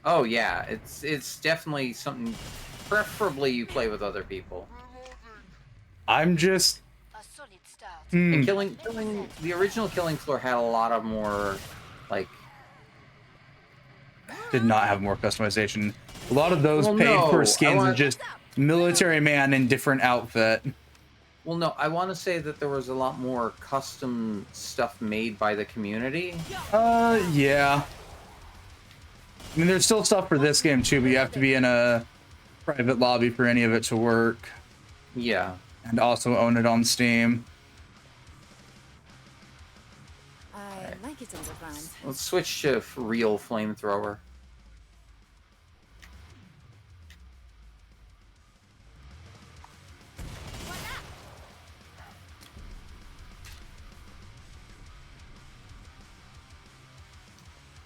A: Oh, yeah. It's definitely something. Preferably you play with other people.
B: I'm just...
A: And killing the original Killing Floor had a lot of more, like,
B: Did not have more customization. A lot of those
A: Well,
B: paid
A: no,
B: for
A: I
B: skins
A: want-
B: are just military man in different outfit.
A: well, no, I want to say that there was a lot more custom stuff made by the community.
B: Yeah. I mean, there's still stuff for this game too, but you have to be in a private lobby for any of it to work,
A: Yeah.
B: and also own it on Steam.
G: I like it underground.
A: Let's switch to real flamethrower.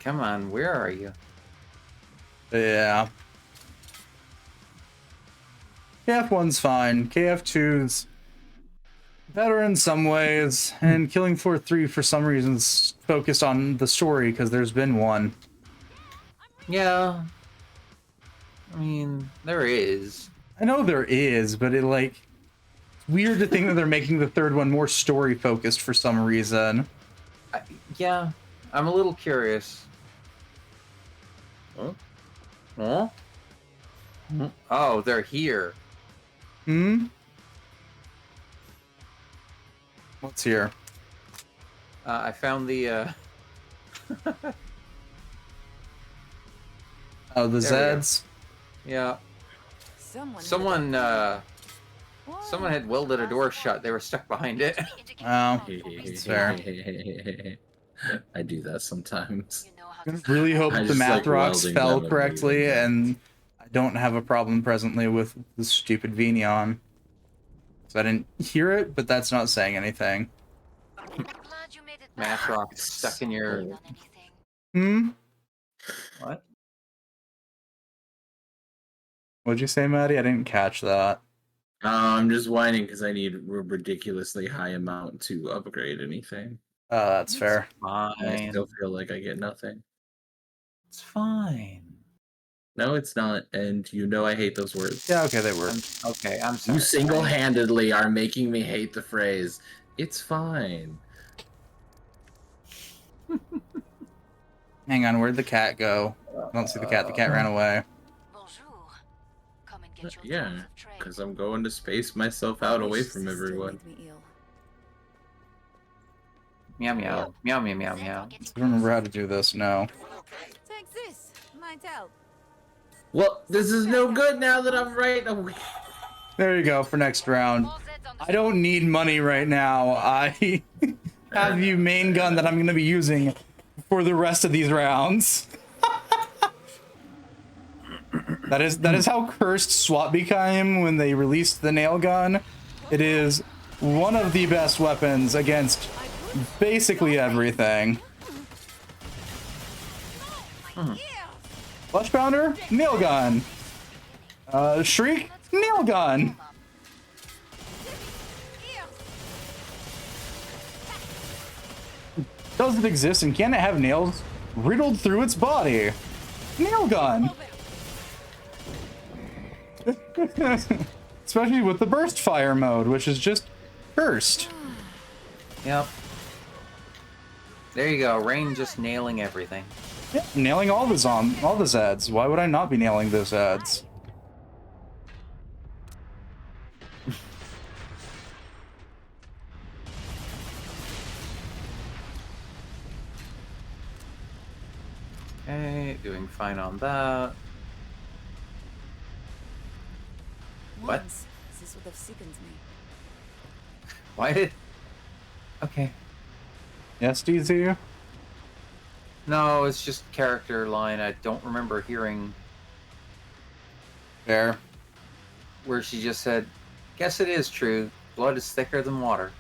A: come on, where are you?
B: Yeah. KF1's fine. KF2's better in some ways, and Killing Floor 3 for some reasons focused on the story because there's been one.
A: Yeah. I mean, there is.
B: I know there is, but it's weird to think that they're making the third one more story focused for some reason.
A: Yeah, I'm a little curious. Huh? Huh? Oh, they're here.
B: Hmm? What's here?
A: I found the,
B: Oh, the
A: There we go.
B: Zeds?
A: yeah.
E: Someone.
A: Someone had welded a door shut. They were stuck behind it.
B: Oh, that's fair.
C: I do that sometimes.
B: I really hope
C: I
B: the
C: just
B: math
C: like
B: rocks
C: welding
B: fell
C: them and
B: correctly,
C: moving them.
B: and I don't have a problem presently with the stupid Vignon. So I didn't hear it, but that's not saying anything.
A: Math rock stuck in your.
B: Hmm?
A: What?
B: What'd you say, Maddie? I didn't catch that.
C: I'm just whining because I need a ridiculously high amount to upgrade anything.
B: That's fair.
C: I
A: Fine.
C: still feel like I get nothing.
A: It's fine.
C: No, it's not, and you know I hate those words.
B: Yeah, okay, they were.
A: I'm sorry.
C: You single-handedly are making me hate the phrase. It's fine.
B: Hang on, where'd the cat go? I don't see the cat. The cat ran away.
C: Yeah, because I'm going to space myself out away from everyone.
A: Meow meow. Meow meow meow meow.
B: I don't remember how to do this, no.
E: Take this. Might help.
C: Well, this is no good now that I'm right away.
B: There you go for next round. I don't need money right now. I have the main gun that I'm going to be using for the rest of these rounds. That is how cursed SWAT became when they released the nail gun. It is one of the best weapons against basically everything. Flesh Pounder, nail gun. Shriek, nail gun. Does it exist and can it have nails riddled through its body? Nail gun. Especially with the burst fire mode, which is just cursed.
A: Yep. There you go. Rain just nailing everything.
B: Yeah, nailing all the Zeds. Why would I not be nailing those Zeds?
A: Okay, doing fine on that. What?
E: Once, this would have sickened me.
A: Why did? Okay.
B: Yes, DZ?
A: No, it's just character line. I don't remember hearing
B: Fair.
A: where she just said, "Guess it is true. Blood is thicker than water."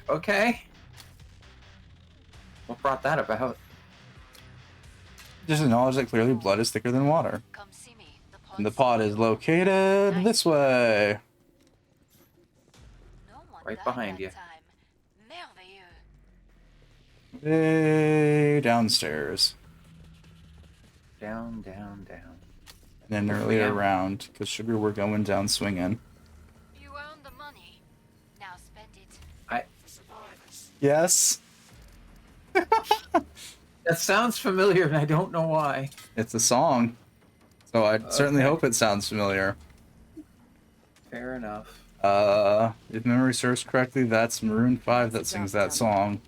A: Okay. What brought that about?
B: Just acknowledge that clearly blood is thicker than water. And the pod is located this way.
A: Right behind you.
B: Way downstairs.
A: Down, down, down.
B: And then earlier
A: Yeah.
B: around, because Sugar, we're going down swinging.
J: You earned the money. Now spend it.
B: Yes,
A: That sounds familiar, and I don't know why.
B: it's a song. So I certainly
A: Okay.
B: hope it sounds familiar.
A: Fair enough.
B: If memory serves correctly, that's Maroon 5 that sings that song.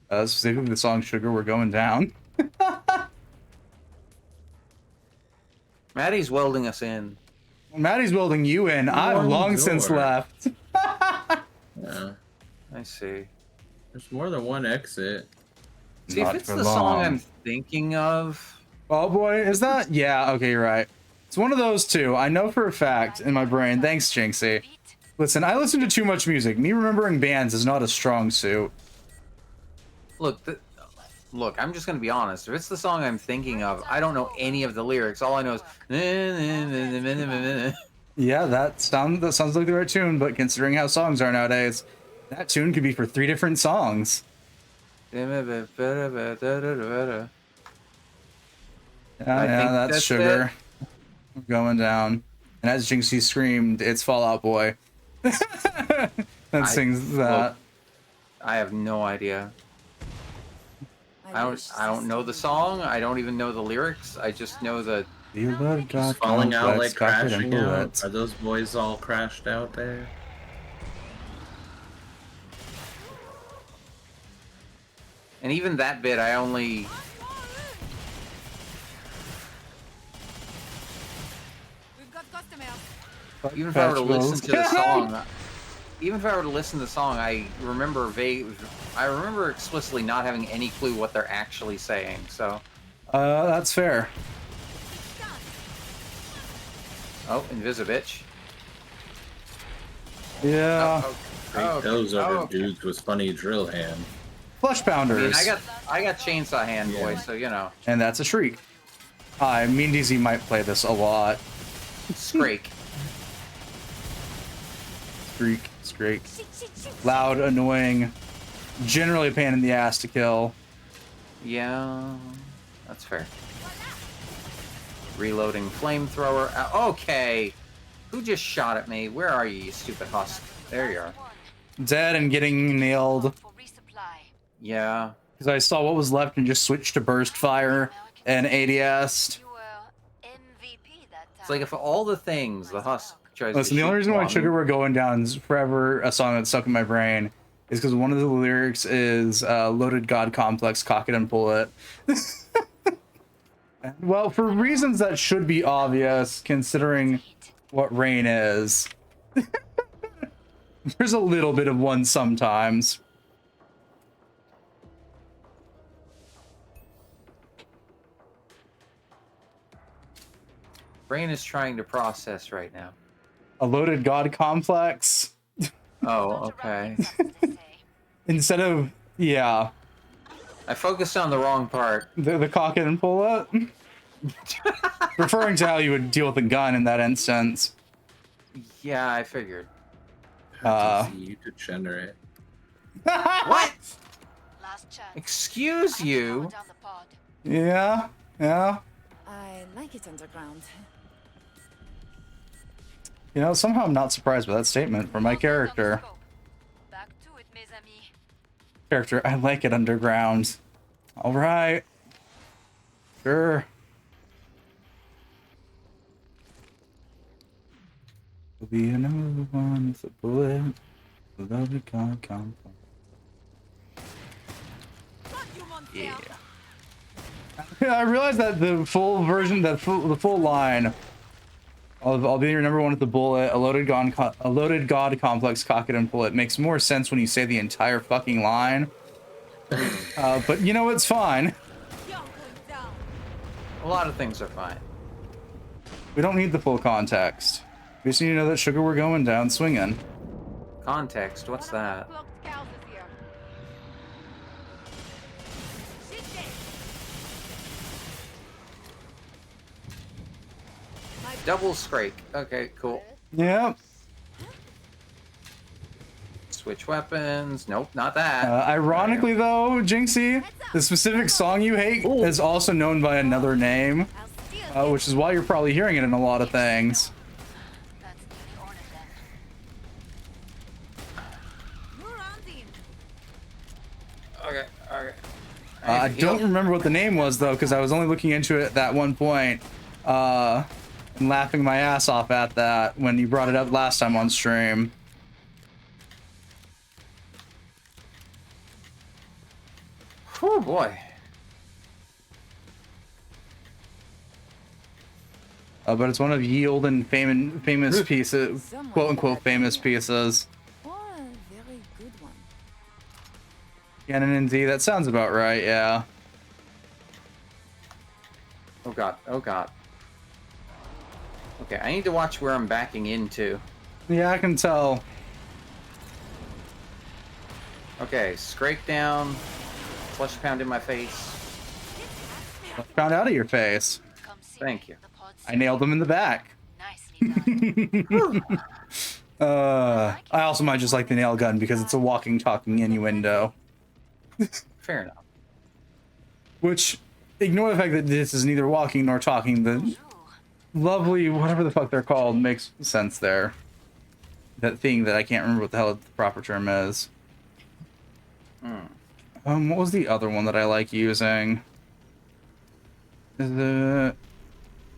B: Specifically the song Sugar, We're Going Down.
A: Maddie's welding us in.
B: Maddie's welding you in. I've
C: One
B: long since
C: door.
B: left.
C: Yeah.
A: I see.
C: There's more than one exit.
A: See,
B: Not
A: if it's
B: for
A: the song
B: long.
A: I'm thinking of,
B: Oh boy, is that? Yeah, okay, you're right. It's one of those two. I know for a fact in my brain. Thanks, Jinxie. Listen, I listen to too much music. Me remembering bands is not a strong suit.
A: look, look, I'm just gonna be honest. If it's the song I'm thinking of, I don't know any of the lyrics. All I know is.
B: Yeah, that sounds like the right tune, but considering how songs are nowadays, that tune could be for 3 different songs. Yeah, that's Sugar. We're going down. And as Jinxie screamed, it's Fall Out Boy. that sings that.
A: Well, I have no idea. I don't know the song. I don't even know the lyrics. I just know the.
C: Just falling out like crashing out. Are those boys all crashed out there?
A: And even that bit, I only.
J: We've got customers.
A: Even if I were to listen to the song, I remember I remember explicitly not having any clue what they're actually saying. So.
B: That's fair.
A: Oh, Invisibitch.
B: Yeah.
C: Those are dudes with funny drill hand.
B: Flesh Pounders.
A: I mean, I got Chainsaw Hand, boy, so you know.
B: And that's a Shriek. Mean DZ might play this a lot.
A: Scrake.
B: Scrake. Loud, annoying, generally a pain in the ass to kill.
A: Yeah, that's fair. Reloading flamethrower. Okay. Who just shot at me? Where are you, you stupid husk? There you are.
B: Dead and getting nailed.
A: Yeah.
B: Because I saw what was left and just switched to burst fire and ADS.
A: It's like if all the things the husk tries to
B: Listen, the only reason why Sugar We're Going Down is forever a song that's stuck in my brain is because one of the lyrics is Loaded God Complex, cock it and pull it. Well, for reasons that should be obvious, considering what rain is. There's a little bit of one sometimes.
A: Brain is trying to process right now.
B: A Loaded God Complex.
A: Oh, okay.
B: Instead of, yeah.
A: I focused on the wrong part.
B: The cock it and pull it? Referring to how you would deal with a gun in that instance.
A: Yeah, I figured.
C: You degenerate.
A: What? Excuse you?
B: Yeah.
E: I like it underground.
B: You know, somehow I'm not surprised by that statement from my character. Character, I like it underground. All right. Sure. Will be another one with a bullet. Loaded God Complex. Yeah. I realized that the full version, the full line I'll be your number one with the bullet. A loaded God complex, cock it and pull it makes more sense when you say the entire fucking line. But you know, it's fine.
A: A lot of things are fine.
B: We don't need the full context. We just need to know that Sugar We're Going Down swinging.
A: Context? What's that? Double Scrake. Okay, cool.
B: Yep.
A: Switch weapons. Nope, not that.
B: Ironically, though, Jinxie, the specific song you hate is also known by another name, which is why you're probably hearing it in a lot of things.
A: Okay, okay.
B: I don't remember what the name was, though, because I was only looking into it at that one point. And laughing my ass off at that when you brought it up last time on stream.
A: Oh boy.
B: But it's one of Yield and famous pieces, quote unquote famous pieces.
E: Oh, a very good one.
B: Canon and D, that sounds about right, yeah.
A: Oh god, oh god. Okay, I need to watch where I'm backing into.
B: Yeah, I can tell.
A: Okay, scrape down. Flesh pound in my face.
B: Found out of your face.
J: Come see
A: Thank
J: me.
A: you.
J: The pod's
B: I nailed him in the back.
J: nicely done.
B: I also might just like the nail gun because it's a walking, talking innuendo.
A: Fair enough.
B: Which, ignore the fact that this is neither walking nor talking. The lovely, whatever the fuck they're called, makes sense there. That thing that I can't remember what the hell the proper term is. What was the other one that I like using? I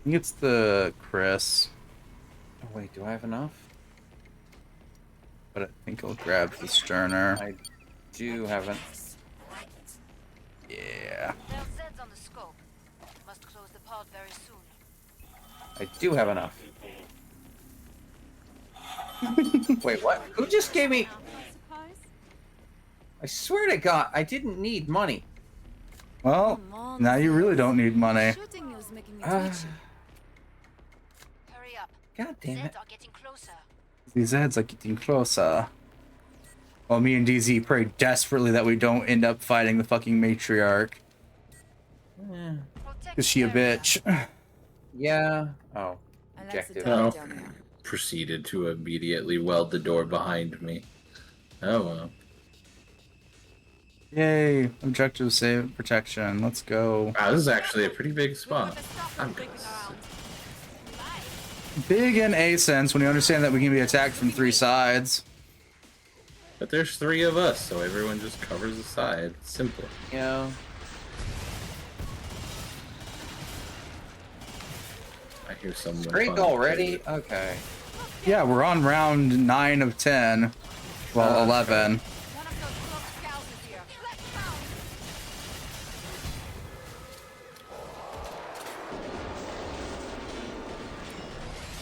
B: think it's the Chris.
A: Oh, wait, do I have enough?
B: But I think I'll grab the Sterner.
A: I do have an.
B: Yeah.
J: There's Zeds on the scope. Must close the pod very soon.
A: I do have enough. Wait, what? Who just gave me? I swear to God, I didn't need money.
B: Well, now you really don't need money.
J: Shooting is making me
A: Ah.
J: twitchy. Hurry up.
A: God damn it.
J: Zeds are getting closer.
B: These heads are getting closer. While me and DZ pray desperately that we don't end up fighting the fucking matriarch. Cause she a bitch.
A: Yeah. Oh.
E: I like the
A: Objective.
E: dark
C: Oh.
E: down there.
C: Proceeded to immediately weld the door behind me. Oh well.
B: Yay. Objective save protection. Let's go.
C: Wow, this is actually a pretty big spot. I'm good.
B: Big in a sense when you understand that we can be attacked from 3 sides.
C: But there's 3 of us, so everyone just covers the side. Simple.
A: Yeah.
C: I hear someone.
A: Break
C: fun.
A: already? Okay.
B: Yeah, we're on round 9 of 10. Well, 11.
J: One of those cloaked scouts is here. Let's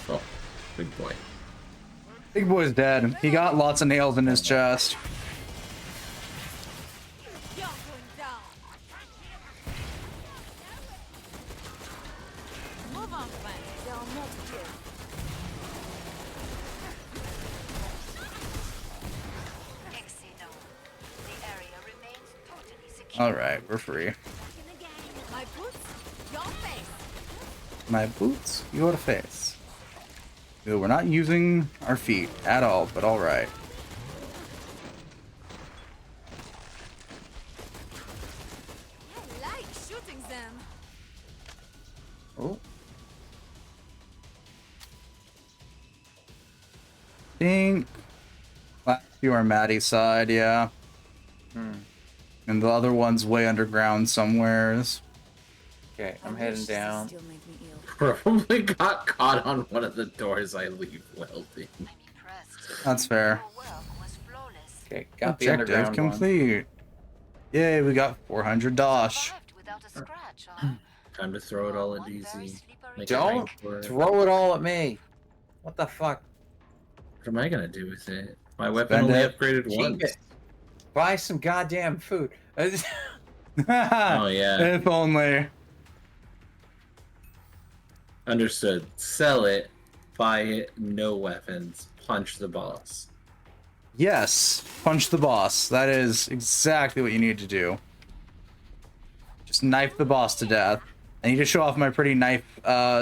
J: go.
C: Oh, big boy.
B: Big boy's dead. He got lots of nails in his chest.
J: You're going down. Move on, friend. There are more to kill. Exino. The area remains totally secure.
B: Alright, we're free.
J: My boots, your face.
B: My boots, your face. Ew, we're not using our feet at all, but alright.
J: I like shooting them.
A: Oh.
B: Think last few are Maddie's side, yeah. And the other one's way underground somewheres.
A: Okay, I'm heading down.
E: Still make me ill.
C: Probably got caught on one of the doors I leave welding.
J: I'm impressed.
B: That's fair.
J: Your work was flawless.
A: Okay, got the
B: Objective
A: underground one.
B: complete. Yay, we got 400 dosh.
J: Survived without a scratch, huh?
C: Time to throw it all at
J: One very
C: DZ.
J: slippery
C: Make
A: Don't
C: a break for it.
A: throw it all at me. What the fuck?
C: What am I gonna do with it? My weapon
B: Spend
C: only
B: it.
C: upgraded
A: Keep
C: once.
A: it. Buy some goddamn food.
C: Oh yeah.
B: If only.
C: Understood. Sell it. Buy it. No weapons. Punch the boss.
B: Yes, punch the boss. That is exactly what you need to do. Just knife the boss to death. I need to show off my pretty knife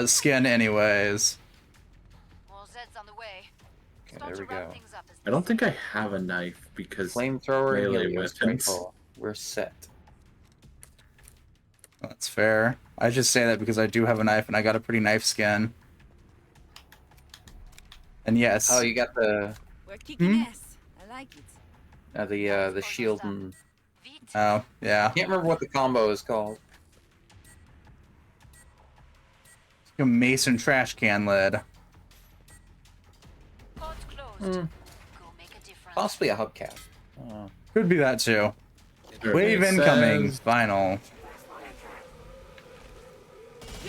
B: skin anyways.
J: More Zeds on the way.
A: Okay,
J: Start
A: there
J: to
A: we
J: round
A: go.
J: things up as
C: I don't think I have a knife because
A: Flamethrower,
C: Melee
A: Helios
C: weapons.
A: rifle. We're set.
B: That's fair. I just say that because I do have a knife and I got a pretty knife skin. And yes.
A: Oh, you got the
E: We're kicking ass. I like it.
A: the shield and
J: Vite.
B: Oh, yeah.
A: can't remember what the combo is called.
B: A mason trash can lid.
J: Pod's closed. Go make a difference.
A: Possibly a hubcap. Oh.
B: Could be that too.
C: Survey
B: Wave incoming.
C: says-
B: Final.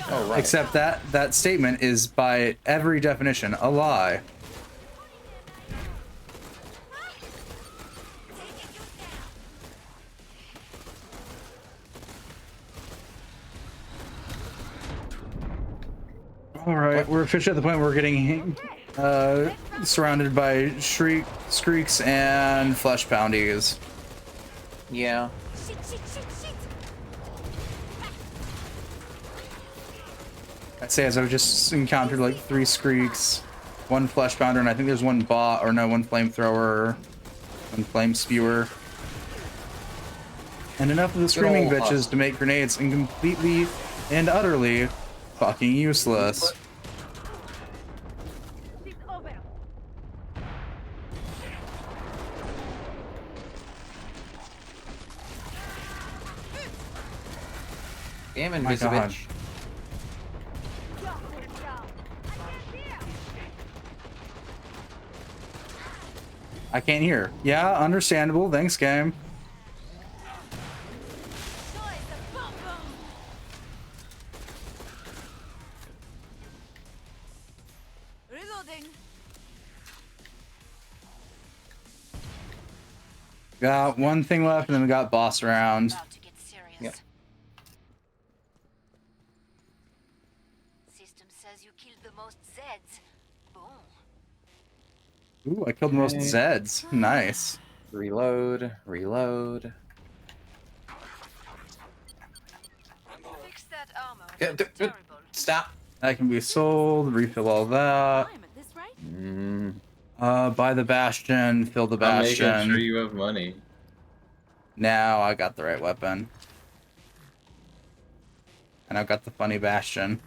A: Oh, right.
B: Except that statement is by every definition a lie. All right, we're officially at the point where we're getting surrounded by shrieks and flesh poundies.
A: Yeah.
B: I'd say as I've just encountered like 3 Screeks, 1 Fleshbounder, and I think there's 1 bot, or no, 1 Flamethrower, 1 Flame Spewer. And enough of the screaming
A: Good old
B: bitches to make grenades completely and utterly fucking useless.
A: Damn
B: My God.
A: Invisivitch.
B: I can't hear. Yeah, understandable. Thanks, game.
G: Reloading.
B: Got 1 thing left, and then we got boss round.
J: About to get serious.
A: Yep.
J: System says you killed the most Zeds. Boom.
B: Ooh, I killed the most Zeds. Nice.
A: Reload. Reload.
J: Fix that armor.
A: Yeah,
J: It's terrible.
A: Stop.
B: That can be sold. Refill all that.
G: Time at this rate.
B: Buy the Bastion. Fill the
C: I'm making
B: Bastion.
C: sure you have money.
B: Now I got the right weapon. And I've got the funny Bastion.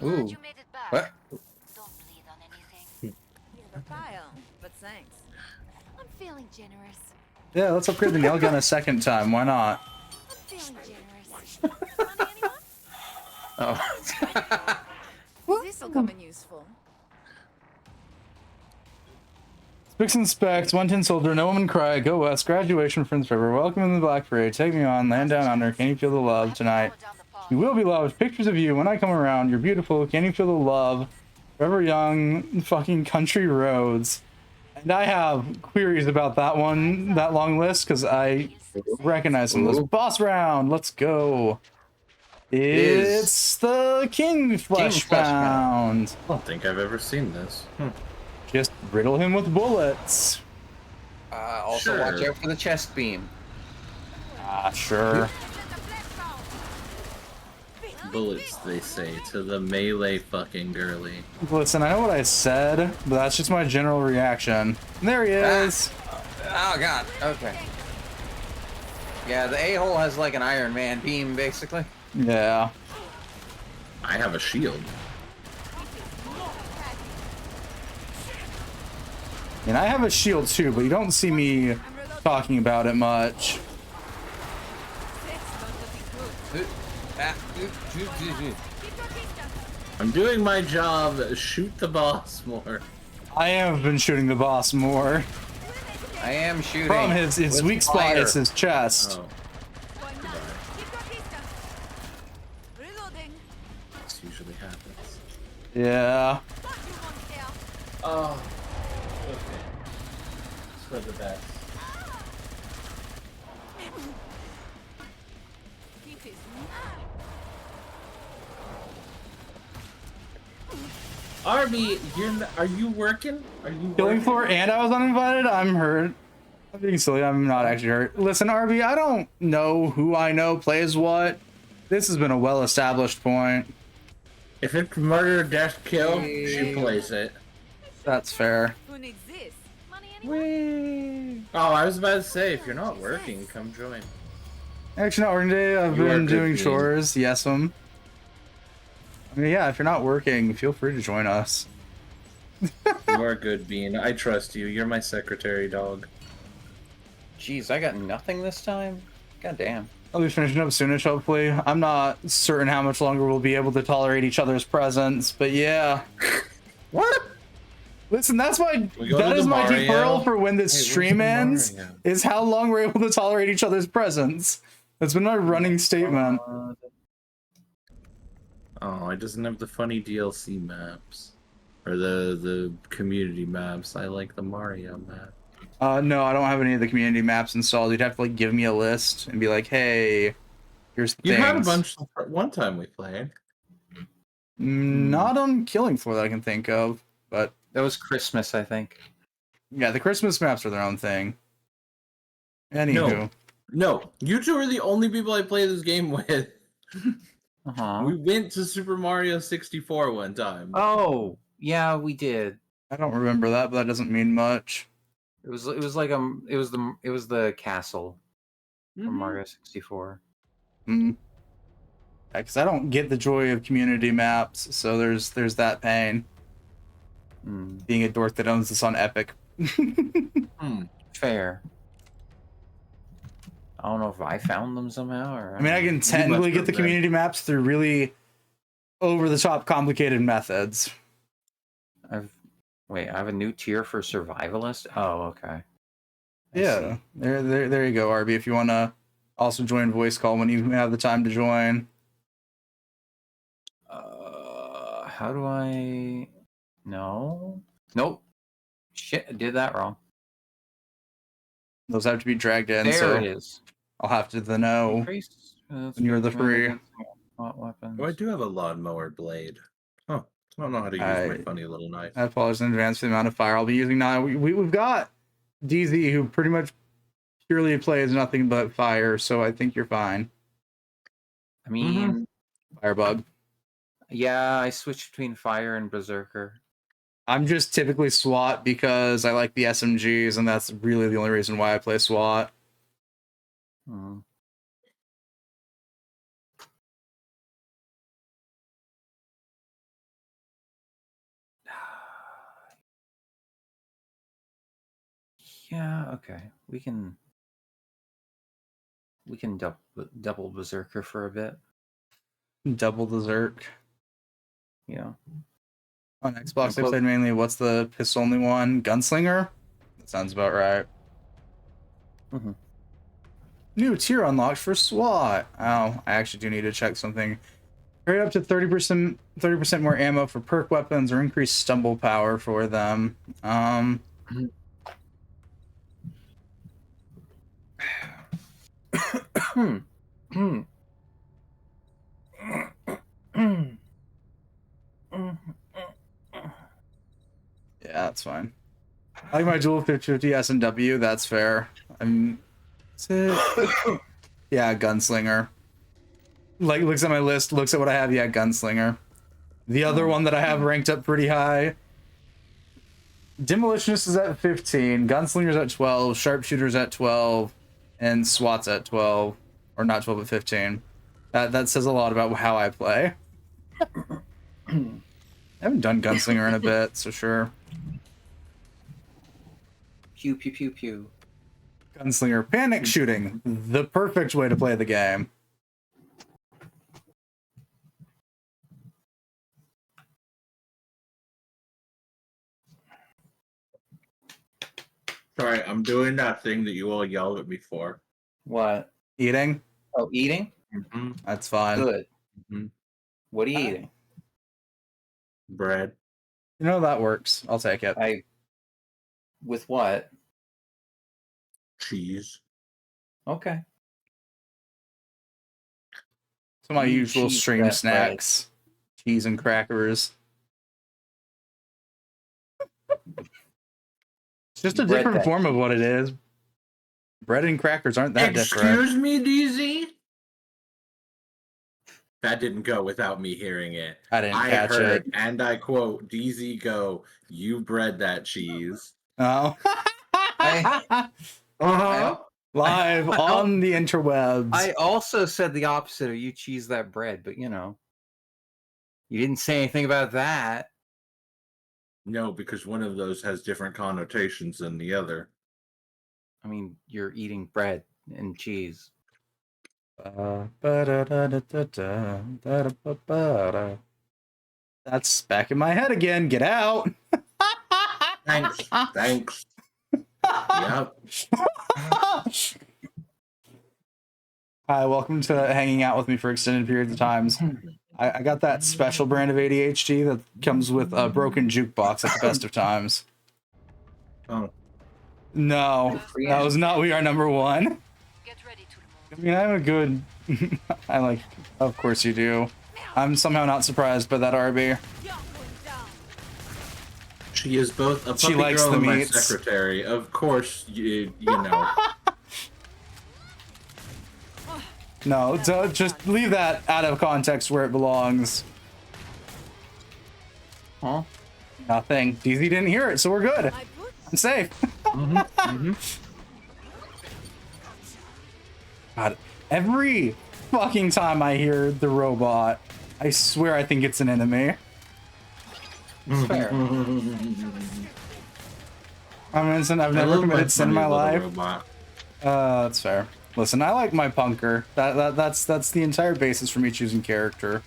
J: Glad
A: Ooh.
J: you made it back.
A: What?
J: Don't bleed on anything.
G: You have a pile, but thanks.
J: I'm feeling generous.
B: Yeah, let's upgrade the nail gun a second time. Why not?
J: I'm feeling generous. Money, anyone?
A: Oh.
G: This'll come in useful.
B: Spicks and Specs, 110 Soldier, No Woman Cry, Go West, Graduation, Friends Forever, Welcome in the Black Parade, Take Me On, Land Down Under, Can You Feel the Love Tonight? You will be loved, pictures of you when I come around, you're beautiful, can you feel the love? Forever Young, fucking Country Roads. And I have queries about that one, that long list, because I recognize some of those. Boss round, let's go. It's the King Fleshbound.
C: I don't think I've ever seen this.
B: Just riddle him with bullets.
A: Also, watch out for the chest beam.
B: Sure.
C: Bullets, they say, to the melee fucking girly.
B: Listen, I know what I said, but that's just my general reaction. There he is.
A: Oh god. Okay. Yeah, the a-hole has like an Iron Man beam, basically.
B: Yeah.
C: I have a shield.
B: And I have a shield too, but you don't see me talking about it much.
C: I'm doing my job. Shoot the boss more.
B: I have been shooting the boss more.
A: I am shooting.
B: Problem his
A: with
B: weak spot
A: fire.
B: is his chest.
C: Oh, this usually happens.
B: Yeah.
C: Oh. Okay. It's for the best. Arby, are you working? Are you
B: Killing
C: working?
B: floor and I was uninvited? I'm hurt. I'm being silly. I'm not actually hurt. Listen, RB, I don't know who I know plays what. This has been a well-established point.
C: If it's murder, death, kill, she plays it.
B: That's fair.
G: Who needs this?
J: Money, anyone?
C: Oh, I was about to say, if you're not working, come join.
B: Actually, not working today. I've
C: You are
B: been
C: good,
B: doing
C: Bean.
B: chores. Yes, I mean, yeah, if you're not working, feel free to join us.
C: You are good, Bean. I trust you. You're my secretary, dog.
A: Jeez, I got nothing this time? God damn.
B: I'll be finishing up soonish, hopefully. I'm not certain how much longer we'll be able to tolerate each other's presence, but yeah.
C: What?
B: Listen, that's my
C: We go
B: that
C: to
B: is
C: the
B: my
C: Mario?
B: deferral for when this
C: Hey, where's
B: stream
C: the
B: ends,
C: Mario?
B: is how long we're able to tolerate each other's presence. That's been my running statement.
C: Oh, it doesn't have the funny DLC maps. Or the community maps. I like the Mario map.
B: No, I don't have any of the community maps installed. You'd have to like give me a list and be like, hey, here's the
C: You
B: things.
C: had a bunch one time we played.
B: Not on Killing Floor that I can think of, but
A: That was Christmas, I think.
B: yeah, the Christmas maps are their own thing. Anywho.
C: No. No, you two are the only people I play this game with.
A: Uh-huh.
C: We went to Super Mario 64 one time.
A: Oh, yeah, we did.
B: I don't remember that, but that doesn't mean much.
A: It was like it was the castle from Mario 64.
B: Mm. Because I don't get the joy of community maps, so there's that pain. Being a dork that owns this on Epic.
A: Fair. I don't know if I found them somehow, or
B: I mean, I can technically get the community maps through really over-the-top complicated methods.
A: I have a new tier for survivalist. Oh, okay.
B: Yeah, there you go, Arby. If you want to also join voice call when you have the time to join.
A: How do I? No. Nope. Shit, I did that wrong.
B: Those have to be dragged in.
A: There
B: so
A: it is.
B: I'll have to know when you're the free.
A: Weapons.
C: Oh, I do have a lawnmower blade. Huh. I don't know how to use my funny little knife.
B: I apologize in advance for the amount of fire I'll be using now. We've got DZ who pretty much purely plays nothing but fire, so I think you're fine.
A: I mean,
B: Firebug.
A: Yeah, I switch between fire and berserker.
B: I'm just typically SWAT because I like the SMGs, and that's really the only reason why I play SWAT.
A: Yeah, okay. We can double berserker for a bit.
B: Double the Zerk.
A: Yeah.
B: On Xbox, I played mainly, what's the pistol only one? Gunslinger? That sounds about right. New tier unlocked for SWAT. Oh, I actually do need to check something. Carry up to 30% more ammo for perk weapons or increase stumble power for them. Yeah, that's fine. I like my dual 50/50 S&W, that's fair. Yeah, Gunslinger. Like, looks at my list, looks at what I have, yeah, Gunslinger. The other one that I have ranked up pretty high, Demolitionist is at 15, Gunslinger's at 12, Sharpshooter's at 12, and SWAT's at 12. Or not 12, but 15. That says a lot about how I play. I haven't done Gunslinger in a bit, so sure.
A: Pew, pew, pew, pew.
B: Gunslinger panic shooting. The perfect way to play the game.
C: Sorry, I'm doing that thing that you all yelled at me for.
A: What?
B: Eating?
A: Oh, eating?
B: That's fine.
A: Good. What are you eating?
C: Bread.
B: You know, that works. I'll take it.
A: With what?
C: Cheese.
A: Okay.
B: So my usual
A: cheese
B: stream
A: bread.
B: snacks. Cheese and crackers. It's just a
A: Bread
B: different
A: that
B: form of what it is. Bread and crackers aren't that different.
C: Excuse me, DZ? That didn't go without me hearing it.
B: I didn't catch
C: heard,
B: it.
C: and I quote, DZ go, you bred that cheese.
B: Oh. Live on the interwebs.
A: I also said the opposite of you cheese that bread, but you know. You didn't say anything about that.
C: No, because one of those has different connotations than the other.
A: I mean, you're eating bread and cheese.
B: That's back in my head again. Get out.
C: Thanks. Thanks. Yep.
B: Hi, welcome to hanging out with me for extended periods of times. I got that special brand of ADHD that comes with a broken jukebox at the best of times.
C: Oh.
B: No, that was not We Are Number One. I mean, I'm a good... I like... Of course you do. I'm somehow not surprised by that, RB.
C: She is both a puppy
B: likes
C: girl
B: the
C: and my
B: meats.
C: secretary. Of course, you know.
B: No, just leave that out of context where it belongs.
A: Huh?
B: Nothing. DZ didn't hear it, so we're good. I'm safe. God, every fucking time I hear the robot, I swear I think it's an enemy.
A: It's fair.
B: I'm innocent. I've never committed sin in my life. That's fair. Listen, I like my punker. That's the entire basis for me choosing character.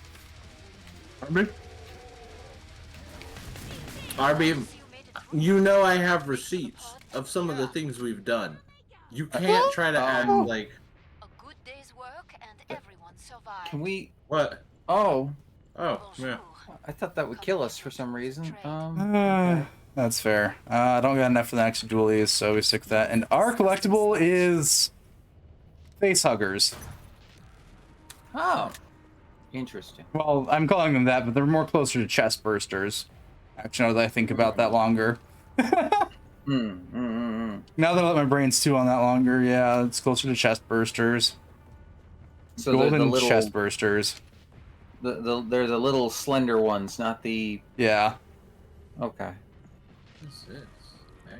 C: RB, you know I have receipts of some of the things we've done. You can't try to add like.
J: A good day's work and everyone survived.
A: Can we?
C: What?
A: Oh,
C: Yeah.
A: I thought that would kill us for some reason.
B: That's fair. I don't got enough for the next dualies, so we stick with that. And our collectible is face huggers.
A: Oh, interesting.
B: Well, I'm calling them that, but they're more closer to chest bursters. Actually, now that I think about that longer. Now that I let my brain stew on that longer, yeah, it's closer to chest bursters.
A: So
B: Golden
A: the little
B: chest bursters.
A: they're the little slender ones, not the.
B: Yeah.
A: Okay.
C: What's this?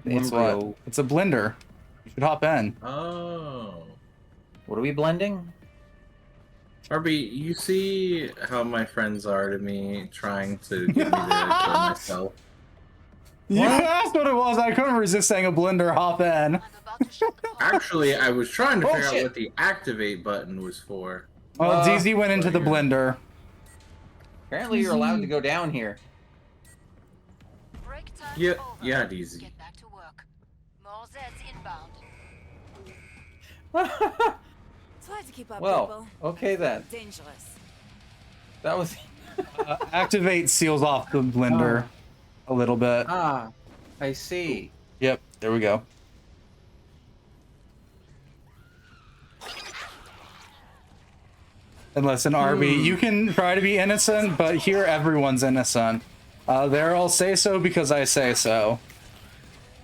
A: The
B: What's
A: embryo.
B: what? It's a blender. You should hop in.
C: Oh.
A: What are we blending?
C: RB, you see how my friends are to me, trying to get me to kill myself?
B: You asked what it was. I couldn't resist saying a blender. Hop in.
C: Actually, I was trying to figure out
A: Bullshit.
C: what the activate button was for.
B: Well, DZ went into the
C: right here.
B: blender.
A: Apparently, you're allowed to go down here.
J: Break time
C: Yeah,
J: over.
C: yeah, DZ.
J: Get back to work. More Zeds inbound.
E: Try to keep up,
A: Well,
E: people.
A: okay then.
E: Dangerous.
A: That was.
B: Activate seals off the blender a little bit.
A: Ah, I see.
B: Yep, there we go. And listen, RB, you can try to be innocent, but here everyone's innocent. There I'll say so because I say so.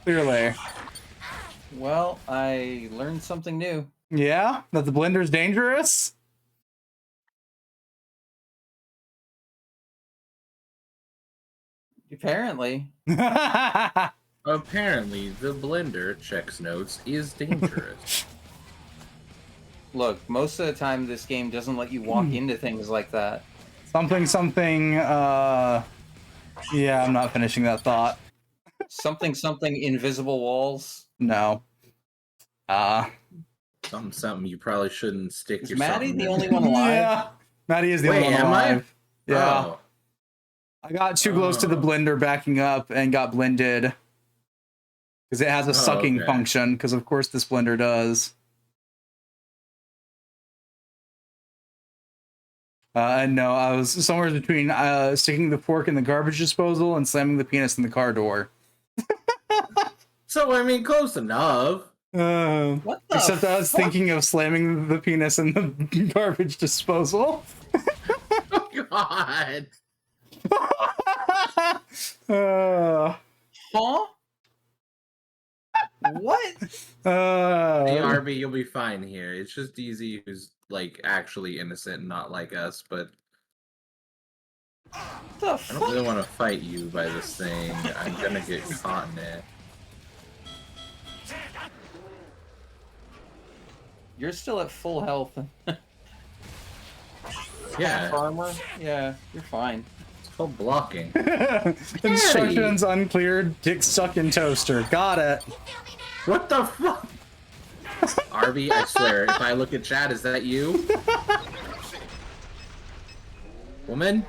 B: Clearly.
A: Well, I learned something new.
B: Yeah? That the blender's dangerous?
A: Apparently.
C: Apparently, the blender, checks notes, is dangerous.
A: Look, most of the time this game doesn't let you walk into things like that.
B: something, yeah, I'm not finishing that thought.
A: Something invisible walls.
B: No.
C: Something you probably shouldn't stick
A: Is
C: your
A: Maddie
C: something
A: the
C: in.
A: only one alive?
B: Yeah. Maddie is the
C: Wait,
B: only one
C: am I?
B: alive. Yeah.
C: Oh.
B: I got too close to the blender backing up and got blended. Because it has a sucking
C: okay.
B: function, because of course this blender does. And no, I was somewhere between sticking the fork in the garbage disposal and slamming the penis in the car door.
C: So, I mean, close enough.
A: What the
B: Except I was thinking of slamming the penis in the garbage disposal.
C: Oh, God.
A: Huh? What?
C: Hey, RB, you'll be fine here. It's just DZ who's, like, actually innocent and not like us, but
A: The
C: I don't
A: fuck?
C: really want to fight you by this thing. I'm gonna get caught in it.
A: You're still at full health.
C: Yeah,
A: Farmer? Yeah, you're fine.
C: it's called blocking.
B: Instructions uncleared. Dick sucking toaster. Got it.
C: What the fuck? RB, I swear, if I look at chat, is that you? Woman?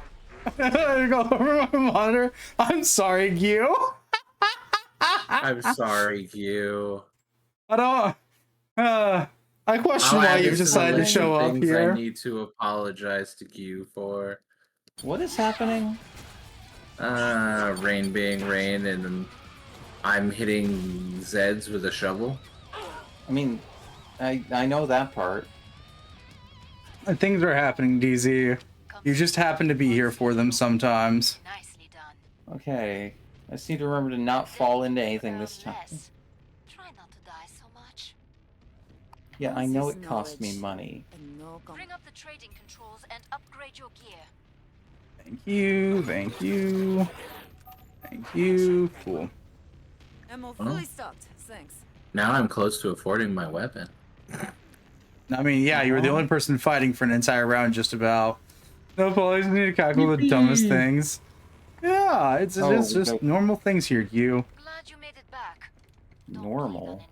B: I go over my monitor. I'm sorry, you.
C: I'm sorry, you.
B: I don't. I question
C: I'll
B: why
C: add
B: you
C: this to the
B: decided to
C: list
B: show
C: of
B: up
C: things I
B: here.
C: need to apologize to you for.
A: What is happening?
C: Rain being rain, and I'm hitting Zeds with a shovel.
A: I mean, I know that part.
B: Things are happening, DZ. You just happen to be here for them sometimes.
J: Nicely done.
A: Okay. I just need to remember to not fall into anything this time.
J: Try not to die so much.
A: Yeah, I know
G: This
A: it cost me
G: knowledge
A: money.
G: and no
J: Bring up the trading controls and upgrade your gear.
B: Thank you, thank you, thank you. Cool.
G: ammo fully stocked. Thanks.
C: Now I'm close to affording my weapon.
B: I mean, yeah, you were the only person fighting for an entire round, just about. No, Paul, you need to cackle the dumbest things. Yeah, it's just
A: okay.
B: normal things here, you.
J: Glad you made it back.
A: Normal.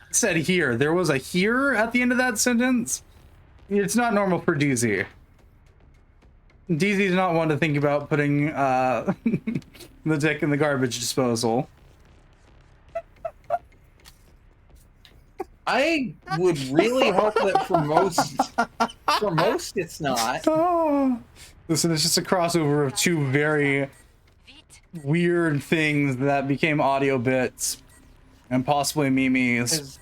B: It said here. There was a here at the end of that sentence. It's not normal for DZ. DZ's not one to think about putting the dick in the garbage disposal.
A: I would really hope that for most it's not.
B: Oh. Listen, it's just a crossover of two very weird things that became audio bits and possibly memes.
A: 'Cause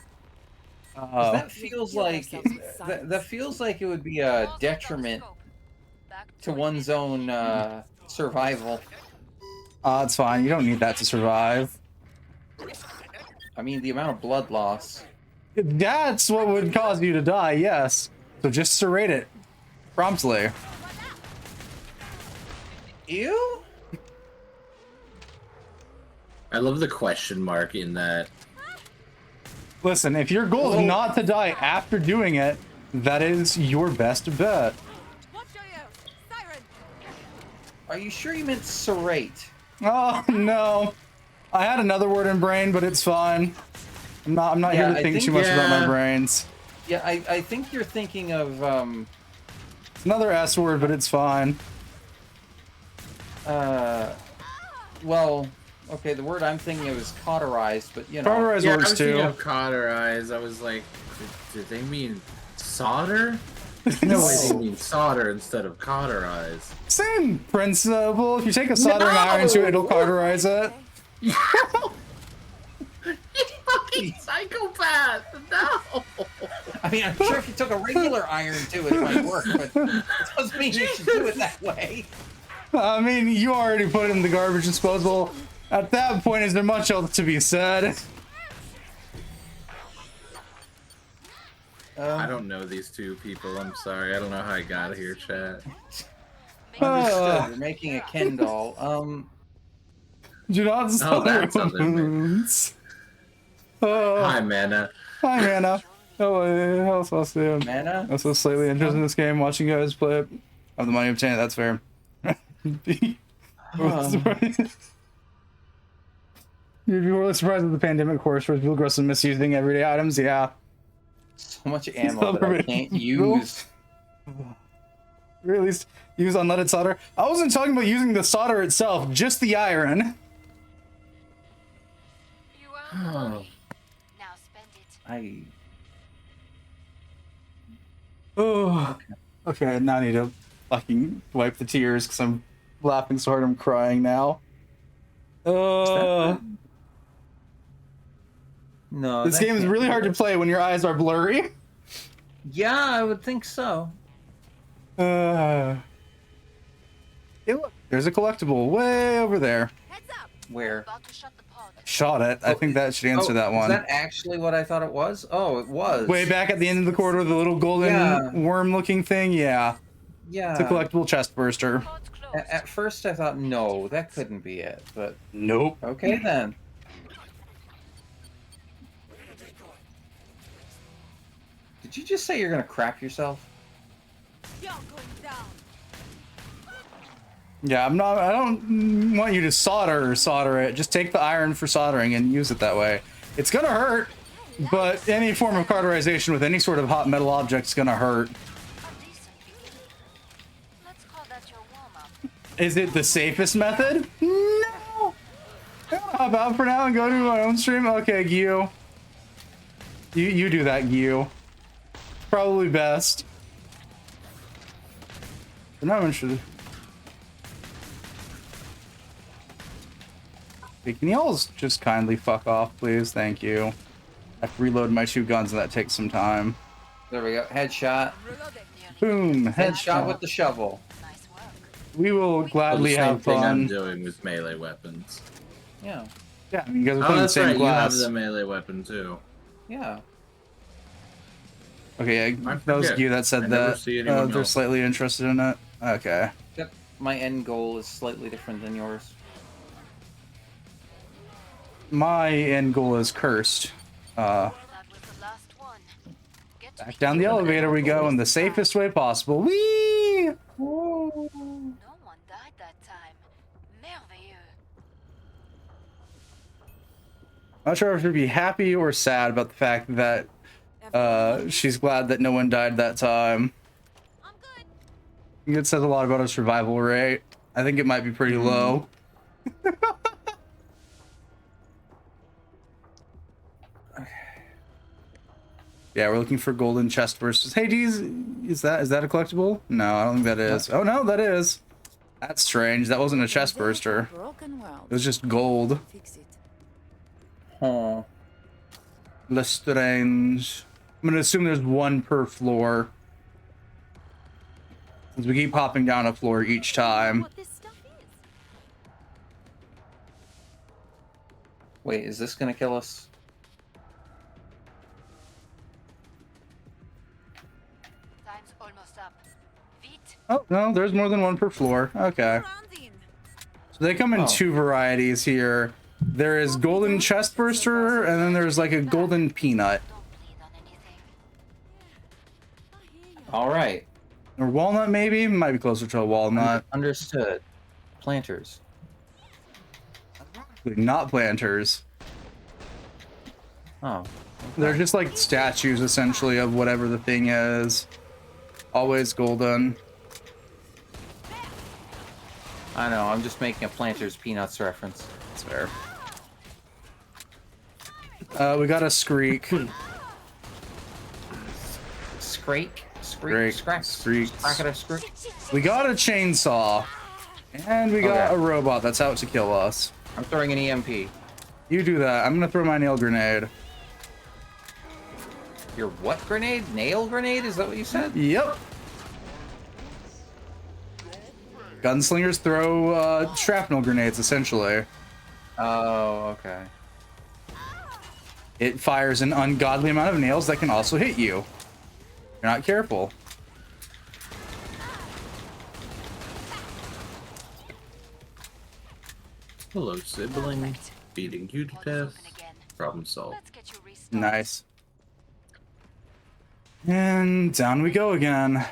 A: that feels like that feels like it would be a detriment to one's own survival.
B: It's fine. You don't need that to survive.
A: I mean, the amount of blood loss.
B: That's what would cause you to die, yes. So just serrate it promptly.
A: Ew?
C: I love the question mark in that.
B: Listen, if your goal is not to die after doing it, that is your best bet.
A: Are you sure you meant serrate?
B: Oh no. I had another word in brain, but it's fine. I'm not here to think too much about my brains.
A: Yeah, I think you're thinking of
B: It's another S word, but it's fine.
A: well, okay, the word I'm thinking of is cauterized, but you know.
B: Cauterized
C: Yeah, I
B: works
C: was thinking
B: too.
C: of cauterize. I was like, did they mean solder? No way, they mean solder instead of cauterize.
B: Same principle. If you take a soldering iron to it, it'll cauterize it.
C: You fucking psychopath! No!
A: I mean, I'm sure if you took a regular iron to it, it might work, but it doesn't mean you should do it that way.
B: I mean, you already put it in the garbage disposal. At that point, is there much else to be said?
C: I don't know these two people. I'm sorry. I don't know how I got here, chat.
A: Understood. You're making a Ken doll.
B: Do not stop
C: that's something.
B: wounds. Oh.
C: Hi, Mana.
B: Hi, Mana. Oh, how's awesome.
A: Mana?
B: I'm so slightly interested in this game, watching you guys play it. I have the money to obtain it, that's fair. You'd be really surprised at the pandemic course where people gross and misusing everyday items, yeah.
A: So much ammo that I can't use.
B: Or at least use unleaded solder. I wasn't talking about using the solder itself, just the iron.
J: Now spend it.
B: Oh, okay. Now I need to fucking wipe the tears because I'm laughing so hard I'm crying now.
A: No.
B: This
A: that
B: game is
A: can't
B: really
A: be
B: hard to
A: it.
B: play when your eyes are blurry.
A: Yeah, I would think so.
B: Hey, look, there's a collectible way over there.
A: Where?
J: About to shut the pod.
B: Shot it. I think that should answer that one.
A: Is that actually what I thought it was? Oh, it was.
B: Way back at the end of the corridor, the little golden worm-looking thing. Yeah.
A: Yeah.
B: It's a collectible chest burster.
A: At first, I thought, no, that couldn't be it, but
B: Nope.
A: okay then. Did you just say you're gonna crap yourself?
G: You're going down.
B: Yeah, I don't want you to solder it. Just take the iron for soldering and use it that way. It's gonna hurt, but any form of cauterization with any sort of hot metal object is gonna hurt.
J: Let's call that your warm-up.
B: Is it the safest method? No! Hop out for now and go to my own stream? Okay, Gyu. You do that, Gyu. Probably best. But no one should. Hey, can y'all just kindly fuck off, please? Thank you. I have to reload my two guns and that takes some time.
A: There we go. Headshot.
B: Boom.
A: Headshot with the shovel.
B: We will gladly
C: Well, the same
B: have
C: thing I'm
B: fun.
C: doing with melee weapons.
A: Yeah.
B: Yeah, you guys are
C: Oh,
B: playing the
C: that's
B: same
C: right.
B: class.
C: You have the melee weapon too.
A: Yeah.
B: Okay,
C: I
B: that was
C: forget.
B: you that
C: I
B: said
C: never
B: that.
C: see anyone
B: They're
C: else.
B: slightly interested in it. Okay.
A: Yep. My end goal is slightly different than yours.
B: My end goal is cursed.
J: That was the last one. Get to
B: Back down the
C: An
B: elevator
C: end
B: we go
C: goal.
B: in the safest way possible. Whee!
J: No one died that time. Merveilleux.
B: Not sure if she'd be happy or sad about the fact that she's glad that no one died that time.
J: I'm good.
B: It says a lot about our survival rate. I think it might be pretty low. Yeah, we're looking for golden chest versus. Hey, geez, is that a collectible? No, I don't think that is. Oh no, that is. That's strange. That wasn't a chest burster.
E: Broken world.
B: It was just gold.
E: Fix it.
A: Huh.
B: Lestrange. I'm gonna assume there's one per floor. Since we keep popping down a floor each time.
J: What this stuff is.
A: Wait, is this gonna kill us?
J: Time's almost up. Vite.
B: Oh no, there's more than one per floor. Okay. So they come in
A: Oh.
B: two varieties here. There is golden chest burster, and then there's like a golden peanut.
J: Don't bleed on anything.
A: All right.
B: Or walnut, maybe? Might be closer to a walnut.
A: Understood. Planters.
B: Not planters.
A: Oh.
B: They're just like statues, essentially, of whatever the thing is. Always golden.
A: I know. I'm just making a Planters Peanuts reference.
B: That's fair. We got a Screak.
A: Scrake?
B: Scrake.
A: Scrack?
B: Screak.
A: Screak?
B: We got a chainsaw. And we got
A: Okay.
B: a robot that's out to kill us.
A: I'm throwing an EMP.
B: You do that. I'm gonna throw my nail grenade.
A: Your what grenade? Nail grenade? Is that what you said?
B: Yep. Gunslingers throw shrapnel grenades, essentially.
A: Oh, okay.
B: It fires an ungodly amount of nails that can also hit you. You're not careful.
C: Hello, sibling. Beating you to death. Problem solved.
J: Let's get you restarted.
B: Nice. And down we go again.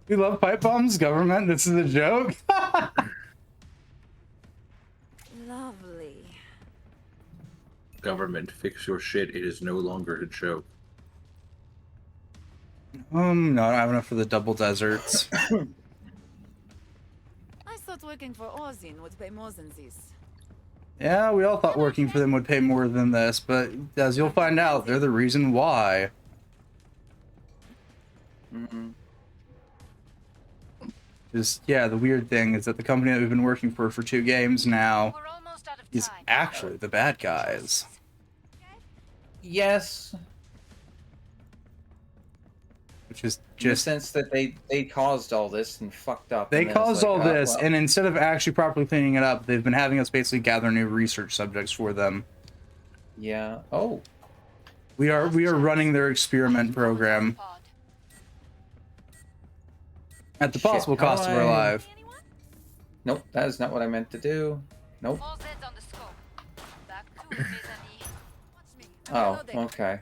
B: We love pipe bombs, government. This is a joke.
E: Lovely.
C: Government, fix your shit. It is no longer a joke.
B: No, I don't have enough for the double deserts.
E: I thought working for Ozin would pay more than this.
B: Yeah, we all thought working for them would pay more than this, but as you'll find out, they're the reason why. Just, yeah, the weird thing is that the company that we've been working for 2 games now
J: We're almost out of
B: is
J: time.
B: actually the bad guys.
A: Yes.
B: Which is
A: In the
B: just
A: sense that they caused all this and fucked up.
B: they
A: and then it's
B: caused
A: like,
B: all
A: oh,
B: this,
A: well.
B: and instead of actually properly cleaning it up, they've been having us basically gather new research subjects for them.
A: Yeah. Oh.
B: We are running their experiment program
J: Pod.
B: at the
A: Shit,
B: possible
A: how
B: cost
A: do
B: of our
A: I-
B: life.
A: Nope. That is not what I meant to do. Nope.
J: All Zeds on the scope. Back to mes amis.
A: Oh. Okay.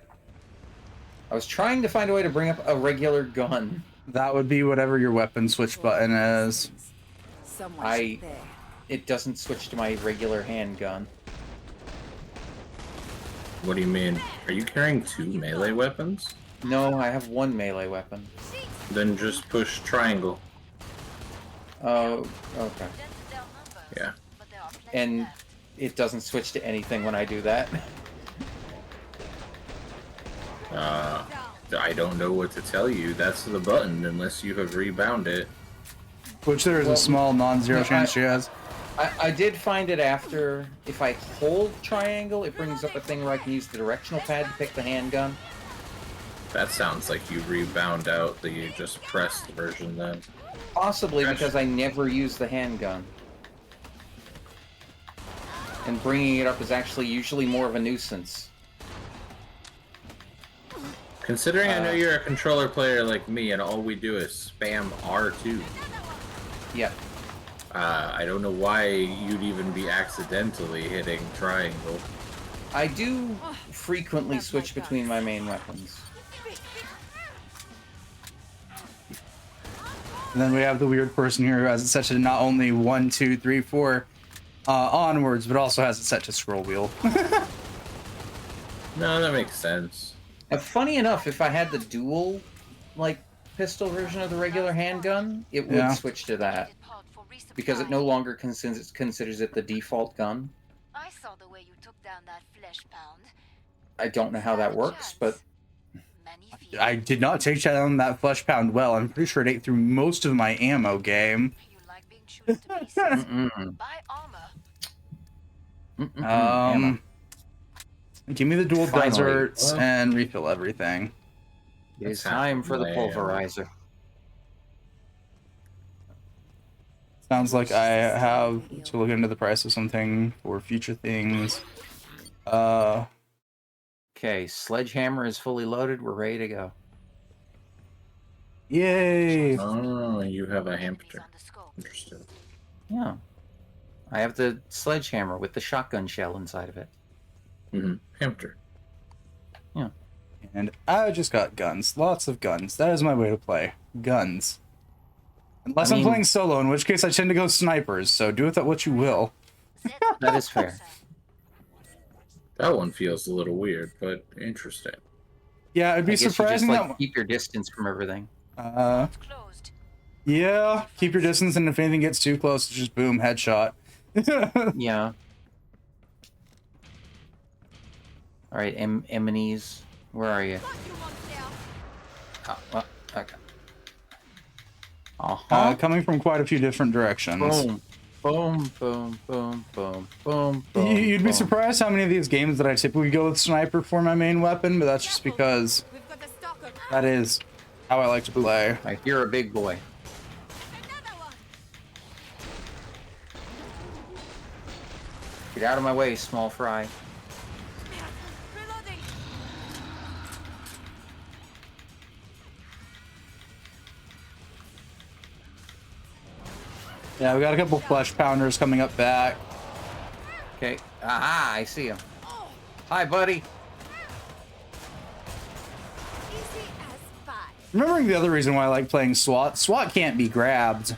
A: I was trying to find a way to bring up a regular gun.
B: That would be whatever your weapon switch button is.
E: Someone
A: I-
E: there.
A: It doesn't switch to my regular handgun.
C: What do you mean? Are you carrying 2 melee weapons?
A: No, I have 1 melee weapon.
C: Then just push triangle.
A: Oh. Okay.
J: Zeds down numbers,
C: Yeah.
J: but there are plenty
A: And
J: left.
A: it doesn't switch to anything when I do that.
C: I don't know what to tell you. That's the button, unless you have rebound it.
B: Which there is
A: Well,
B: a small non-zero
A: no,
B: chance she has.
A: I did find it after, if I hold triangle, it brings up a thing where I can use the directional pad to pick the handgun.
C: That sounds like you rebound out the just pressed version then.
A: Possibly
C: Gotcha.
A: because I never use the handgun. And bringing it up is actually usually more of a nuisance.
C: Considering I know you're a controller player like me, and all we do is spam R2.
A: Yep.
C: I don't know why you'd even be accidentally hitting triangle.
A: I do frequently switch between my main weapons.
B: And then we have the weird person here who has it set to not only 1, 2, 3, 4 onwards, but also has it set to scroll wheel.
C: No, that makes sense.
A: And funny enough, if I had the dual, like, pistol version of the regular handgun, it would switch to that. Because it no longer considers it the default gun.
J: I saw the way you took down that flesh pound.
A: I don't know how that works, but...
B: I did not take down that flesh pound well. I'm pretty sure it ate through most of my ammo game.
J: You like being shot to pieces. Buy armor.
B: Give me the dual
A: Finally.
B: deserts and refill everything.
A: It's time for the pulverizer.
B: Sounds like I have to look into the price of something for future things.
A: Okay, sledgehammer is fully loaded. We're ready to go.
B: Yay!
C: Oh, you have a hamster. Understood.
A: Yeah. I have the sledgehammer with the shotgun shell inside of it.
C: Mm-hmm. Hamster.
A: Yeah.
B: And I just got guns. Lots of guns. That is my way to play. Guns. Unless I'm playing solo, in which case I tend to go snipers, so do with that what you will.
A: That is fair.
C: That one feels a little weird, but interesting.
B: Yeah, it'd be
A: I guess
B: surprising
A: you just,
B: that...
A: keep your distance from everything.
B: Yeah, keep your distance, and if anything gets too close, just boom, headshot.
A: Yeah. Alright, Eminees, where are you? Oh, well, okay.
B: Coming from quite a few different directions.
A: Boom. Boom, boom, boom, boom, boom, boom.
B: You'd be surprised how many of these games that I typically go with sniper for my main weapon, but that's just because that is how I like to play.
A: I hear a big boy. Get out of my way, small fry.
B: Yeah, we got a couple flesh pounders coming up back.
A: Okay. Aha, I see him. Hi, buddy.
B: Remembering the other reason why I like playing SWAT. SWAT can't be grabbed.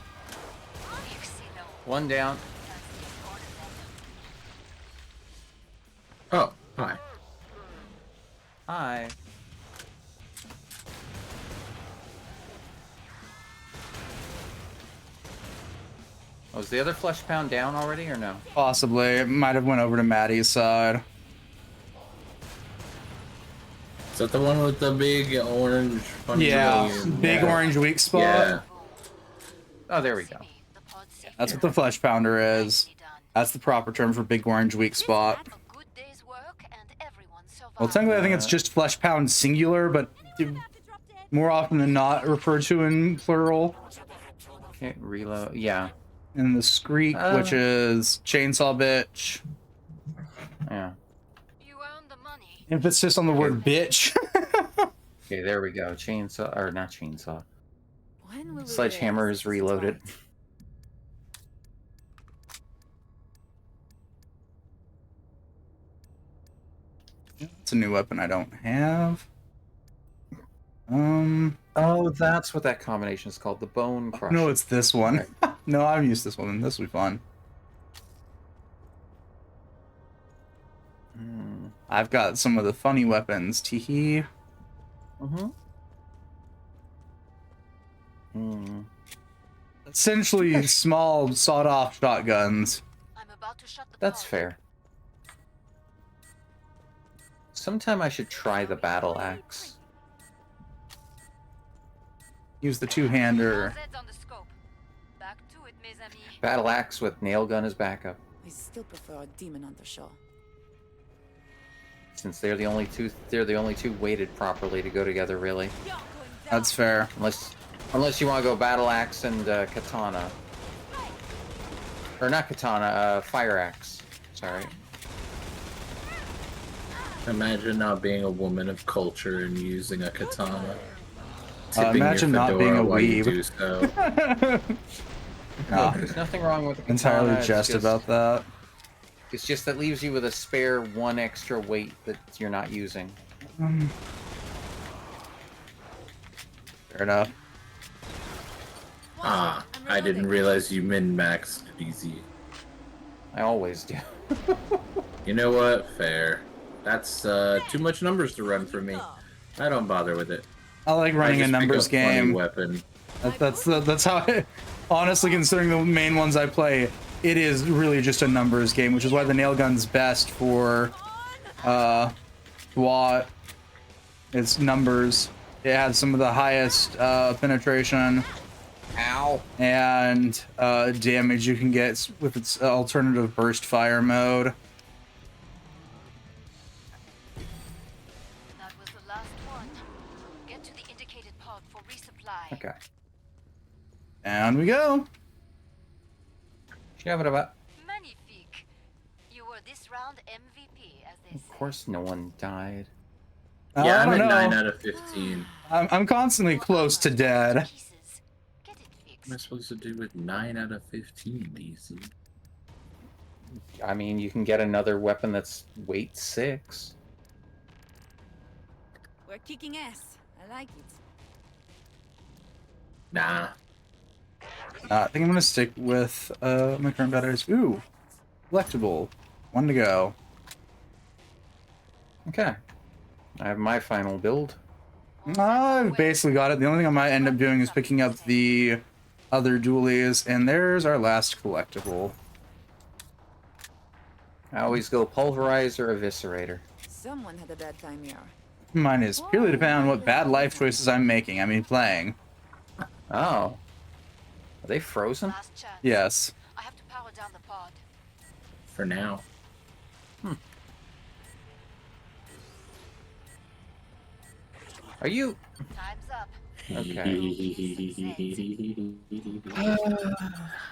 A: One down.
C: Oh, hi.
A: Hi. Was the other flesh pound down already or no?
B: Possibly. It might have went over to Maddie's side.
C: Is that the one with the big orange funny
B: big orange weak spot.
C: Yeah.
A: Oh, there we go.
B: That's what the flesh pounder is. That's the proper term for big orange weak spot. Well, technically I think it's just flesh pound singular, but more often than not referred to in plural.
A: Okay, reload. Yeah.
B: And the Screek, which is chainsaw bitch.
A: Yeah.
B: Emphasis on the word bitch.
A: Okay, there we go. Chainsaw, or not chainsaw. Sledgehammer is reloaded.
B: It's a new weapon I don't have.
A: Oh, that's what that combination is called. The Bone Crusher.
B: No, it's this one. No, I've used this one. This will be fun. I've got some of the funny weapons. Teehee. Essentially small sawed-off shotguns.
A: That's fair. Sometime I should try the battle axe.
B: Use the two-hander.
A: Battle axe with nail gun as backup.
E: I still prefer a demon hunter shot.
A: Since they're the only two weighted properly to go together, really.
B: That's fair.
A: Unless you want to go battle axe and katana. Or not katana, fire axe. Sorry.
C: Imagine not being a woman of culture and using a katana. Tipping
B: Imagine
C: your
B: not
C: fedora
B: being a
C: while you
B: weeb.
C: do so.
B: No,
A: Look, there's nothing wrong with the katana.
B: entirely
A: it's
B: jest
A: just-
B: about that.
A: It's just that leaves you with a spare one extra weight that you're not using.
B: Fair enough.
C: Ah, I didn't realize you min-maxed DZ.
A: I always do.
C: You know what? Fair. That's too much numbers to run for me. I don't bother with it.
B: I like running
C: I
B: a
C: just pick
B: numbers
C: up funny
B: game.
C: Weapon.
B: That's how I, honestly, considering the main ones I play, it is really just a numbers game, which is why the nail gun's best for SWAT. It's numbers. It has some of the highest penetration
A: Ow.
B: and damage you can get with its alternative burst fire mode.
J: That was the last one. Get to the indicated pod for resupply.
A: Okay.
B: And we go.
A: Shabba-dabba.
J: Magnifique. You were this round MVP, as they
A: Of
J: say.
A: course no one died.
C: Yeah,
B: I
C: I'm
B: don't
C: at
B: know.
C: 9 out of 15.
B: I'm constantly close to dead.
J: Pieces. Get it fixed.
C: What am I supposed to do with 9 out of 15, DC?
A: I mean, you can get another weapon that's weight 6.
G: We're kicking ass. I like it.
C: Nah.
B: I think I'm gonna stick with my current batteries. Ooh, collectible. One to go.
A: Okay. I have my final build.
B: I've basically got it. The only thing I might end up doing is picking up the other dualies, and there's our last collectible.
A: I always go pulverizer, eviscerator.
G: Someone had a bad time here.
B: Mine is purely dependent on what bad life choices I'm making. I mean, playing.
A: Oh. Are they frozen?
J: Last chance.
B: Yes.
J: I have to power down the pod.
C: For now.
A: Are you?
J: Time's up.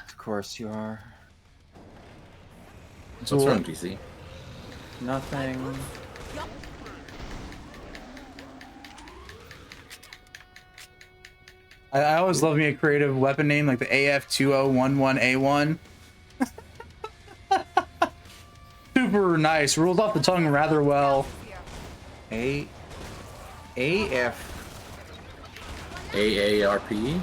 A: Of course you are.
C: What's wrong, DC?
A: Nothing.
B: I always love me a creative weapon name like the AF2011A1. Super nice. Rolled off the tongue rather well.
A: AF.
C: AARP?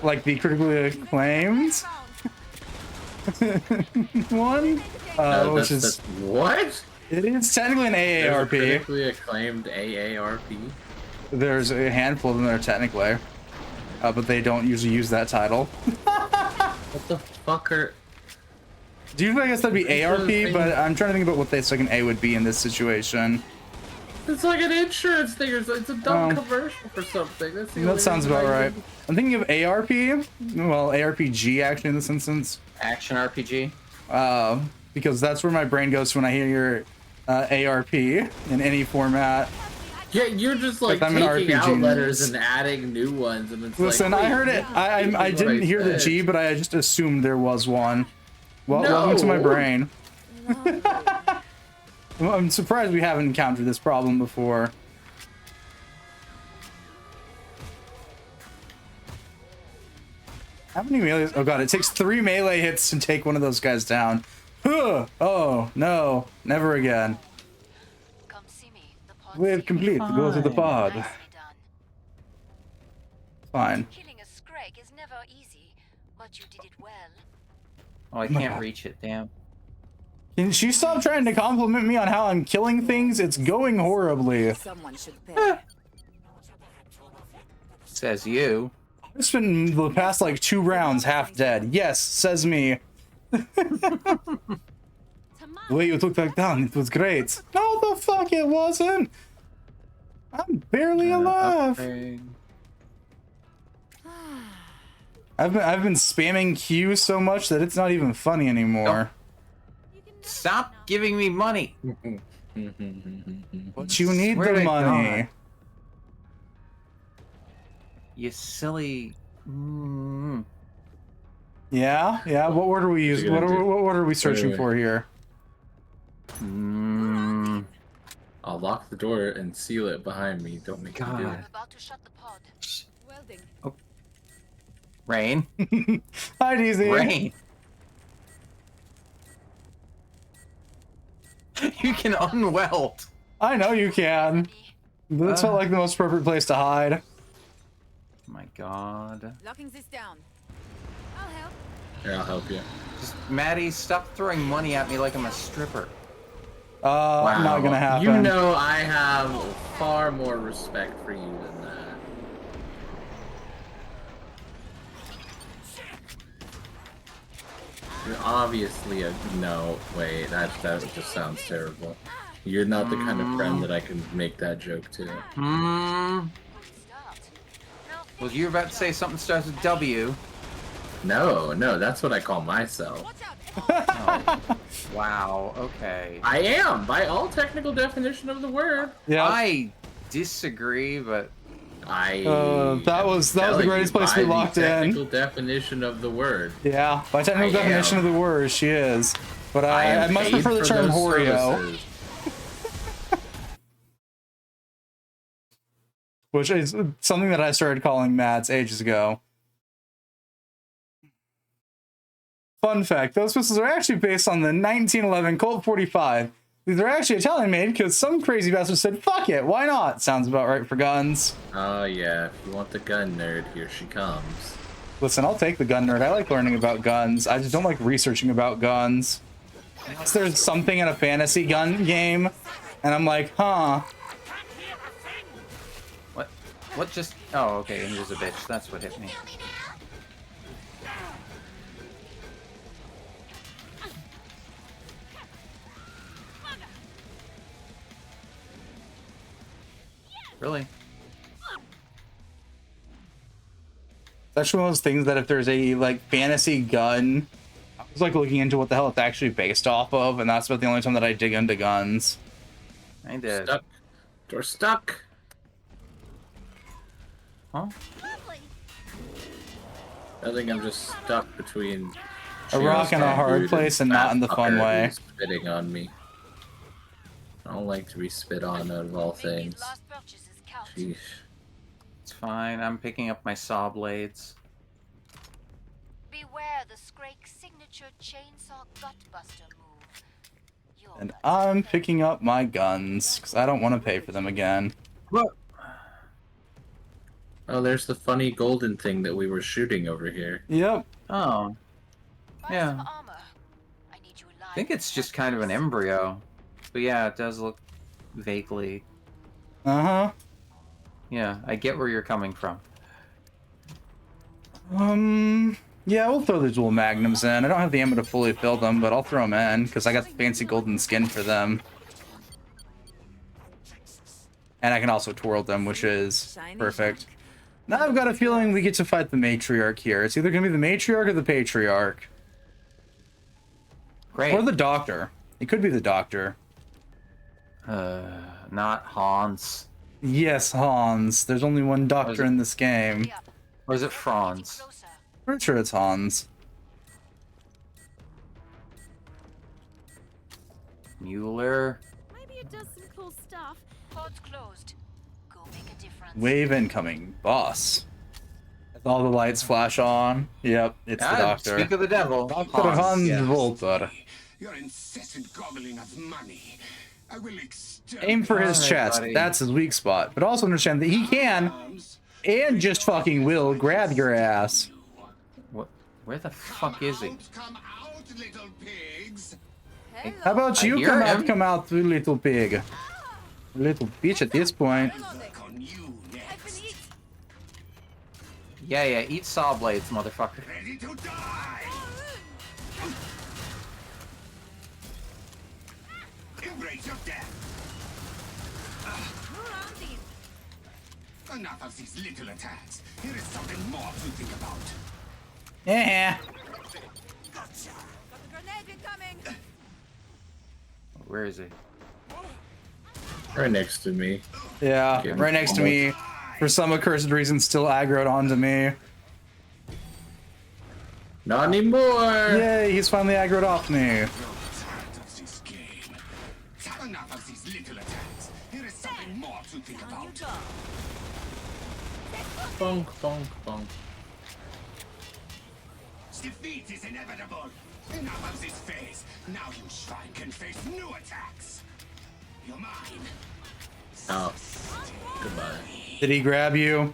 B: Like the critically acclaimed one, which is
C: what?
B: it is technically an
C: There's a
B: AARP.
C: critically acclaimed AARP.
B: There's a handful of them that are technically, but they don't usually use that title.
C: What the fuck are?
B: Do you think I guess that'd be ARP? But I'm trying to think about what the second A would be in this situation.
C: It's like an insurance thing, or it's a dumb
B: Oh.
C: commercial for something. That's the
B: That
C: only
B: sounds
C: reason
B: about
C: I
B: right. I'm thinking of ARP. Well, ARPG actually in this instance.
A: Action RPG.
B: Because that's where my brain goes when I hear your ARP in any format.
C: Yeah, you're just like
B: I'm an
C: taking out
B: RPG
C: letters
B: nerd.
C: and adding new ones, and it's
B: Listen,
C: like,
B: I heard it. I didn't hear the G, but I just assumed there was one. Well, welcome to my
C: No.
B: brain. Well, I'm surprised we haven't encountered this problem before. How many melee? Oh god, it takes 3 melee hits to take one of those guys down. Huh. Oh no, never again.
J: Come see me. The pod's
B: Wave complete. Go to the pod.
J: nicely done.
B: Fine.
J: Killing a Scrag is never easy, but you did it well.
A: Oh, I can't reach it. Damn.
B: Can she stop trying to compliment me on how I'm killing things? It's going horribly.
G: Someone should pay.
A: Says you.
B: I've spent the past like 2 rounds half dead. Yes, says me. The way you took that down, it was great. No, the fuck it wasn't. I'm barely alive.
A: Upgrade.
B: I've been spamming Q so much that it's not even funny anymore.
A: Stop giving me money.
B: But you need
A: Where'd
B: the
A: it
B: money.
A: go? You silly.
B: Yeah, yeah. What word are we using?
C: What are you gonna do?
B: What word are we searching
C: Wait.
B: for here?
C: I'll lock the door and seal it behind me. Don't make me do it.
A: God.
J: I'm about to shut the pod. Welding.
A: Rain.
B: Hi, DZ.
A: Rain. You can unweld.
B: I know you can. That's felt like the most appropriate place to hide.
A: My God.
J: Locking this down. I'll help.
C: Here, I'll help you.
A: Just, Maddie, stop throwing money at me like I'm a stripper.
B: Not gonna happen.
C: You know I have far more respect for you than that. You're obviously a no. Wait, that just sounds terrible. You're not the kind of friend that I can make that joke to.
A: Was you about to say something starts with W?
C: No, that's what I call myself.
A: Oh. Wow. Okay.
C: I am, by all technical definition of the word.
B: Yeah.
A: I disagree, but
B: that was the greatest place we locked in.
C: Technical definition of the word.
B: Yeah, by technical definition of the word, she is. But I much prefer the term Horeo. Which is something that I started calling Mads ages ago. Fun fact, those pistols are actually based on the 1911 Colt 45. These are actually Italian made because some crazy bastard said, fuck it, why not? Sounds about right for guns.
C: Oh yeah, if you want the gun nerd, here she comes.
B: Listen, I'll take the gun nerd. I like learning about guns. I just don't like researching about guns. Unless there's something in a fantasy gun game, and I'm like, huh.
A: What just... Oh, okay, he was a bitch. That's what hit me. Really?
B: It's actually one of those things that if there's a, like, fantasy gun, I was, like, looking into what the hell it's actually based off of, and that's about the only time that I dig into guns.
A: I did.
C: Stuck. Door stuck.
A: Huh?
C: I think I'm just stuck between
B: A rock and a hard place and not in the fun way.
C: Spitting on me. I don't like to be spit on out of all things. Sheesh.
A: It's fine. I'm picking up my saw blades.
J: Beware the Scrake signature chainsaw gutbuster move.
B: And I'm picking up my guns, because I don't want to pay for them again.
A: What?
C: Oh, there's the funny golden thing that we were shooting over here.
B: Yep.
A: Oh. Yeah. I think it's just kind of an embryo. But yeah, it does look vaguely.
B: Uh-huh.
A: Yeah, I get where you're coming from.
B: Yeah, we'll throw these little magnums in. I don't have the ammo to fully fill them, but I'll throw them in, because I got the fancy golden skin for them. And I can also twirl them, which is perfect. Now I've got a feeling we get to fight the matriarch here. It's either going to be the matriarch or the patriarch.
A: Great.
B: Or the doctor. It could be the doctor.
A: Not Hans.
B: Yes, Hans. There's only one doctor in this game.
A: Or is it Franz?
B: Pretty sure it's Hans.
A: Mueller.
J: Maybe it does some cool stuff. Pod's closed. Go make a difference.
B: Wave incoming. Boss. As all the lights flash on. Yep, it's the doctor.
A: Speak of the devil.
B: Dr. Hans Volter.
I: Your incessant gobbling of money. I will
B: Aim for his chest.
A: buddy.
B: That's his weak spot. But also understand that he can, and just fucking will, grab your ass.
A: What? Where the fuck is he?
B: How about you come out, you little pig? Little bitch at this point.
A: Yeah, eat saw blades, motherfucker.
I: Ready to die! Embrace your death! Enough of these little attacks. Here is something more to think about.
B: Yeah.
I: Gotcha.
J: Got a grenade incoming.
A: Where is he?
C: Right next to me.
B: Yeah, right next to me. For some accursed reason, still aggroed onto me.
C: Not anymore!
B: Yay, he's finally aggroed off me.
I: Enough of these little attacks.
H: think
G: Down you
H: about.
G: go.
C: Bonk, bonk, bonk.
F: Defeat is inevitable. Enough of this phase. Now you shrine can face new attacks. You're mine.
C: Oh, goodbye.
B: Did he grab you?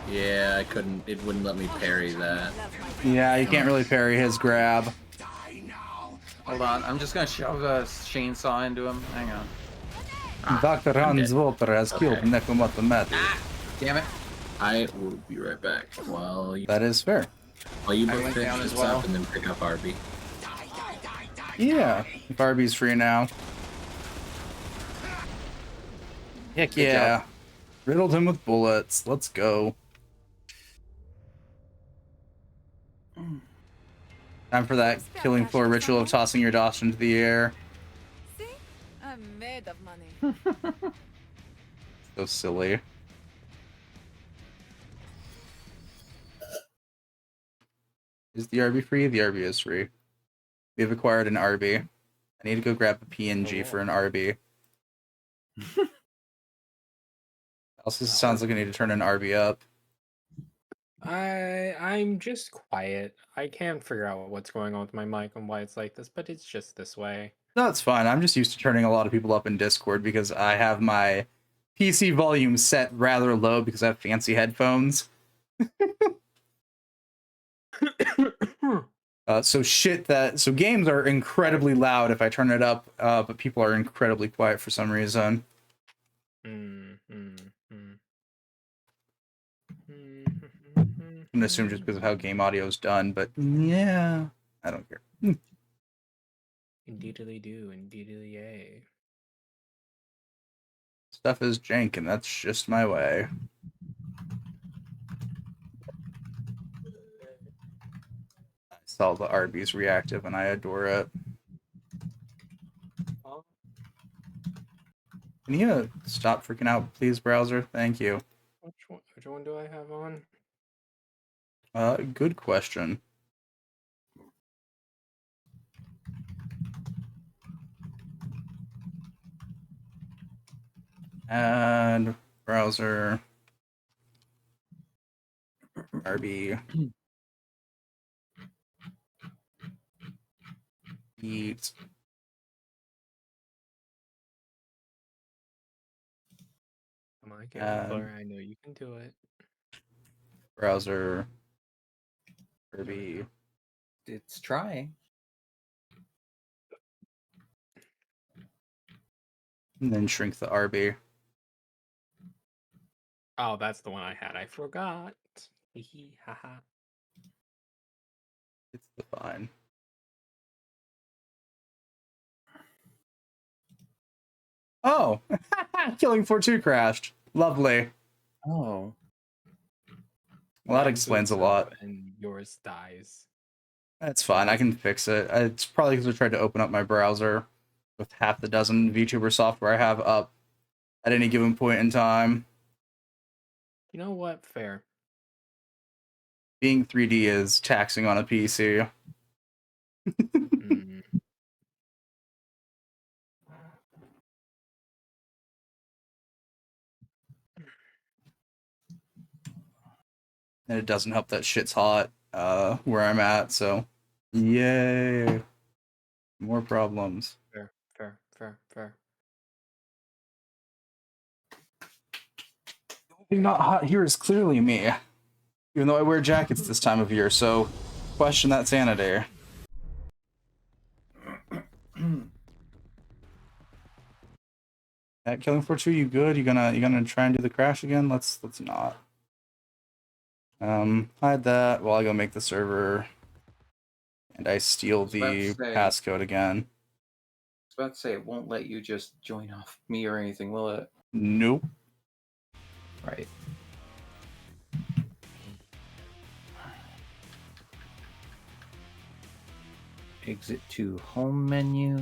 C: Yeah, I couldn't. It wouldn't let me parry that.
B: Yeah, you can't really parry his grab.
F: Die now.
A: Hold on, I'm just gonna shove a chainsaw into him. Hang on.
B: Dr. Hans
C: dead.
B: Wolter has killed
C: Okay.
B: Nekomata Mati.
A: Damn it.
C: I will be right back while you
B: That is fair.
C: both
A: I
C: finish
A: went down
C: this
A: as well.
C: up and then pick up Arby.
B: Yeah, Barbie's free now. Heck yeah.
A: job.
B: Riddled him with bullets. Let's go. Time for that killing floor ritual of tossing your dosh into the air.
G: See? I'm made of money.
B: So silly. Is the RB free? The RB is free. We have acquired an RB. I need to go grab a PNG for an RB. Also, sounds like I need to turn an RB up.
K: I'm just quiet. I can't figure out what's going on with my mic and why it's like this, but it's just this way.
B: No, it's fine. I'm just used to turning a lot of people up in Discord because I have my PC volume set rather low because I have fancy headphones. So games are incredibly loud if I turn it up, but people are incredibly quiet for some reason. I'm gonna assume just because of how game audio is done, but yeah, I don't care.
K: Indeedly do, indeedly yay.
B: Stuff is jank, and that's just my way. I saw the Arby's reactive, and I adore it. Can you stop freaking out, please, browser? Thank you.
K: Which one do I have on?
B: Good question. Add browser RB eat
K: Come on, Gary, I know you can do it.
B: browser RB.
A: It's trying.
B: And then shrink the RB.
K: Oh, that's the one I had. I forgot. Hee haha.
B: It's the fine. Oh, Killing Floor 2 crashed. Lovely.
A: Oh.
B: Well, that explains a lot.
K: And yours dies.
B: That's fine. I can fix it. It's probably because I tried to open up my browser with half the dozen VTuber software I have up at any given point in time.
K: You know what? Fair.
B: Being 3D is taxing on a PC. And it doesn't help that shit's hot where I'm at, so yay. More problems.
K: Fair.
B: Not hot here is clearly me. Even though I wear jackets this time of year, so question that sanity. At Killing Floor 2, you good? You gonna try and do the crash again? Let's not. Hide that while I go make the server and I steal the passcode again.
A: I was about to say it won't let you just join off me or anything, will it?
B: Nope.
A: Right. Exit to home menu.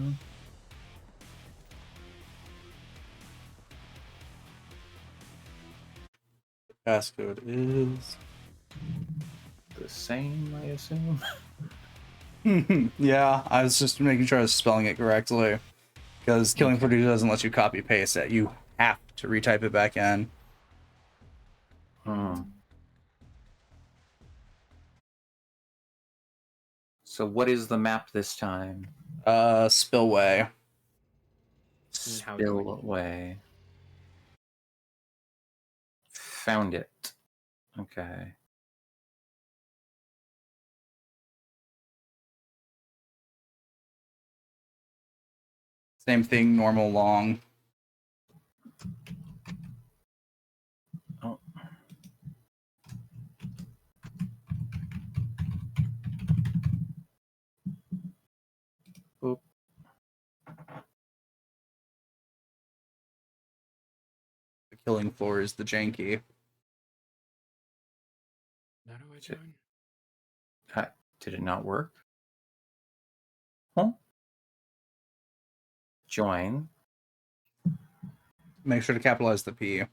B: Passcode is
A: the same, I assume.
B: Yeah, I was just making sure I was spelling it correctly. Because Killing Floor 2 doesn't let you copy paste it. You have to retype it back in.
A: So what is the map this time?
B: Spillway.
K: how do I-
A: Spillway. Found it. Okay.
B: Same thing, normal long.
A: Oh. Oop.
B: The killing floor is the janky.
K: How do I join?
A: Did it not work? Huh? Join.
B: Make sure to capitalize the P.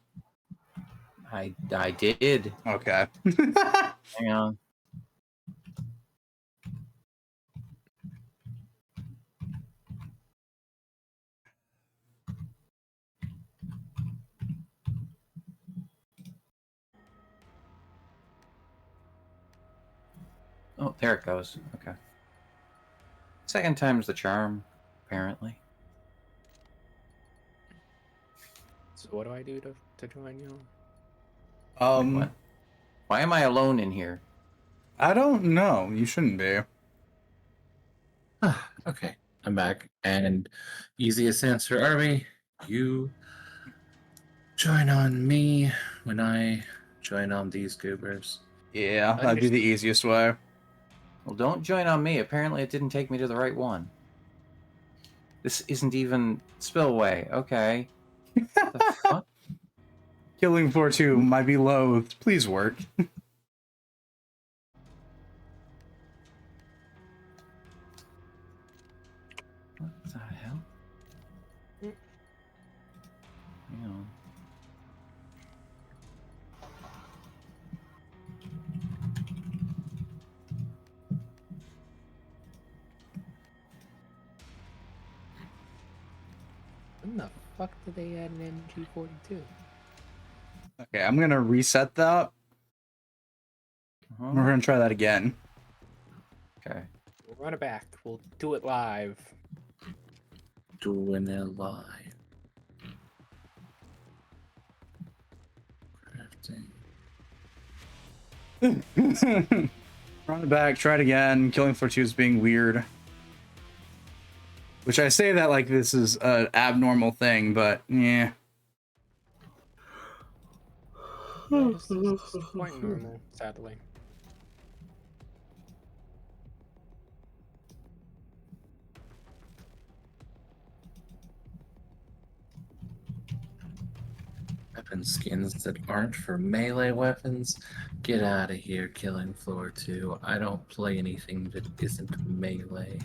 A: I did.
B: Okay.
A: Hang on. Oh, there it goes. Okay. Second time's the charm, apparently.
K: So what do I do to join you?
A: What? Why am I alone in here?
B: I don't know. You shouldn't be.
C: Okay, I'm back. And easiest answer, Army, you join on me when I join on these goobers.
B: Yeah, that'd be the easiest way.
A: Well, don't join on me. Apparently it didn't take me to the right one. This isn't even Spillway. Okay. What the fuck?
B: Killing floor 2 might be loathed. Please work.
A: What the hell? Hang on.
K: When the fuck did they add an MG42?
B: Okay, I'm gonna reset that. We're gonna try that again.
A: Okay.
K: We'll run it back. We'll do it live.
C: Doing it live. Crafting.
B: Run it back, try it again. Killing floor 2 is being weird. Which I say that like this is an abnormal thing, but yeah.
K: It's quite normal, sadly.
C: Weapon skins that aren't for melee weapons. Get out of here, Killing Floor 2. I don't play anything that isn't melee.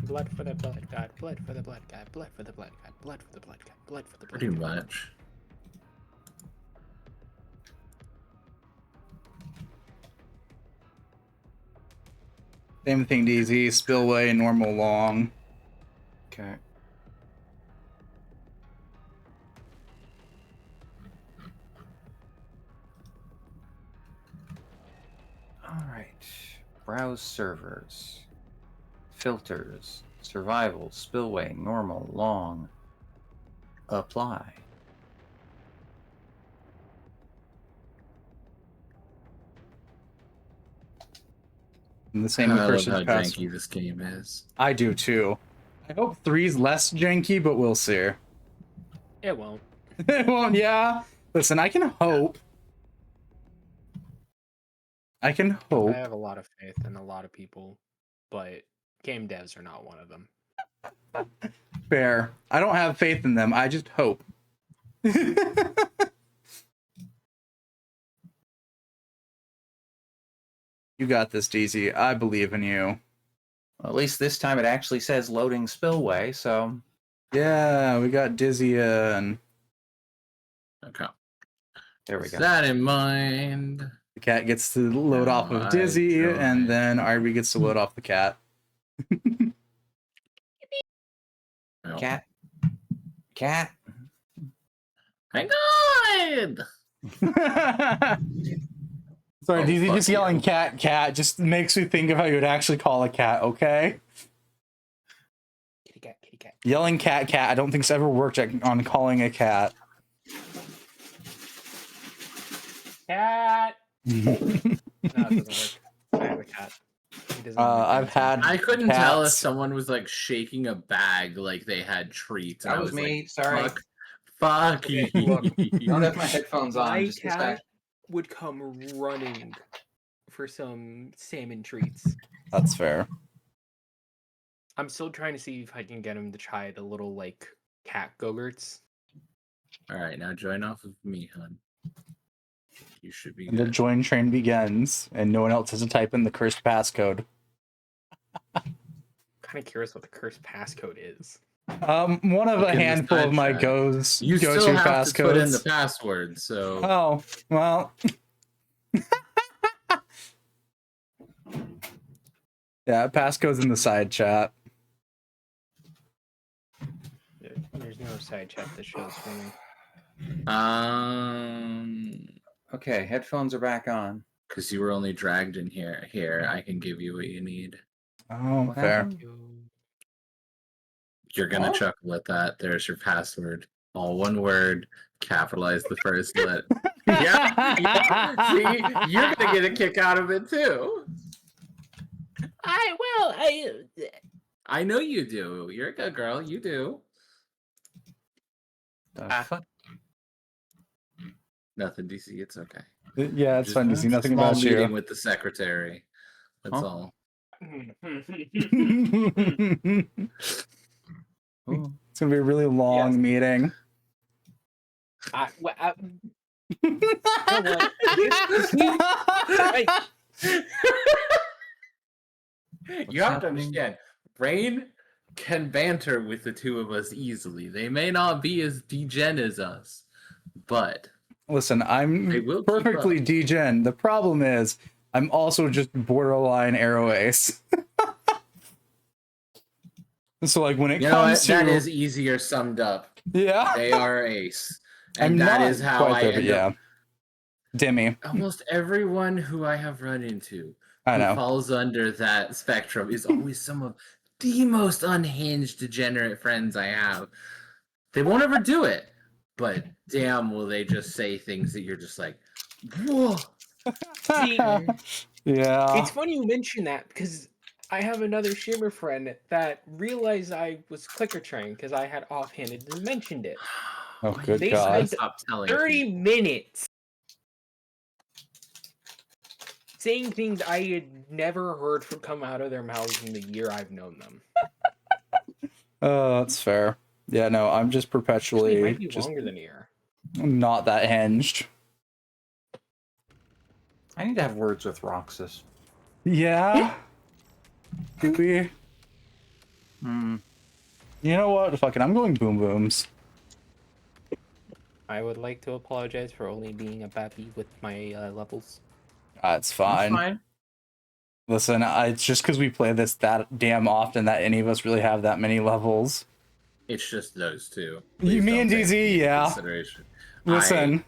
K: Blood for the blood god, blood for the blood god, blood for the blood god, blood for the blood god, blood for the blood
C: Pretty
K: god.
C: much.
B: Same thing, DZ. Spillway, normal long.
A: Okay. All right. Browse servers. Filters. Survival. Spillway. Normal. Long. Apply.
B: And the same
C: I love
B: person's
C: how
B: password.
C: janky this game is.
B: I do too. I hope 3's less janky, but we'll see.
K: It won't.
B: It won't, yeah. Listen, I can hope. I can hope.
K: I have a lot of faith in a lot of people, but game devs are not one of them.
B: Fair. I don't have faith in them. I just hope. You got this, DZ. I believe in you.
A: Well, at least this time it actually says loading Spillway, so...
B: Yeah, we got Dizzy and...
C: Okay.
A: There we
C: With
A: go.
C: that in mind.
B: The cat gets to load off of
C: I
B: Dizzy,
C: joined.
B: and then Arby gets to load off the cat.
A: Cat. Cat.
C: Hang on!
B: Sorry,
C: Oh,
B: DZ
C: fuck
B: just yelling cat, cat just makes me think of how you would actually call a cat, okay?
K: Kitty cat, kitty cat.
B: Yelling cat, cat, I don't think it's ever worked on calling a cat.
K: Cat. No, it doesn't work. I have a cat. He doesn't
B: I've had
C: I couldn't tell if
B: cats.
C: someone was like shaking a bag like they had treats. And
A: That
C: I
A: was me.
C: like,
A: Sorry.
C: Fuck you.
A: I don't have my headphones on.
K: My
A: Just a
K: cat
A: sec.
K: would come running for some salmon treats.
B: That's fair.
K: I'm still trying to see if I can get him to try the little like cat go-gurts.
C: All right, now join off of me, hon. You should be
B: And the
C: good.
B: join train begins, and no one else has to type in the cursed passcode.
K: Kind of curious what the cursed passcode is.
B: One of a
C: Look in the
B: handful of my
C: chat.
B: goes
C: You
B: go-to
C: still have to put in the
B: passcodes.
C: password, so
B: Oh, well. Yeah, passcode's in the side chat.
K: There's no side chat that shows for me.
A: Okay, headphones are back on.
C: Because you were only dragged in here. Here, I can give you what you need.
B: Oh,
A: What
B: fair.
A: happened?
C: You're gonna
A: What?
C: chuckle at that. There's your password. All one word. Capitalize the first letter. yeah. See, you're gonna get a kick out of it too. I know you do. You're a good girl. You do.
A: Fuck?
C: Nothing, DC. It's okay.
B: Yeah, it's
C: Just
B: fun to see
C: a
B: nothing
C: small
B: about
C: meeting
B: you.
C: with the secretary. That's
A: Huh?
C: all.
A: Ooh.
B: It's gonna be a really long
K: Yes.
B: meeting.
C: You have to
A: happening?
C: understand, Brain can banter with the two of us easily. They may not be as degen as us, but
B: Listen,
C: They
B: I'm
C: will keep
B: perfectly
C: up.
B: degen. The problem is, I'm also just borderline arrow ace. So, like, when it
C: you know what?
B: comes to
C: That is easier summed up.
B: yeah,
C: They are ace,
B: I'm
C: and that
B: not
C: is how
B: quite
C: I
B: there, but
C: end
B: yeah,
C: up.
B: Dimmy.
C: Almost everyone who I have run into
B: I
C: who
B: know.
C: falls under that spectrum is always some of the most unhinged, degenerate friends I have. They won't ever do it, but damn, will they just say things that you're just like, whoa.
K: See,
B: Yeah.
K: it's funny you mention that because I have another Shimmer friend that realized I was clicker trained because I had offhandedly mentioned it.
B: Oh, good
K: They
B: God.
K: spent
C: Stop telling
K: 30
C: people.
K: minutes saying things I had never heard from come out of their mouths in the year I've known them.
B: Oh, that's fair. Yeah, no, I'm just
K: Actually, it
B: perpetually
K: might be
B: just
K: longer than a year.
B: not that hinged.
A: I need to have words with Roxas.
B: Yeah. Do we?
A: Hmm.
B: You know what? Fuck it. I'm going boom booms.
K: I would like to apologize for only being a baby with my levels.
B: It's fine.
A: That's fine.
B: Listen, it's just because we play this that damn often that any of us really have that many levels.
C: It's just those two.
B: You,
C: Please
B: me
C: don't
B: and
C: take
B: DZ,
C: me into
B: yeah.
C: consideration.
B: Listen,
C: I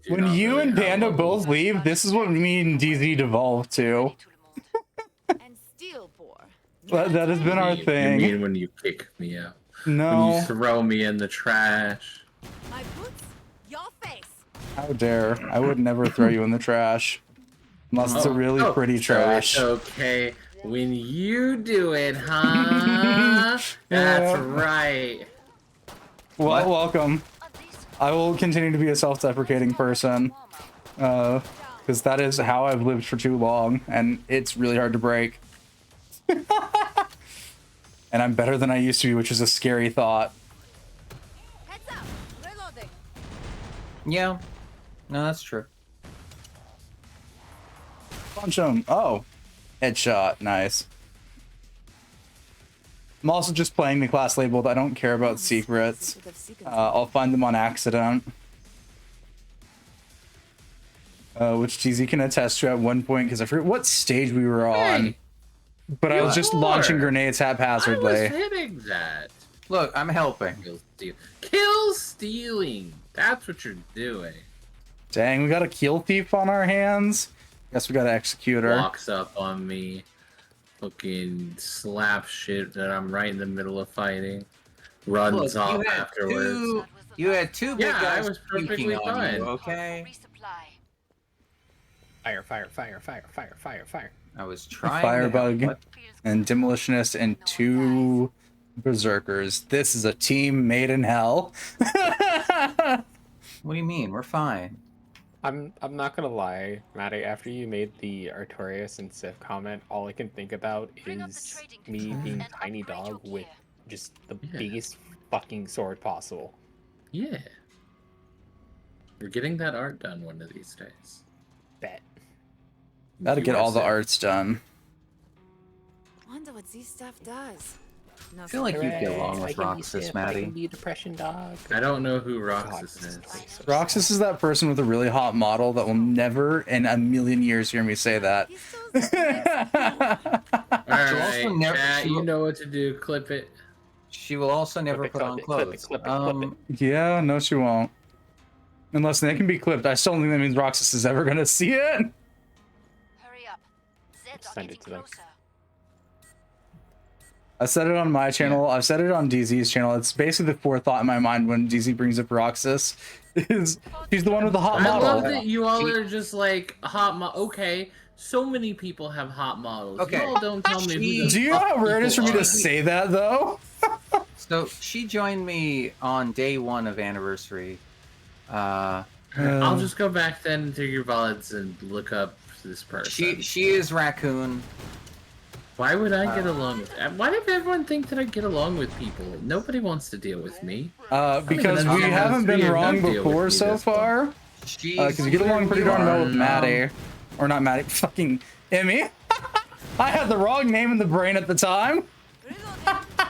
C: do
B: when
C: not
B: you
C: really
B: and
C: have
B: Panda
C: levels.
B: both leave, this is what me and DZ devolve to.
E: And steal for.
B: That has been our
C: You
B: thing.
C: mean when you kick me out? When
B: No,
C: you throw me in the trash?
E: My boots, your face.
B: how dare. I would never throw you in the trash. Unless it's a really pretty trash.
C: So it's okay when you do it, huh? That's
B: Yeah.
C: right.
B: Well,
A: What?
B: welcome. I will continue to be a self-deprecating person. Because that is how I've lived for too long, and it's really hard to break. And I'm better than I used to be, which is a scary thought.
E: Heads up. Reloading.
A: Yeah. No, that's true.
B: Punch him. Oh. Headshot. Nice. I'm also just playing the class labeled. I don't care about secrets. I'll find them on accident. Which TZ can attest to at one point, because I forget what stage we were on.
C: Hey,
B: But I was just
C: sure.
B: launching grenades
C: I was
B: haphazardly.
C: hitting that.
A: Look, I'm helping.
C: Kill stealing. That's what you're doing.
B: Dang, we got a kill thief on our hands. Guess we got to execute her.
C: Walks up on me, fucking slap shit that I'm right in the middle of fighting. Runs
A: Look,
C: off afterwards.
A: You had two big
C: Yeah, I
A: guys
C: was perfectly
A: puking on
C: fine.
A: you, okay?
K: Fire, fire, fire, fire, fire, fire, fire.
A: I was trying to
B: Firebug
A: help,
B: and Demolitionist and 2 Berserkers. This is a team made in hell.
A: What do you mean? We're fine.
K: I'm not gonna lie, Maddie. After you made the Artorias and Sif comment, all I can think about is me being Tiny Dog with just the biggest fucking sword possible.
C: Yeah. We're getting that art done one of these days.
K: Bet.
B: Gotta get all the
C: USA.
B: arts done.
E: Wonder what Z stuff does.
A: I feel like you'd get along with
K: I can be
A: Roxas,
K: Sif, I
A: Maddie.
K: can be a depression dog.
C: I don't know who
K: God,
C: Roxas
K: this
C: is.
K: place so
B: Roxas is that person with a really hot model that will never in a million years hear me say that.
C: Alright,
A: never-
C: chat,
A: she
C: you
A: will-
C: know what to do. Clip it.
A: She will also never
K: it,
A: put
K: clip
A: on
K: it, clip it,
A: clothes.
K: clip it, clip it.
B: Yeah, no, she won't. Unless they can be clipped. I still don't think that means Roxas is ever gonna see it.
J: Hurry up. Zeds are
K: Send it
J: getting
K: to them.
J: closer.
B: I said it on my channel. I've said it on DZ's channel. It's basically the forethought in my mind when DZ brings up Roxas. Is she's the one with the hot
C: I
B: model?
C: love that you all are just like okay, so many people have hot models.
A: Okay.
C: You all don't tell me who the
B: Do you know
C: fuck
B: how rare it is for me
C: people
B: to
C: are.
B: say that though?
A: So she joined me on day 1 of anniversary.
C: I'll just go back then to your VODs and look up this person.
A: She is Raccoon.
C: Why would I get along with? Why did everyone think that I get along with people? Nobody wants to deal with me.
B: Because
C: even
B: we
C: understand
B: haven't
C: how
B: been
C: three of
B: wrong
C: them deal with
B: before
C: me
B: so
C: this far.
B: far. Because you get along pretty darn well with Maddie. Or not Maddie, fucking Emmy. I had the wrong name in the brain at the time.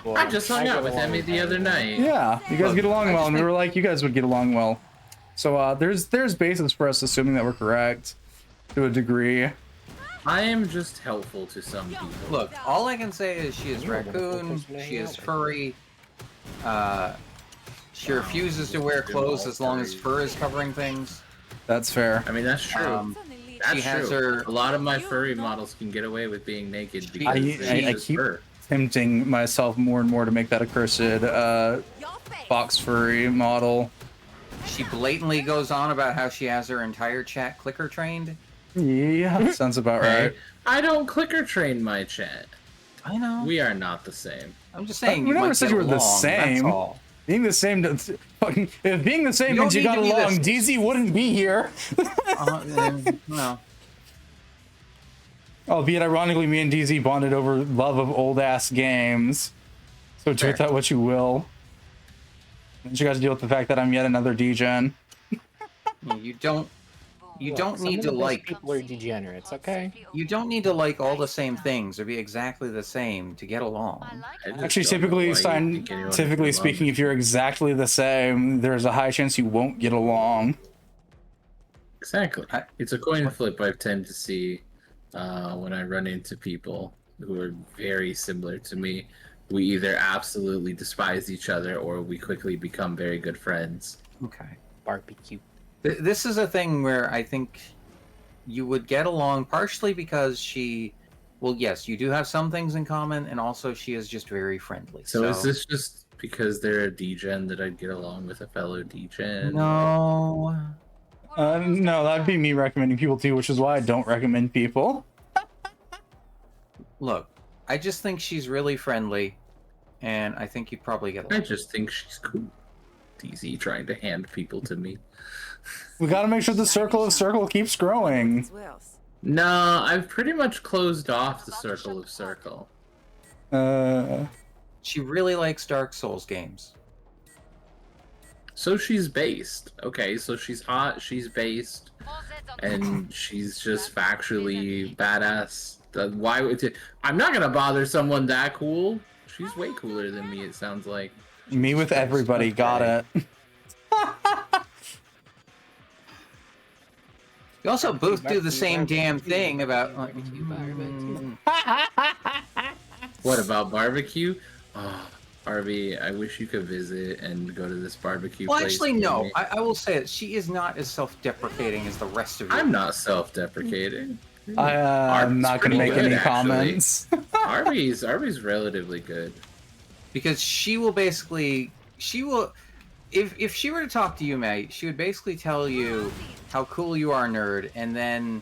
C: I just hung out with Emmy the other night.
B: Yeah, you guys
C: Look,
B: get along
C: I
B: well,
C: just
B: and we were like, you guys would get along well. So there's basis for us assuming that we're correct to a degree.
C: I am just helpful to some people.
A: Look, all I can say is she is Raccoon. She is furry. She refuses to wear clothes as long as fur is covering things.
B: That's fair.
C: I mean, that's true. That's
A: she has
C: true.
A: her.
C: A lot of my furry models can get away with being naked because
B: I
C: they use
B: keep
C: fur.
B: tempting myself more and more to make that a cursed fox furry model.
A: She blatantly goes on about how she has her entire chat clicker trained.
B: Yeah, sounds about right.
C: I don't clicker train my chat.
A: I know.
C: We are not the same.
A: I'm just saying.
B: We
A: you
B: never
A: might
B: said
A: get
B: you were the
A: along,
B: same.
A: That's all.
B: Being the same, fucking if being the same
A: You
B: means
A: don't
B: you
A: need
B: got
A: to be
B: along,
A: this-
B: DZ wouldn't be here.
A: No.
B: Albeit, ironically, me and DZ bonded over love of old ass games. So do with that what you will. And you guys deal with the fact that I'm yet another degen.
A: You don't. You
K: Look,
A: don't
K: some
A: need
K: of
A: to
K: the best
A: like.
K: people are degenerates, okay?
A: You don't need to like all the same things or be exactly the same to get along.
B: Actually, typically speaking, if you're exactly the same, there's a high chance you won't get along.
C: Exactly. It's a coin flip I tend to see when I run into people who are very similar to me. We either absolutely despise each other or we quickly become very good friends.
A: Okay.
K: Barbecue.
A: This is a thing where I think you would get along partially because she, well, yes, you do have some things in common, and also she is just very friendly.
C: So is this just because they're a degen that I'd get along with a fellow degen?
A: No.
B: No, that'd be me recommending people too, which is why I don't recommend people.
A: Look, I just think she's really friendly, and I think you'd probably get
C: I
A: along.
C: just think she's cool. DZ trying to hand people to me.
B: We gotta make sure the circle keeps growing.
C: No, I've pretty much closed off the circle of circle.
A: She really likes Dark Souls games.
C: So she's based. Okay, so she's hot, she's based, and she's just factually badass. Why would I'm not gonna bother someone that cool. She's way cooler than me, it sounds like.
B: Me with everybody, got it.
A: You also both do the same damn thing about.
C: What about barbecue? Oh, Arby, I wish you could visit and go to this barbecue
A: Well,
C: place.
A: actually,
C: with
A: no.
C: me.
A: I will say that she is not as self-deprecating as the rest of you.
C: I'm not self-deprecating.
B: I'm
C: Arby's
B: not gonna
C: pretty
B: make
C: good,
B: any
C: actually.
B: comments.
C: Arby's relatively good.
A: Because she will basically, if she were to talk to you, mate, she would basically tell you how cool you are, nerd, and then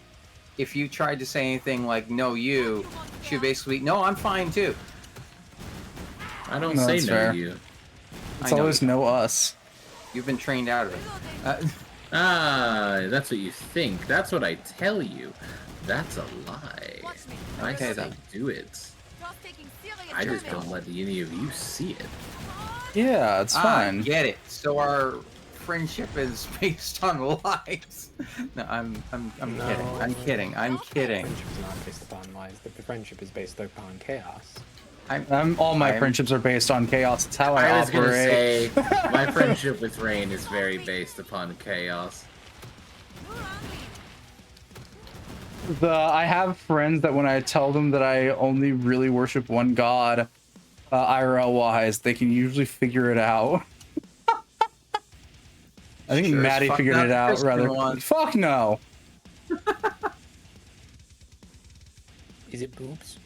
A: if you tried to say anything like "no, you," she would basically, "No, I'm fine too."
C: I don't
B: No,
C: say
B: that's
C: no
B: fair.
C: to you.
B: It's
A: I know
B: always
A: you.
B: no us.
A: You've been trained out of it.
C: That's what you think. That's what I tell you. That's a lie. I
A: Okay,
C: say
A: then.
C: do it. I just don't let any of you see it.
B: Yeah, it's fine.
A: Get it. So our friendship is based on lies. No, I'm
K: No,
A: kidding. I'm kidding. I'm kidding.
K: Friendship is not based upon lies. The friendship is based upon chaos.
B: All my friendships are based on chaos. It's how I,
C: I was gonna
B: operate.
C: say my friendship with Rain is very based upon chaos.
B: I have friends that when I tell them that I only really worship one god, IRL wise, they can usually figure it out. I think
A: Sure as
B: Maddie
A: fuck
B: figured
A: not
B: it
A: the
B: out
A: Christian
B: rather.
A: one.
B: Fuck no.
K: Is it boobs?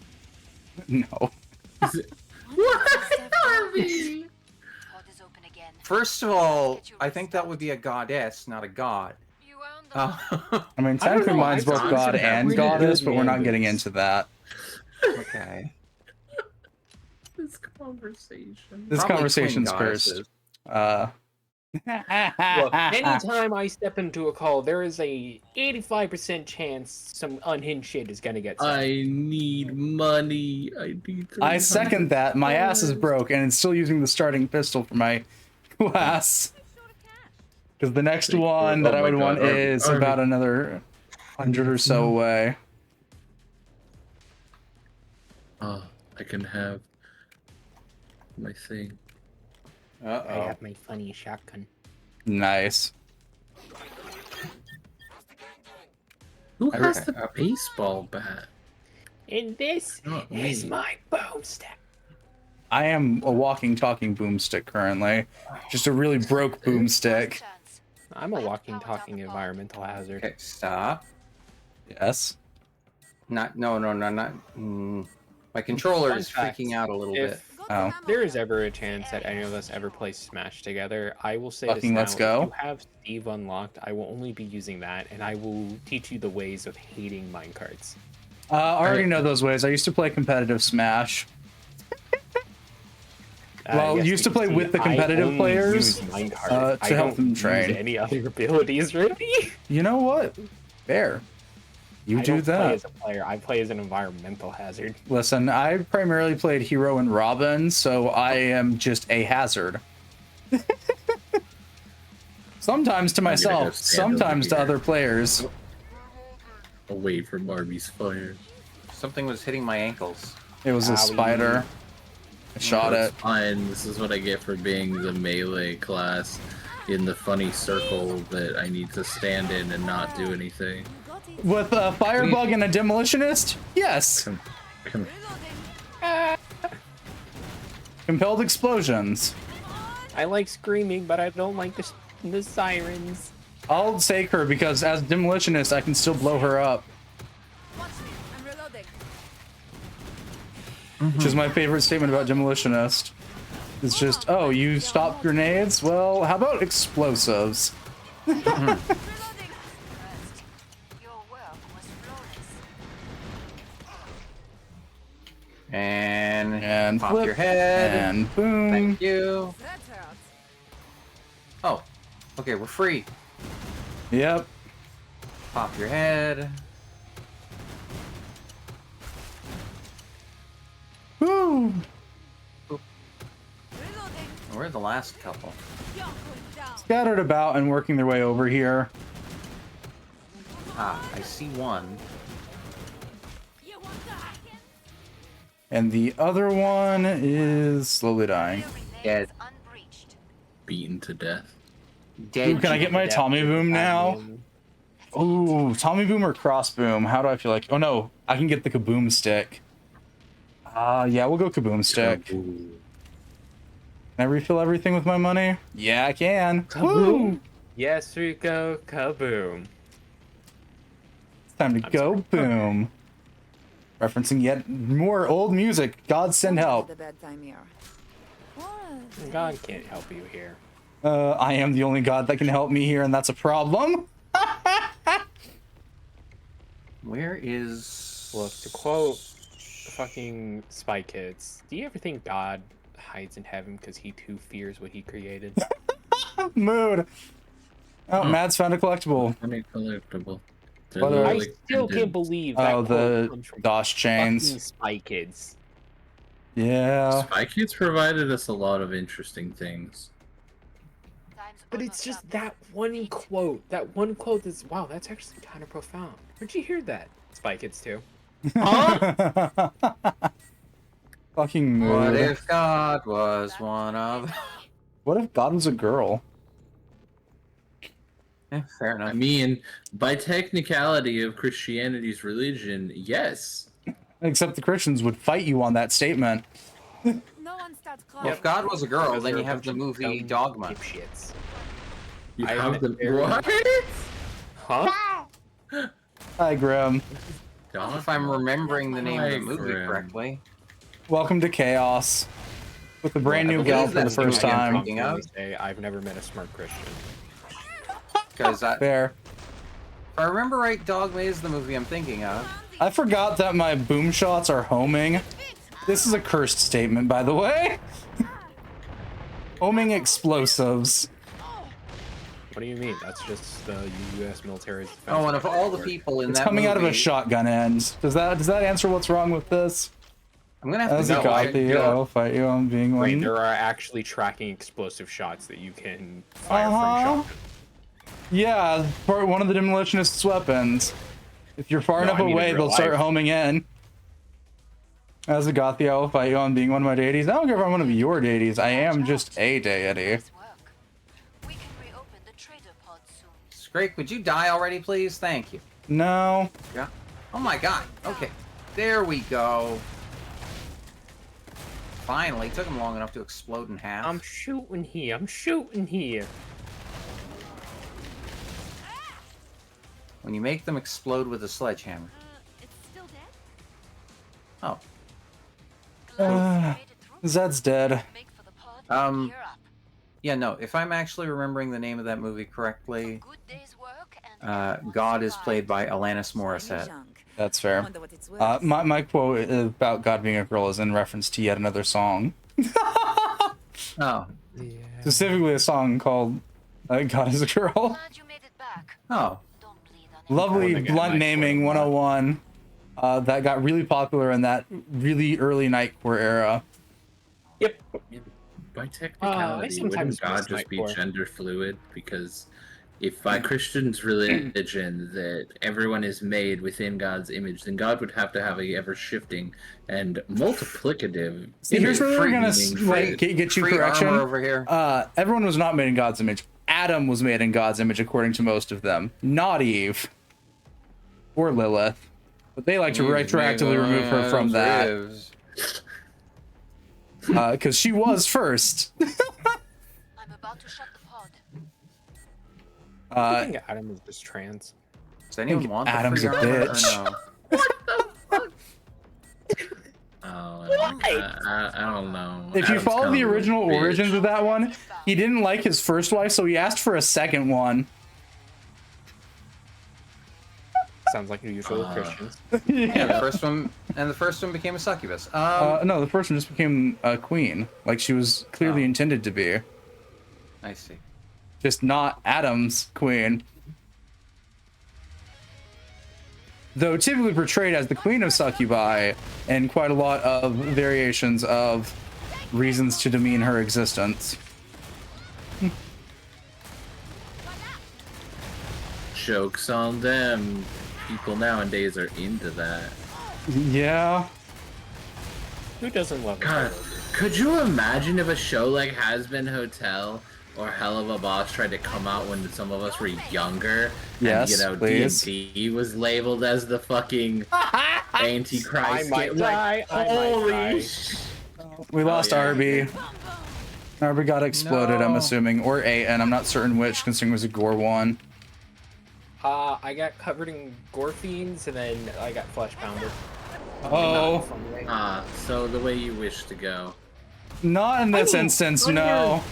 B: No.
A: First of all, I think that would be a goddess, not a god.
B: I mean,
K: I don't
B: technically
K: know,
B: mine's
K: I
B: both
K: thought
B: god
K: it
B: and
K: was
B: goddess,
K: good
B: but we're not getting
K: names.
B: into that.
A: Okay.
C: This conversation.
B: This
A: Probably
B: conversation's
A: twin
B: cursed.
A: goddesses.
K: Look, anytime I step into a call, there is a 85% chance some unhinged shit is gonna get said.
C: I need money. I need.
B: I second that. My ass is broke, and it's still using the starting pistol for my class. Because the next one that I would want is about another 100 or so away.
C: Oh, I can have my thing.
K: I have my funny shotgun.
B: Nice.
C: Who
A: I
C: has
A: re-
C: the baseball bat?
K: And this
C: Not
K: is
C: me.
K: my boomstick.
B: I am a walking, talking boomstick currently. Just a really broke boomstick.
K: I'm a walking, talking environmental hazard.
A: Okay, stop.
B: Yes.
A: Not. My controller
K: Fun
A: is
K: fact,
A: freaking out a little bit.
K: If
B: Oh.
K: there is ever a chance that any of us ever play Smash together, I will say
B: Fucking
K: this now.
B: let's go.
K: If you have Steve unlocked, I will only be using that, and I will teach you the ways of hating minecarts.
B: I already know those ways. I used to play competitive Smash. Well, used to play with the competitive players, to help them train.
K: Any other abilities, really?
B: You know what? Fair. You
K: I
B: do
K: don't play
B: that.
K: as a player. I play as an environmental hazard.
B: Listen, I primarily played Hero and Robin, so I am just a hazard. Sometimes to
C: I'm gonna go
B: myself,
C: stand over
B: sometimes to
C: here.
B: other players.
C: Away from Barbie's fire.
A: Something was hitting my ankles.
B: It was a
K: Owie.
B: spider. I shot
C: That's
B: it.
C: fine. This is what I get for being the melee class in the funny circle that I need to stand in and not do anything.
B: With a firebug and a demolitionist? Yes. Compelled explosions.
K: I like screaming, but I don't like the sirens.
B: I'll take her because as demolitionist, I can still blow her up. Which is my favorite statement about demolitionist. It's just, oh, you stop grenades? Well, how about explosives?
A: And pop
B: flip,
A: your head.
B: and boom.
A: Thank you. Oh, okay, we're free.
B: Yep.
A: Pop your head.
B: Woo!
A: We're the last couple.
B: Scattered about and working their way over here.
A: Ah, I see one.
B: And the other one is slowly dying.
A: Dead.
C: Beaten to death.
A: Dead.
B: Ooh, can I get my Tommy Boom now? Ooh, Tommy Boom or Cross Boom? How do I feel like? Oh no, I can get the Kaboom stick. Yeah, we'll go Kaboom stick. I refill everything with my money? Yeah, I can.
K: Kaboom!
B: Woo!
K: Yes, Rico, kaboom.
B: It's time to go boom. Referencing yet more old music. God send help.
E: The bad time here.
K: God can't help you here.
B: I am the only god that can help me here, and that's a problem.
A: Where is...
K: Look, to quote fucking Spy Kids, do you ever think God hides in heaven because he too fears what he created?
B: Mood. Oh, Mads found a collectible.
C: Any collectible.
B: What are-
K: I still can't believe that
B: Oh,
K: quote
B: the
K: comes from
B: DOS chains.
K: fucking Spy Kids.
B: Yeah.
C: Spy Kids provided us a lot of interesting things.
K: But it's just that one quote. That one quote is, wow, that's actually kind of profound. Where'd you hear that? Spy Kids too.
B: Fucking mood.
A: What if God was one of...
B: What if God was a girl?
A: Yeah, fair enough.
C: I mean, by technicality of Christianity's religion, yes.
B: Except the Christians would fight you on that statement.
J: No one starts crying.
A: Well, if God was a girl,
K: Because
A: then
K: they're
A: you
K: a
A: have
K: bunch
A: the
K: of
A: movie
K: dumb
A: Dogma.
K: dipshits.
C: You
K: I
C: have the...
K: haven't very-
C: What?
K: Huh?
B: Hi, Grim.
A: If I'm remembering the name of the movie
C: Grim.
A: correctly.
B: Welcome to Chaos. With a brand
A: Well, I
B: new
A: believe
B: gal for the
A: that's the
B: first
A: movie I'm
B: time.
A: thinking of.
K: Say, I've never met a smart Christian.
A: Because if
B: Fair.
A: I remember right, Dogma is the movie I'm thinking of.
B: I forgot that my boom shots are homing. This is a cursed statement, by the way. Homing explosives.
K: What do you mean? That's just the U.S. military's defense.
A: Oh, and of all the people in
B: It's
A: that
B: coming
A: movie,
B: out of a shotgun end. Does that answer what's wrong with this?
A: I'm gonna have
B: As
A: to
B: a
A: go.
B: copy, I'll fight you on being
K: Wait,
B: one.
K: there are actually tracking explosive shots that you can fire from shotgun.
B: Yeah, one of the demolitionists' weapons. If you're far
K: No,
B: enough
K: I mean in
B: away,
K: real
B: they'll start
K: life.
B: homing in. As a Gothia, I will fight you on being one of my deities. I don't care if I'm one of your deities. I am just a deity.
J: We can reopen the trader pod soon.
A: Scrake, would you die already, please? Thank you.
B: No.
A: Yeah. Oh my god. Okay. There we go. Finally. Took him long enough to explode in half.
K: I'm shooting here. I'm shooting here.
A: When you make them explode with a sledgehammer.
J: It's still dead?
A: Oh.
B: Zed's dead.
J: Make for the pod. Gear up.
A: Yeah, no. If I'm actually remembering the name of that movie correctly,
J: Good day's work and
A: God is played by Alanis Morissette.
B: That's fair. My quote about God being a girl is in reference to yet another song.
A: Oh.
K: Yeah.
B: Specifically a song called God is a Girl.
J: glad you made it back.
A: Oh.
J: Don't bleed on it.
B: Lovely
K: I get
B: blunt
K: my
B: naming
K: quote on
B: 101 that got really popular in that really early Nightcore era.
K: Yep.
C: By technicality,
K: sometimes
C: wouldn't God
K: miss
C: just be
K: Nightcore.
C: gender fluid? Because if by Christians' religion that everyone is made within God's image, then God would have to have a ever-shifting and multiplicative.
B: See, here's where we're gonna
A: Free-
B: get you
A: free
B: correction.
A: armor over here.
B: Everyone was not made in God's image. Adam was made in God's image, according to most of them. Not Eve or Lilith, but they like to retroactively remove her from that because she was first.
J: I'm about to shut the pod.
K: I think Adam is just trans.
A: Does anyone
B: think
A: want
B: Adam's
A: the
B: a
A: free armor or
B: bitch.
A: no?
C: I don't know.
B: If you
C: Adam's
B: follow
C: kind
B: the
C: of a
B: original
C: bitch.
B: origins of that one, he didn't like his first wife, so he asked for a second one.
K: Sounds like usual Christians.
A: Yeah, the first one became a succubus.
B: No, the first one just became a queen, like she was clearly intended to be,
A: I see.
B: just not Adam's queen. Though typically portrayed as the queen of succubi, and quite a lot of variations of reasons to demean her existence.
C: Jokes on them. People nowadays are into that.
B: Yeah.
K: Who doesn't love
C: God, could you imagine if a show like Has Been Hotel or Hell of a Boss tried to come out when some of us were younger?
B: Yes,
C: and, you know,
B: please.
C: D&D was labeled as the fucking Antichrist.
K: I might
C: Like,
K: die. I might
C: holy
K: die.
C: sh-
B: We lost
C: yeah.
B: Arby. Narba got exploded, I'm
A: No.
B: assuming, or and I'm not certain which, considering it was a gore one.
K: I got covered in gore fiends, and then I got flesh pounded.
B: Oh,
C: So the way you wish to go.
B: not in this
K: I mean,
B: instance,
K: under-
B: no.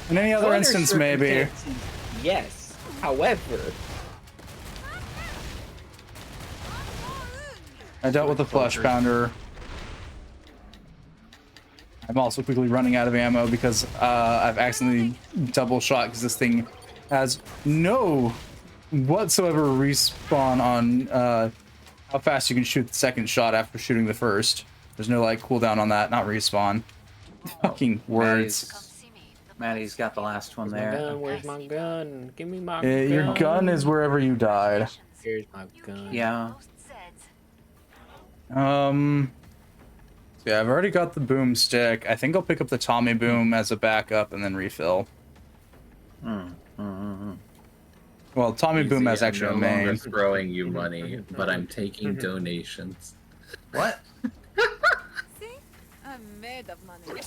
B: In any other
K: Under
B: instance, maybe.
K: circumstances, Yes. However,
B: I dealt with the flesh pounder. I'm also quickly running out of ammo because I've accidentally double shot because this thing has no whatsoever respawn on how fast you can shoot the second shot after shooting the first. There's no like cooldown on that, not respawn. Fucking words.
A: Maddie's got the last one there.
K: Where's my gun? Give me my
B: Your
K: gun.
B: gun is wherever you died.
K: Here's my gun.
A: Yeah.
B: Yeah, I've already got the boomstick. I think I'll pick up the Tommy boom as a backup and then refill. Well, Tommy boom has
C: I'm
B: actually
C: no
B: a
C: longer
B: main.
C: throwing you money, but I'm taking donations.
A: What?
E: See? I'm made of money.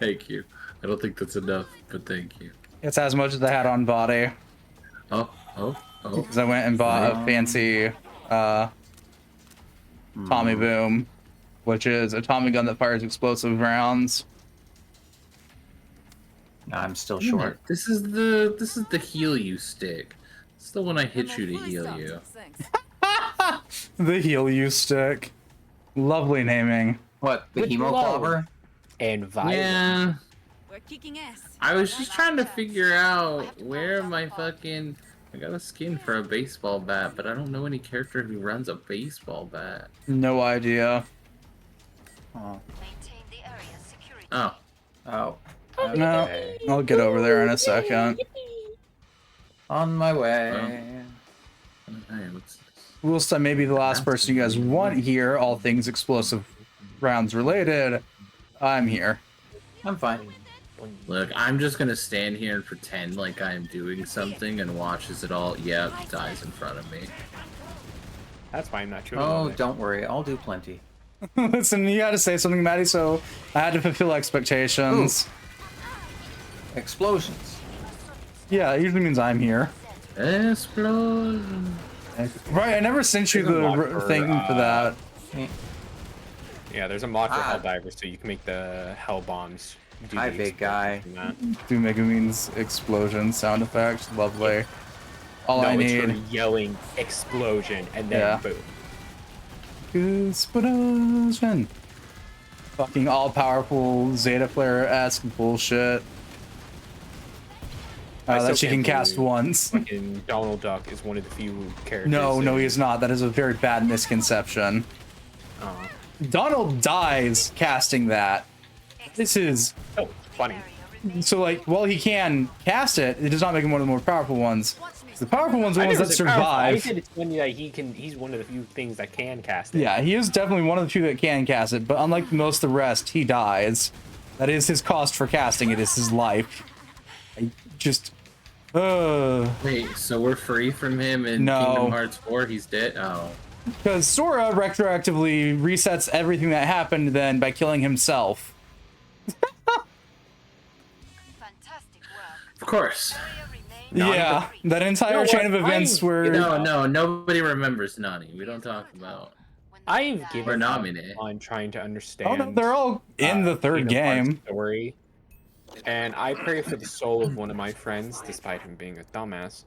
C: Thank you. I don't think that's enough, but thank you.
B: It's as much as I had on body.
C: Oh.
B: Because I went and bought a fancy Tommy boom, which is a Tommy gun that fires explosive rounds.
A: No, I'm still short.
C: This is the heal you stick. It's the one I hit you to heal you.
B: The heal you stick. Lovely naming.
A: What, the
K: With
A: hemoclobber?
K: And violence.
C: Yeah.
E: We're kicking ass.
C: I was just trying to figure out where my fucking... I got a skin for a baseball bat, but I don't know any character who runs a baseball bat.
B: No idea.
A: Oh.
C: Oh.
A: Oh.
B: No,
A: Okay.
B: I'll get over there in a second.
A: On my way.
C: Hey, what's this?
B: We'll say maybe the last person you guys want here, all things explosive rounds related. I'm here.
A: I'm fine.
C: Look, I'm just gonna stand here and pretend like I'm doing something and watch as it all, dies in front of me.
K: That's why I'm not shooting.
A: Oh, don't worry. I'll do plenty.
B: Listen, you had to say something, Maddie, so I had to fulfill expectations.
A: Explosions.
B: Yeah, it usually means I'm here.
C: Explosion.
B: Right, I never sent you
K: There's a
B: the
K: mod for,
B: thing for that.
K: Yeah, there's a mod for Helldivers, so you can make the hell bombs. Do
A: Hi,
K: the
A: big guy.
K: explosions from
B: Do Megumin's explosion sound effect. Lovely. All
K: that.
B: I
K: No, it's
B: need.
K: her yelling explosion and then
B: Yeah.
K: boom.
B: Explosion. Fucking all-powerful Zeta Flare-esque bullshit.
K: I still
B: That she can
K: can't
B: cast
K: believe
B: once.
K: Fucking Donald Duck is one of the few characters.
B: No,
K: that-
B: he is not. That is a very bad misconception.
K: Oh.
B: Donald dies casting that. This is...
K: Oh, funny.
B: So, like, while he can cast it, it does not make him one of the more powerful ones. The powerful ones are the ones that survive.
K: I said it's funny that he's one of the few things that can cast it.
B: Yeah, he is definitely one of the few that can cast it, but unlike most of the rest, he dies. That is his cost for casting it, is his life. I just...
C: Wait, so we're free from him in
B: No.
C: Kingdom Hearts 4? He's dead? Oh.
B: Because Sora retroactively resets everything that happened then by killing himself.
C: Of course.
B: Yeah, that entire
K: You know
B: chain
K: what?
B: of events where...
C: No, nobody remembers Nani. We don't talk about...
K: I've
C: Or
K: given up
C: Namine.
K: on trying to understand.
B: Oh no, they're all in the third
K: Kingdom Hearts
B: game.
K: story. And I pray for the soul of one of my friends, despite him being a dumbass,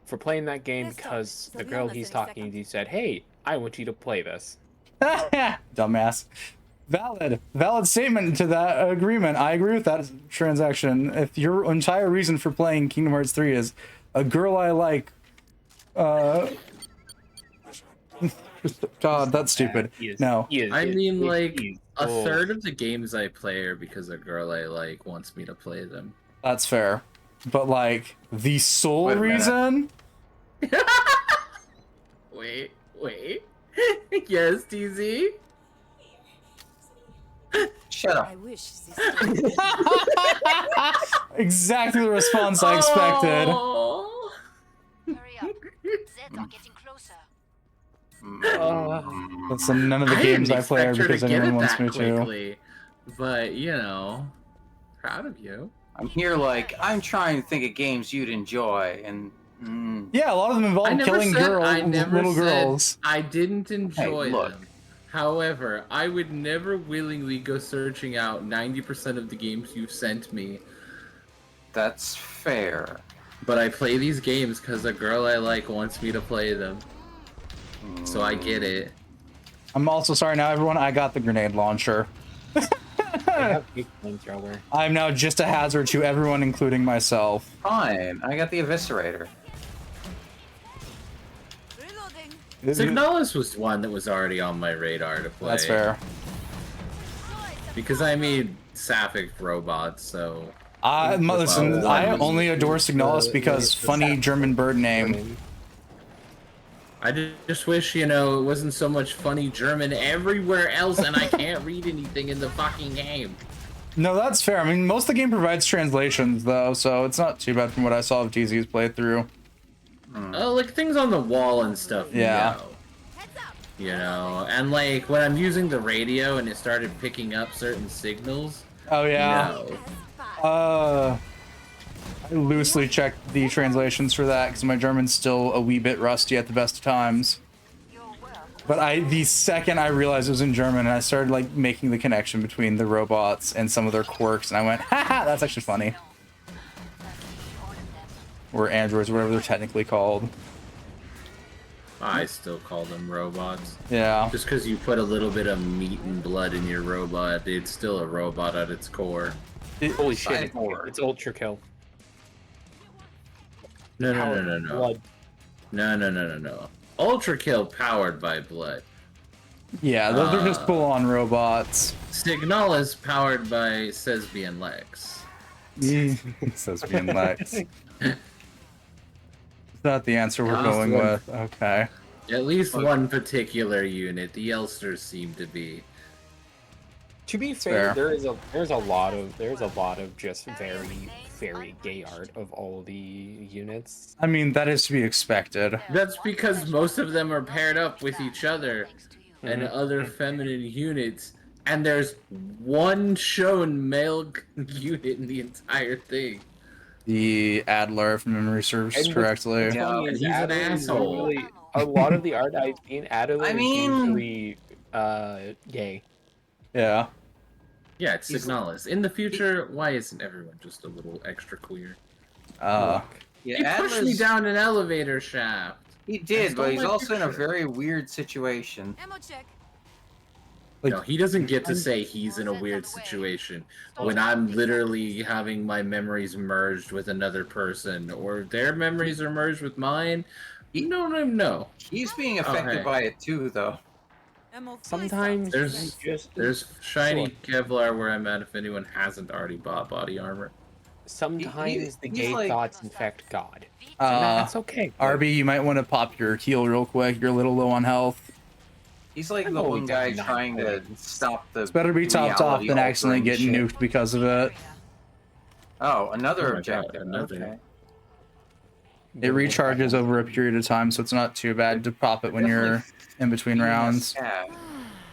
K: for playing that game because the girl he's talking to said, "Hey, I want you to play this."
B: Dumbass. Valid statement to that agreement. I agree with that transaction. If your entire reason for playing Kingdom Hearts 3 is a girl I like, God, that's stupid. No.
C: I mean, like,
K: he is
C: a
K: old.
C: third of the games I play are because a girl I like wants me to play them.
B: That's fair. But, like, the sole
C: Wait a minute.
B: reason?
C: Wait. Yes, DZ?
A: Shut up.
E: I wish this
B: Exactly the response I expected.
C: Oh.
J: Hurry up. Zeds are getting closer.
B: Listen, none of the
C: I
B: games
C: didn't
B: I play are
C: expect her
B: because
C: to get
B: anyone
C: it
B: wants
C: that
B: me to.
C: quickly. but you know, proud of you.
A: I'm here like I'm trying to think of games you'd enjoy, and
B: Yeah, a lot of them involve killing little girls.
C: I didn't enjoy
A: look.
C: them. However, I would never willingly go searching out 90% of the games you sent me.
A: That's fair.
C: But I play these games because a girl I like wants me to play them. So I get it.
B: I'm also sorry now, everyone. I got the grenade launcher. I'm now just a hazard to everyone, including myself.
A: Fine, I got the eviscerator.
C: Signalis was one that was already on my radar to play.
B: That's fair.
C: Because I made sapphic robots, so...
B: Listen, I only adore Signalis because funny German bird name.
C: I just wish, you know, it wasn't so much funny German everywhere else and I can't read anything in the fucking game.
B: No, that's fair. I mean, most of the game provides translations, though, so it's not too bad from what I saw of DZ's playthrough.
C: Oh, like things on the wall and stuff.
B: Yeah.
C: You know, and like when I'm using the radio and it started picking up certain signals.
B: Oh, yeah.
C: You
B: I
C: know,
B: loosely checked the translations for that because my German's still a wee bit rusty at the best of times. But the second I realized it was in German, and I started like making the connection between the robots and some of their quirks, and I went, haha, that's actually funny. Or androids, whatever they're technically called.
C: I still call them robots.
B: Yeah.
C: Just because you put a little bit of meat and blood in your robot, it's still a robot at its core.
K: Holy shit, it's Ultra Kill.
C: No.
K: Blood.
C: No. Ultra Kill powered by blood.
B: Yeah, those are just full-on robots.
C: Signalis powered by Sesbian Lex.
B: Sesbian Lex. Is that the answer we're going with? Okay.
C: At least one particular unit. The Elsters seem to be.
K: To be fair, there's a lot of just very gay art of all the units.
B: I mean, that is to be expected.
C: That's because most of them are paired up with each other and other feminine units, and there's one shown male unit in the entire thing.
B: The Adler, if memory serves correctly.
C: He's an asshole.
K: A lot of the art I've seen, Adler is usually gay.
B: Yeah.
C: Yeah, it's Signalis. In the future, why isn't everyone just a little extra queer? He pushed me down an elevator shaft.
A: He did, but he's also in a very weird situation.
J: Ammo check.
C: No, he doesn't get to say he's in a weird situation when I'm literally having my memories merged with another person, or their memories are merged with mine. No.
A: He's being affected by it too, though.
K: Sometimes
C: there's shiny Kevlar where I'm at if anyone hasn't already bought body armor.
K: Sometimes the gay
A: like,
K: thoughts infect God. That's okay.
B: RB, you might want to pop your heal real quick. You're a little low on health.
A: He's like the one guy trying to stop the.
B: It's better be topped off than accidentally getting nuked because of it.
A: Oh, another objective.
C: Okay.
B: It recharges over a period of time, so it's not too bad to pop it when you're in between rounds.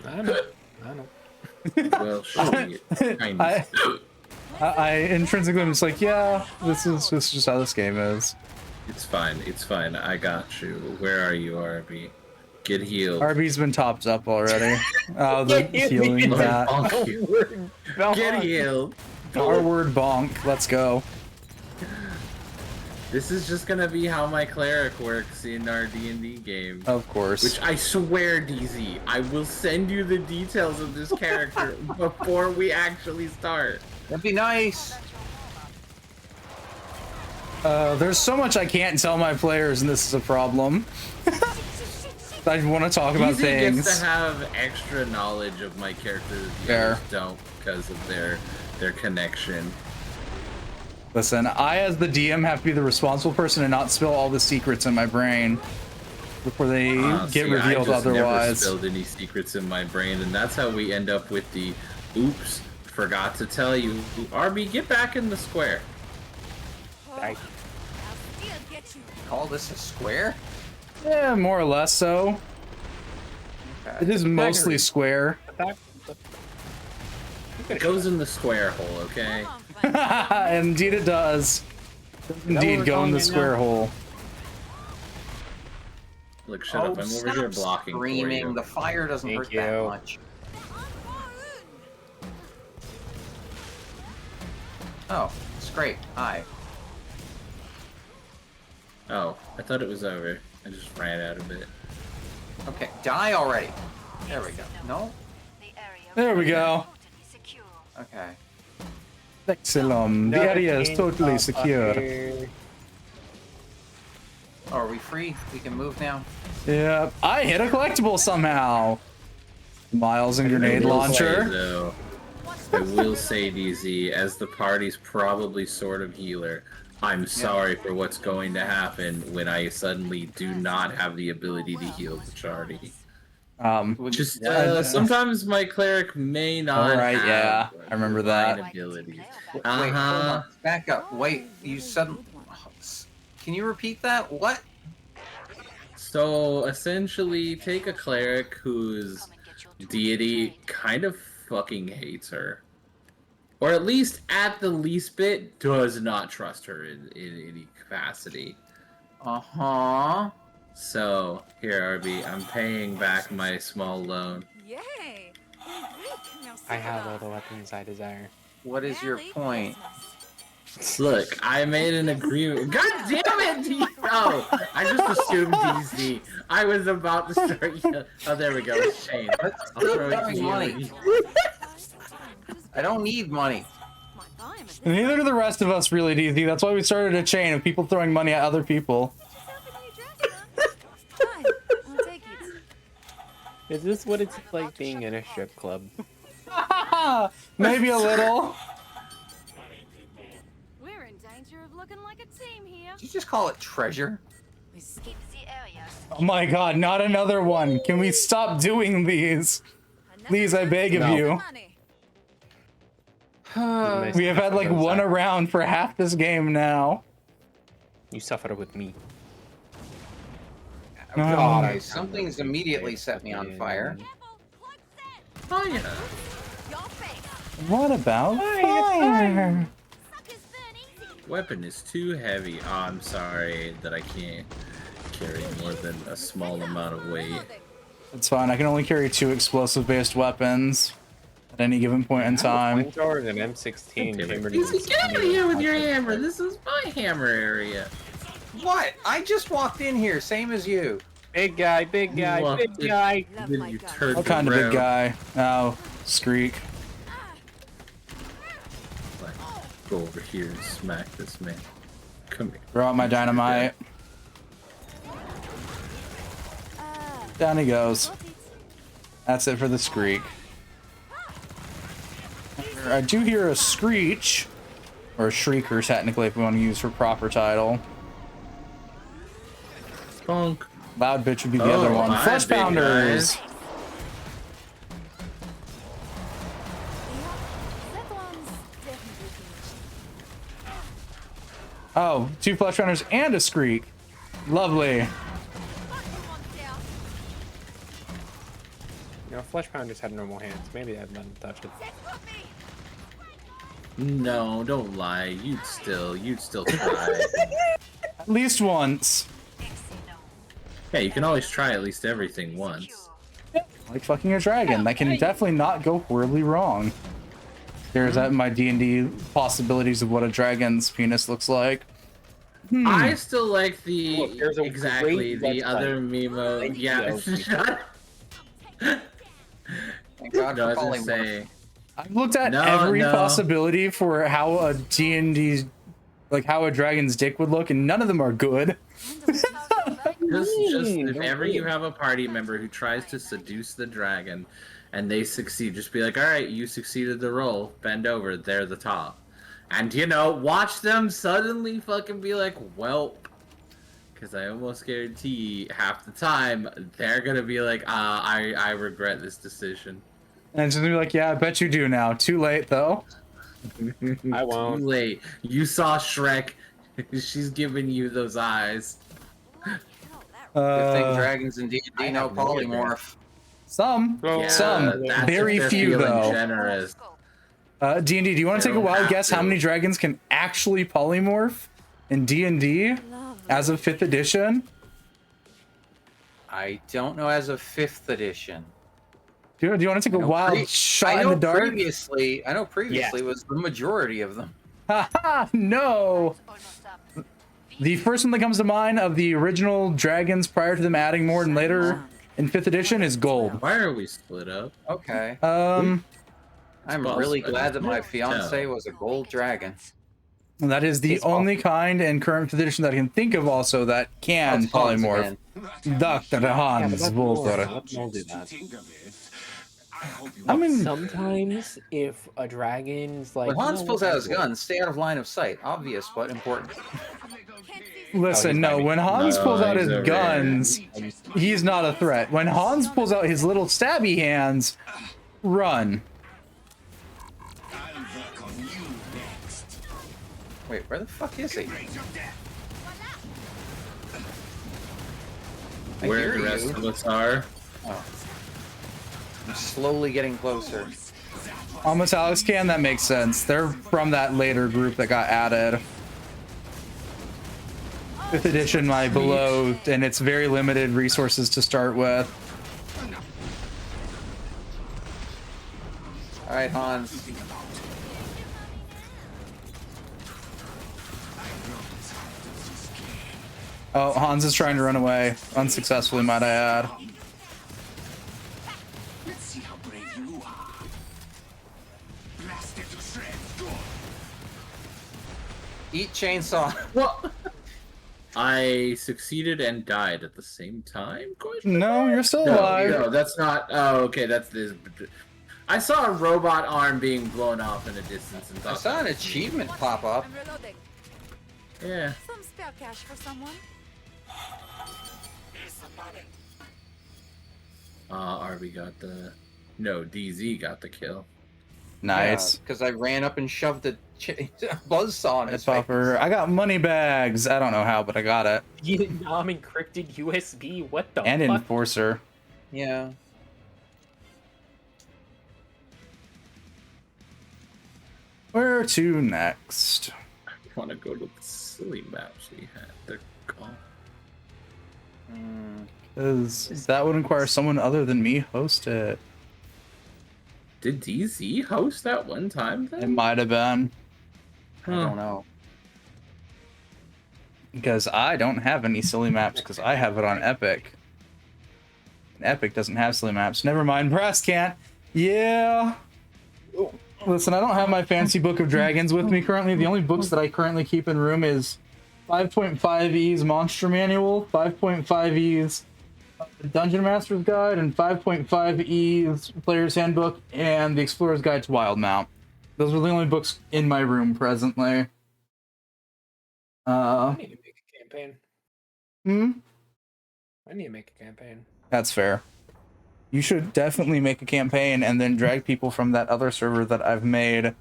K: I know.
C: Well, surely
B: I intrinsically am just like, yeah, this is just how this game is.
C: It's fine. I got you. Where are you, RB? Get healed.
B: RB's been topped up already. Oh, the healing that.
C: Get healed.
B: Our word bonk. Let's go.
C: This is just gonna be how my cleric works in our D&D game.
B: Of course.
C: Which I swear, DZ, I will send you the details of this character before we actually start.
A: That'd be nice.
B: There's so much I can't tell my players, and this is a problem. I want to talk about things.
C: Gets to have extra knowledge of my character that the others don't because of their connection.
B: Listen, I as the DM have to be the responsible person and not spill all the secrets in my brain before they get revealed
C: I just
B: otherwise.
C: Never spilled any secrets in my brain, and that's how we end up with the oops, forgot to tell you. RB, get back in the square.
A: Call this a square?
B: Yeah, more or less so.
A: Okay.
B: It is mostly square.
C: It goes in the square hole, okay?
B: Indeed it does. Indeed,
K: we're
B: go in
K: going
B: the
K: in
B: square
K: now?
B: hole.
C: Look, shut up. I'm over here blocking for
A: screaming.
C: you.
A: The fire doesn't
K: Thank
A: hurt that
K: you.
A: much. Oh, it's great. Hi.
C: Oh, I thought it was over. I just ran out of it.
A: Okay, die already. There we go. No?
B: There we go.
A: Okay.
B: Excellent. The area is totally secure.
A: Oh, are we free? We can move now?
B: Yeah, I hit a collectible somehow. Miles and grenade launcher.
C: I will say, DZ, as the party's probably sort of healer, I'm sorry for what's going to happen when I suddenly do not have the ability to heal the charity. Just sometimes my cleric may not.
B: All right,
C: have
B: yeah, I remember that.
C: ability.
A: Wait, hold on. Back up. Wait, you suddenly... Can you repeat that? What?
C: So essentially, take a cleric whose deity kind of fucking hates her, or at least at the least bit does not trust her in any capacity. So here, RB, I'm paying back my small loan.
J: Yay!
K: I have all the weapons I desire.
A: What is your point?
C: Look, I made an agreement. God damn it! Oh, I just assumed DZ. I was about to start. Oh, there we go. It's Shane. I'll throw it to you.
A: Money. I don't need money.
B: Neither do the rest of us, really, DZ. That's why we started a chain of people throwing money at other people.
K: Is this what it's like being in a strip club?
B: Maybe a little.
J: We're in danger of looking like a team here.
A: Did you just call it treasure?
B: Oh my god, not another one. Can we stop doing these? Please, I beg of you. We have had like one around for half this game now.
K: You suffer with me.
A: God, something's immediately set me on fire.
C: Fire!
B: What about fire?
C: Weapon is too heavy. Oh, I'm sorry that I can't carry more than a small amount of weight.
B: It's fine. I can only carry 2 explosive-based weapons at any given point in time.
K: Flamethrower and an M16.
C: DZ, get out of here with your hammer! This is my hammer area.
A: What? I just walked in here, same as you.
K: Big guy, big guy, big guy.
C: Then you turned
B: What kind of big
C: around.
B: guy? Oh, Skreek.
C: Go over here and smack this man. Come here.
B: Throw out my dynamite. Down he goes. That's it for the Skreek. I do hear a screech. Or a shrieker, technically, if we want to use her proper title.
C: Bonk.
B: Loud bitch would be the other one.
C: hi,
B: Flesh
C: big
B: pounders!
C: guys.
B: Oh, 2 flesh pounders and a Skreek. Lovely.
K: You know, Flesh Pounders had normal hands. Maybe I'd let them touch it.
C: No, don't lie. You'd still try.
B: At least once.
C: Yeah, you can always try at least everything once.
B: Like fucking a dragon. That can definitely not go horribly wrong. There's that in my D&D possibilities of what a dragon's penis looks like.
C: I still like the
K: Look, there's a
C: exactly
K: great
C: the
K: website.
C: other Mimo.
K: Thank
C: Yeah,
K: you.
C: shut
A: Thank God
C: No, I
A: for
C: was gonna
A: polymorph.
C: say.
B: I've looked at
C: No,
B: every
C: no.
B: possibility for how a D&D, like how a dragon's dick would look, and none of them are good.
C: Just if ever you have a party member who tries to seduce the dragon and they succeed, just be like, all right, you succeeded the roll, bend over, they're the top. And, you know, watch them suddenly fucking be like, well, because I almost guarantee half the time they're going to be like, I regret this decision.
B: And it's just gonna be like, yeah, I bet you do now. Too late, though.
K: I won't.
C: Too late. You saw Shrek. She's giving you those eyes.
A: Good thing dragons and D&D know polymorph.
B: Some.
C: Yeah,
B: Some.
C: that's
B: Very
C: if they're
B: few,
C: feeling
B: though.
C: generous.
B: D&D, do you want to take a
C: don't
B: wild
C: have
B: guess how
C: to.
B: many dragons can actually polymorph in D&D as of 5th edition?
A: I don't know as of 5th edition.
B: Do you want to take a wild shot in the dark?
A: I know previously was the majority of them.
B: Haha, no! The first one that comes to mind of the original dragons prior to them adding more and later in 5th edition is gold.
C: Why are we split up?
A: Okay.
B: Um,
A: I'm really glad that my fiance was a gold dragon.
B: that is the only kind in current 5th edition that I can think of also that can
A: It's Hans
B: polymorph.
A: again.
B: Dr. Hans Volter.
K: I'll do that.
B: I mean,
K: sometimes if a dragon's like,
A: When Hans
K: "No,
A: pulls
K: we're
A: out his
K: gonna
A: gun, stay out of line of sight. Obvious, but important.
B: listen, no, when Hans pulls out his guns, he's not a threat. When Hans pulls out his little stabby hands, run.
A: Wait, where the fuck is he? I
C: Where
A: hear
C: the rest
A: you.
C: of us are.
A: Oh. I'm slowly getting closer.
B: On Metallics can, that makes sense. They're from that later group that got added. 5th edition, my below, and it's very limited resources to start with.
A: Alright, Hans.
B: Oh, Hans is trying to run away. Unsuccessfully, might I add.
F: Let's see how brave you are. Blast it to shreds. Go.
A: Eat chainsaw.
C: What? I succeeded and died at the same time?
B: No, you're still
C: No,
B: alive.
C: no, that's not. Oh, okay, that's this. I saw a robot arm being blown off in a distance and
A: I
C: thought.
A: saw an achievement pop up.
E: I'm reloading.
C: Yeah.
E: Some spare cash for someone?
C: RB got the. No, DZ got the kill.
B: Nice.
A: Because I ran up and shoved a buzzsaw in his face.
B: Popper. I got money bags. I don't know how, but I got it.
K: Vietnam encrypted USB. What the
B: And
K: fuck?
B: Enforcer.
A: Yeah.
B: Where to next?
C: I want to go to the silly maps we had. They're gone.
B: Because that would require someone other than me host it.
C: Did DZ host that one time then?
B: It might have been.
A: I don't know.
B: Because I don't have any silly maps because I have it on Epic. And Epic doesn't have silly maps. Never mind, Brass can't. Yeah. Listen, I don't have my fancy book of dragons with me currently. The only books that I currently keep in room is 5.5e's Monster Manual, 5.5e's Dungeon Master's Guide, and 5.5e's Player's Handbook, and the Explorer's Guide to Wildmount. Those are the only books in my room presently.
K: I need to make a campaign.
B: Hmm?
K: I need to make a campaign.
B: That's fair. You should definitely make a campaign and then drag people from that other server that I've made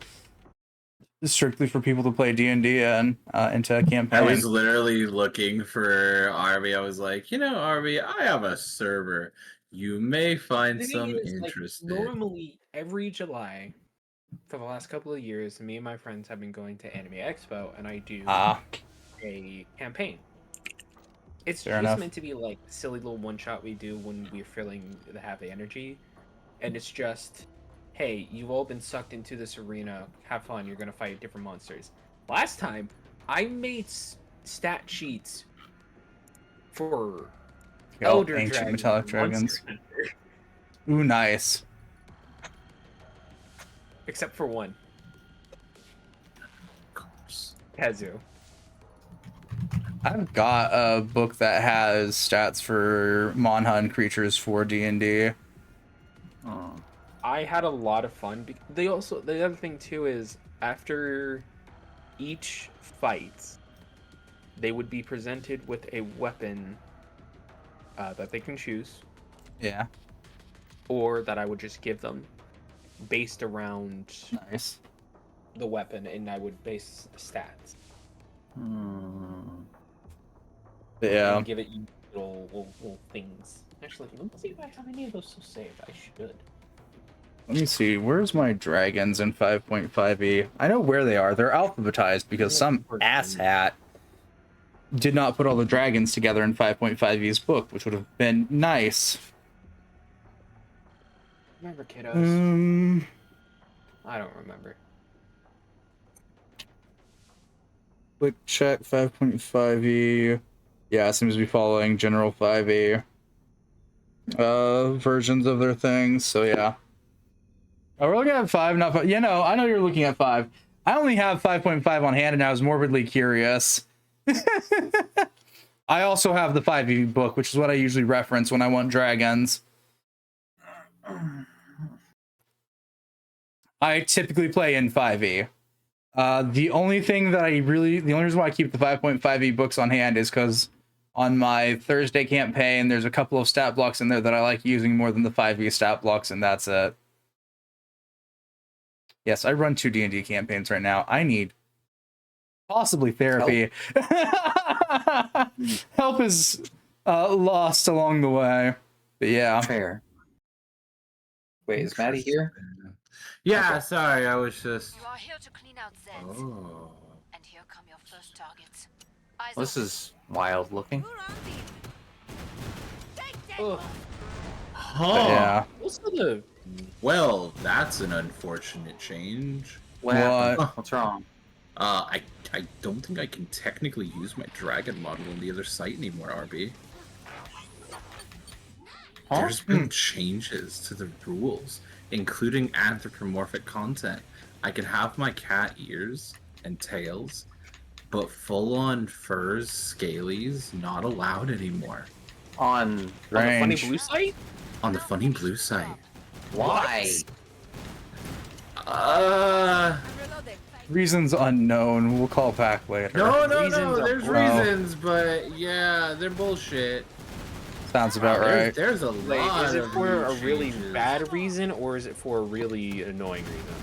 B: strictly for people to play D&D in, into a campaign.
C: I was literally looking for Arby. I was like, you know, Arby, I have a server. You may find
K: The thing
C: some
K: is, like,
C: interest.
K: normally, every July, for the last couple of years, me and my friends have been going to Anime Expo, and I do a campaign. It's
B: Fair
K: just
B: enough.
K: meant to be like a silly little one-shot we do when we're feeling to have the energy. And it's just, hey, you've all been sucked into this arena. Have fun. You're going to fight different monsters. Last time, I made stat sheets for Elder
B: ancient
K: Dragon,
B: metallic
K: Monster
B: dragons.
K: Hunter.
B: Ooh, nice.
K: Except for one. Kazu.
B: I've got a book that has stats for Monhun creatures for D&D.
K: I had a lot of fun. The other thing too is after each fight, they would be presented with a weapon that they can choose.
B: Yeah.
K: Or that I would just give them, based around
B: Nice.
K: the weapon, and I would base stats.
B: Yeah.
K: And give it little things. Actually, let me see if I have any of those still saved. I should.
B: Let me see. Where's my dragons in 5.5e? I know where they are. They're alphabetized because some asshat did not put all the dragons together in 5.5e's book, which would have been nice.
K: Remember, kiddos? I don't remember.
B: Quick check 5.5e. Yeah, it seems to be following general 5e versions of their things. So yeah. Oh, we're looking at 5, not 5. You know, I know you're looking at 5. I only have 5.5 on hand, and I was morbidly curious. I also have the 5e book, which is what I usually reference when I want dragons. I typically play in 5e. The only reason why I keep the 5.5e books on hand is because on my Thursday campaign, there's a couple of stat blocks in there that I like using more than the 5e stat blocks, and that's it. Yes, I run 2 D&D campaigns right now. I need possibly therapy. Help is lost along the way. But yeah.
A: Fair. Wait, is Maddie here?
C: Yeah,
A: Okay.
C: sorry, I was just.
J: You are here to clean out Zeds.
C: Oh.
J: And here come your first targets.
A: This is wild looking.
C: Huh.
B: Yeah.
K: Also the
C: Well, that's an unfortunate change.
A: What happened? What's wrong?
C: I don't think I can technically use my dragon model on the other site anymore, RB. There's been changes to the rules, including anthropomorphic content. I can have my cat ears and tails, but full-on furs, scalies, not allowed anymore.
A: On
K: the Funny
B: Strange.
K: Blue site?
C: On the Funny Blue site.
A: Why?
B: Reasons unknown. We'll call back later.
C: No,
K: Reasons are
C: there's
B: bullshit.
C: reasons, but yeah, they're bullshit.
B: Sounds about
C: There's-
B: right.
C: There's a
K: Like,
C: lot
K: is it
C: of
K: for
C: new
K: a really
C: changes.
K: bad reason or is it for a really annoying reason?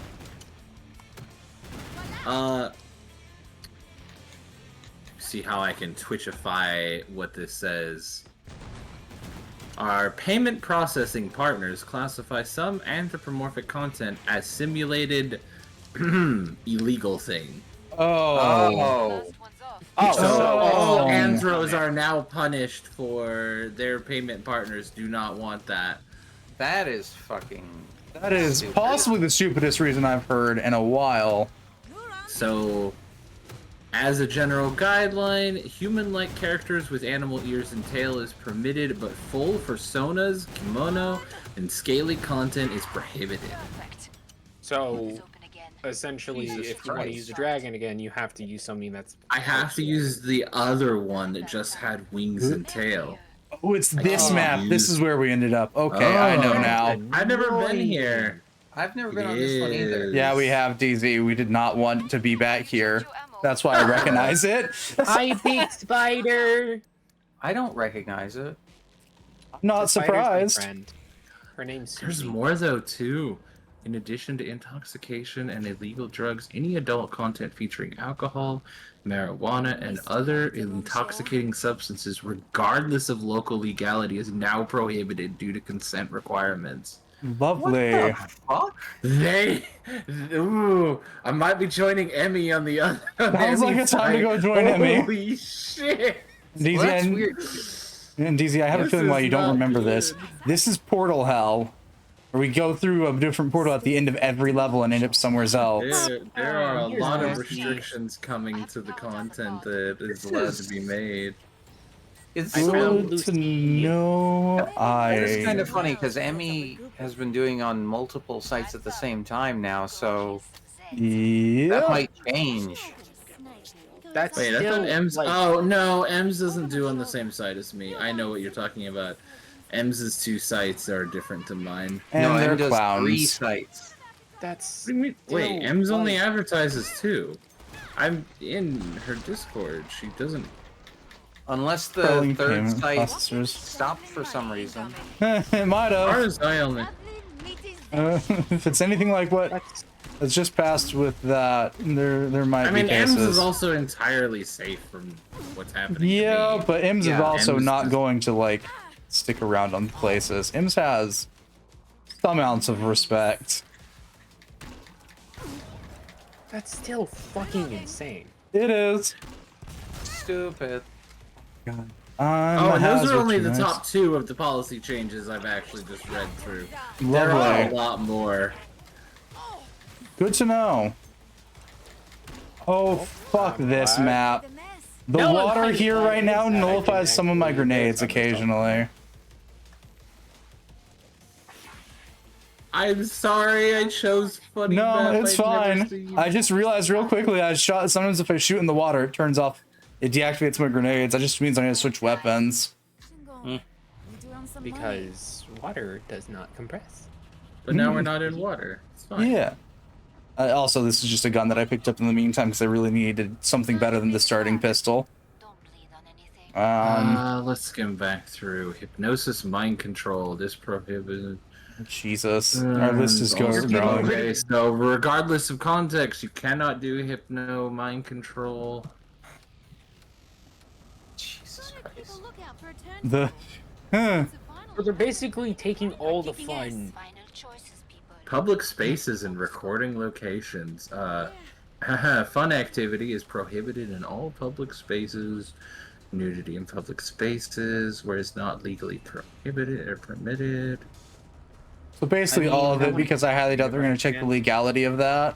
C: See how I can twitchify what this says. Our payment processing partners classify some anthropomorphic content as simulated illegal thing.
B: Oh.
C: So all
B: Oh.
C: anthros are now punished for their payment partners do not want that.
A: That is fucking.
B: That is
A: stupid.
B: possibly the stupidest reason I've heard in a while.
C: So, as a general guideline, human-like characters with animal ears and tail is permitted, but full personas, kimono, and scaly content is prohibited.
K: So, essentially,
C: Jesus
K: if you want to
C: Christ.
K: use a dragon again, you have to use something that's...
C: I have to use the other one that just had wings and tail.
B: Oh, it's this
C: can't
B: map. This
C: use-
B: is where we ended up. Okay, I know now.
C: I've never been here.
A: I've never been on this one either.
B: Yeah, we have, DZ. We did not want to be back here. That's why I recognize it.
K: Hi, big spider!
A: I don't recognize it.
B: Not
K: The spider's my
B: surprised.
K: friend. Her name's
C: There's
K: Susie.
C: more though too. In addition to intoxication and illegal drugs, any adult content featuring alcohol, marijuana, and other intoxicating substances, regardless of local legality, is now prohibited due to consent requirements.
B: Lovely.
A: Fuck?
C: Ooh, I might be joining Emmy on the other.
B: Sounds like it's time to go join Emmy.
C: Holy shit!
B: DZ,
A: Well, that's
B: and,
A: weird.
B: and DZ, I have a
C: This
B: feeling why
C: is
B: you don't
C: not
B: remember this.
C: good.
B: This is Portal Hell, where we go through a different portal at the end of every level and end up somewhere else.
C: There are a
K: Here's
C: lot of
K: my
C: restrictions coming to the content that is allowed to be made.
A: It's
C: I found
B: Good to know.
A: It's kind
B: I
A: of funny because Emmy has been doing on multiple sites at the same time now, so that
B: yeah.
A: might change.
K: That's
C: Wait, I
K: still,
C: thought Ems.
K: like,
C: Oh no, Ems doesn't do on the same site as me. I know what you're talking about. Ems's 2 sites are different to mine.
B: And
A: no,
B: they're
A: Em does 3
B: clowns.
A: sites.
K: that's...
C: What do you mean? Wait,
K: still,
C: Ems only
K: like-
C: advertises 2. I'm in her Discord. She doesn't.
A: Unless the
B: Scrolling
A: third
B: payment
A: site
B: processors.
A: stopped for some reason.
B: It might
C: As far
B: have.
C: as I only.
B: If it's anything like what
K: That's...
B: has just passed with that, there might
C: I mean,
B: be
C: Ems
B: cases.
C: is also entirely safe from what's happening.
B: Yeah,
C: to me.
B: but Ems is
A: Yeah,
B: also
C: Ems
B: not
C: is-
B: going to like stick around on places. Ems has some ounce of respect.
K: That's still fucking insane.
B: It is.
A: Stupid.
B: God.
C: Oh, and those are only the top 2 of the policy changes I've actually just read through. There are
B: Lovely.
C: a lot more.
B: Good to know. Oh, fuck this
K: glad.
B: map. The
K: No,
B: water
K: I'm
B: here
K: glad
B: right now
K: that I can
B: nullifies some of my
K: actually
B: grenades
K: live on myself.
B: occasionally.
C: I'm sorry I chose funny
B: No,
C: map
B: it's
C: I'd never
B: fine.
C: seen.
B: I just realized real quickly I shot. Sometimes if I shoot in the water, it turns off. It deactivates my grenades. That just means I need to switch weapons.
K: Because water does not compress.
C: But now we're not in water. It's fine.
B: Yeah. Also, this is just a gun that I picked up in the meantime because I really needed something better than the starting pistol.
C: Let's skim back through. Hypnosis, mind control, this prohibited.
B: Jesus. Our list is growing.
C: Okay, so regardless of context, you cannot do hypno, mind control.
A: Jesus Christ.
B: The. Huh.
K: So they're basically taking all the fun.
C: Public spaces and recording locations. Fun activity is prohibited in all public spaces. Nudity in public spaces where it's not legally prohibited or permitted.
B: So basically all of it because I highly doubt they're going to check the legality of that.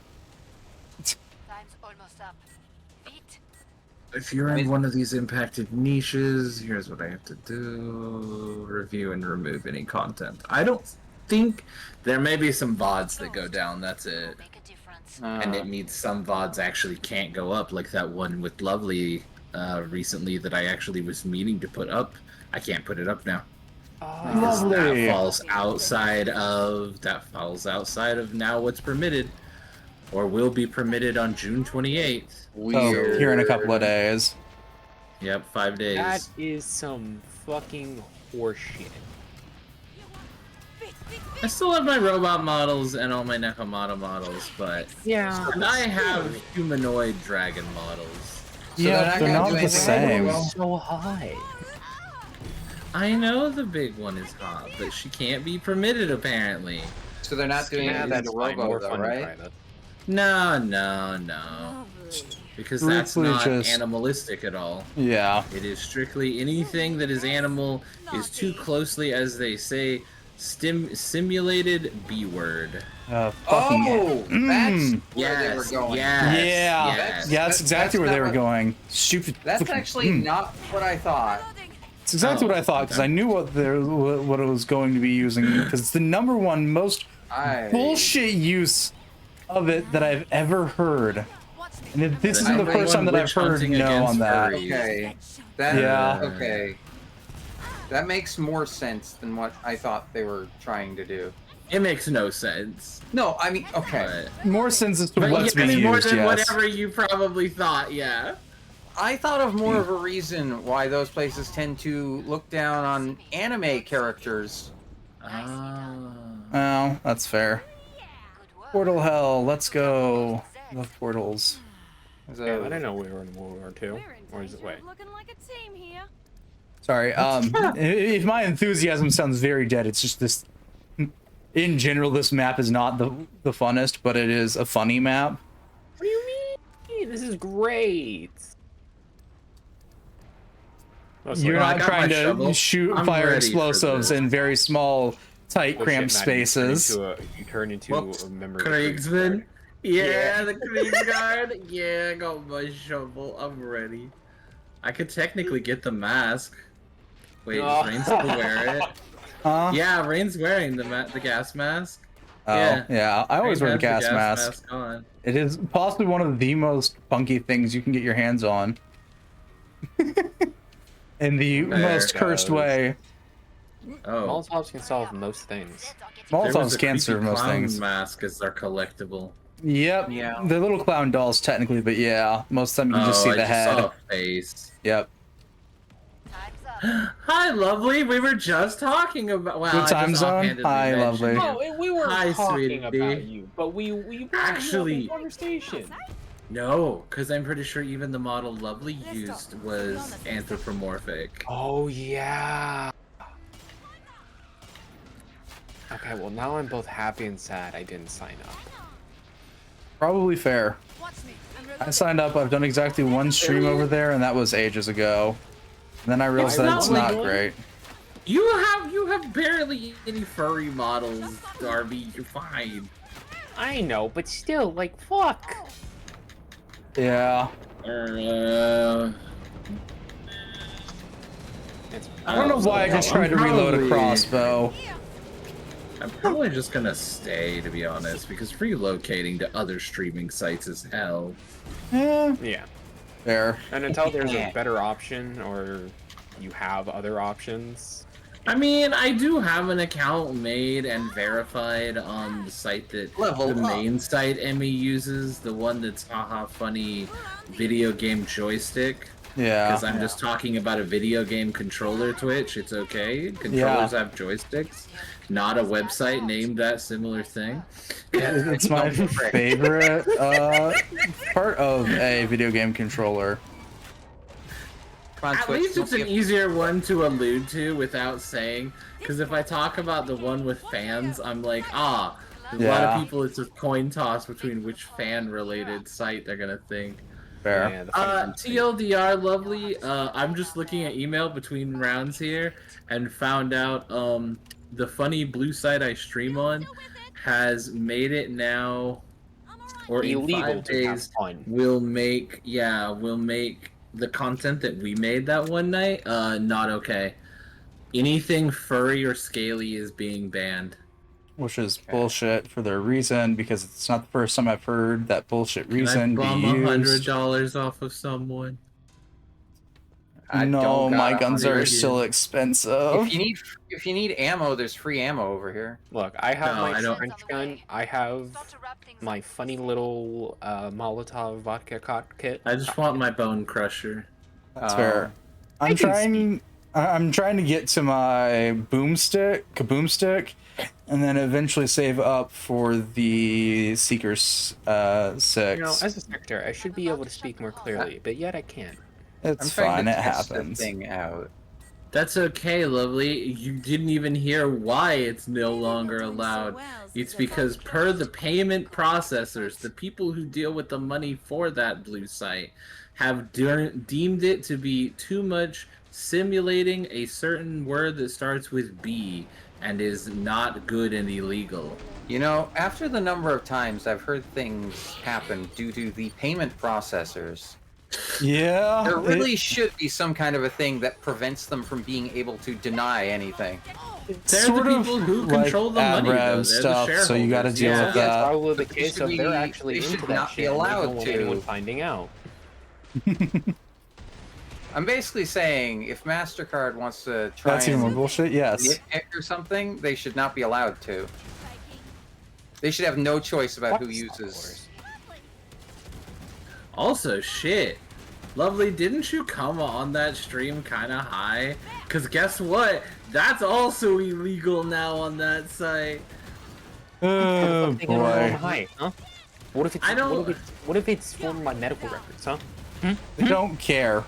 C: If you're in one of these impacted niches, here's what I have to do. Review and remove any content. I don't think there may be some VODs that go down, that's it. And it means some VODs actually can't go up, like that one with Lovely recently that I actually was meaning to put up. I can't put it up now. Because
B: Lovely.
C: that falls outside of now what's permitted. Or will be permitted on June 28th.
B: So, here in a couple of days.
C: Yep, 5 days.
K: That is some fucking horseshit.
C: I still have my robot models and all my Nekomata models, but
K: Yeah.
C: and I have humanoid dragon models.
B: Yeah, they're not the same.
K: So high.
C: I know the big one is hot, but she can't be permitted apparently.
A: So they're not doing anything to Robo, though, right?
C: No. Because that's
B: Strictly
C: not
B: just-
C: animalistic at all.
B: Yeah.
C: It is strictly anything that is animal is too closely, as they say, simulated B-word.
B: Fucking
A: That's where they were
C: Yes,
A: going.
C: yes.
B: Yeah, that's exactly where
A: not
B: they were
A: what-
B: going. Stupid.
A: That's
B: fucking-
A: actually not what I thought.
B: It's exactly what I thought because I knew what it was going to be using because it's the #1 most bullshit use of it that I've ever heard. And if this isn't the first time that I've heard no on that.
A: Okay. That,
B: Yeah.
A: Okay. That makes more sense than what I thought they were trying to do.
C: It makes no sense.
A: No, I mean, okay.
B: More sense as to
C: But
B: what's
C: yeah, I
B: being
C: mean, more
B: used,
C: than
B: yes.
C: whatever you probably thought, yeah.
A: I thought of more of a reason why those places tend to look down on anime characters.
B: Oh, that's fair. Portal hell, let's go. Love portals.
K: Yeah, I didn't know we were in World War II. Or is it wait?
B: Sorry, if my enthusiasm sounds very dead, it's just this. In general, this map is not the funnest, but it is a funny map.
K: What do you mean? This is great.
B: You're not trying to shoot fire explosives in very small, tight, cramped spaces.
K: You turn into a member of the
C: Kriegsman? Yeah,
K: Yeah.
C: the Kriegsguard. Yeah, I got my shovel. I'm ready. I could technically get the mask. Wait, does Rain still wear it?
B: Huh?
C: Yeah, Rain's wearing the gas mask.
B: Oh, yeah. I always
C: Rain
B: wear the
C: has
B: gas mask.
C: on.
B: It is possibly one of the most funky things you can get your hands on. In the
C: There
B: most
C: it
B: cursed
C: goes.
B: way.
C: Oh.
K: Molotovs can solve most things.
C: There was
B: Molotovs
C: a
B: can
C: creepy
B: serve most
C: clown
B: things.
C: mask as their collectible.
B: Yep.
A: Yeah.
B: The little clown dolls, technically, but yeah, most of the time you can just see
C: I
B: the
C: just
B: head.
C: saw a face.
B: Yep.
C: Hi, lovely. We were just talking about. Well,
B: Good
C: I
B: time
C: just
B: zone?
C: offhandedly
B: Hi,
C: mentioned
B: lovely.
C: you.
K: No, we weren't
C: Hi,
K: talking
C: sweetie.
K: about you, but we
C: Actually-
K: conversation.
C: No, because I'm pretty sure even the model Lovely used was anthropomorphic.
K: Oh yeah. Okay, well now I'm both happy and sad I didn't sign up.
B: Probably fair. I signed up. I've done exactly one stream over there, and that was ages ago. And then I realized that it's not great.
C: You have barely any furry models, Darby. You're fine.
K: I know, but still, like, fuck.
B: Yeah. I don't know why I just tried to reload a crossbow.
C: I'm probably just gonna stay, to be honest, because relocating to other streaming sites is hell.
K: Yeah.
B: Fair.
K: And until there's a better option, or you have other options.
C: I mean, I do have an account made and verified on the site that the main site Emmy uses, the one that's haha funny video game joystick.
B: Yeah.
C: Because I'm just talking about a video game controller Twitch. It's okay. Controllers have joysticks. Not a website named that similar thing.
B: It's my favorite part of a video game controller.
C: At least it's an easier one to allude to without saying, because if I talk about the one with fans, I'm like, a lot of people, it's a coin toss between which fan-related site they're gonna think.
B: Fair.
C: TLDR, lovely. I'm just looking at email between rounds here and found out the funny blue site I stream on has made it now, or
K: illegal
C: in 5 days, will make the content that we made that one night not okay. Anything furry or scaly is being banned.
B: Which is bullshit for their reason, because it's not the first time I've heard that bullshit reason
C: Can I
B: be
C: bum
B: used.
C: $100 off of someone?
B: No, my guns are still expensive.
A: If you need ammo, there's free ammo over here.
K: Look, I have my French gun. I have my funny little Molotov vodka kit.
C: I just want my bone crusher.
B: That's fair. I'm trying to get to my kaboomstick, and then eventually save up for the Seeker's 6.
K: You know, as a secretary, I should be able to speak more clearly, but yet I can't.
B: It's fine. It happens.
C: That's okay, lovely. You didn't even hear why it's no longer allowed. It's because per the payment processors, the people who deal with the money for that blue site have deemed it to be too much simulating a certain word that starts with B and is not good and illegal.
A: You know, after the number of times I've heard things happen due to the payment processors,
B: yeah,
A: there really should be some kind of a thing that prevents them from being able to deny anything.
C: They're the people who control the money, though. They're
B: stuff,
C: the shareholders.
B: so you got to deal with
K: That's
B: that.
K: probably the case of they're actually
A: they
K: into
A: should
K: that
A: not
K: shit.
A: be
K: and they
A: allowed
K: don't want
A: to.
K: anyone finding out.
A: I'm basically saying if MasterCard wants to try
B: That's even more bullshit. Yes.
A: or something, they should not be allowed to. They should have no choice about who uses.
C: Also, shit. Lovely, didn't you come on that stream kind of high? Because guess what? That's also illegal now on that site.
B: Oh boy.
K: Hi, huh? What if it's what if it's for my medical records, huh?
B: I don't care.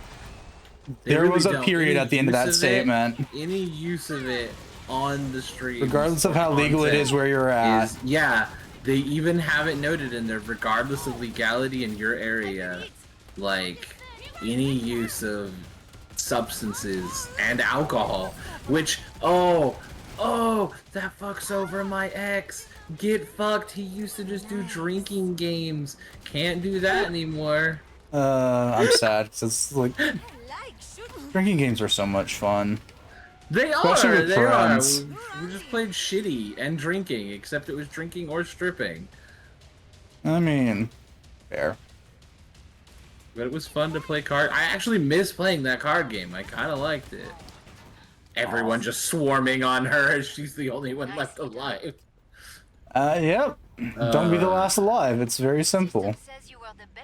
C: They
B: There
C: really
B: was a
C: don't.
B: period
C: Any
B: at the end of
C: use
B: that statement.
C: Any use of it on the stream,
B: Regardless of how legal it is where you're at.
C: Yeah, they even have it noted in there, regardless of legality in your area, like any use of substances and alcohol, which, oh, that fucks over my ex. Get fucked. He used to just do drinking games. Can't do that anymore.
B: I'm sad, 'cause it's like drinking games are so much fun.
C: They
B: Especially
C: are.
B: with
C: They
B: friends.
C: are. We just played shitty and drinking, except it was drinking or stripping.
B: I mean, fair.
C: But it was fun to play card. I actually miss playing that card game. I kind of liked it. Everyone just swarming on her as she's the only one left alive.
B: Yep. Don't be the last alive. It's very simple.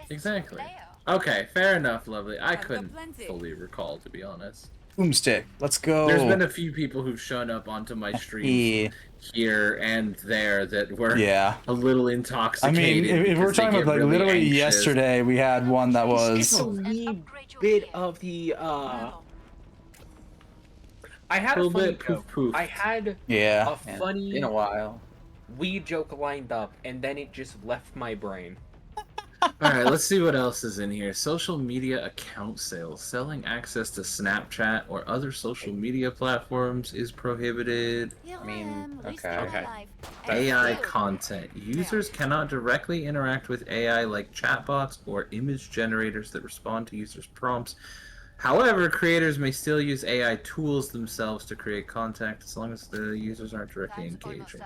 C: Exactly. Okay, fair enough, lovely. I couldn't fully recall, to be honest.
B: Boomstick. Let's go.
C: There's been a few people who've shown up onto my stream here and there that were a little
B: I
C: intoxicated.
B: mean, if we're
C: because they
B: talking
C: get
B: about like
C: really
B: literally
C: anxious.
B: yesterday, we had one that was.
L: It's a wee bit of the
K: I had a
C: Little
K: funny
C: bit, poof,
K: joke.
C: poof.
K: I had
B: Yeah.
K: a funny
A: In a while.
K: weed joke lined up, and then it just left my brain.
C: All right, let's see what else is in here. Social media account sales. Selling access to Snapchat or other social media platforms is prohibited.
A: I mean, okay.
K: Okay.
C: AI content. Users cannot directly interact with AI like chatbots or image generators that respond to users' prompts. However, creators may still use AI tools themselves to create content as long as the users aren't directly engaging.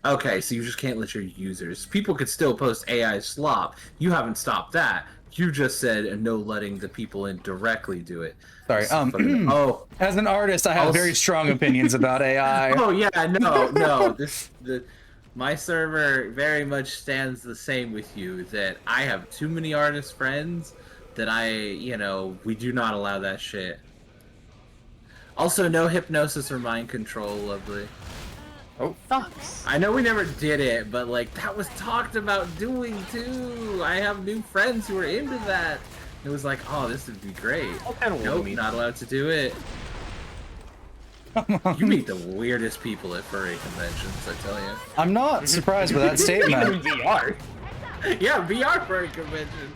C: Okay, so you just can't let your users. People could still post AI slop. You haven't stopped that. You just said no letting the people in directly do it.
B: Sorry.
C: Oh,
B: As an artist, I have very strong opinions about AI.
C: oh yeah, no. My server very much stands the same with you. That I have too many artist friends that we do not allow that shit. Also, no hypnosis or mind control, lovely.
K: Oh, sucks.
C: I know we never did it, but like that was talked about doing too. I have new friends who are into that. It was like, oh, this would be great. Nope, not allowed to do it. You meet the weirdest people at furry conventions, I tell you.
B: I'm not surprised by that statement.
K: VR.
C: Yeah, VR furry convention.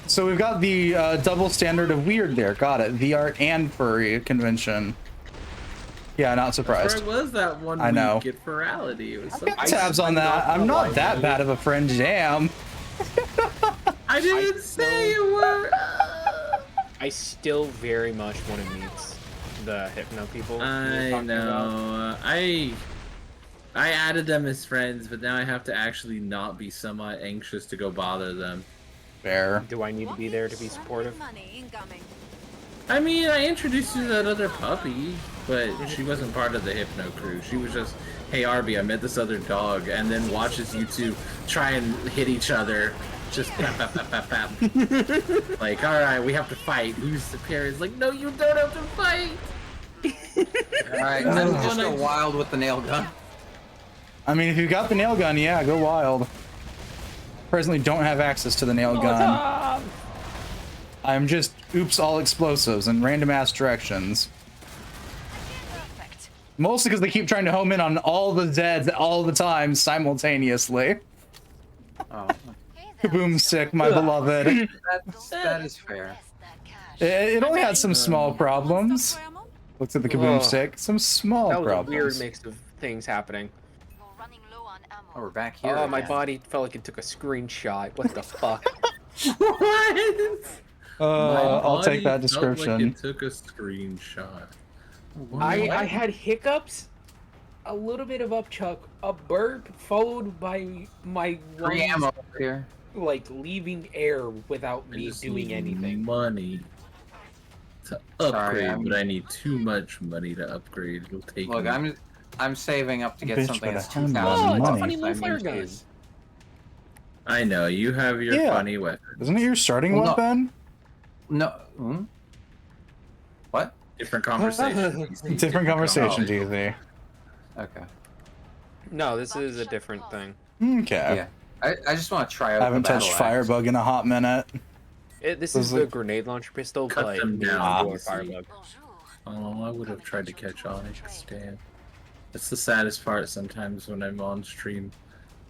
B: So we've got the double standard of weird there. Got it. VR and furry convention. Yeah, not surprised.
C: That's where it was that one
B: I know.
C: week at Furality. It was so
B: Tabs on that. I'm not that bad of a friend, damn.
C: I didn't say you were.
K: I still very much want to meet the hypno people. you were
C: I
K: talking about.
C: know. I added them as friends, but now I have to actually not be somewhat anxious to go bother them.
B: Fair.
K: Do I need to be there to be supportive?
C: I mean, I introduced you to that other puppy, but she wasn't part of the hypno crew. She was just, hey Arby, I met this other dog, and then watches you two try and hit each other. Just pap, pap, pap, pap, pap. Like, alright, we have to fight. Who's superior? It's like, no, you don't have to fight!
A: Alright, I'm just go wild with the nail gun.
B: I mean, if you got the nail gun, yeah, go wild. Presently don't have access to the nail gun. I'm just oops all explosives in random ass directions. Mostly because they keep trying to home in on all the Zeds all the time simultaneously.
A: Oh.
B: Kaboom stick, my beloved.
A: That is fair.
B: It only had some small problems. Looks at the kaboom stick. Some small
K: That was
B: problems.
K: a weird mix of things happening.
A: Oh, we're back here.
K: Oh, my
A: again.
K: body felt like it took a screenshot. What the fuck?
C: What?
B: I'll take that
C: Body felt like
B: description.
C: it took a screenshot.
K: I had hiccups, a little bit of upchuck, a burp, followed by my
A: Free
K: lungs,
A: ammo here.
K: like leaving air without
C: I
K: me
C: just
K: doing
C: need
K: anything.
C: Money to upgrade, but I need too much money to upgrade. It'll take
A: Look,
C: me.
A: I'm saving up to get
B: Bitch
A: something
B: with
A: that's
B: a ton of
A: 2,000
B: money.
K: Oh, it's a
B: money.
K: funny little
A: I
K: flare
A: mean,
K: gun.
A: is-
C: I know you have your
B: Yeah.
C: funny weapon.
B: Isn't it your starting
A: Well, no.
B: weapon?
A: No. What?
C: Different conversation.
B: Different conversation,
C: conversation.
B: DZ.
A: Okay.
K: No, this is a different thing.
B: Okay.
A: Yeah. I just want to try out
B: I haven't
A: the
B: touched
A: battle axe.
B: Firebug in a hot minute.
K: This
B: Was
K: is the
B: like-
K: grenade launcher pistol,
C: Cut
K: but
C: them
K: needs
C: down,
K: more
C: you see.
K: firebug.
C: Oh, I would have tried to catch Onyx. Damn. That's the saddest part sometimes when I'm on stream.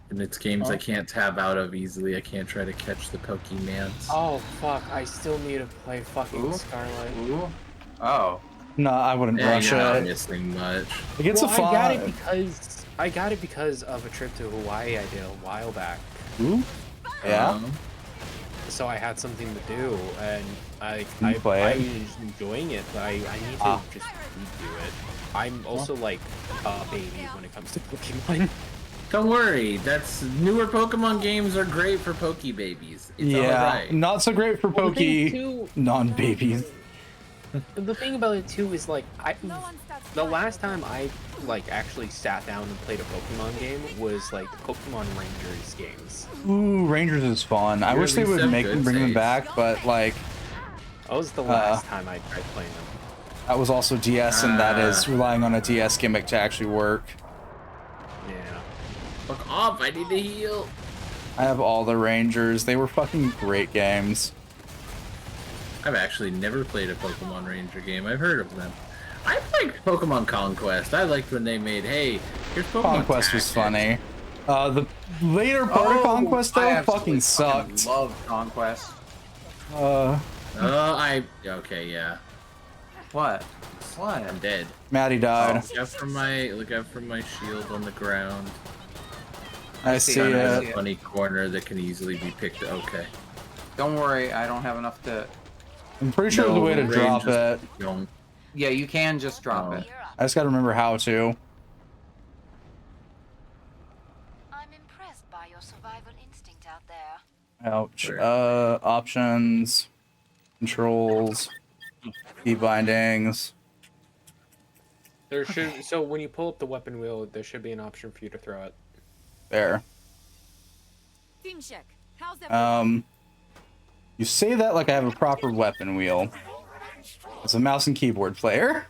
C: And it's games I can't tab out of easily. I can't try to catch the Pokemans.
K: Oh fuck! I still need to play fucking
A: Ooh.
K: Scarlet.
A: Ooh. Oh.
B: No, I wouldn't
C: Yeah,
B: rush
C: you're not
B: it.
C: missing much.
B: It gets
K: Well,
B: a fun.
K: I got it because of a trip to Hawaii I did a while back.
B: Ooh. Yeah.
K: So I had something to do, and I
B: play
K: I
B: it?
K: was enjoying it, but I need to just redo it. I'm also like a baby when it comes to Pokemon.
C: Don't worry, that's newer Pokemon games are great for Poke babies. It's
B: Yeah.
C: alright.
B: Not so great for
K: Well, the thing
B: Pokey
K: too-
B: non-babies.
K: The thing about it too is like the last time I like actually sat down and played a Pokemon game was like the Pokemon Rangers games.
B: Ooh, Rangers is fun. I
C: You
B: wish
C: at
B: they
C: least
B: would
C: have
B: bring
C: good
B: them
C: taste.
B: back, but like
K: That was the last time I tried playing them.
B: that was also DS, and that is relying on a DS gimmick to actually work.
K: Yeah.
C: Fuck off, I need to heal.
B: I have all the Rangers. They were fucking great games.
C: I've actually never played a Pokemon Ranger game. I've heard of them. liked Pokemon Conquest. I liked when they made, hey, here's Pokemon
B: Conquest was
C: Tactics.
B: funny. The later part of Conquest
A: I
B: though
A: absolutely
B: fucking sucked.
A: Love Conquest.
C: Okay, yeah.
A: What? What?
C: I'm dead.
B: Maddie died.
C: Look out for my shield on the ground.
B: I see
C: Kind of
B: it.
C: a funny corner that can easily be picked. Okay.
A: Don't worry, I don't have enough to.
B: I'm pretty sure there's a way to
C: Rain
B: drop
C: just
B: it.
C: don't-
A: Yeah, you can just drop it.
B: I just gotta remember how to.
J: I'm impressed by your survival instinct out there.
B: Ouch. Options, controls, key bindings.
K: There should so when you pull up the weapon wheel, there should be an option for you to throw it.
B: There.
G: Team check. How's that?
B: You say that like I have a proper weapon wheel. As a mouse and keyboard player.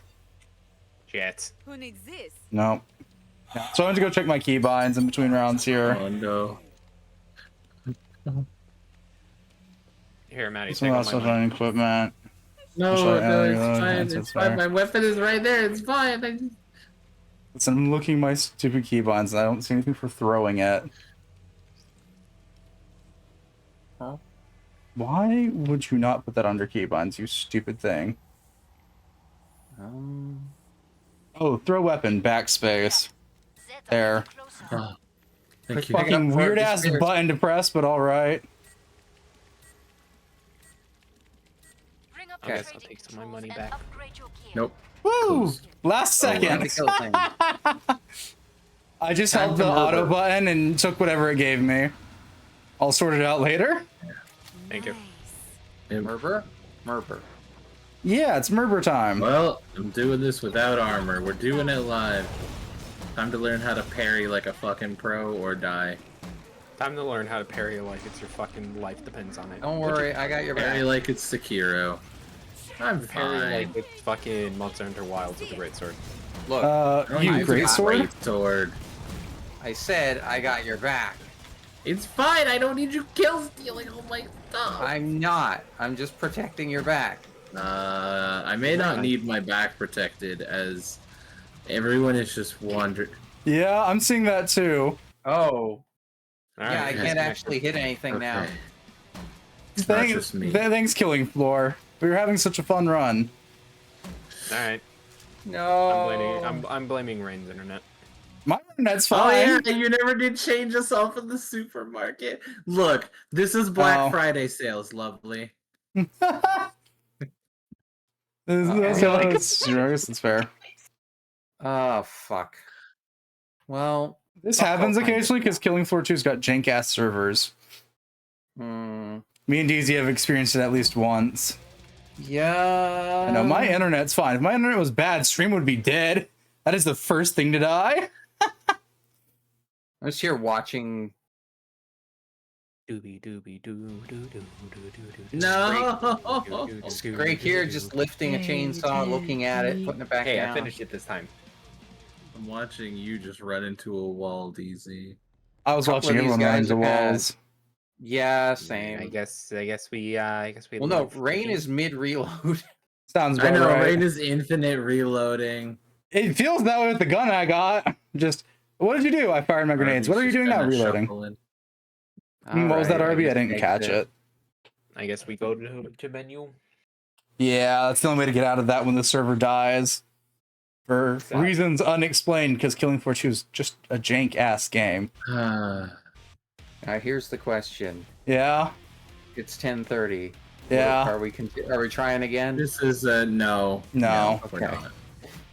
K: Jet.
G: Who needs this?
B: No. So I went to go check my keybinds in between rounds here.
C: Oh no.
K: Here, Maddie,
B: Some
K: take
B: else
K: all my money.
B: on equipment.
C: No,
B: Sorry,
C: no,
B: reload,
C: it's fine.
B: that's
C: It's
B: fair.
C: fine. My weapon is right there. It's fine.
B: Listen, I'm looking at my stupid keybinds and I don't see anything for throwing it.
A: Huh?
B: Why would you not put that under keybinds, you stupid thing? Oh, throw weapon, backspace. There.
C: Thank you.
B: Fucking weird ass button to press, but alright.
K: I guess I'll take some of my money back.
C: Nope.
B: Woo! Last second. I just held the auto button and took whatever it gave me. I'll sort it out later.
K: Thank you.
A: Merber? Merber.
B: Yeah, it's Merber time.
C: Well, I'm doing this without armor. We're doing it live. Time to learn how to parry like a fucking pro or die.
K: Time to learn how to parry like it's your fucking life depends on it.
A: Don't worry, I got your back.
C: Parry like it's Sekiro. I'm
K: Parry
C: fine.
K: like it's fucking Monster Hunter Wilds with a great sword.
A: Look,
B: You
A: I've
B: great
A: got
B: sword?
C: Great sword.
A: I said I got your back.
C: It's fine. I don't need you kill stealing all my stuff.
A: I'm not. I'm just protecting your back.
C: I may not need my back protected as everyone is just wandering.
B: Yeah, I'm seeing that too.
A: Oh.
K: Alright,
A: Yeah, I
K: guys,
A: can't
K: next
A: actually hit anything now.
C: Okay. It's not
B: Thanks,
C: just me.
B: thanks, Killing Floor. We were having such a fun run.
K: Alright.
A: No.
K: I'm blaming Rain's internet.
B: My internet's
C: Oh
B: fine.
C: yeah, you never did change us off in the supermarket. Look, this is Black
B: Oh.
C: Friday sales, lovely.
B: I guess it's fair.
A: Oh, fuck. Well,
B: This
A: I'll
B: happens
A: find it.
B: occasionally because Killing Floor 2's got jank ass servers.
A: mm,
B: Me and DZ have experienced it at least once.
A: yeah.
B: I know my internet's fine. If my internet was bad, stream would be dead. That is the first thing to die.
A: I was here watching.
K: Doobie doobie doo doo doo doo doo doo.
C: No.
A: Greg here just lifting a chainsaw, looking at it, putting it back
K: Hey,
A: down.
K: I finished it this time.
C: I'm watching you just run into a wall, DZ.
B: I was
A: Couple
B: watching
A: of these
B: everyone run
A: guys
B: into
A: have had-
B: walls.
A: Yeah, same.
K: I guess we
A: Well, no, Rain is mid reload.
B: Sounds
C: I
B: about
C: know,
B: right.
C: Rain is infinite reloading.
B: It feels that way with the gun I got. Just, what did you do? I fired my grenades. What are you doing now? Reloading. What was that, RB? I didn't catch it.
K: I guess we go to menu.
B: Yeah, that's the only way to get out of that when the server dies. For reasons unexplained, because Killing Floor 2 is just a jank ass game.
A: Now here's the question.
B: Yeah.
A: It's 10:30.
B: Yeah.
A: Are we trying again?
C: This is a no.
B: No.
C: We're not.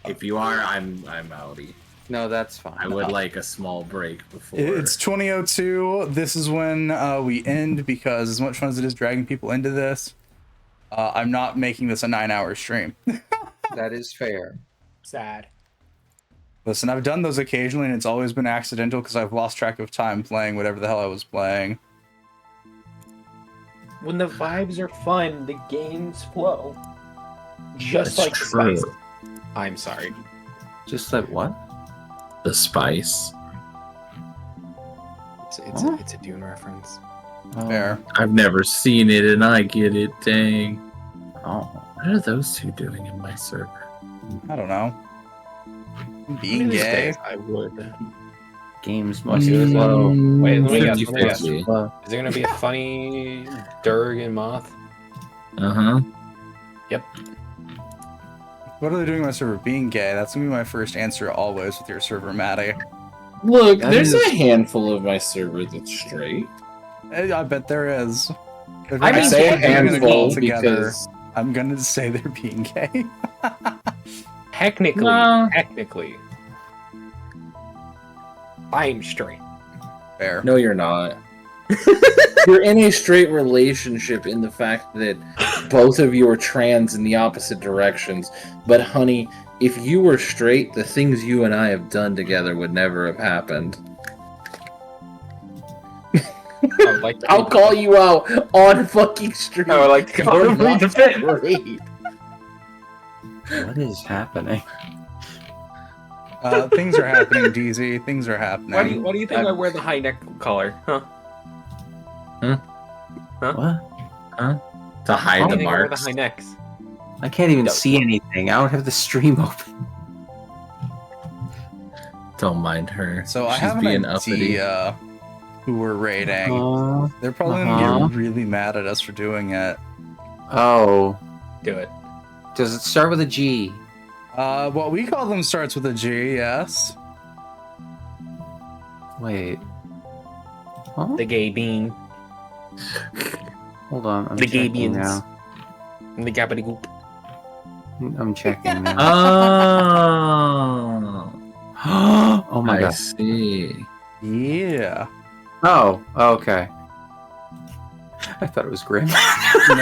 C: If you are, I'm outie.
A: No, that's fine.
C: I would like a small break before.
B: It's 20:02. This is when we end, because as much fun as it is dragging people into this, I'm not making this a 9-hour stream.
A: That is fair.
K: Sad.
B: Listen, I've done those occasionally, and it's always been accidental because I've lost track of time playing whatever the hell I was playing.
K: When the vibes are fun, the games flow. Just
C: That's
K: like
C: true.
K: Spice. I'm sorry.
C: Just like what? The spice.
K: It's a Dune reference.
B: Fair.
C: I've never seen it, and I get it. Dang.
A: Oh.
C: What are those two doing in my server?
B: I don't know. Being
K: These
B: gay.
K: days I would.
A: Games must
K: Mm,
A: flow.
K: Wait, let me guess.
C: 50-50.
K: Is there gonna be a funny Durg and Moth?
C: Uh-huh.
K: Yep.
B: What are they doing on my server? Being gay. That's gonna be my first answer always with your server, Maddie.
C: Look,
A: That
C: there's
A: is-
C: a handful of my server that's straight.
B: I bet there is. If
K: I
B: we're
K: mean,
B: gonna
C: say a
B: if we're gonna
C: handful
B: call together,
C: because
B: I'm gonna say they're being gay.
K: Technically,
C: No.
K: I'm straight.
B: Fair.
C: no, you're not. You're in a straight relationship in the fact that both of you are trans in the opposite directions. But honey, if you were straight, the things you and I have done together would never have happened.
K: I would like to
C: I'll call you out on fucking stream.
K: I would like to
C: You're
K: confirm
C: not
K: that.
C: straight.
A: What is happening?
B: Things are happening, DZ. Things are happening.
K: Why do you think I wear the high neck collar? Huh?
A: What?
C: To hide
K: Why do
C: the
K: you think I wear the
C: marks.
K: high necks?
A: I can't even
K: No.
A: see anything. I don't have the stream open.
C: Don't mind her.
B: So I
C: She's
B: have an
C: being
B: idea who we're raiding. They're probably
A: Uh-huh.
B: gonna get really mad at us for doing it.
A: Oh.
K: Do it.
A: Does it start with a G?
B: What we call them starts with a G, yes.
A: Wait. Huh?
K: The gay bean.
A: Hold on. I'm
K: The
A: checking
K: Gabians.
A: now.
K: The gabbity goop.
A: I'm checking now.
C: Oh,
A: Oh my
C: I
A: god.
C: see.
B: Yeah.
A: Oh, okay. I thought it was Grim.
B: No,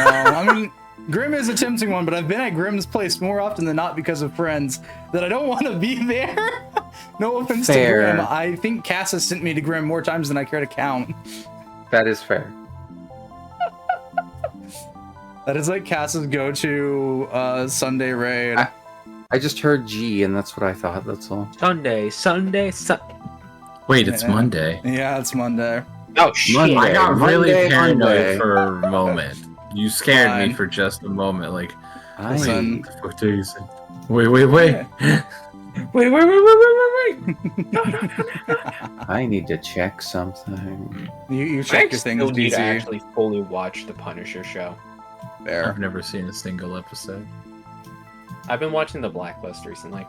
B: I mean, Grim is a tempting one, but I've been at Grim's place more often than not because of friends that I don't want to be there. No offense
A: Fair.
B: to Grim. I think Cass has sent me to Grim more times than I care to count.
A: That is fair.
B: That is like Cass's go-to Sunday raid.
A: I just heard G and that's what I thought. That's all.
K: Sunday.
C: Wait, it's
B: Yeah.
C: Monday.
B: Yeah, it's Monday.
K: Oh shit!
A: Monday.
C: I got really
A: Monday,
C: paranoid
A: Monday.
C: for a moment. You scared me
B: Fine.
C: for just a moment. Like,
B: Listen.
C: wait, what day is it? Wait. Wait.
A: I need to check something.
B: You
K: I
B: check your things,
K: still need to
B: DZ.
K: actually fully watch the Punisher show.
B: Fair.
C: I've never seen a single episode.
K: I've been watching The Blacklist recently.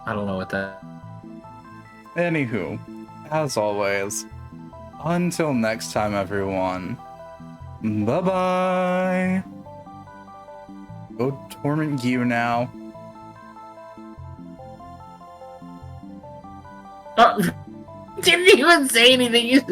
C: I don't know what that.
B: Anywho, as always, until next time, everyone. Bye-bye. Go torment you now.
C: Didn't even say anything. You just